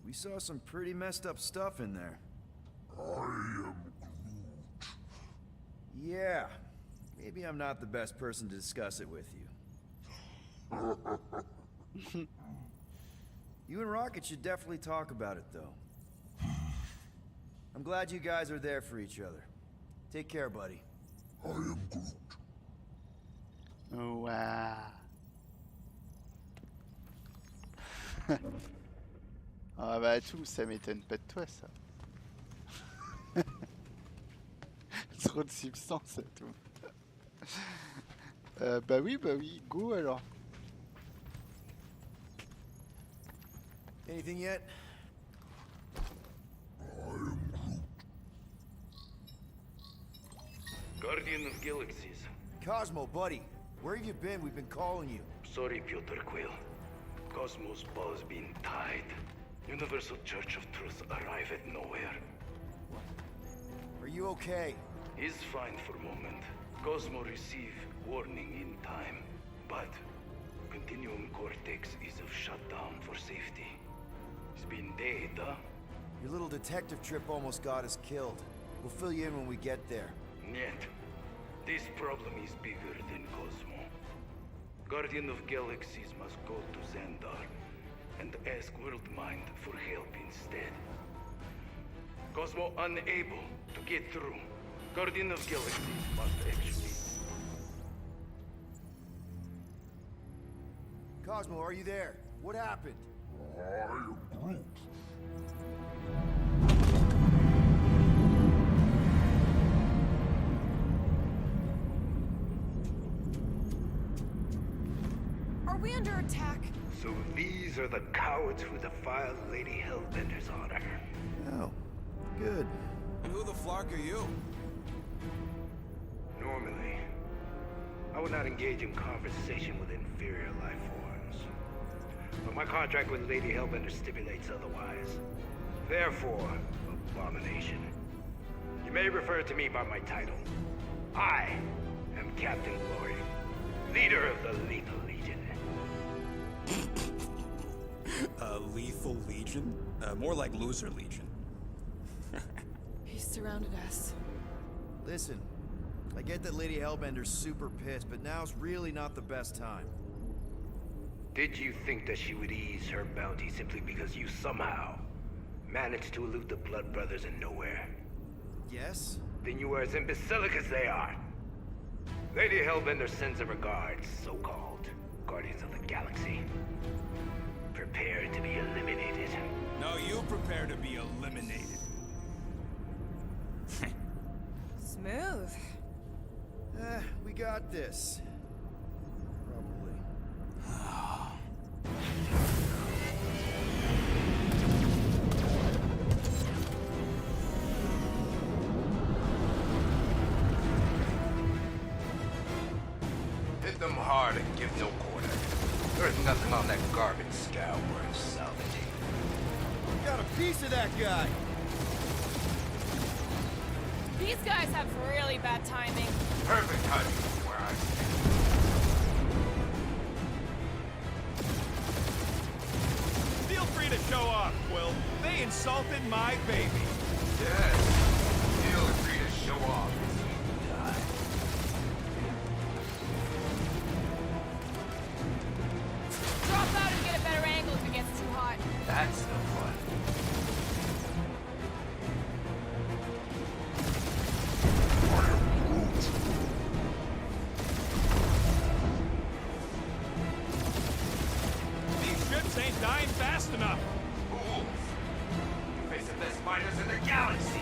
We saw some pretty messed up stuff in there. I am Groot. Yeah. Maybe I'm not the best person to discuss it with you. You and Rocket should definitely talk about it, though. I'm glad you guys are there for each other. Take care, buddy. I am Groot. Ouah. Ah bah tout, ça m'étonne pas de toi ça. Trop de substance à tout. Bah oui, go alors. Anything yet? Guardian of Galaxies. Cosmo, buddy. Where have you been? We've been calling you. Sorry, Peter Quill. Cosmo's ball's been tied. Universal Church of Truth arrive at nowhere. Are you okay? He's fine for a moment. Cosmo receive warning in time, but Continuum Cortex is of shutdown for safety. It's been dead, huh? Your little detective trip almost got us killed. We'll fill you in when we get there. Yet, this problem is bigger than Cosmo. Guardian of Galaxies must go to Xandar and ask Worldmind for help instead. Cosmo unable to get through. Guardian of Galaxies must actually... Cosmo, are you there? What happened? I am Groot. Are we under attack? So these are the cowards who defiled Lady Hellbender's honor. Oh, good. And who the flark are you? Normally, I would not engage in conversation with inferior life forms. But my contract with Lady Hellbender stipulates otherwise. Therefore, abomination. You may refer to me by my title. I am Captain Glory, leader of the Lethal Legion. Lethal Legion? More like Loser Legion. He surrounded us. Listen, I get that Lady Hellbender's super pissed, but now's really not the best time. Did you think that she would ease her bounty simply because you somehow managed to elude the Blood Brothers in nowhere? Yes? Then you are as imbecilic as they are. Lady Hellbender sends her regards, so-called Guardians of the Galaxy. Prepare to be eliminated. No, you prepare to be eliminated. Smooth. We got this. Probably. Hit them hard and give no quarter. There's nothing on that garbage scow worth salvaging. Got a piece of that guy! These guys have really bad timing. Perfect timing where I stand. Feel free to show off, Quill. They insulted my baby. Yes. Feel free to Show off as you die. Drop out and get a better angle if it gets too hot. That's the fun. These ships ain't dying fast enough. Fools. You face the best fighters in the galaxy.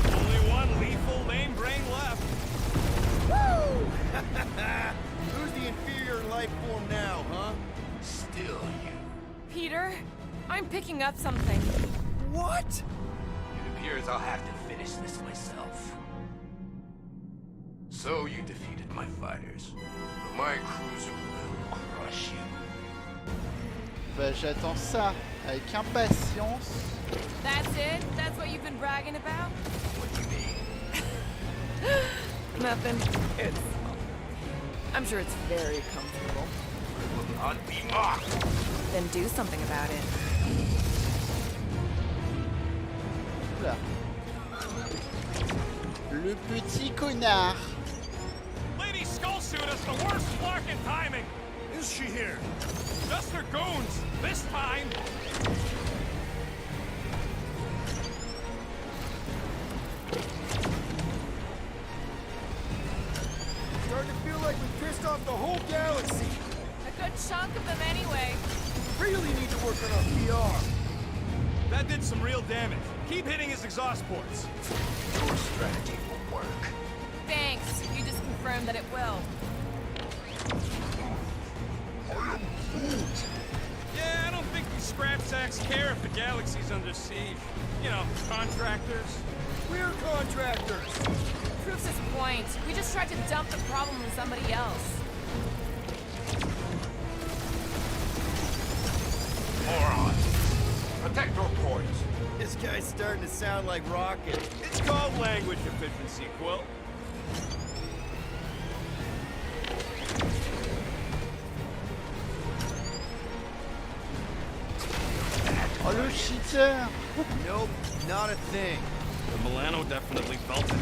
Only one lethal lame brain left. Who's the inferior life form now, huh? Still you. Peter, I'm picking up something. What? It appears I'll have to finish this myself. So you defeated my fighters, but my cruiser will crush you. Bah, j'attends ça avec impatience. That's it? That's what you've been bragging about? What do you mean? Nothing. I'm sure it's very comfortable. I will not be mocked. Then do something about it. Oula. Le petit connard. Lady Skullsuit has the worst flarkin' timing. Is she here? Just her goons. This time. Starting to feel like we pissed off the whole galaxy. A good chunk of them anyway. Really need to work on our PR. That did some real damage. Keep hitting his exhaust ports. Your strategy will work. Thanks. You just confirmed that it will. Yeah, I don't think these scrap sacks care if the galaxy's under siege. You know, contractors. We're contractors. Proves his point. We just tried to dump the problem on somebody else. Morons. Protect your ports. This guy's starting to sound like Rocket. It's called language efficiency, Quill. Oh, le cheater. Nope, not a thing. The Milano definitely felt it.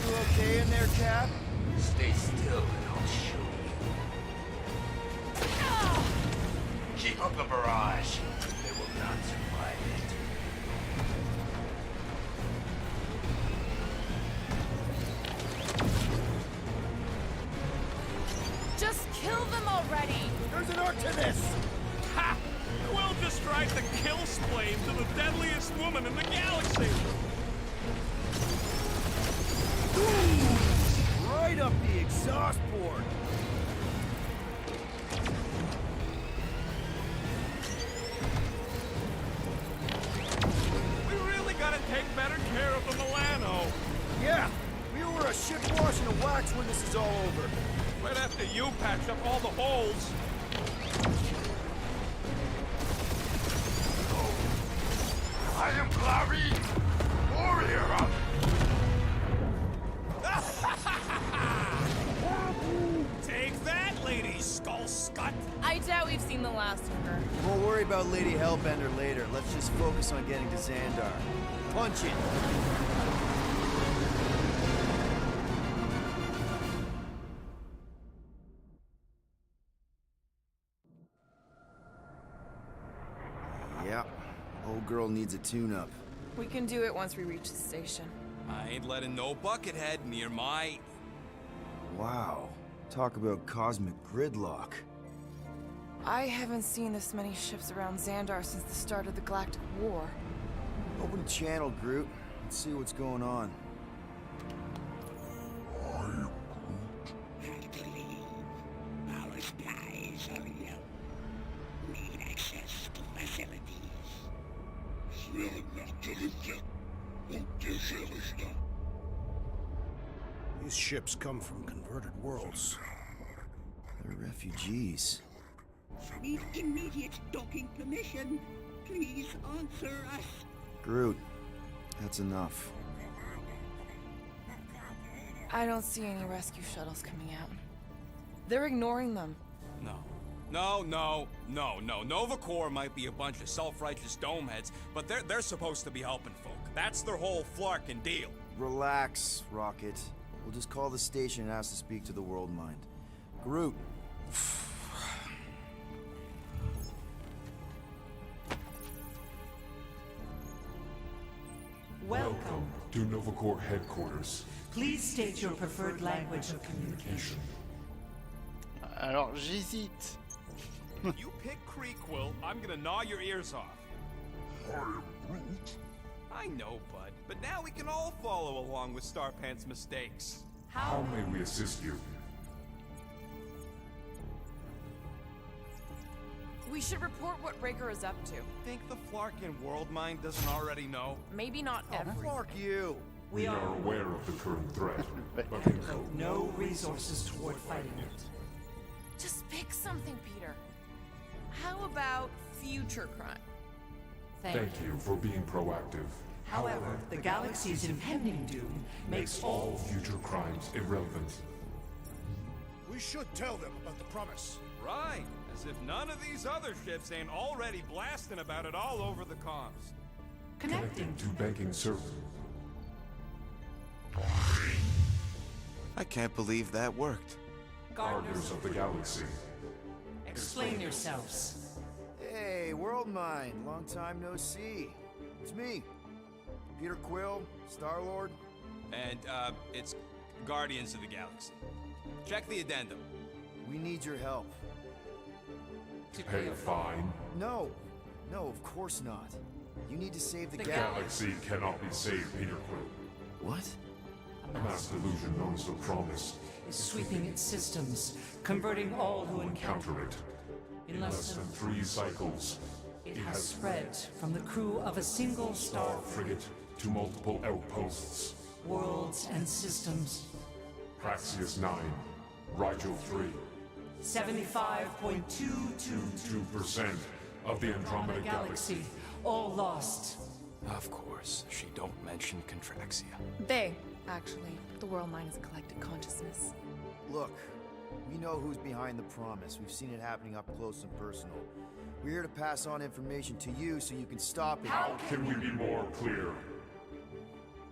You okay in there, Cap? Stay still and I'll show you. Keep up the barrage. They will not survive it. Just kill them already! There's an art to this! Ha! Quill just tried to kill Splane to the deadliest woman in the galaxy! Ooh, right up the exhaust port! We really gotta take better care of the Milano. Yeah, we were a ship wash and a wax when this is all over. Right after you patch up all the holes. I am Clary, warrior. Take that, Lady Skull Scut. I doubt we've seen the last of her. We'll worry about Lady Hellbender later. Let's just focus on getting to Xandar. Punch it! Yeah, old girl needs a tune-up. We can do it once we reach the station. I ain't letting no buckethead near my... Wow. Talk about cosmic gridlock. I haven't seen this many ships around Xandar since the start of the Galactic War. Open a channel, Groot. Let's see what's going on. These ships come from converted worlds. They're refugees. Need immediate docking permission. Please answer us. Groot, that's enough. I don't see any rescue shuttles coming out. They're ignoring them. No. Nova Corps might be a bunch of self-righteous domeheads, but they're supposed to be helping folk. That's their whole flarkin' deal. Relax, Rocket. We'll just call the station and ask to speak to the World Mind. Groot. Welcome to Nova Corps headquarters. Please state your preferred language of communication. Alors, j'hésite. You pick Kree, Quill, I'm gonna gnaw your ears off. I am Groot. I know, bud, but now we can all follow along with Starpant's mistakes. How may we assist you? We should report what Raker is up to. Think the Flarkin World Mind doesn't already know? Maybe not everything. Flark you! We are aware of the current threat, but Devote no resources toward fighting it. Just pick something, Peter. How about future crime? thank you for being proactive. However, the galaxy's impending doom makes all future crimes irrelevant. We should tell them about the promise. Right, as if none of these other ships ain't already blasting about it all over the comms. Connecting to banking service. I can't believe that worked. Gardeners of the Galaxy. Explain yourselves. Hey, World Mind, long time no see. It's me, Peter Quill, Star-Lord. And, it's Guardians of the Galaxy. Check the addendum. We need your help. To pay a fine? No, of course not. You need to save the galaxy cannot be saved, Peter Quill. What? A mass delusion known as the Promise is sweeping its systems, converting all who encounter it. In less than 3 cycles, it has spread from the crew of a single star frigate to multiple outposts, worlds and systems. Praxius 9, Rigel 3. 75.222% of the Andromeda Galaxy. All lost. Of course, she don't mention Contraxia. They, actually. The World Mind is a collective consciousness. Look, we know who's behind the promise. We've seen it happening up close and personal. We're here to pass on information to you so you can stop it. How can we be more clear?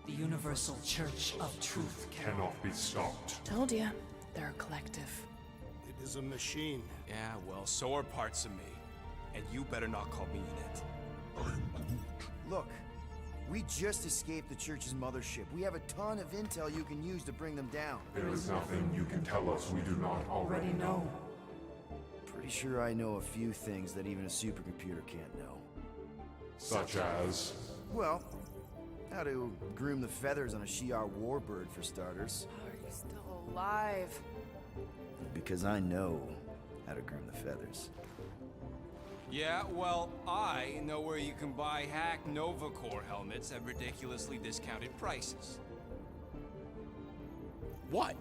The Universal Church of Truth cannot be stopped. Told ya, they're a collective. It is a machine. Yeah, well, so are parts of me. And you better not call me in it. Look, we just escaped the Church's mothership. We have a ton of intel you can use to bring them down. There is nothing you can tell us we do not already know. Pretty sure I know a few things that even a supercomputer can't know. Such as? Well, how to groom the feathers on a Shi'ar warbird, for starters. How are you still alive? Because I know how to groom the feathers. Yeah, well, I know where you can buy hack Nova Corps helmets at ridiculously discounted prices. What?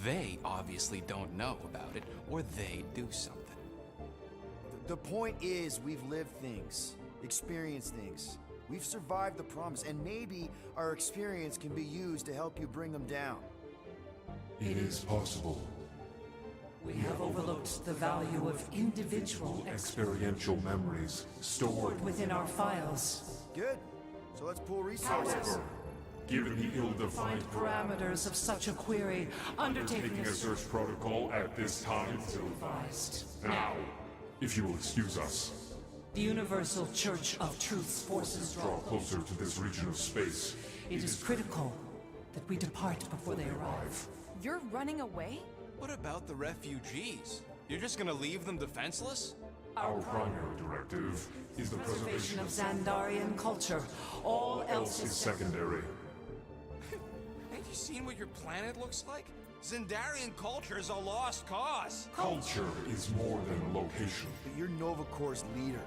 They obviously don't know about it, or they do something. The point is, we've lived things, experienced things. We've survived the promise, and maybe our experience can be used to help you bring them down. It is possible. We have overlooked the value of individual experiential memories stored within our files. Good. So let's pool resources. However, given the ill-defined parameters of such a query, undertaking a search protocol at this time is ill-advised. Now, if you will excuse us. The Universal Church of Truth's forces draw closer to this region of space. It is critical that we depart before they arrive. You're running away? What about the refugees? You're just gonna leave them defenseless? Our primary directive is the preservation of Xandarian culture. All else is secondary. Ain't you seen what your planet looks like? Xandarian culture is a lost cause. Culture is more than a location. But you're Nova Corps' leader.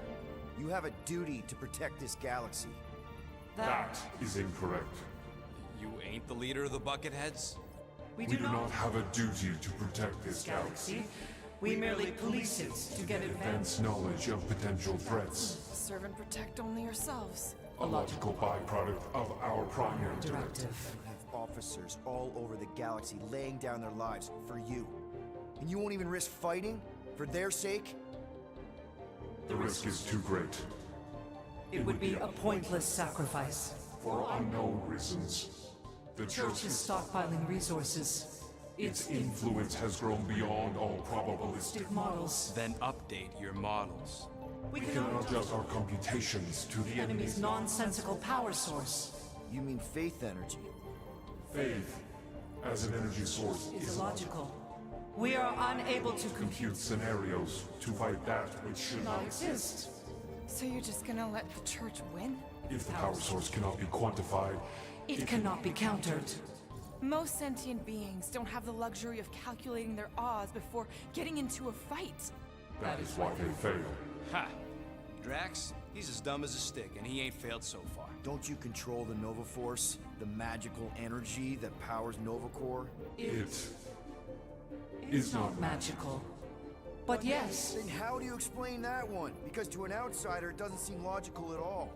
You have a duty to protect this galaxy. That is incorrect. You ain't the leader of the Bucketheads? We do not have a duty to protect this galaxy. We merely police it to get Advance knowledge of potential threats. Serve and protect only yourselves. A logical byproduct of our primary directive. We have officers all over the galaxy laying down their lives for you. And you won't even risk fighting? For their sake? The risk is too great. It would be a pointless sacrifice. For unknown reasons. The Church is stockpiling resources. Its influence has grown beyond all probabilistic models. Then update your models. We cannot adjust our computations to the enemy's nonsensical power source. You mean faith energy? Faith, as an energy source, is illogical. We are unable to compute scenarios to fight that which should not exist. So you're just gonna let the church win? If the power source cannot be quantified, it cannot be countered. Most sentient beings don't have the luxury of calculating their odds before getting into a fight. That is why they fail. Ha! Drax, he's as dumb as a stick, and he ain't failed so far. Don't you control the Nova Force? The magical energy that powers Nova Corps? It is not magical. But yes. Then how do you explain that one? Because to an outsider, it doesn't seem logical at all.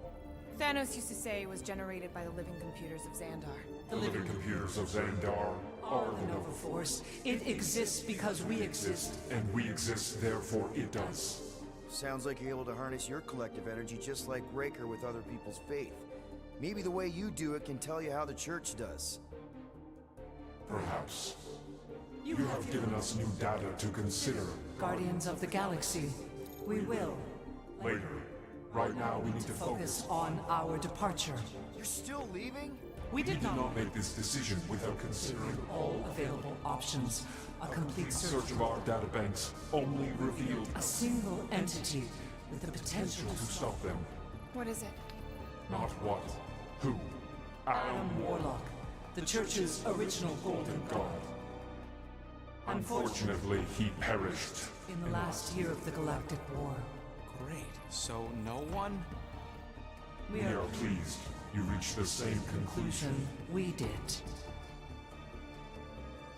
Thanos used to say it was generated by the living computers of Xandar. The living computers of Xandar are the Nova Force. It exists because we exist. And we exist, therefore it does. Sounds like you're able to harness your collective energy just like Raker with other people's faith. Maybe the way you do it can tell you how the church does. Perhaps. You have given us new data to consider. Guardians of the Galaxy. We will. Later. Right now we need to focus on our departure. You're still leaving? We did not make this decision without considering all available options. A complete search of our databanks only revealed a single entity with the potential to stop them. What is it? Not what. Who? Adam Warlock, the Church's original Golden God. Unfortunately, he perished in the last year of the Galactic War. Great. So no one? We are pleased you reached the same conclusion we did.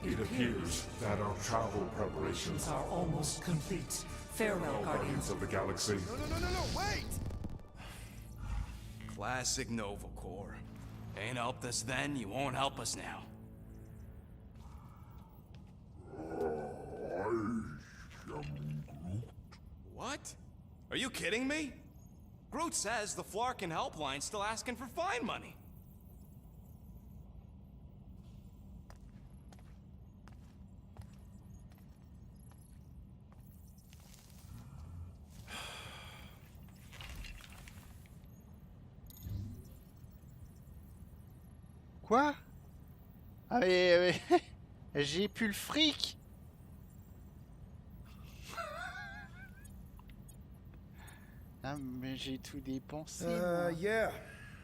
It appears that our travel preparations are almost complete. Farewell, Guardians of the Galaxy. No, wait! Classic Nova Corps. Ain't helped us then, you won't help us now. What? Are you kidding me? Groot says the Flarkin helpline's still asking for fine money. Quoi? Ah mais j'ai plus le fric. Ah mais j'ai tout dépensé. Yeah.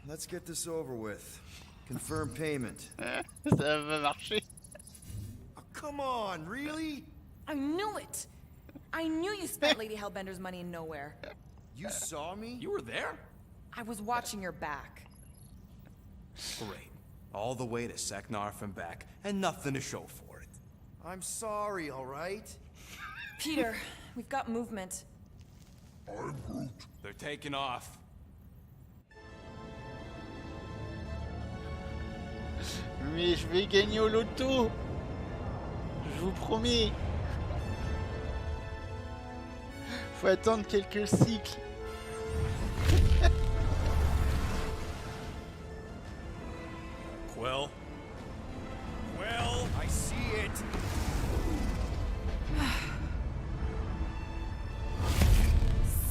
Let's get this over with. Confirm payment. Ça va marcher. Oh, come on, really? I knew it. I knew you spent Lady Hellbender's money in nowhere. You saw me? You were there? I was watching your back. Great. All the way to Seknarf and back, and nothing to show for it. I'm sorry, all right? Peter, we've got movement. I'm Groot. They're taking off. Mais je vais gagner au loto. Je vous promets. Faut attendre quelques cycles. Quill? Quill? I see it.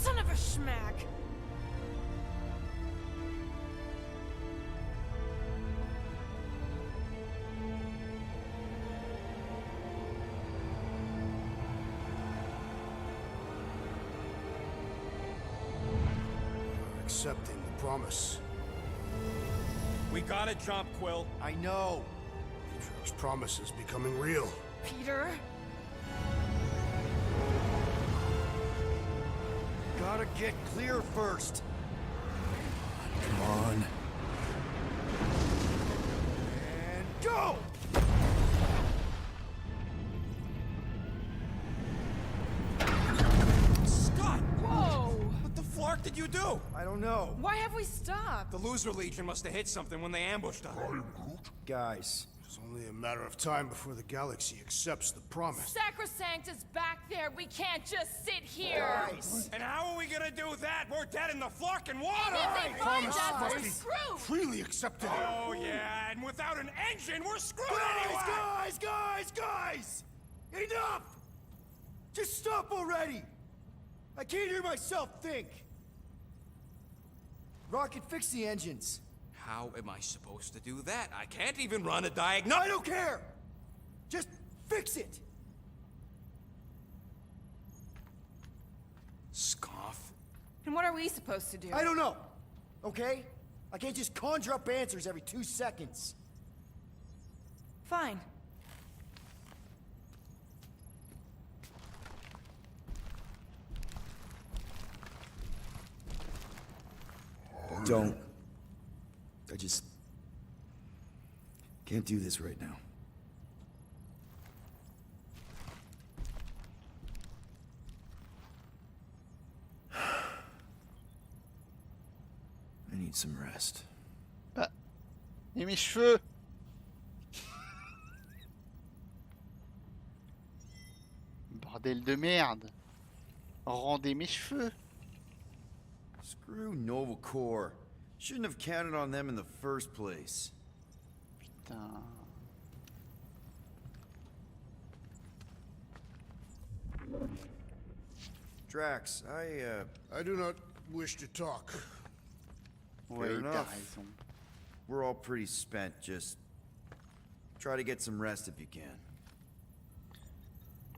Son of a schmack. Accepting the promise. We gotta jump, Quill. I know. Matriarch's promise is becoming real. Peter? Gotta get clear first. Come on. And go! you do? I don't know. Why have we stopped? The Loser Legion must have hit something when they ambushed us. Guys. It's only a matter of time before the galaxy accepts the promise. Sacrosanct is back there. We can't just sit here. Guys. And how are we gonna do that? We're dead in the fucking water! If they find us, must we're be screwed. freely accepted. Oh, yeah, and without an engine, we're screwed anyway! Guys! Enough! Just stop already! I can't hear myself think! Rocket, fix the engines. How am I supposed to do that? I can't even run a diagnostic. I don't care! Just fix it! Scoff. And what are we supposed to do? I don't know, okay? I can't just conjure up answers every 2 seconds. Fine. Don't. I just can't do this right now. I need some rest. Ah. Et mes cheveux. Bordel de merde. Rendez mes cheveux. Screw Nova Corps. Shouldn't have counted on them in the first place. Putain. Drax, I do not wish to talk. Ouais, Fair t'as enough. raison. We're all pretty spent. Just try to get some rest if you can.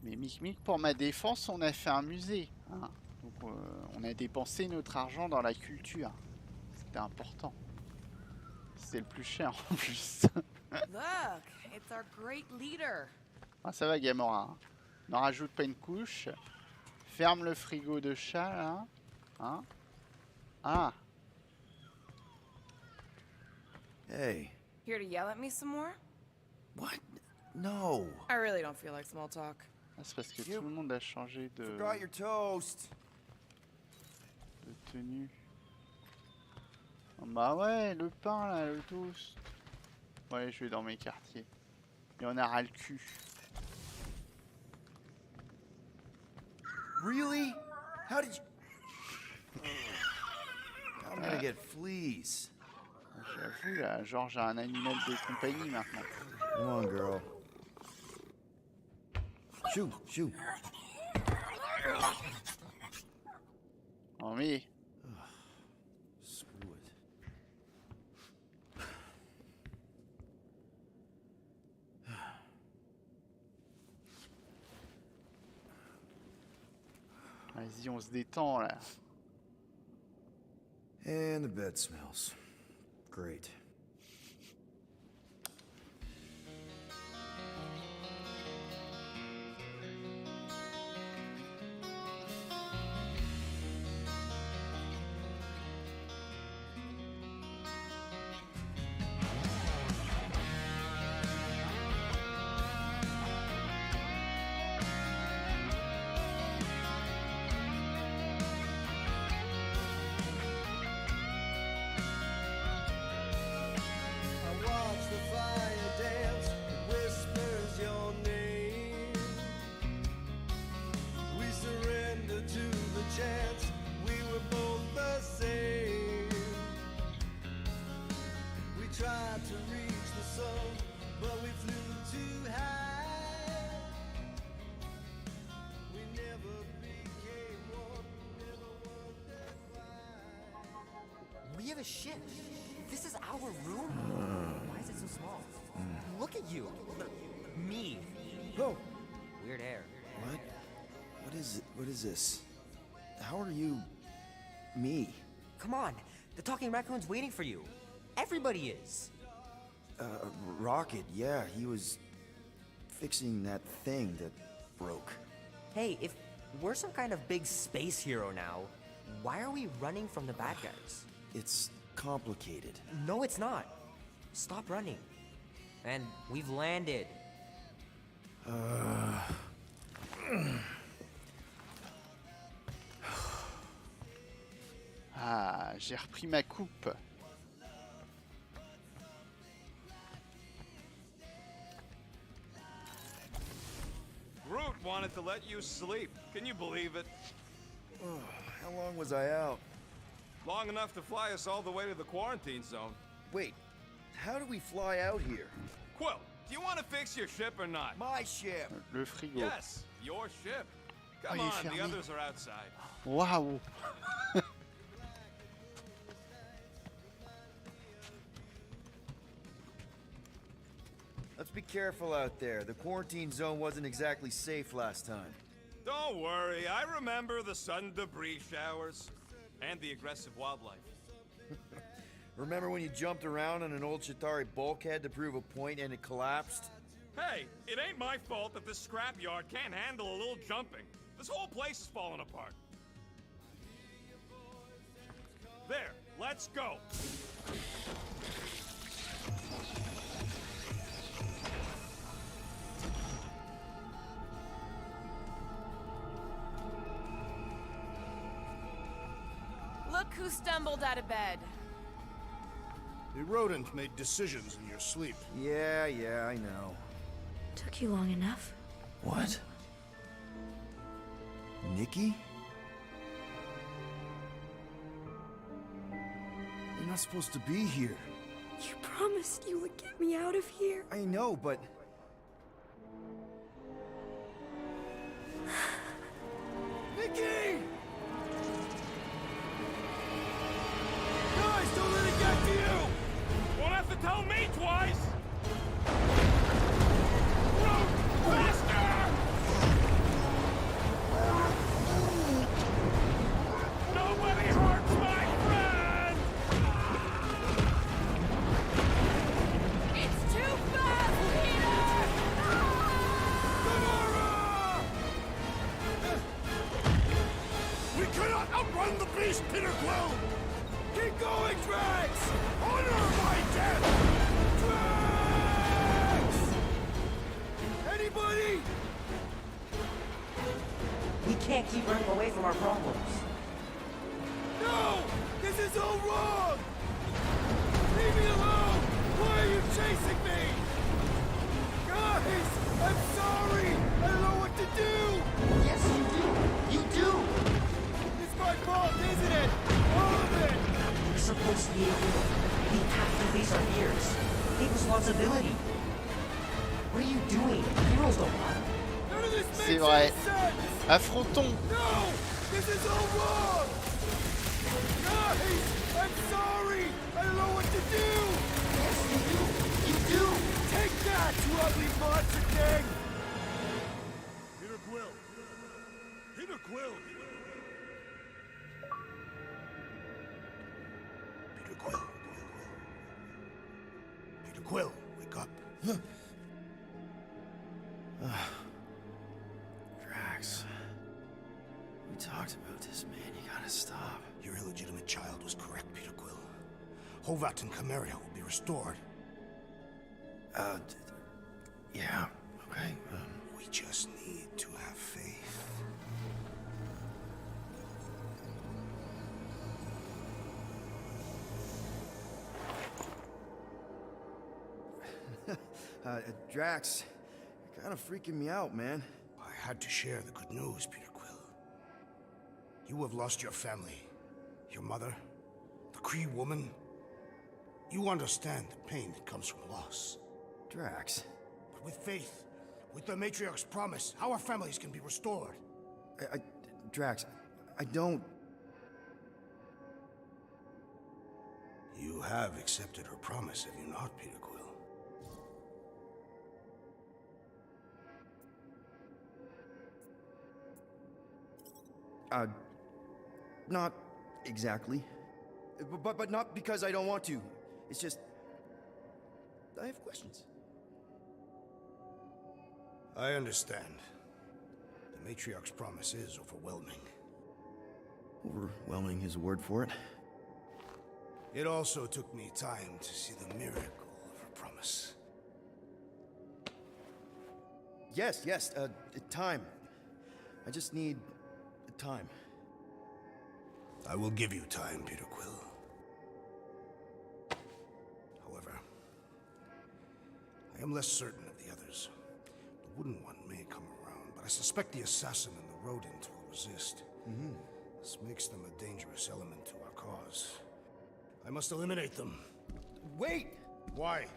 Mais Mic, pour ma défense, on a fait un musée. Hein. Donc, on a dépensé notre argent dans la culture. C'était important. C'est le plus cher en plus. Look, it's our great leader. Ah, ça va, Gamora. Hein. N'en rajoute pas une couche. Ferme le frigo de chat, là. Hein? Ah. Hey. Here to yell at me some more? What? No. I really don't feel like small talk. Ah, c'est parce que tout le monde a changé de Forgot your toast. tenue. Oh, bah ouais, le pain là, le toast. Ouais, je vais dans mes quartiers. Et on a ras le cul. Really? How did you... I'm gonna get fleas. J'avoue là, genre j'ai un animal de compagnie maintenant. Come on, girl. Shoo. Oh mais... Screw it. Vas-y, on se détend là. And the bed smells. Great. We have a ship. This is our room? Why is it so small? Look at you. Me. Oh. Weird hair. What? What is it? What is this? How are you... me? Come on. The talking raccoon's waiting for you. Everybody is. Rocket, yeah, he was fixing that thing that broke. Hey, if we're some kind of big space hero now, why are we running from the bad guys? It's complicated. No, it's not. Stop running. And we've landed. Ah, j'ai repris ma coupe. Groot wanted to let you sleep. Can you believe it? How long was I out? Long enough to fly us all the way to the quarantine zone. Wait, how do we fly out here? Quill, do you want to fix your ship or not? My ship. Le frigo. Yes, your ship. Come il est on, the fermé. others are outside. Waouh. Let's be careful out there. The quarantine zone wasn't exactly safe last time. Don't worry, I remember the sudden debris showers and the aggressive wildlife. Remember when you jumped around on an old Chitauri bulkhead to prove a point and it collapsed? Hey, it ain't my fault that this scrapyard can't handle a little jumping. This whole place is falling apart. There, let's go. Look who stumbled out of bed. The rodent made decisions in your sleep. Yeah, I know. Took you long enough. What? Nikki? You're not supposed to be here. You promised you would get me out of here. I know, but... Nikki! Guys, don't let it get to you! Won't have to tell me twice! Run! Faster! Nobody hurts my friend! It's too fast, Peter! We cannot outrun the beast, Peter Quill! Keep going, Drax! Honor my death! Drax! Anybody? We can't keep running away from our problems. No! This is all wrong! Leave me alone! Why are you chasing me? Guys! I'm sorry! I don't know what to do! Yes, you do! You do! It's my fault, isn't it? All of it! We're supposed to be able to... We have to face our fears. Take responsibility. What are you doing? Heroes don't run. None of this C'est makes vrai. any sense! Affrontons. No! This is all wrong! Guys! I'm sorry! I don't know what to do! Yes, you do! You do! Take that, you ugly monster thing! Peter Quill! Peter Quill! Peter Quill. Peter Quill, wake up. Drax. We talked about this, man. You gotta stop. Your illegitimate child was correct, Peter Quill. Hovat and Chimeria will be restored. Yeah, okay. We just need to have faith. Drax, you're kind of freaking me out, man. I had to share the good news, Peter Quill. You have lost your family. Your mother, the Kree woman. You understand the pain that comes from loss. Drax. But with faith, with the Matriarch's promise, our families can be restored. Drax, I don't... You have accepted her promise, have you not, Peter Quill? Not exactly. But not because I don't want to. It's just... I have questions. I understand. The Matriarch's promise is overwhelming. Overwhelming is a word for it. It also took me time to see the miracle of her promise. Yes, time. I just need time. I will give you time, Peter Quill. However, I am less certain of the others. The wooden one may come around, but I suspect the assassin and the rodent will resist. This makes them a dangerous element to our cause. I must eliminate them. Wait! Why?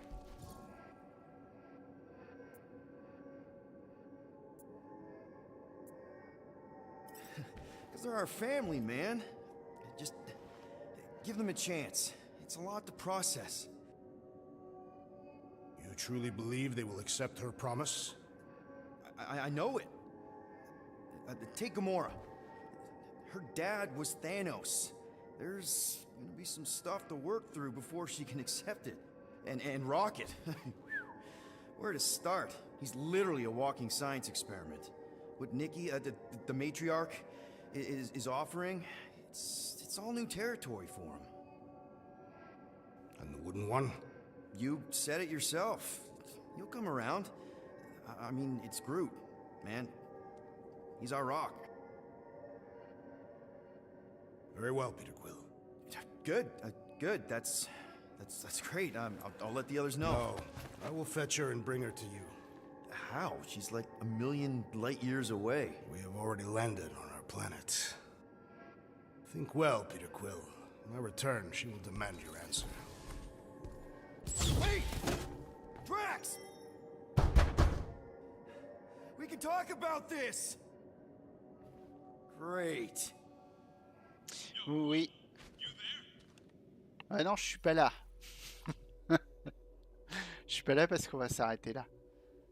Because they're our family, man. Just give them a chance. It's a lot to process. You truly believe they will accept her promise? I know it. Take Gamora. Her dad was Thanos. There's gonna be some stuff to work through before she can accept it. And Rocket. Where to start? He's literally a walking science experiment. What Nikki, the Matriarche, is offering, it's all new territory for him. And the wooden one? You said it yourself. He'll come around. I mean, it's Groot, man. He's our rock. Very well, Peter Quill. Good, good. That's great. I'll let the others know. No, I will fetch her and bring her to you. How? She's like 1,000,000 light years away. We have already landed on our planet. Think well, Peter Quill. When I return, she will demand your answer. Wait! Drax! We can talk about this! Great. Oui. Ah non, je suis pas là. Je suis pas là parce qu'on va s'arrêter là.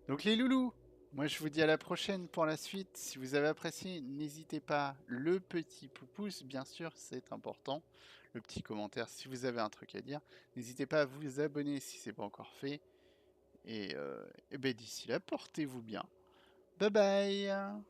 Donc les loulous, moi je vous dis à la prochaine pour la suite. Si vous avez apprécié, n'hésitez pas, le petit pouce, bien sûr, c'est important. Le petit commentaire si vous avez un truc à dire. N'hésitez pas à vous abonner si c'est pas encore fait. Et ben d'ici là, portez-vous bien. Bye bye.